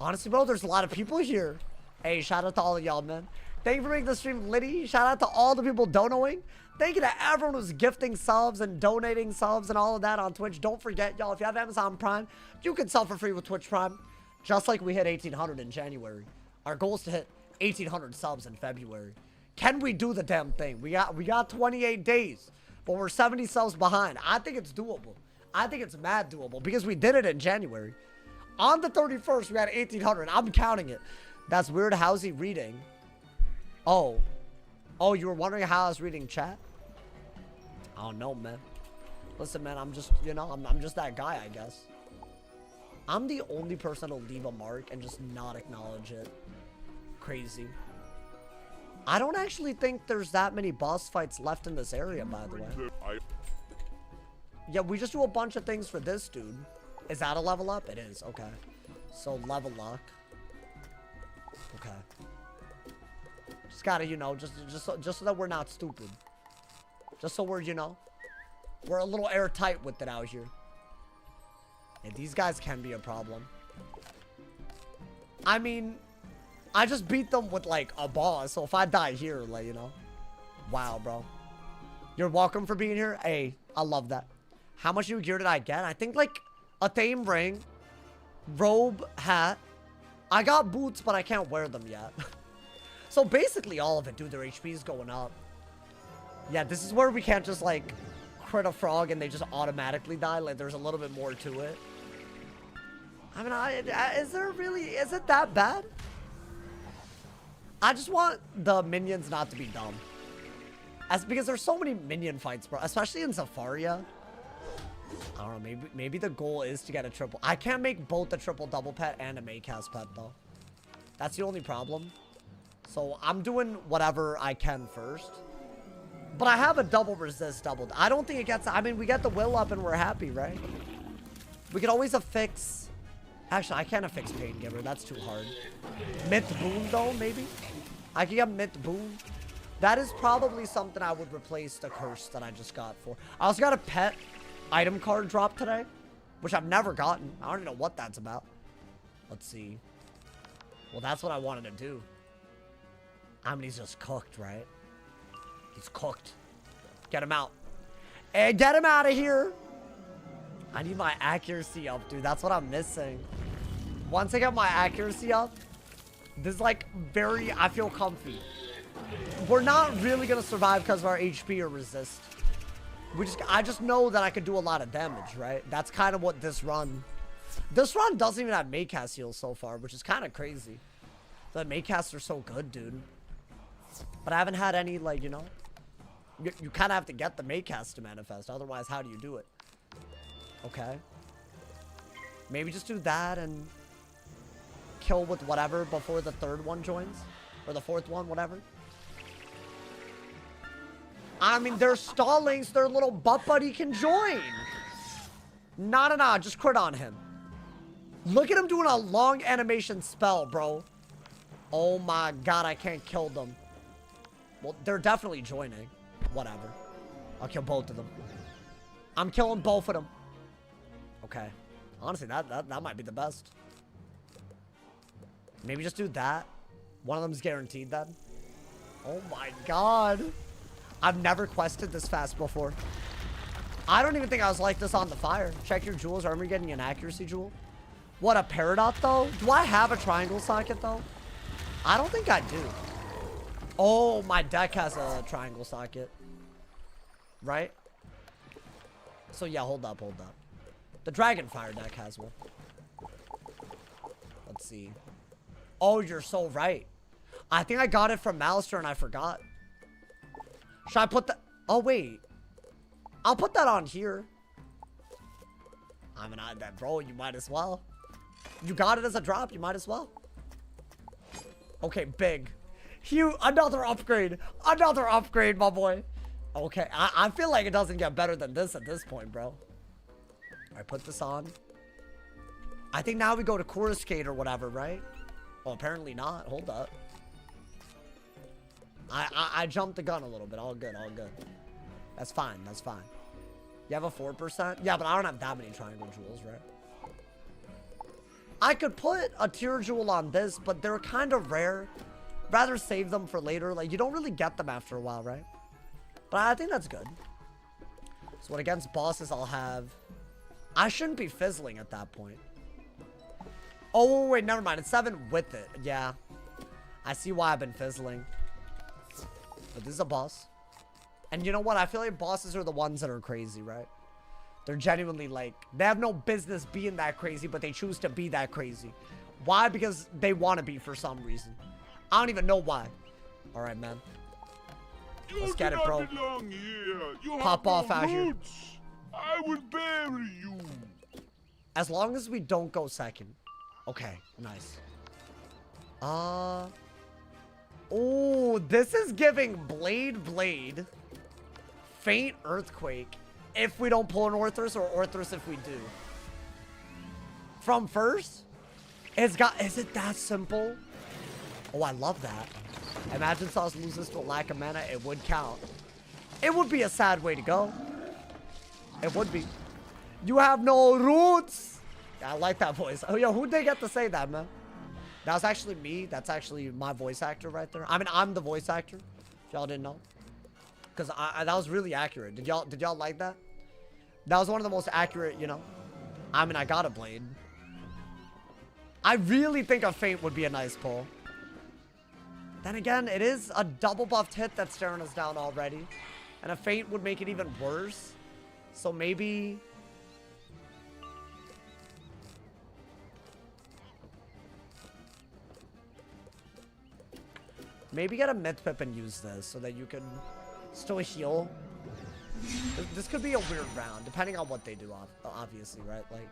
Honestly, bro, there's a lot of people here. Hey, shout out to all of y'all, man. Thank you for making the stream litty. Shout out to all the people donating. Thank you to everyone who's gifting subs and donating subs and all of that on Twitch. Don't forget, y'all, if you have Amazon Prime, you can sub for free with Twitch Prime. Just like we hit 1,800 in January. Our goal is to hit 1,800 subs in February. Can we do the damn thing? We got 28 days, but we're 70 subs behind. I think it's doable. I think it's mad doable because we did it in January. On the 31st, we had 1,800. I'm counting it. That's weird. How's he reading? Oh, you were wondering how I was reading chat? I don't know, man. Listen, man, I'm just, you know, I'm just that guy, I guess. I'm the only person to leave a mark and just not acknowledge it. Crazy. I don't actually think there's that many boss fights left in this area, by the way. Yeah, we just do a bunch of things for this dude. Is that a level up? It is. Okay. So level up. Okay. Just gotta, you know, just so that we're not stupid. Just so we're, you know, we're a little airtight with it out here. And these guys can be a problem. I mean, I just beat them with like a boss. So if I die here, like, you know, wow, bro. You're welcome for being here. Hey, I love that. How much new gear did I get? I think like a theme ring, robe, hat. I got boots, but I can't wear them yet. So basically all of it, dude. Their HP is going up. Yeah, this is where we can't just like crit a frog and they just automatically die. Like there's a little bit more to it. I mean, is it that bad? I just want the minions not to be dumb. Because there's so many minion fights, bro. Especially in Zafaria. I don't know, maybe the goal is to get a triple. I can't make both a triple double pet and a Maycast pet, though. That's the only problem. So I'm doing whatever I can first. But I have a double resist doubled. I don't think it gets... I mean, we get the will up and we're happy, right? We could always affix... Actually, I can't affix Pain Giver. That's too hard. Myth Boon, though, maybe? I can get Myth Boon. That is probably something I would replace the curse that I just got for. I also got a pet item card drop today, which I've never gotten. I don't even know what that's about. Let's see. Well, that's what I wanted to do. I mean, he's just cooked, right? He's cooked. Get him out. Hey, get him out of here. I need my accuracy up, dude. That's what I'm missing. Once I get my accuracy up, this is like very... I feel comfy. We're not really going to survive because of our HP or resist. I just know that I could do a lot of damage, right? That's kind of what this run... This run doesn't even have Maycast heals so far, which is kind of crazy. The Maycasts are so good, dude. But I haven't had any, like, you know... You kind of have to get the Maycast to manifest. Otherwise, how do you do it? Okay. Maybe just do that and... kill with whatever before the third one joins. Or the fourth one, whatever. I mean, they're stalling so their little butt buddy can join. Nah. Just crit on him. Look at him doing a long animation spell, bro. Oh my god, I can't kill them. Well, they're definitely joining. Whatever. I'll kill both of them. I'm killing both of them. Okay. Honestly, that might be the best. Maybe just do that. One of them's guaranteed then. Oh my god. I've never quested this fast before. I don't even think I was like this on the fire. Check your jewels. Are we getting an accuracy jewel? What, a Peridot though? Do I have a triangle socket though? I don't think I do. Oh, my deck has a triangle socket. Right? So yeah, hold up. The Dragonfire deck has one. Let's see. Oh, you're so right. I think I got it from Malister and I forgot. Should I put that? Oh, wait. I'll put that on here. I mean, bro, you might as well. You got it as a drop, you might as well. Okay, big. Huge, another upgrade. Another upgrade, my boy. Okay, I feel like it doesn't get better than this at this point, bro. I put this on. I think now we go to Coruscate or whatever, right? Well, apparently not. Hold up. I jumped the gun a little bit. All good, all good. That's fine, that's fine. You have a 4%? Yeah, but I don't have that many triangle jewels, right? I could put a tier jewel on this, but they're kind of rare. Rather save them for later. Like, you don't really get them after a while, right? But I think that's good. So what against bosses I'll have... I shouldn't be fizzling at that point. Oh, wait, never mind. It's 7 with it. Yeah. I see why I've been fizzling. But this is a boss. And you know what? I feel like bosses are the ones that are crazy, right? They're genuinely like... They have no business being that crazy, but they choose to be that crazy. Why? Because they want to be for some reason. I don't even know why. Alright, man. Let's get it, bro. Pop off out here. I will bury you. As long as we don't go second. Okay, nice. Oh, this is giving Blade. Faint Earthquake. If we don't pull an Orthus, or Orthus if we do. From first? Is it that simple? Oh, I love that. Imagine Sauce loses to a lack of mana. It would count. It would be a sad way to go. It would be. You have no roots. I like that voice. Oh, yo, who'd they get to say that, man? That was actually me. That's actually my voice actor right there. I mean, I'm the voice actor. If y'all didn't know. Because that was really accurate. Did y'all like that? That was one of the most accurate, you know. I mean, I got a blade. I really think a Faint would be a nice pull. Then again, it is a double buffed hit that's staring us down already. And a Faint would make it even worse. So maybe... Maybe get a myth pip and use this so that you can still heal. This could be a weird round, depending on what they do, obviously, right? Like,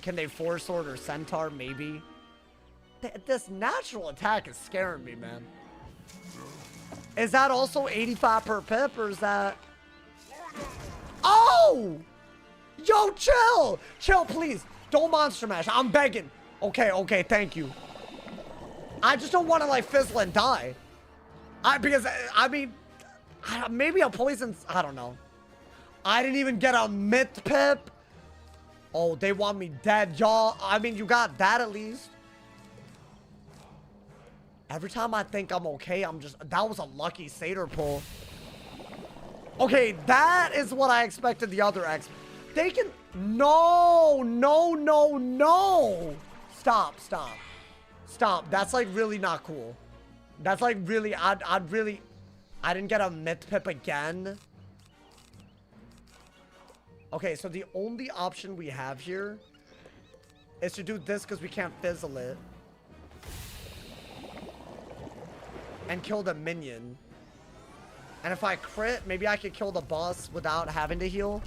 can they Force Sword or Centaur? Maybe. This natural attack is scaring me, man. Is that also 85 per pip, or is that... Oh! Yo, chill! Chill, please. Don't Monster Mash. I'm begging. Okay, thank you. I just don't want to, like, fizzle and die. Because, I mean, maybe a poison... I don't know. I didn't even get a myth pip. Oh, they want me dead, y'all. I mean, you got that at least. Every time I think I'm okay, I'm just... That was a lucky Satyr pull. Okay, that is what I expected the other X. They can... No. Stop. That's, like, really not cool. That's, like, really... I'd really... I didn't get a myth pip again. Okay, so the only option we have here is to do this because we can't fizzle it. And kill the minion. And if I crit, maybe I could kill the boss without having to heal.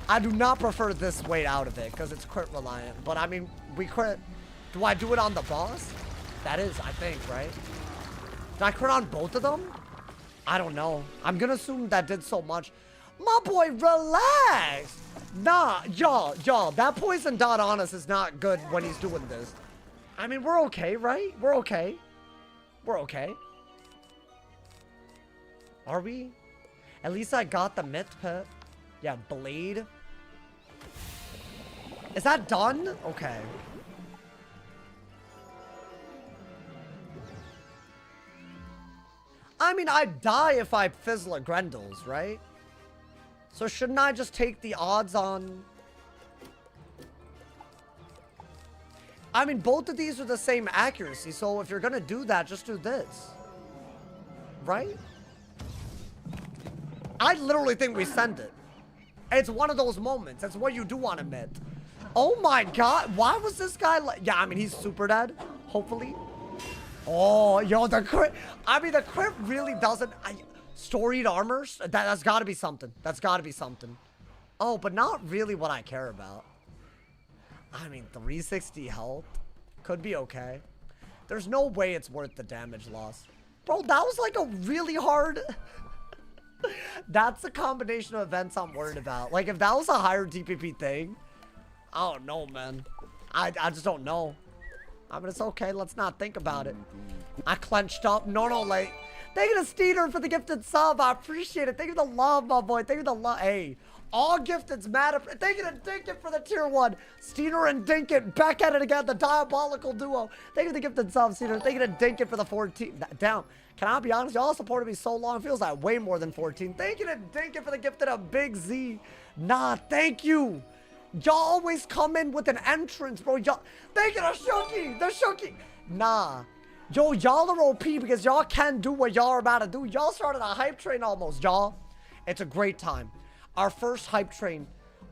I do not prefer this way out of it because it's crit reliant. But I mean, we crit. Do I do it on the boss? That is, I think, right? Did I crit on both of them? I don't know. I'm gonna assume that did so much. My boy, relax. Nah, y'all, that poison dot on us is not good when he's doing this. I mean, we're okay, right? We're okay. Are we? At least I got the myth pip. Yeah, blade. Is that done? Okay. I mean, I'd die if I fizzle a Grendel's, right? So shouldn't I just take the odds on... I mean, both of these are the same accuracy, so if you're gonna do that, just do this. Right? I literally think we send it. It's one of those moments. That's what you do want to admit. Oh my god. Why was this guy like... Yeah, I mean, he's super dead. hopefully. Oh, yo, the crit. I mean, the crit really doesn't. Storied armors? That's got to be something. That's got to be something. Oh, but not really what I care about. I mean, 360 health could be okay. There's no way it's worth the damage loss. Bro, that was like a really hard... That's the combination of events I'm worried about. Like, if that was a higher DPP thing, I don't know, man. I just don't know. I mean, it's okay. Let's not think about it. I clenched up. No, like... Thank you to Steeder for the gifted sub. I appreciate it. Thank you for the love, my boy. Thank you for the love. Hey, all gifteds matter. Thank you to Dinkit for the tier 1. Steeder and Dinkit back at it again. The diabolical duo. Thank you for the gifted sub, Steeder. Thank you to Dinkit for the 14. Down. Can I be honest? Y'all supported me so long. It feels like way more than 14. Thank you to Dinkit for the gifted a big Z. Nah, thank you. Y'all always come in with an entrance, bro. Y'all. Thank you to Shuki. The Shuki. Nah. Yo, y'all are OP because y'all can do what y'all are about to do. Y'all started a hype train almost, y'all. It's a great time. Our first hype train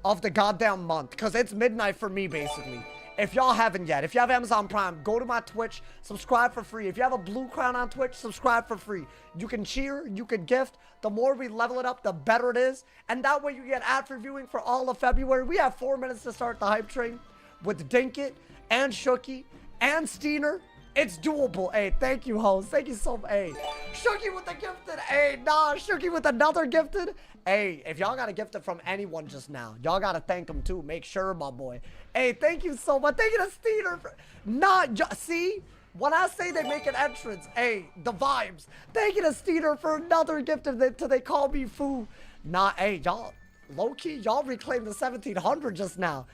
of the goddamn month. Because it's midnight for me, basically. If y'all haven't yet, if you have Amazon Prime, go to my Twitch, subscribe for free. If you have a blue crown on Twitch, subscribe for free. You can cheer, you can gift. The more we level it up, the better it is. And that way you get ad-free viewing for all of February. We have 4 minutes to start the hype train with Dinkit and Shuki and Steiner. It's doable. Hey, thank you, host. Thank you so much. Hey, Shuki with the gifted. Hey, nah, Shuki with another gifted. Hey, if y'all got a gifted from anyone just now, y'all got to thank them too. Make sure, my boy. Hey, thank you so much. Thank you to Steiner. See? When I say they make an entrance, hey, the vibes. Thank you to Steiner for another gifted till they call me foo. Nah, hey, y'all, low-key, y'all reclaimed the 1700 just now.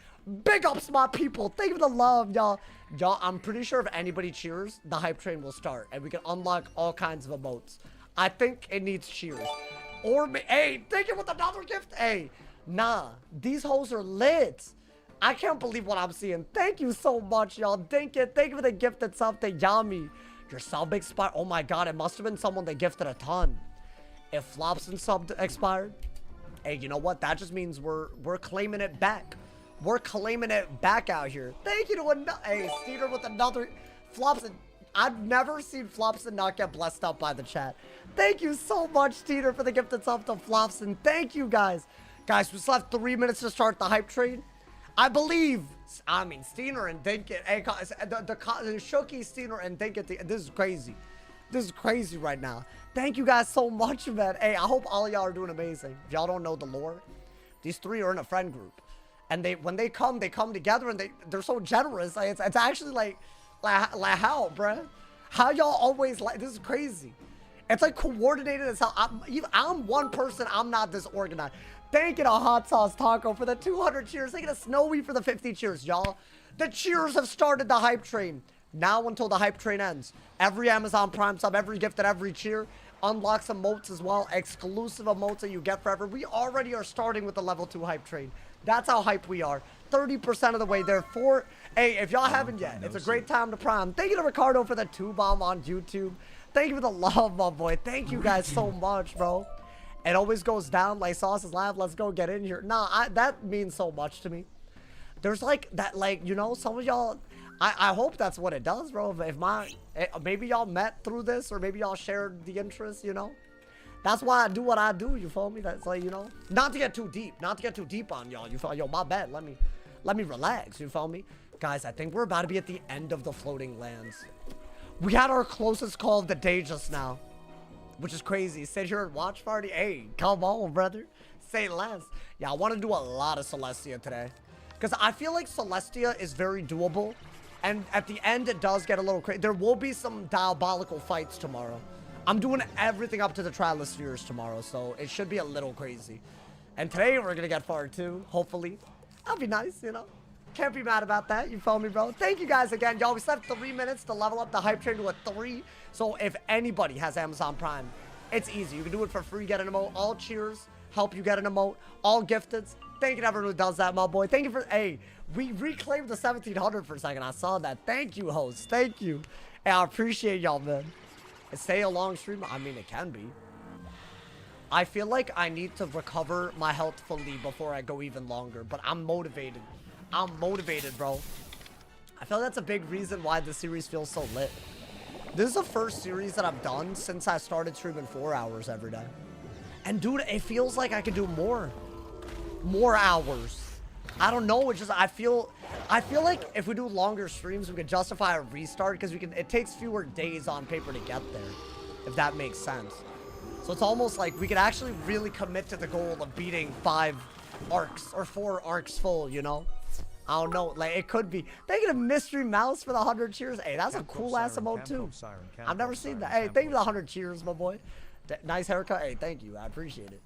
Big ups, my people. Thank you for the love, y'all. Y'all, I'm pretty sure if anybody cheers, the hype train will start. And we can unlock all kinds of emotes. I think it needs cheers. Or, hey, thank you with another gift. Hey, nah, these hoes are lit. I can't believe what I'm seeing. Thank you so much, y'all. Thank you for the gifted something. Yummy. Your sub expired. Oh my god, it must have been someone that gifted a ton. If Flops and sub expired, hey, you know what? That just means we're claiming it back. We're claiming it back out here. Thank you to another. Hey, Steeder with another. Flopson. I've never seen Flopson not get blessed up by the chat. Thank you so much, Steeder, for the gift sub to Flopson. Thank you, guys. Guys, we still have 3 minutes to start the hype train. I believe. I mean, Steiner and Dinkit. Hey, the Shuki, Steiner, and Dinkit. This is crazy. This is crazy right now. Thank you guys so much, man. Hey, I hope all y'all are doing amazing. If y'all don't know the lore, these three are in a friend group. And when they come together, and they're so generous. Like, it's actually like how, bruh? How y'all always like, this is crazy. It's like coordinated as hell. I'm one person, I'm not this organized. Thank you to Hot Sauce Taco for the 200 cheers. Thank you to Snowy for the 50 cheers, y'all. The cheers have started the hype train. Now until the hype train ends. Every Amazon Prime sub, every gift, and every cheer unlocks emotes as well. Exclusive emotes that you get forever. We already are starting with the level 2 hype train. That's how hype we are. 30% of the way there. Hey, if y'all haven't yet, it's a great time to Prime. Thank you to Ricardo for the 2-bomb on YouTube. Thank you for the love, my boy. Thank you guys so much, bro. It always goes down like Sauce is live. Let's go get in here. Nah, that means so much to me. There's like that, like, you know, some of y'all, I hope that's what it does, bro. Maybe y'all met through this, or maybe y'all shared the interest, you know. That's why I do what I do, you feel me? That's like, you know, not to get too deep on y'all, you feel me? Yo, my bad, let me relax, you feel me? Guys, I think we're about to be at the end of the floating lands. We had our closest call of the day just now, which is crazy. Sit here and watch party. Hey, come on, brother. Say less. Yeah, I want to do a lot of Celestia today, because I feel like Celestia is very doable, and at the end it does get a little crazy. There will be some diabolical fights tomorrow. I'm doing everything up to the Trial of Spheres tomorrow, so it should be a little crazy. And today we're gonna get far too, hopefully. That'll be nice, you know. Can't be mad about that, you feel me, bro? Thank you guys again, y'all. We still have 3 minutes to level up the hype train to a 3. So if anybody has Amazon Prime, it's easy. You can do it for free, get an emote. All cheers help you get an emote. All gifteds. Thank you to everyone who does that, my boy. Thank you for, hey, we reclaimed the 1700 for a second. I saw that. Thank you, host. Thank you. Hey, I appreciate y'all, man. Stay a long stream. I mean, it can be. I feel like I need to recover my health fully before I go even longer, but I'm motivated. I'm motivated, bro. I feel that's a big reason why the series feels so lit. This is the first series that I've done since I started streaming 4 hours every day. And dude, it feels like I could do more hours. I don't know, it's just, I feel like if we do longer streams, we could justify a restart, because it takes fewer days on paper to get there, if that makes sense. So it's almost like we could actually really commit to the goal of beating 5 arcs, or 4 arcs full, you know? I don't know, like, it could be. Thank you to Mystery Mouse for the 100 cheers. Hey, that's a cool ass emote too. I've never seen that. Hey, thank you for the 100 cheers, my boy. Nice haircut. Hey, thank you. I appreciate it.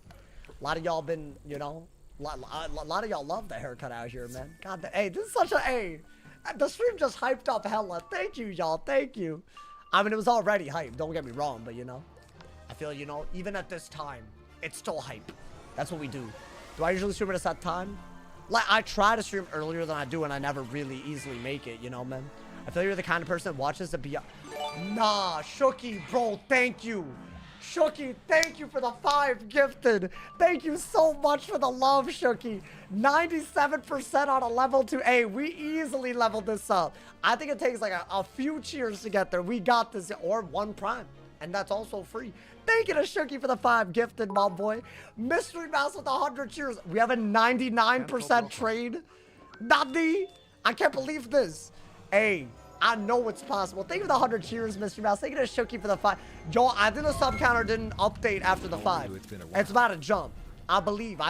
A lot of y'all been, you know, a lot of y'all love the haircut out here, man. God, hey, this is such a, hey, the stream just hyped up hella. Thank you, y'all. Thank you. I mean, it was already hype. Don't get me wrong, but you know, I feel, you know, even at this time, it's still hype. That's what we do. Do I usually stream at a set time? Like, I try to stream earlier than I do, and I never really easily make it, you know, man. I feel you're the kind of person that watches the beyond. Nah, Shooky, bro, thank you. Shooky, thank you for the 5 gifted. Thank you so much for the love, Shooky. 97% on a level 2. Hey, we easily leveled this up. I think it takes like a few cheers to get there. We got this, or 1 prime, and that's also free. Thank you to Shooky for the 5 gifted, my boy. Mystery Mouse with 100 cheers. We have a 99% trade. Nani? I can't believe this. Hey, I know it's possible. Thank you for the 100 cheers, Mystery Mouse. Thank you to Shooky for the 5. Yo, I think the sub counter didn't update after the 5. It's about to jump. I believe.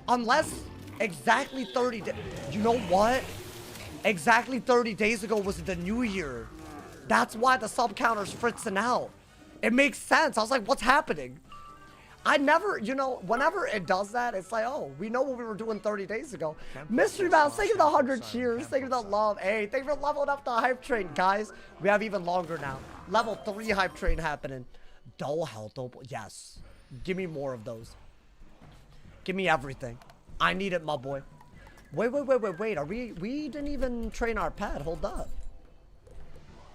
Unless exactly 30 days. You know what? Exactly 30 days ago was the new year. That's why the sub counter's fritzing out. It makes sense. I was like, what's happening? I never, you know, whenever it does that, it's like, oh, we know what we were doing 30 days ago. Mystery Mouse, thank you for the 100 cheers. Thank you for the love. Hey, thank you for leveling up the hype train, guys. We have even longer now. Level 3 hype train happening. Dull health, yes. Give me more of those. Give me everything. I need it, my boy. Wait. Are we didn't even train our pet. Hold up.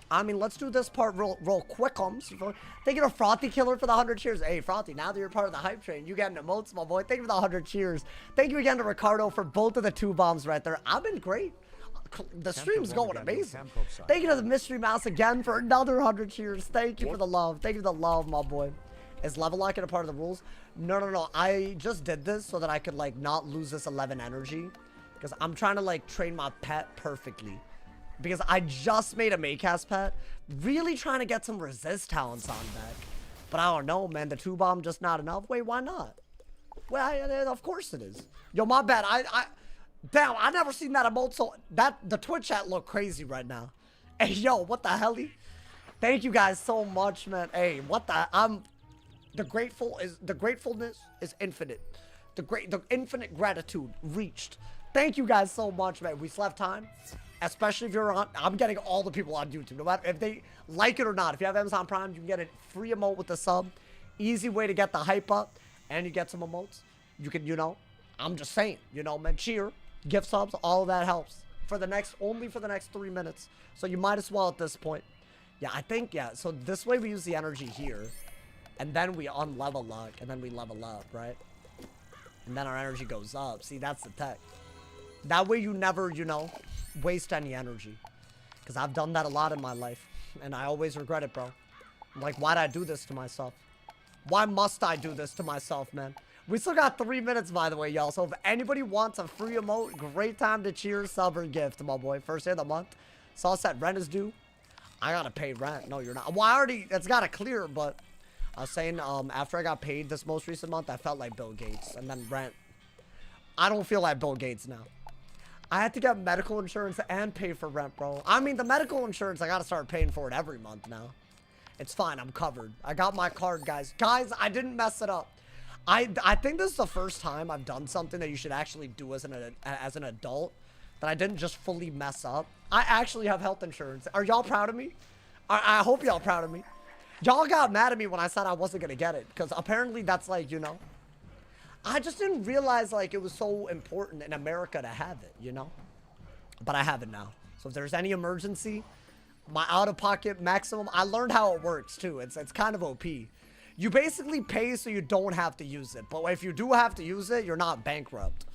I mean, let's do this part real quick. Thank you to Frothy Killer for the 100 cheers. Hey, Frothy, now that you're part of the hype train, you getting emotes, my boy. Thank you for the 100 cheers. Thank you again to Ricardo for both of the 2 bombs right there. I've been great. The stream's going amazing. Thank you to the Mystery Mouse again for another 100 cheers. Thank you for the love. Thank you for the love, my boy. Is level locking a part of the rules? No. I just did this so that I could, like, not lose this 11 energy. Because I'm trying to, like, train my pet perfectly. Because I just made a Maycast pet. Really trying to get some resist talents on deck. But I don't know, man. The 2 bomb just not enough. Wait, why not? Well, of course it is. Yo, my bad. Damn, I never seen that emote. So the Twitch chat look crazy right now. Hey, yo, what the hell? Thank you guys so much, man. Hey, what the? The gratefulness is infinite. The infinite gratitude reached. Thank you guys so much, man. We still have time. Especially if you're on, I'm getting all the people on YouTube, no matter if they like it or not. If you have Amazon Prime, you can get a free emote with the sub. Easy way to get the hype up, and you get some emotes. You can, you know, I'm just saying, you know, man, cheer, gift subs, all of that helps for the next, only for the next 3 minutes. So you might as well at this point. Yeah, I think, yeah. So this way we use the energy here, and then we unlevel luck, and then we level up, right? And then our energy goes up. See, that's the tech. That way you never, you know, waste any energy. Because I've done that a lot in my life. And I always regret it, bro. I'm like, why'd I do this to myself? Why must I do this to myself, man? We still got 3 minutes, by the way, y'all. So if anybody wants a free emote, great time to cheer, sub, or gift, my boy. First day of the month. Saw set rent is due. I gotta pay rent. No, you're not. Well, I already, it's gotta clear, but I was saying, after I got paid this most recent month, I felt like Bill Gates. And then rent. I don't feel like Bill Gates now. I had to get medical insurance and pay for rent, bro. I mean, the medical insurance, I gotta start paying for it every month now. It's fine, I'm covered. I got my card, guys. Guys, I didn't mess it up. I think this is the first time I've done something that you should actually do as an adult. That I didn't just fully mess up. I actually have health insurance. Are y'all proud of me? I hope y'all proud of me. Y'all got mad at me when I said I wasn't gonna get it. Because apparently that's like, you know. I just didn't realize, like, it was so important in America to have it, you know? But I have it now. So if there's any emergency, my out-of-pocket maximum, I learned how it works, too. It's kind of OP. You basically pay so you don't have to use it. But if you do have to use it, you're not bankrupt.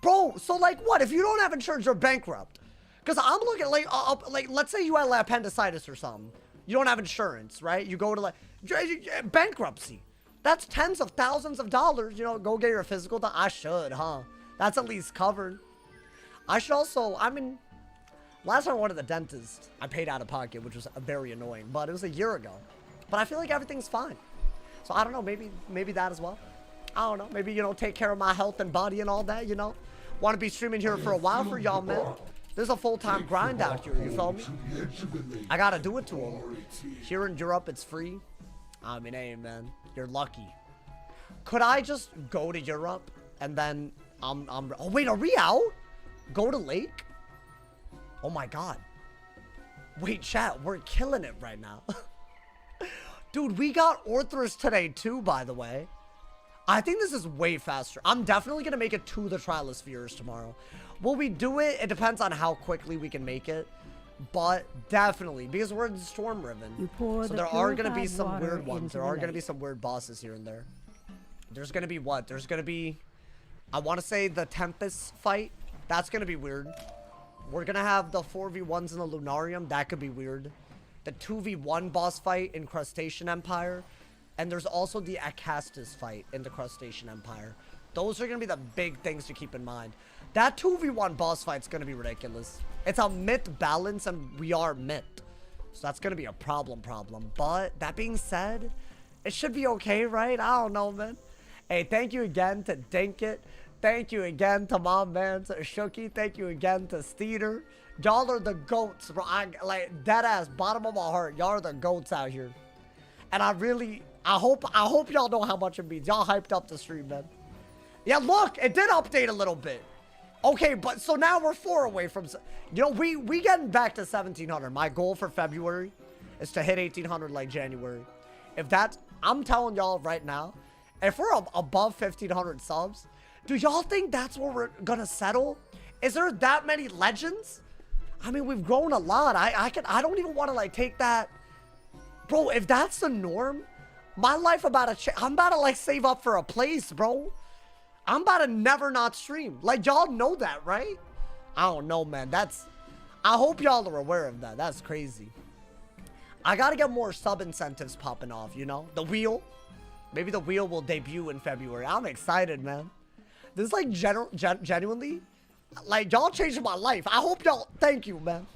Bro, so, like, what? If you don't have insurance, you're bankrupt. Because I'm looking like let's say you had like appendicitis or something. You don't have insurance, right? You go to like bankruptcy. That's tens of thousands of dollars. You know, go get your physical done. I should, huh? That's at least covered. I should also, I mean, last time I went to the dentist, I paid out of pocket, which was very annoying, but it was a year ago. But I feel like everything's fine. So I don't know, maybe that as well. I don't know, maybe, you know, take care of my health and body and all that, you know. Want to be streaming here for a while for y'all, man. There's a full-time grind out here, you feel me? I gotta do it to them. Here in Europe, it's free. I mean, hey, man, you're lucky. Could I just go to Europe and then oh, wait, are we out? Go to Lake? Oh my god. Wait, chat, we're killing it right now. Dude, we got Orthus today too, by the way. I think this is way faster. I'm definitely gonna make it to the Trilospheres tomorrow. Will we do it? It depends on how quickly we can make it. But definitely, because we're in Storm Riven. So there are gonna be some weird ones. There are gonna be some weird bosses here and there. There's gonna be what? There's gonna be, I wanna say the Tempest fight. That's gonna be weird. We're gonna have the 4v1s in the Lunarium. That could be weird. The 2v1 boss fight in Crustacean Empire. And there's also the Acastus fight in the Crustacean Empire. Those are gonna be the big things to keep in mind. That 2v1 boss fight's gonna be ridiculous. It's a myth balance and we are myth. So that's gonna be a problem. But that being said, it should be okay, right? I don't know, man. Hey, thank you again to Dinkit. Thank you again to my man, to Shooky. Thank you again to Steeder. Y'all are the goats, bro. Like, dead ass, bottom of my heart. Y'all are the goats out here. And I hope y'all know how much it means. Y'all hyped up the stream, man. Yeah, look, it did update a little bit. Okay, but so now we're 4 away from, you know, we getting back to 1700. My goal for February is to hit 1800 like January. If that's, I'm telling y'all right now, if we're above 1500 subs, do y'all think that's where we're gonna settle? Is there that many legends? I mean, we've grown a lot. I don't even want to like take that. Bro, if that's the norm, my life about to I'm about to like save up for a place, bro. I'm about to never not stream. Like, y'all know that, right? I don't know, man. I hope y'all are aware of that. That's crazy. I gotta get more sub incentives popping off, you know? The wheel. Maybe the wheel will debut in February. I'm excited, man. This is like genuinely, like, y'all changed my life. I hope y'all, thank you, man.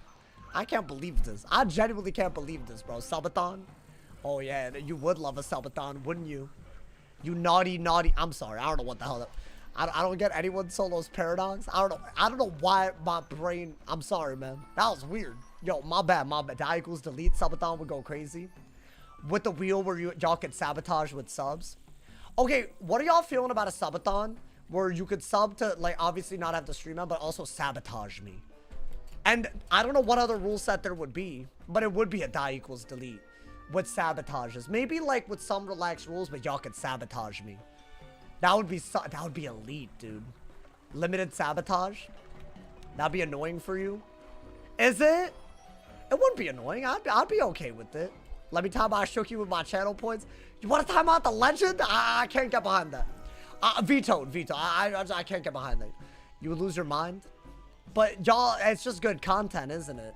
I can't believe this. I genuinely can't believe this, bro. Subathon? Oh, yeah, you would love a subathon, wouldn't you? You naughty. I'm sorry. I don't know what the hell that, I don't get anyone Solo's paradox. I don't know why my brain, I'm sorry, man. That was weird. Yo, my bad. Die equals delete. Subathon would go crazy. With the wheel where y'all could sabotage with subs. Okay, what are y'all feeling about a subathon where you could sub to, like, obviously not have the stream on, but also sabotage me? And I don't know what other rule set there would be, but it would be a die equals delete with sabotages. Maybe like with some relaxed rules, but y'all could sabotage me. That would be elite, dude. Limited sabotage. That'd be annoying for you. Is it? It wouldn't be annoying. I'd be okay with it. Let me time out Shooky with my channel points. You want to time out the legend? I can't get behind that. Veto. I can't get behind that. You would lose your mind. But y'all, it's just good content, isn't it?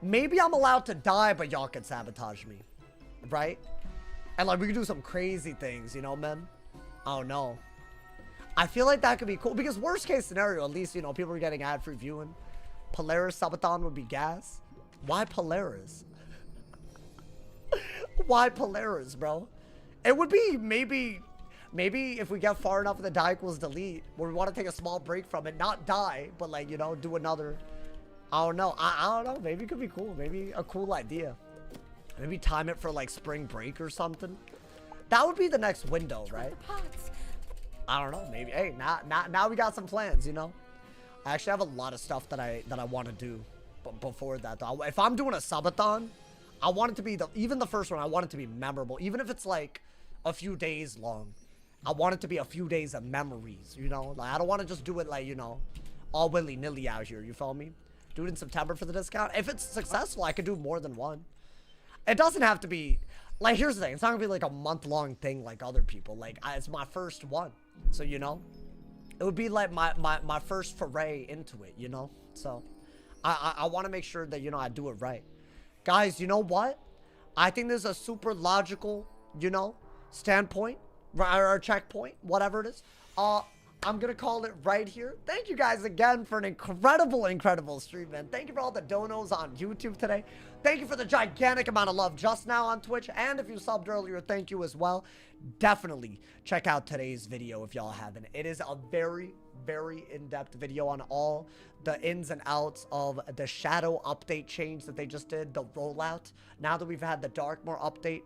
Maybe I'm allowed to die, but y'all can sabotage me. Right? And like, we could do some crazy things, you know, man? Oh, no. I feel like that could be cool. Because worst case scenario, at least, you know, people are getting ad-free viewing. Polaris Subathon would be gas. Why Polaris? Why Polaris, bro? It would be maybe if we get far enough in the die equals delete, where we want to take a small break from it, not die, but like, you know, do another. I don't know. I don't know. Maybe it could be cool. Maybe a cool idea. Maybe time it for like spring break or something. That would be the next window, right? I don't know. Maybe. Hey, now we got some plans, you know. I actually have a lot of stuff that I want to do, but before that, though, if I'm doing a subathon, I want it to be even the first one. I want it to be memorable, even if it's like a few days long. I want it to be a few days of memories, you know. Like, I don't want to just do it like, you know, all willy-nilly out here. You feel me? Do it in September for the discount. If it's successful, I could do more than one. It doesn't have to be like, here's the thing. It's not gonna be like a month-long thing like other people. Like, it's my first one, so you know, it would be like my first foray into it, you know. So I want to make sure that, you know, I do it right. Guys, you know what? I think this is a super logical, you know, standpoint or checkpoint, whatever it is. I'm going to call it right here. Thank you guys again for an incredible stream, man. Thank you for all the donos on YouTube today. Thank you for the gigantic amount of love just now on Twitch. And if you subbed earlier, thank you as well. Definitely check out today's video if y'all haven't. It is a very in-depth video on all the ins and outs of the shadow update change that they just did, the rollout. Now that we've had the Darkmoor update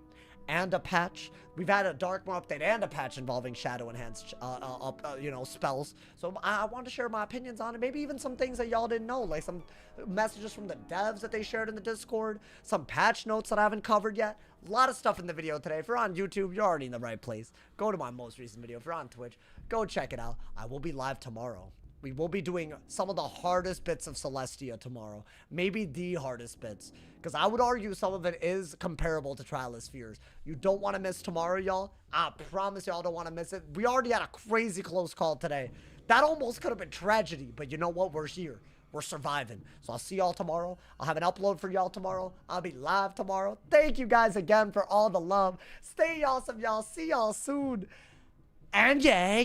and a patch, we've had a Darkmoor update and a patch involving shadow enhanced you know, spells. So I want to share my opinions on it, maybe even some things that y'all didn't know, like some messages from the devs that they shared in the Discord, some patch notes that I haven't covered yet. A lot of stuff in the video today. If you're on YouTube, you're already in the right place. Go to my most recent video. If you're on Twitch, go check it out. I will be live tomorrow. We will be doing some of the hardest bits of Celestia tomorrow. Maybe the hardest bits. Because I would argue some of it is comparable to Trial of Spheres. You don't want to miss tomorrow, y'all. I promise y'all don't want to miss it. We already had a crazy close call today. That almost could have been tragedy. But you know what? We're here. We're surviving. So I'll see y'all tomorrow. I'll have an upload for y'all tomorrow. I'll be live tomorrow. Thank you guys again for all the love. Stay awesome, y'all. See y'all soon. And yeah.